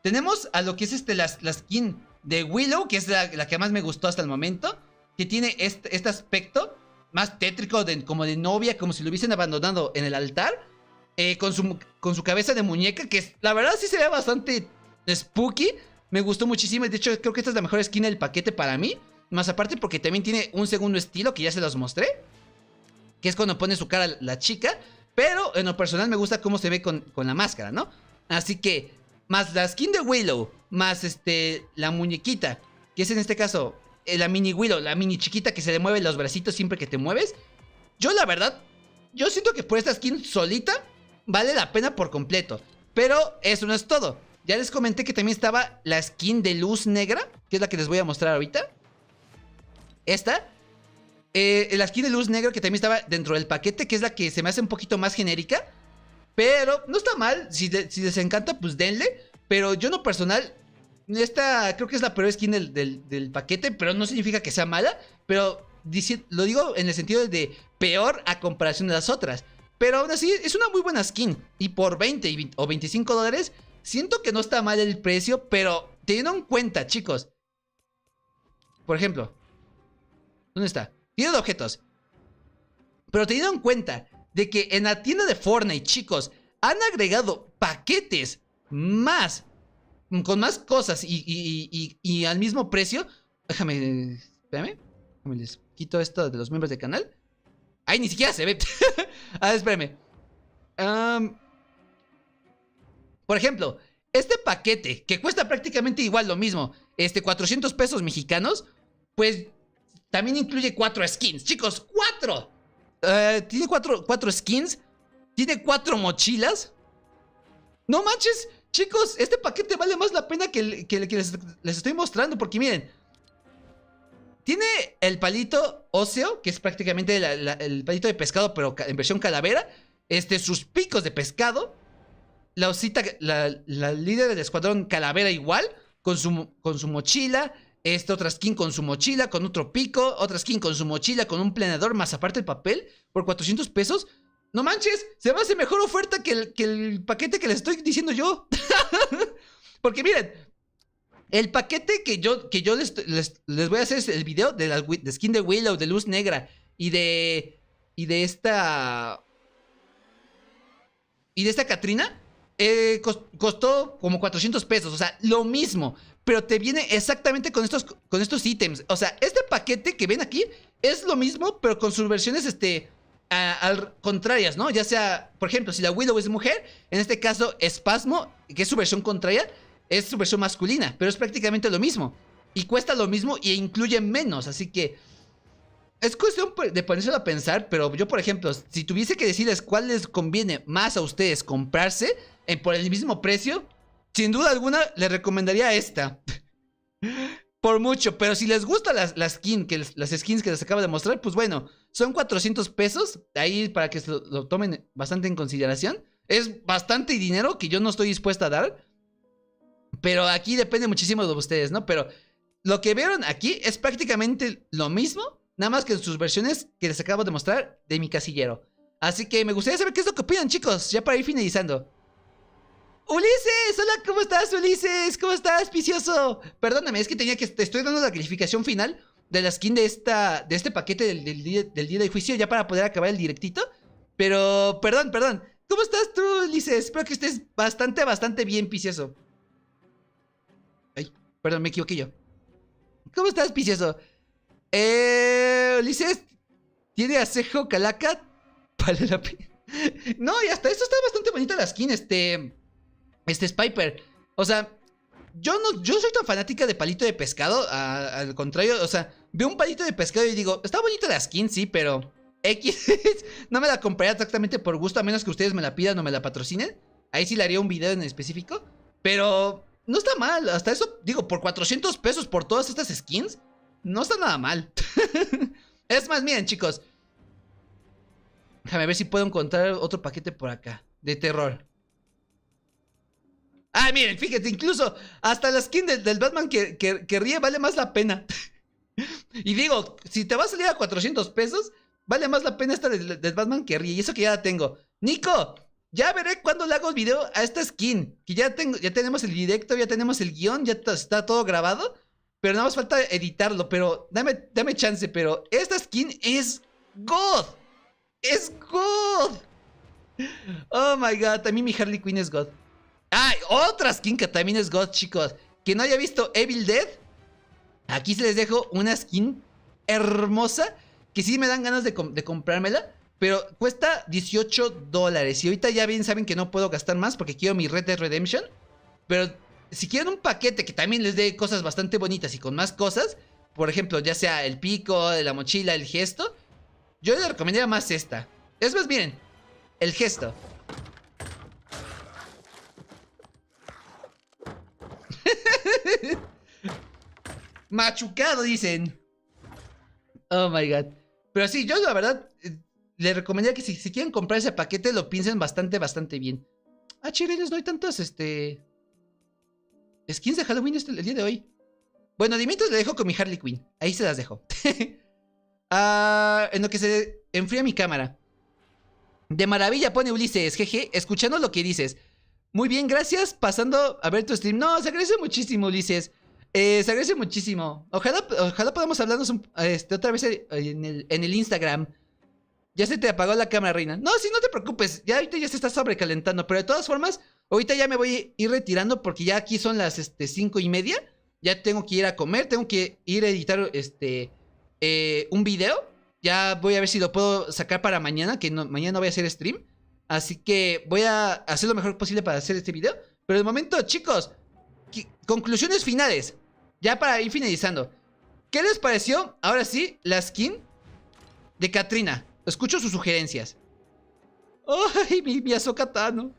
Tenemos a lo que es la skin de Willow, que es la que más me gustó hasta el momento. Que tiene este aspecto más tétrico, como de novia, como si lo hubiesen abandonado en el altar. Con su cabeza de muñeca, que la verdad sí se ve bastante spooky. Me gustó muchísimo. De hecho, creo que esta es la mejor skin del paquete para mí. Más aparte porque también tiene un segundo estilo que ya se los mostré. Que es cuando pone su cara la chica. Pero en lo personal me gusta cómo se ve con la máscara, ¿no? Así que, más la skin de Willow, más la muñequita, que es en este caso la mini Willow, la mini chiquita que se le mueve los bracitos siempre que te mueves. Yo la verdad, yo siento que por esta skin solita vale la pena por completo. Pero eso no es todo. Ya les comenté que también estaba la skin de luz negra, que es la que les voy a mostrar ahorita. Esta. La skin de luz negra que también estaba dentro del paquete, que es la que se me hace un poquito más genérica. Pero no está mal. Si les encanta, pues denle. Pero yo en lo personal, esta creo que es la peor skin del paquete. Pero no significa que sea mala. Pero lo digo en el sentido de peor a comparación de las otras. Pero aún así es una muy buena skin. Y por 20 o 25 dólares, siento que no está mal el precio. Pero teniendo en cuenta, chicos. Por ejemplo, ¿dónde está? Tiene de objetos. Pero teniendo en cuenta de que en la tienda de Fortnite, chicos, han agregado paquetes más, con más cosas y al mismo precio. Déjame, espérame. Déjame les quito esto de los miembros del canal. Ay, ni siquiera se ve. A ver, espérame. Por ejemplo, este paquete que cuesta prácticamente igual lo mismo, 400 pesos mexicanos, pues también incluye 4 skins. Chicos, 4. Tiene 4 skins. Tiene 4 mochilas. No manches, chicos, este paquete vale más la pena que les estoy mostrando. Porque miren, tiene el palito óseo, que es prácticamente el palito de pescado, pero en versión calavera. Sus picos de pescado. La osita, la líder del escuadrón calavera igual, con su mochila. Otra skin con su mochila, con otro pico. Otra skin con su mochila, con un planeador, más aparte el papel, por 400 pesos. No manches, se me hace mejor oferta que el paquete que les estoy diciendo yo. Porque miren, el paquete que yo les voy a hacer es el video de la skin de Willow, de luz negra. Y de esta Catrina. Costó como 400 pesos. O sea, lo mismo. Pero te viene exactamente con estos ítems. O sea, este paquete que ven aquí es lo mismo, pero con sus versiones contrarias, ¿no? Ya sea, por ejemplo, si la Willow es mujer, en este caso Espasmo, que es su versión contraria, es su versión masculina. Pero es prácticamente lo mismo. Y cuesta lo mismo e incluye menos. Así que es cuestión de ponérselo a pensar. Pero yo, por ejemplo, si tuviese que decirles cuál les conviene más a ustedes comprarse por el mismo precio, sin duda alguna les recomendaría esta. Por mucho. Pero si les gusta las skins que les acabo de mostrar, pues bueno, son 400 pesos. Ahí para que lo tomen bastante en consideración. Es bastante dinero que yo no estoy dispuesta a dar. Pero aquí depende muchísimo de ustedes, ¿no? Pero lo que vieron aquí es prácticamente lo mismo, nada más que en sus versiones que les acabo de mostrar de mi casillero. Así que me gustaría saber qué es lo que opinan, chicos, ya para ir finalizando. ¡Ulises! Hola, ¿cómo estás, Ulises? ¿Cómo estás, vicioso? Perdóname, es que te estoy dando la calificación final de la skin de este paquete del día de juicio, ya para poder acabar el directito. Pero, perdón. ¿Cómo estás tú, Ulises? Espero que estés bastante bien, vicioso. Ay, perdón, me equivoqué yo. ¿Cómo estás, vicioso? Ulises, ¿tiene acejo calaca? Vale la pena. No, y hasta esto está bastante bonita la skin, Spiper. O sea, yo soy tan fanática de palito de pescado, al contrario, o sea, veo un palito de pescado y digo, está bonita la skin, sí, pero X, no me la compraría exactamente por gusto, a menos que ustedes me la pidan o me la patrocinen. Ahí sí le haría un video en específico, pero no está mal, hasta eso, digo, por 400 pesos por todas estas skins, no está nada mal. Es más, miren, chicos, déjame ver si puedo encontrar otro paquete por acá, de terror. Ah, miren, fíjate, incluso hasta la skin del Batman que ríe vale más la pena. Y digo, si te va a salir a 400 pesos, vale más la pena esta del Batman que ríe. Y eso que ya la tengo. Nico, ya veré cuándo le hago el video a esta skin. Que ya tenemos el directo, ya tenemos el guión, ya está todo grabado. Pero nada más falta editarlo. Pero dame chance, pero esta skin es God. Es God. Oh my God, también mi Harley Quinn es God. Ah, otra skin que también es God, chicos. Que no haya visto Evil Dead, aquí se les dejo una skin hermosa que sí me dan ganas de comprármela, pero cuesta $18. Y ahorita ya bien saben que no puedo gastar más porque quiero mi Red Dead Redemption. Pero si quieren un paquete que también les dé cosas bastante bonitas y con más cosas, por ejemplo, ya sea el pico, la mochila, el gesto, yo les recomendaría más esta. Es más, miren, el gesto. Machucado, dicen. Oh my God. Pero sí, yo la verdad les recomendaría que si quieren comprar ese paquete lo piensen bastante bien. Ah, chireles, no hay tantos skins de Halloween el día de hoy. Bueno, de mientras le dejo con mi Harley Quinn. Ahí se las dejo. En lo que se enfría mi cámara. De maravilla pone Ulises, jeje, escuchando lo que dices. Muy bien, gracias, pasando a ver tu stream. No, se agradece muchísimo, Ulises. Se agradece muchísimo. Ojalá podamos hablarnos otra vez en el Instagram. Ya se te apagó la cámara, reina. No, sí, no te preocupes. Ya ahorita ya se está sobrecalentando. Pero de todas formas, ahorita ya me voy a ir retirando porque ya aquí son las 5:30. Ya tengo que ir a comer. Tengo que ir a editar un video. Ya voy a ver si lo puedo sacar para mañana. Que mañana no voy a hacer stream. Así que voy a hacer lo mejor posible para hacer este video. Pero de momento, chicos, conclusiones finales. Ya para ir finalizando. ¿Qué les pareció, ahora sí, la skin de Katrina? Escucho sus sugerencias. ¡Ay, mi Ahsoka Tano!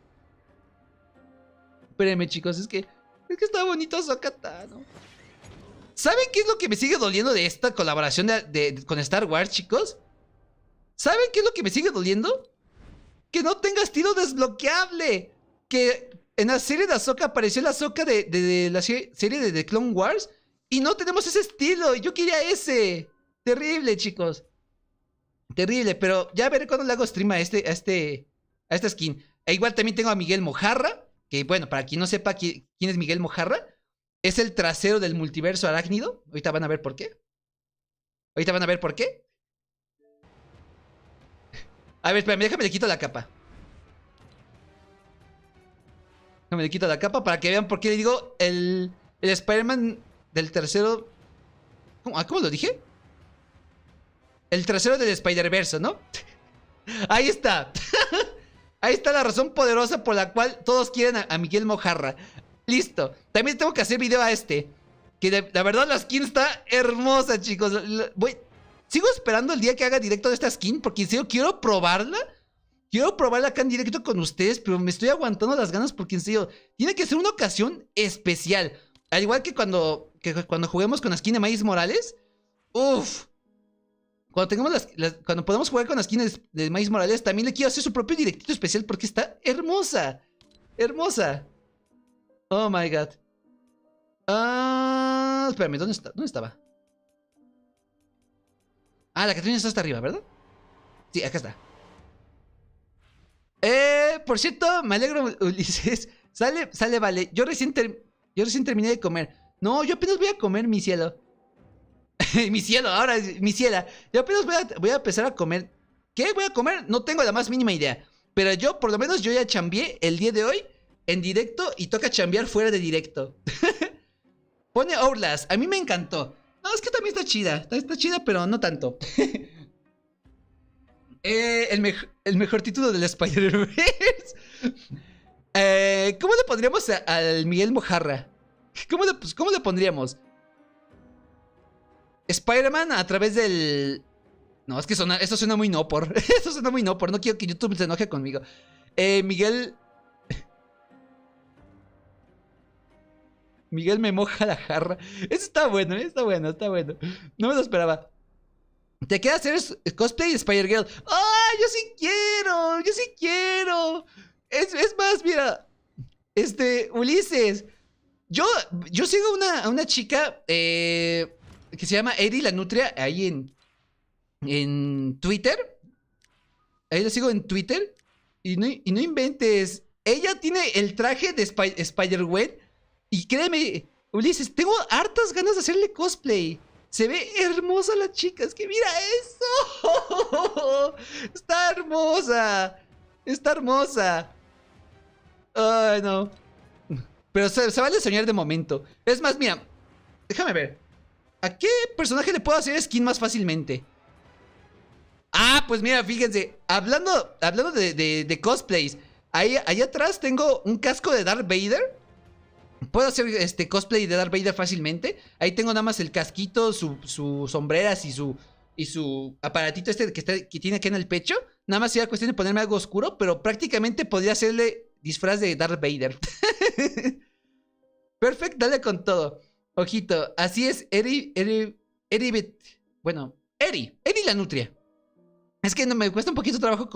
Espérenme, chicos, es que está bonito Ahsoka Tano. ¿Saben qué es lo que me sigue doliendo de esta colaboración con Star Wars, chicos? ¿Saben qué es lo que me sigue doliendo? Que no tenga estilo desbloqueable. Que en la serie de Ahsoka apareció la Ahsoka de la serie de The Clone Wars. Y no tenemos ese estilo. Yo quería ese. Terrible, chicos. Terrible, pero ya veré cuando le hago stream a esta skin. E igual también tengo a Miguel Mojarra. Que bueno, para quien no sepa quién es Miguel Mojarra, es el trasero del multiverso arácnido. Ahorita van a ver por qué. A ver, espérame, déjame le quito la capa. Déjame le quito la capa para que vean por qué le digo el Spider-Man del tercero. ¿Cómo lo dije? El trasero del Spider-Verse, ¿no? Ahí está. Ahí está la razón poderosa por la cual todos quieren a Miguel Mojarra. Listo. También tengo que hacer video a que la verdad la skin está hermosa, chicos. Sigo esperando el día que haga directo de esta skin, porque en serio quiero probarla. Quiero probarla acá en directo con ustedes, pero me estoy aguantando las ganas porque en serio tiene que ser una ocasión especial. Al igual que cuando juguemos con la skin de Miles Morales. Uff. Cuando podamos jugar con las skins de Miles Morales, también le quiero hacer su propio directito especial porque está hermosa. Hermosa. Oh my God. Espérame, ¿dónde estaba? Ah, la Catrina está hasta arriba, ¿verdad? Sí, acá está. Por cierto, me alegro, Ulises. Sale, vale. Yo recién terminé de comer. No, yo apenas voy a comer, mi cielo. Mi cielo, ahora, mi ciela. Yo apenas voy a empezar a comer. ¿Qué voy a comer? No tengo la más mínima idea. Pero yo, por lo menos, yo ya chambeé el día de hoy en directo y toca chambear fuera de directo. Pone Outlast. A mí me encantó. No, es que también está chida. Está chida, pero no tanto. El mejor título del Spider-Verse. ¿Cómo le pondríamos al Miguel Mojarra? ¿Cómo le pondríamos? Spider-Man a través del... No, es que eso suena muy no por. Eso suena muy no por. No quiero que YouTube se enoje conmigo. Miguel... Miguel me moja la jarra. Eso está bueno, está bueno, está bueno. No me lo esperaba. Te queda hacer cosplay de Spider-Girl. ¡Ah! ¡Yo sí quiero! ¡Yo sí quiero! Es más, mira. Ulises. Yo sigo a una chica que se llama Eri la Nutria ahí en Twitter. Ahí la sigo en Twitter. Y no inventes. Ella tiene el traje de Spider-Gwen. Y créeme, Ulises, tengo hartas ganas de hacerle cosplay. Se ve hermosa la chica. Es que mira eso. Está hermosa. Está hermosa. Ay, no. Pero se vale soñar de momento. Es más, mira. Déjame ver. ¿A qué personaje le puedo hacer skin más fácilmente? Ah, pues mira, fíjense. Hablando de cosplays. Ahí atrás tengo un casco de Darth Vader. Puedo hacer cosplay de Darth Vader fácilmente. Ahí tengo nada más el casquito, su sombreras y su aparatito que tiene aquí en el pecho. Nada más sería cuestión de ponerme algo oscuro, pero prácticamente podría hacerle disfraz de Darth Vader. Perfecto, dale con todo. Ojito, así es, bueno, Eri la Nutria. Es que no, me cuesta un poquito de trabajo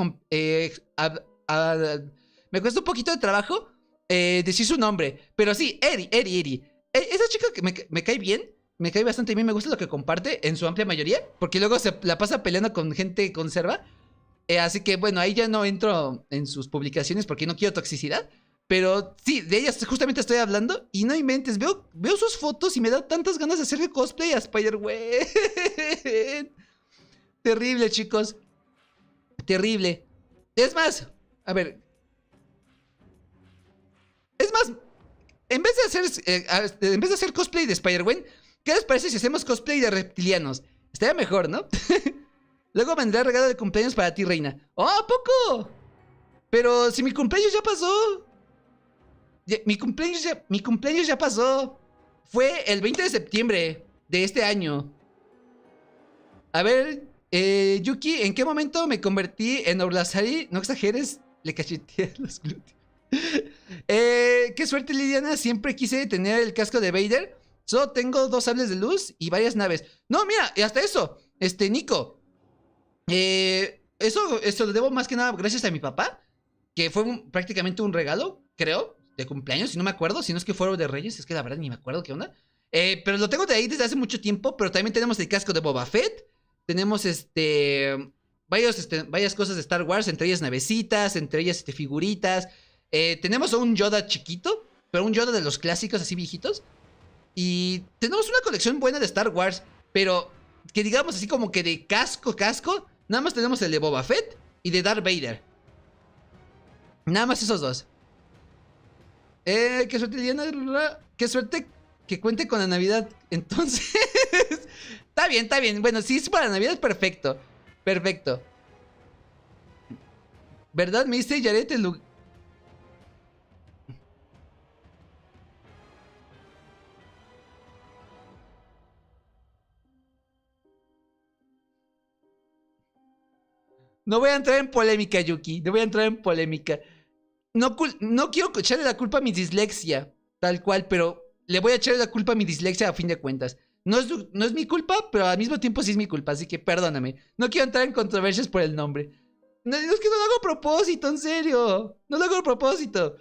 me cuesta un poquito de trabajo decir su nombre. Pero sí, Eri. Esa chica que me cae bien. Me cae bastante bien. Me gusta lo que comparte en su amplia mayoría. Porque luego se la pasa peleando con gente conserva. Así que bueno, ahí ya no entro en sus publicaciones porque no quiero toxicidad. Pero sí, de ellas justamente estoy hablando. Y no inventes, veo sus fotos y me da tantas ganas de hacerle cosplay a Spider-Gwen. Terrible, chicos. Terrible. Es más, a ver. Es más, en vez de hacer cosplay de Spider-Gwen, ¿qué les parece si hacemos cosplay de reptilianos? Estaría mejor, ¿no? Luego vendrá regalo de cumpleaños para ti, reina. ¡Oh, ¿a poco! Pero si mi cumpleaños ya pasó. Mi cumpleaños ya pasó. Fue el 20 de septiembre de este año. A ver, Yuki, ¿en qué momento me convertí en Orlasari? No exageres, le cacheteé los glúteos. Qué suerte, Liliana. Siempre quise tener el casco de Vader. Solo tengo 2 sables de luz y varias naves. No, mira, hasta eso. Nico. Eso lo debo más que nada gracias a mi papá. Que fue prácticamente un regalo, creo, de cumpleaños, si no me acuerdo. Si no es que fueron de Reyes, es que la verdad ni me acuerdo qué onda. Pero lo tengo de ahí desde hace mucho tiempo. Pero también tenemos el casco de Boba Fett. Tenemos varias cosas de Star Wars. Entre ellas navecitas, entre ellas figuritas. Tenemos a un Yoda chiquito, pero un Yoda de los clásicos así viejitos. Y tenemos una colección buena de Star Wars, pero que digamos así como que de casco, nada más tenemos el de Boba Fett y de Darth Vader. Nada más esos dos. Qué suerte, Liliana. Qué suerte que cuente con la Navidad. Entonces, está bien. Bueno, si es para Navidad, perfecto. Perfecto. ¿Verdad? Me dice Yaret el lugar. No voy a entrar en polémica, Yuki. No voy a entrar en polémica. No quiero echarle la culpa a mi dislexia, tal cual, pero le voy a echarle la culpa a mi dislexia a fin de cuentas. No es mi culpa, pero al mismo tiempo sí es mi culpa, así que perdóname. No quiero entrar en controversias por el nombre. No, es que no lo hago a propósito, en serio. No lo hago a propósito.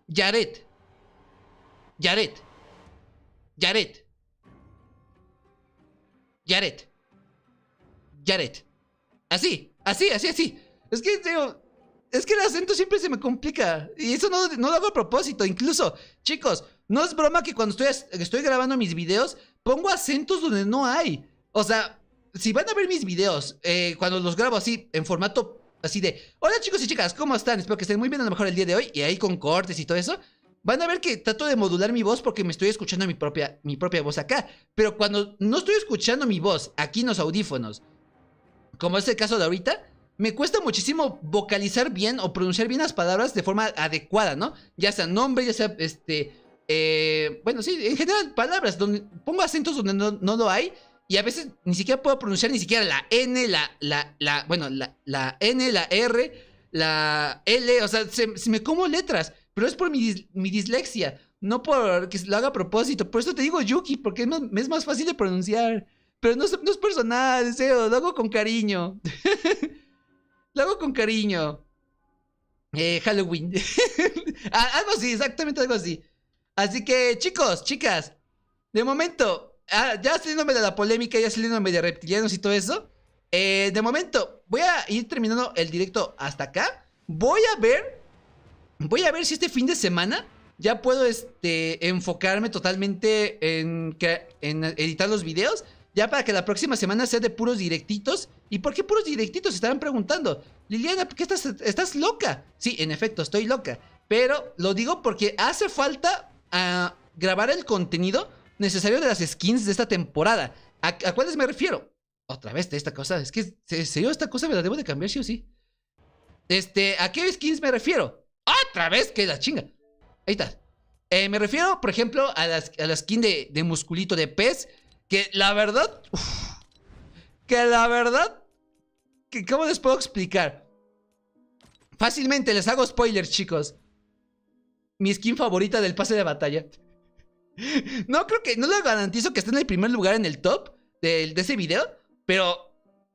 Yaret. Así. Es que, digo, es que el acento siempre se me complica. Y eso no lo hago a propósito. Incluso, chicos, no es broma que cuando estoy grabando mis videos, pongo acentos donde no hay. O sea, si van a ver mis videos, cuando los grabo así, en formato así de: hola chicos y chicas, ¿cómo están? Espero que estén muy bien a lo mejor el día de hoy. Y ahí con cortes y todo eso. Van a ver que trato de modular mi voz porque me estoy escuchando mi propia voz acá. Pero cuando no estoy escuchando mi voz aquí en los audífonos como es el caso de ahorita, me cuesta muchísimo vocalizar bien o pronunciar bien las palabras de forma adecuada, ¿no? Ya sea nombre, ya sea, bueno, sí, en general, palabras donde pongo acentos donde no lo hay. Y a veces ni siquiera puedo pronunciar ni siquiera la N, bueno, la N, la R, la L. O sea, se me como letras. Pero es por mi dislexia. No por que lo haga a propósito. Por eso te digo Yuki, porque me es más fácil de pronunciar. Pero no es personal, en serio, lo hago con cariño. Lo hago con cariño. Halloween. Algo así, exactamente algo así. Así que, chicos, chicas, de momento... ya saliéndome de la polémica, ya saliéndome de reptilianos y todo eso. De momento, voy a ir terminando el directo hasta acá. Voy a ver si este fin de semana ya puedo enfocarme totalmente en editar los videos. Ya para que la próxima semana sea de puros directitos. ¿Y por qué puros directitos? Se estarán preguntando. Liliana, ¿por qué estás loca? Sí, en efecto, estoy loca. Pero lo digo porque hace falta grabar el contenido necesario de las skins de esta temporada. ¿A cuáles me refiero? Otra vez de esta cosa. Es que, ¿en serio esta cosa me la debo de cambiar, sí o sí? ¿A qué skins me refiero? ¡Otra vez! ¡Que la chinga! Ahí está. Me refiero, por ejemplo, a la skin de musculito de pez. Que la verdad... ¿cómo les puedo explicar? Fácilmente les hago spoilers, chicos. Mi skin favorita del pase de batalla. No le garantizo que esté en el primer lugar en el top de ese video. Pero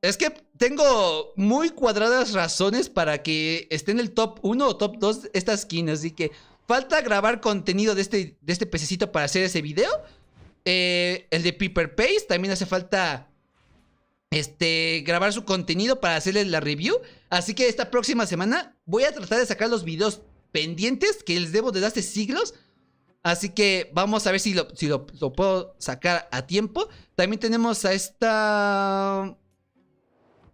es que tengo muy cuadradas razones para que esté en el top 1 o top 2 esta skin. Así que falta grabar contenido de este pececito para hacer ese video. El de Piper Pace también hace falta grabar su contenido para hacerle la review. Así que esta próxima semana voy a tratar de sacar los videos pendientes que les debo desde hace siglos. Así que vamos a ver si lo puedo sacar a tiempo. También tenemos a esta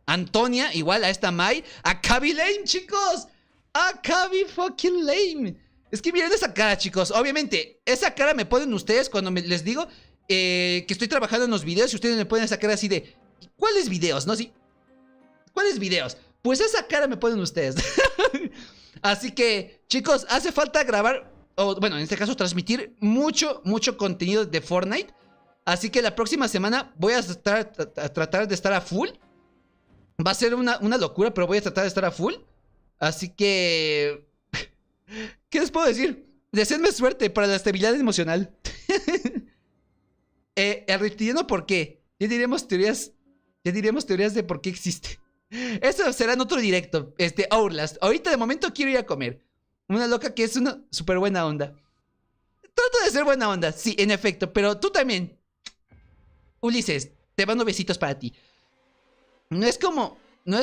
Antonia, igual a esta Mai, a Kaby Lame, chicos. A Kaby fucking Lame. Es que miren esa cara, chicos. Obviamente, esa cara me ponen ustedes cuando les digo que estoy trabajando en los videos. Y ustedes me ponen esa cara así de ¿cuáles videos? ¿No? ¿Sí? ¿Cuáles videos? Pues esa cara me ponen ustedes. Así que, chicos, hace falta grabar, o bueno, en este caso transmitir mucho contenido de Fortnite. Así que la próxima semana voy a tratar de estar a full. Va a ser una locura, pero voy a tratar de estar a full. Así que... ¿qué les puedo decir? Deseenme suerte para la estabilidad emocional. El reptiliano, ¿por qué? Ya diremos teorías de por qué existe. Eso será en otro directo. Outlast. Ahorita de momento quiero ir a comer. Una loca que es una súper buena onda. Trato de ser buena onda, sí, en efecto. Pero tú también, Ulises, te mando besitos para ti. No es como... No,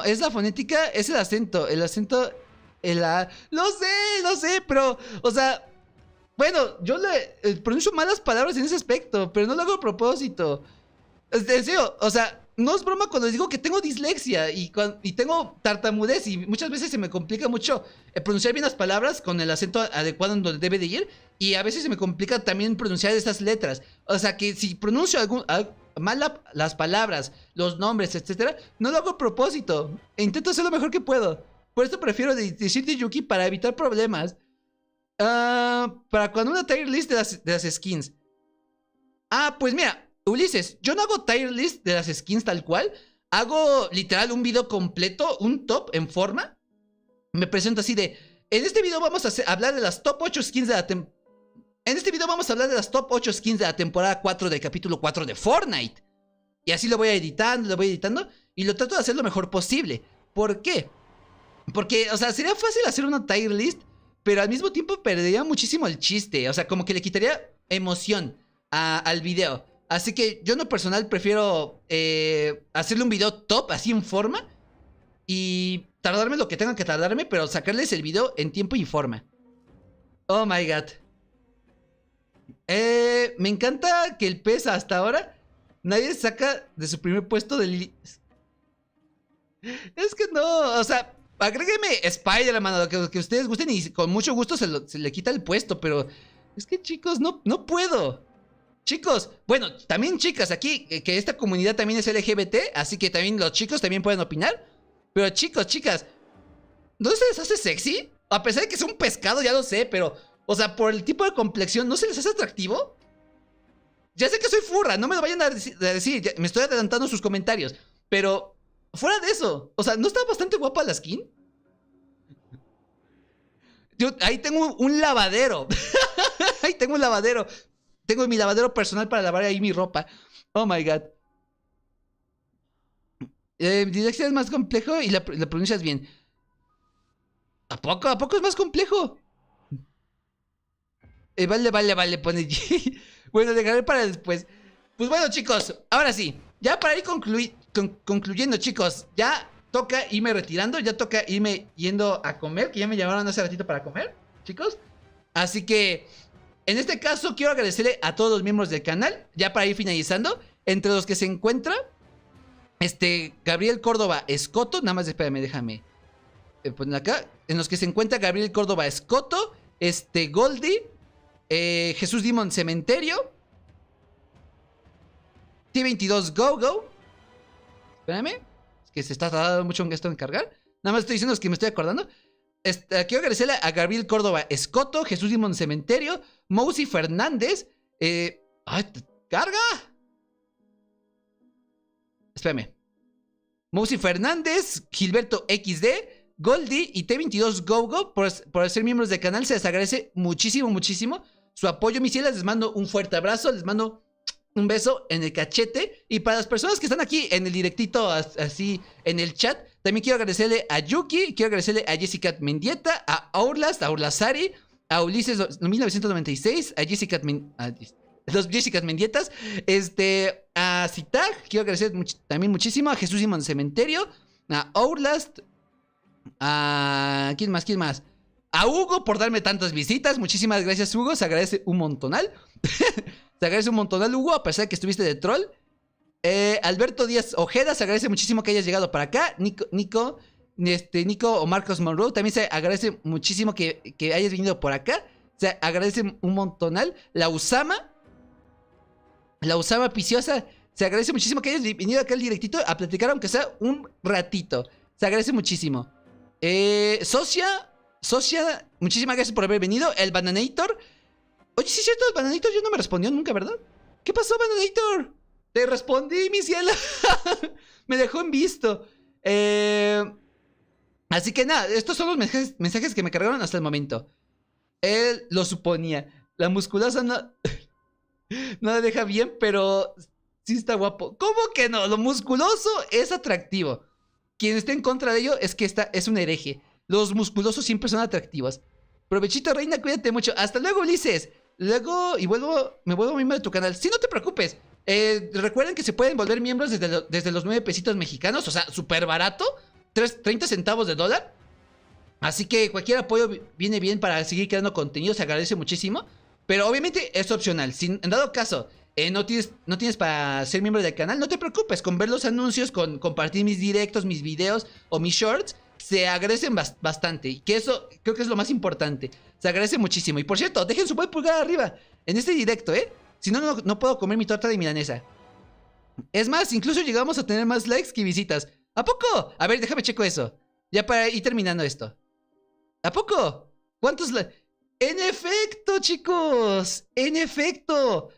es la fonética, es el acento. El acento... Lo sé, pero... O sea... Bueno, yo pronuncio malas palabras en ese aspecto, pero no lo hago a propósito. En serio, o sea... No es broma cuando les digo que tengo dislexia y tengo tartamudez y muchas veces se me complica mucho pronunciar bien las palabras con el acento adecuado en donde debe de ir, y a veces se me complica también pronunciar estas letras. O sea que si pronuncio mal las palabras, los nombres, etcétera, no lo hago a propósito. Intento hacer lo mejor que puedo. Por esto prefiero decirte Yuki para evitar problemas. Para cuando una tier list de las skins. Pues mira, Ulises, yo no hago tier list de las skins tal cual. Hago literal un video completo, un top en forma. Me presento así de... En este video vamos a hablar de las top 8 skins de la temporada. En este video vamos a hablar de las top 8 skins de la temporada 4 del capítulo 4 de Fortnite. Y así lo voy editando, y lo trato de hacer lo mejor posible. ¿Por qué? Porque, o sea, sería fácil hacer una tier list, pero al mismo tiempo perdería muchísimo el chiste. O sea, como que le quitaría emoción al video. Así que yo en lo personal prefiero hacerle un video top, así en forma, y tardarme lo que tenga que tardarme, pero sacarles el video en tiempo y forma. Oh my god. Me encanta que el pez hasta ahora nadie saca de su primer puesto de Lily. Es que no, o sea, agrégueme Spider-Man, lo que ustedes gusten, y con mucho gusto se le quita el puesto, pero es que chicos, no puedo. Chicos, bueno, también chicas, aquí, que esta comunidad también es LGBT, así que también los chicos también pueden opinar. Pero chicos, chicas, ¿no se les hace sexy? A pesar de que es un pescado, ya lo sé, pero, o sea, por el tipo de complexión, ¿no se les hace atractivo? Ya sé que soy furra, no me lo vayan a decir, me estoy adelantando sus comentarios. Pero, fuera de eso, o sea, ¿no está bastante guapa la skin? Yo ahí tengo un lavadero. Ahí tengo un lavadero. Tengo mi lavadero personal para lavar ahí mi ropa. Oh my god. Dislexia es más complejo y la pronuncias bien. ¿A poco? ¿A poco es más complejo? Vale, pone G. Bueno, dejaré para después. Pues bueno, chicos, ahora sí. Ya para ir concluyendo, chicos. Ya toca irme retirando. Ya toca irme yendo a comer. Que ya me llamaron hace ratito para comer, chicos. Así que, en este caso, quiero agradecerle a todos los miembros del canal. Ya para ir finalizando. Entre los que se encuentra Gabriel Córdoba Escoto. Nada más espérame, déjame poner acá. En los que se encuentra Gabriel Córdoba Escoto. Goldie. Jesús Dimon Cementerio. T22 GoGo. Espérame. Es que se está tardando mucho en esto en cargar. Nada más estoy diciendo que me estoy acordando. Quiero agradecerle a Gabriel Córdoba Escoto, Jesús Dimon Cementerio, Mousi Fernández. ¡Ay, carga! Espérame. Mousi Fernández, Gilberto XD, Goldie y T22 GoGo por ser miembros del canal. Se les agradece muchísimo, muchísimo su apoyo, mis cielas. Les mando un fuerte abrazo. Les mando un beso en el cachete. Y para las personas que están aquí en el directito, así en el chat, también quiero agradecerle a Yuki, quiero agradecerle a Jessica Mendieta, a Aurlas, a Urlasari, a Ulises 1996, a Jessica los Jessicas Mendietas, a Citag, quiero agradecer también muchísimo, a Jesús Simón Cementerio, a Outlast, a... ¿Quién más? A Hugo por darme tantas visitas. Muchísimas gracias, Hugo. Se agradece un montonal. Se agradece un montonal, Hugo, a pesar de que estuviste de troll. Alberto Díaz Ojeda, se agradece muchísimo que hayas llegado para acá. Nico o Marcos Monroe, también se agradece muchísimo que hayas venido por acá. Se agradece un montonal. La Usama Piciosa, se agradece muchísimo que hayas venido acá al directito a platicar, aunque sea un ratito. Se agradece muchísimo. Socia, muchísimas gracias por haber venido. El Bananator. Oye, sí es cierto, el Bananator ya no me respondió nunca, ¿verdad? ¿Qué pasó, Bananator? Te respondí, mi cielo. Me dejó en visto. Así que nada, estos son los mensajes que me cargaron hasta el momento. Él lo suponía. La musculosa no la deja bien, pero sí está guapo. ¿Cómo que no? Lo musculoso es atractivo. Quien esté en contra de ello es que es un hereje. Los musculosos siempre son atractivos. Provechito, reina, cuídate mucho. Hasta luego, Ulises. Luego, me vuelvo miembro de tu canal. Sí, no te preocupes. Recuerden que se pueden volver miembros desde los 9 pesitos mexicanos. O sea, súper barato. 30 centavos de dólar. Así que cualquier apoyo viene bien para seguir creando contenido. Se agradece muchísimo. Pero obviamente es opcional. Si en dado caso no tienes para ser miembro del canal, no te preocupes. Con ver los anuncios, con compartir mis directos, mis videos o mis shorts, se agradecen bastante. Y que eso creo que es lo más importante. Se agradece muchísimo. Y por cierto, dejen su buen pulgar arriba en este directo, Si no, no puedo comer mi torta de milanesa. Es más, incluso llegamos a tener más likes que visitas. ¿A poco? A ver, déjame checo eso. Ya para ir terminando esto. ¿A poco? ¿Cuántos likes? En efecto, chicos. En efecto.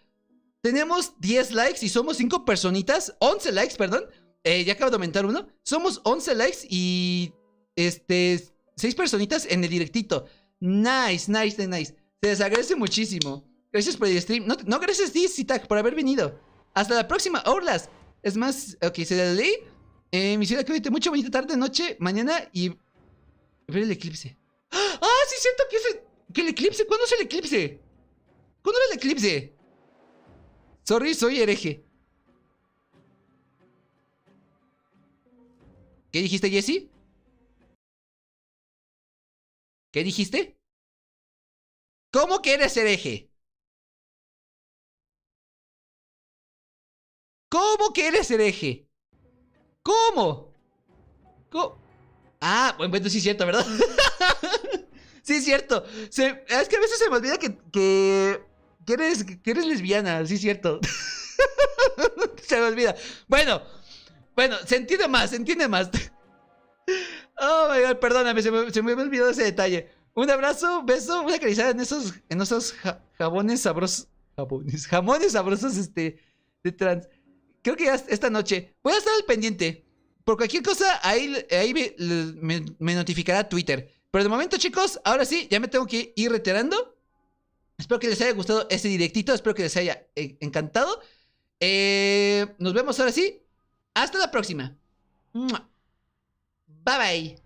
Tenemos 10 likes y somos 5 personitas. 11 likes, perdón. Ya acabo de aumentar uno. Somos 11 likes y 6 personitas en el directito. Nice. Se les agradece muchísimo. Gracias por el stream. No gracias, Dizzytag, por haber venido. Hasta la próxima, Orlas. Es más, ok, se la leí. Mi ciudad, cuídate mucho. Bonita tarde, noche, mañana y ver el eclipse. ¡Ah, sí es cierto que el eclipse! ¿Cuándo es el eclipse? ¿Cuándo era el eclipse? Sorry, soy hereje. ¿Qué dijiste, Jesse? ¿Qué dijiste? ¿Cómo que eres hereje? ¿Cómo que eres hereje? ¿Cómo? Ah, bueno, sí es cierto, ¿verdad? Sí es cierto. Es que a veces se me olvida que que eres lesbiana, sí es cierto. Se me olvida. Bueno, se entiende más, se entiende más. Oh my god, perdóname, se me había olvidado ese detalle. Un abrazo, beso, una acariciada en esos jamones sabrosos. Jamones sabrosos, de trans. Creo que ya esta noche voy a estar al pendiente. Por cualquier cosa, ahí me notificará Twitter. Pero de momento, chicos, ahora sí, ya me tengo que ir retirando. Espero que les haya gustado este directito. Espero que les haya encantado. Nos vemos ahora sí. Hasta la próxima. Bye bye.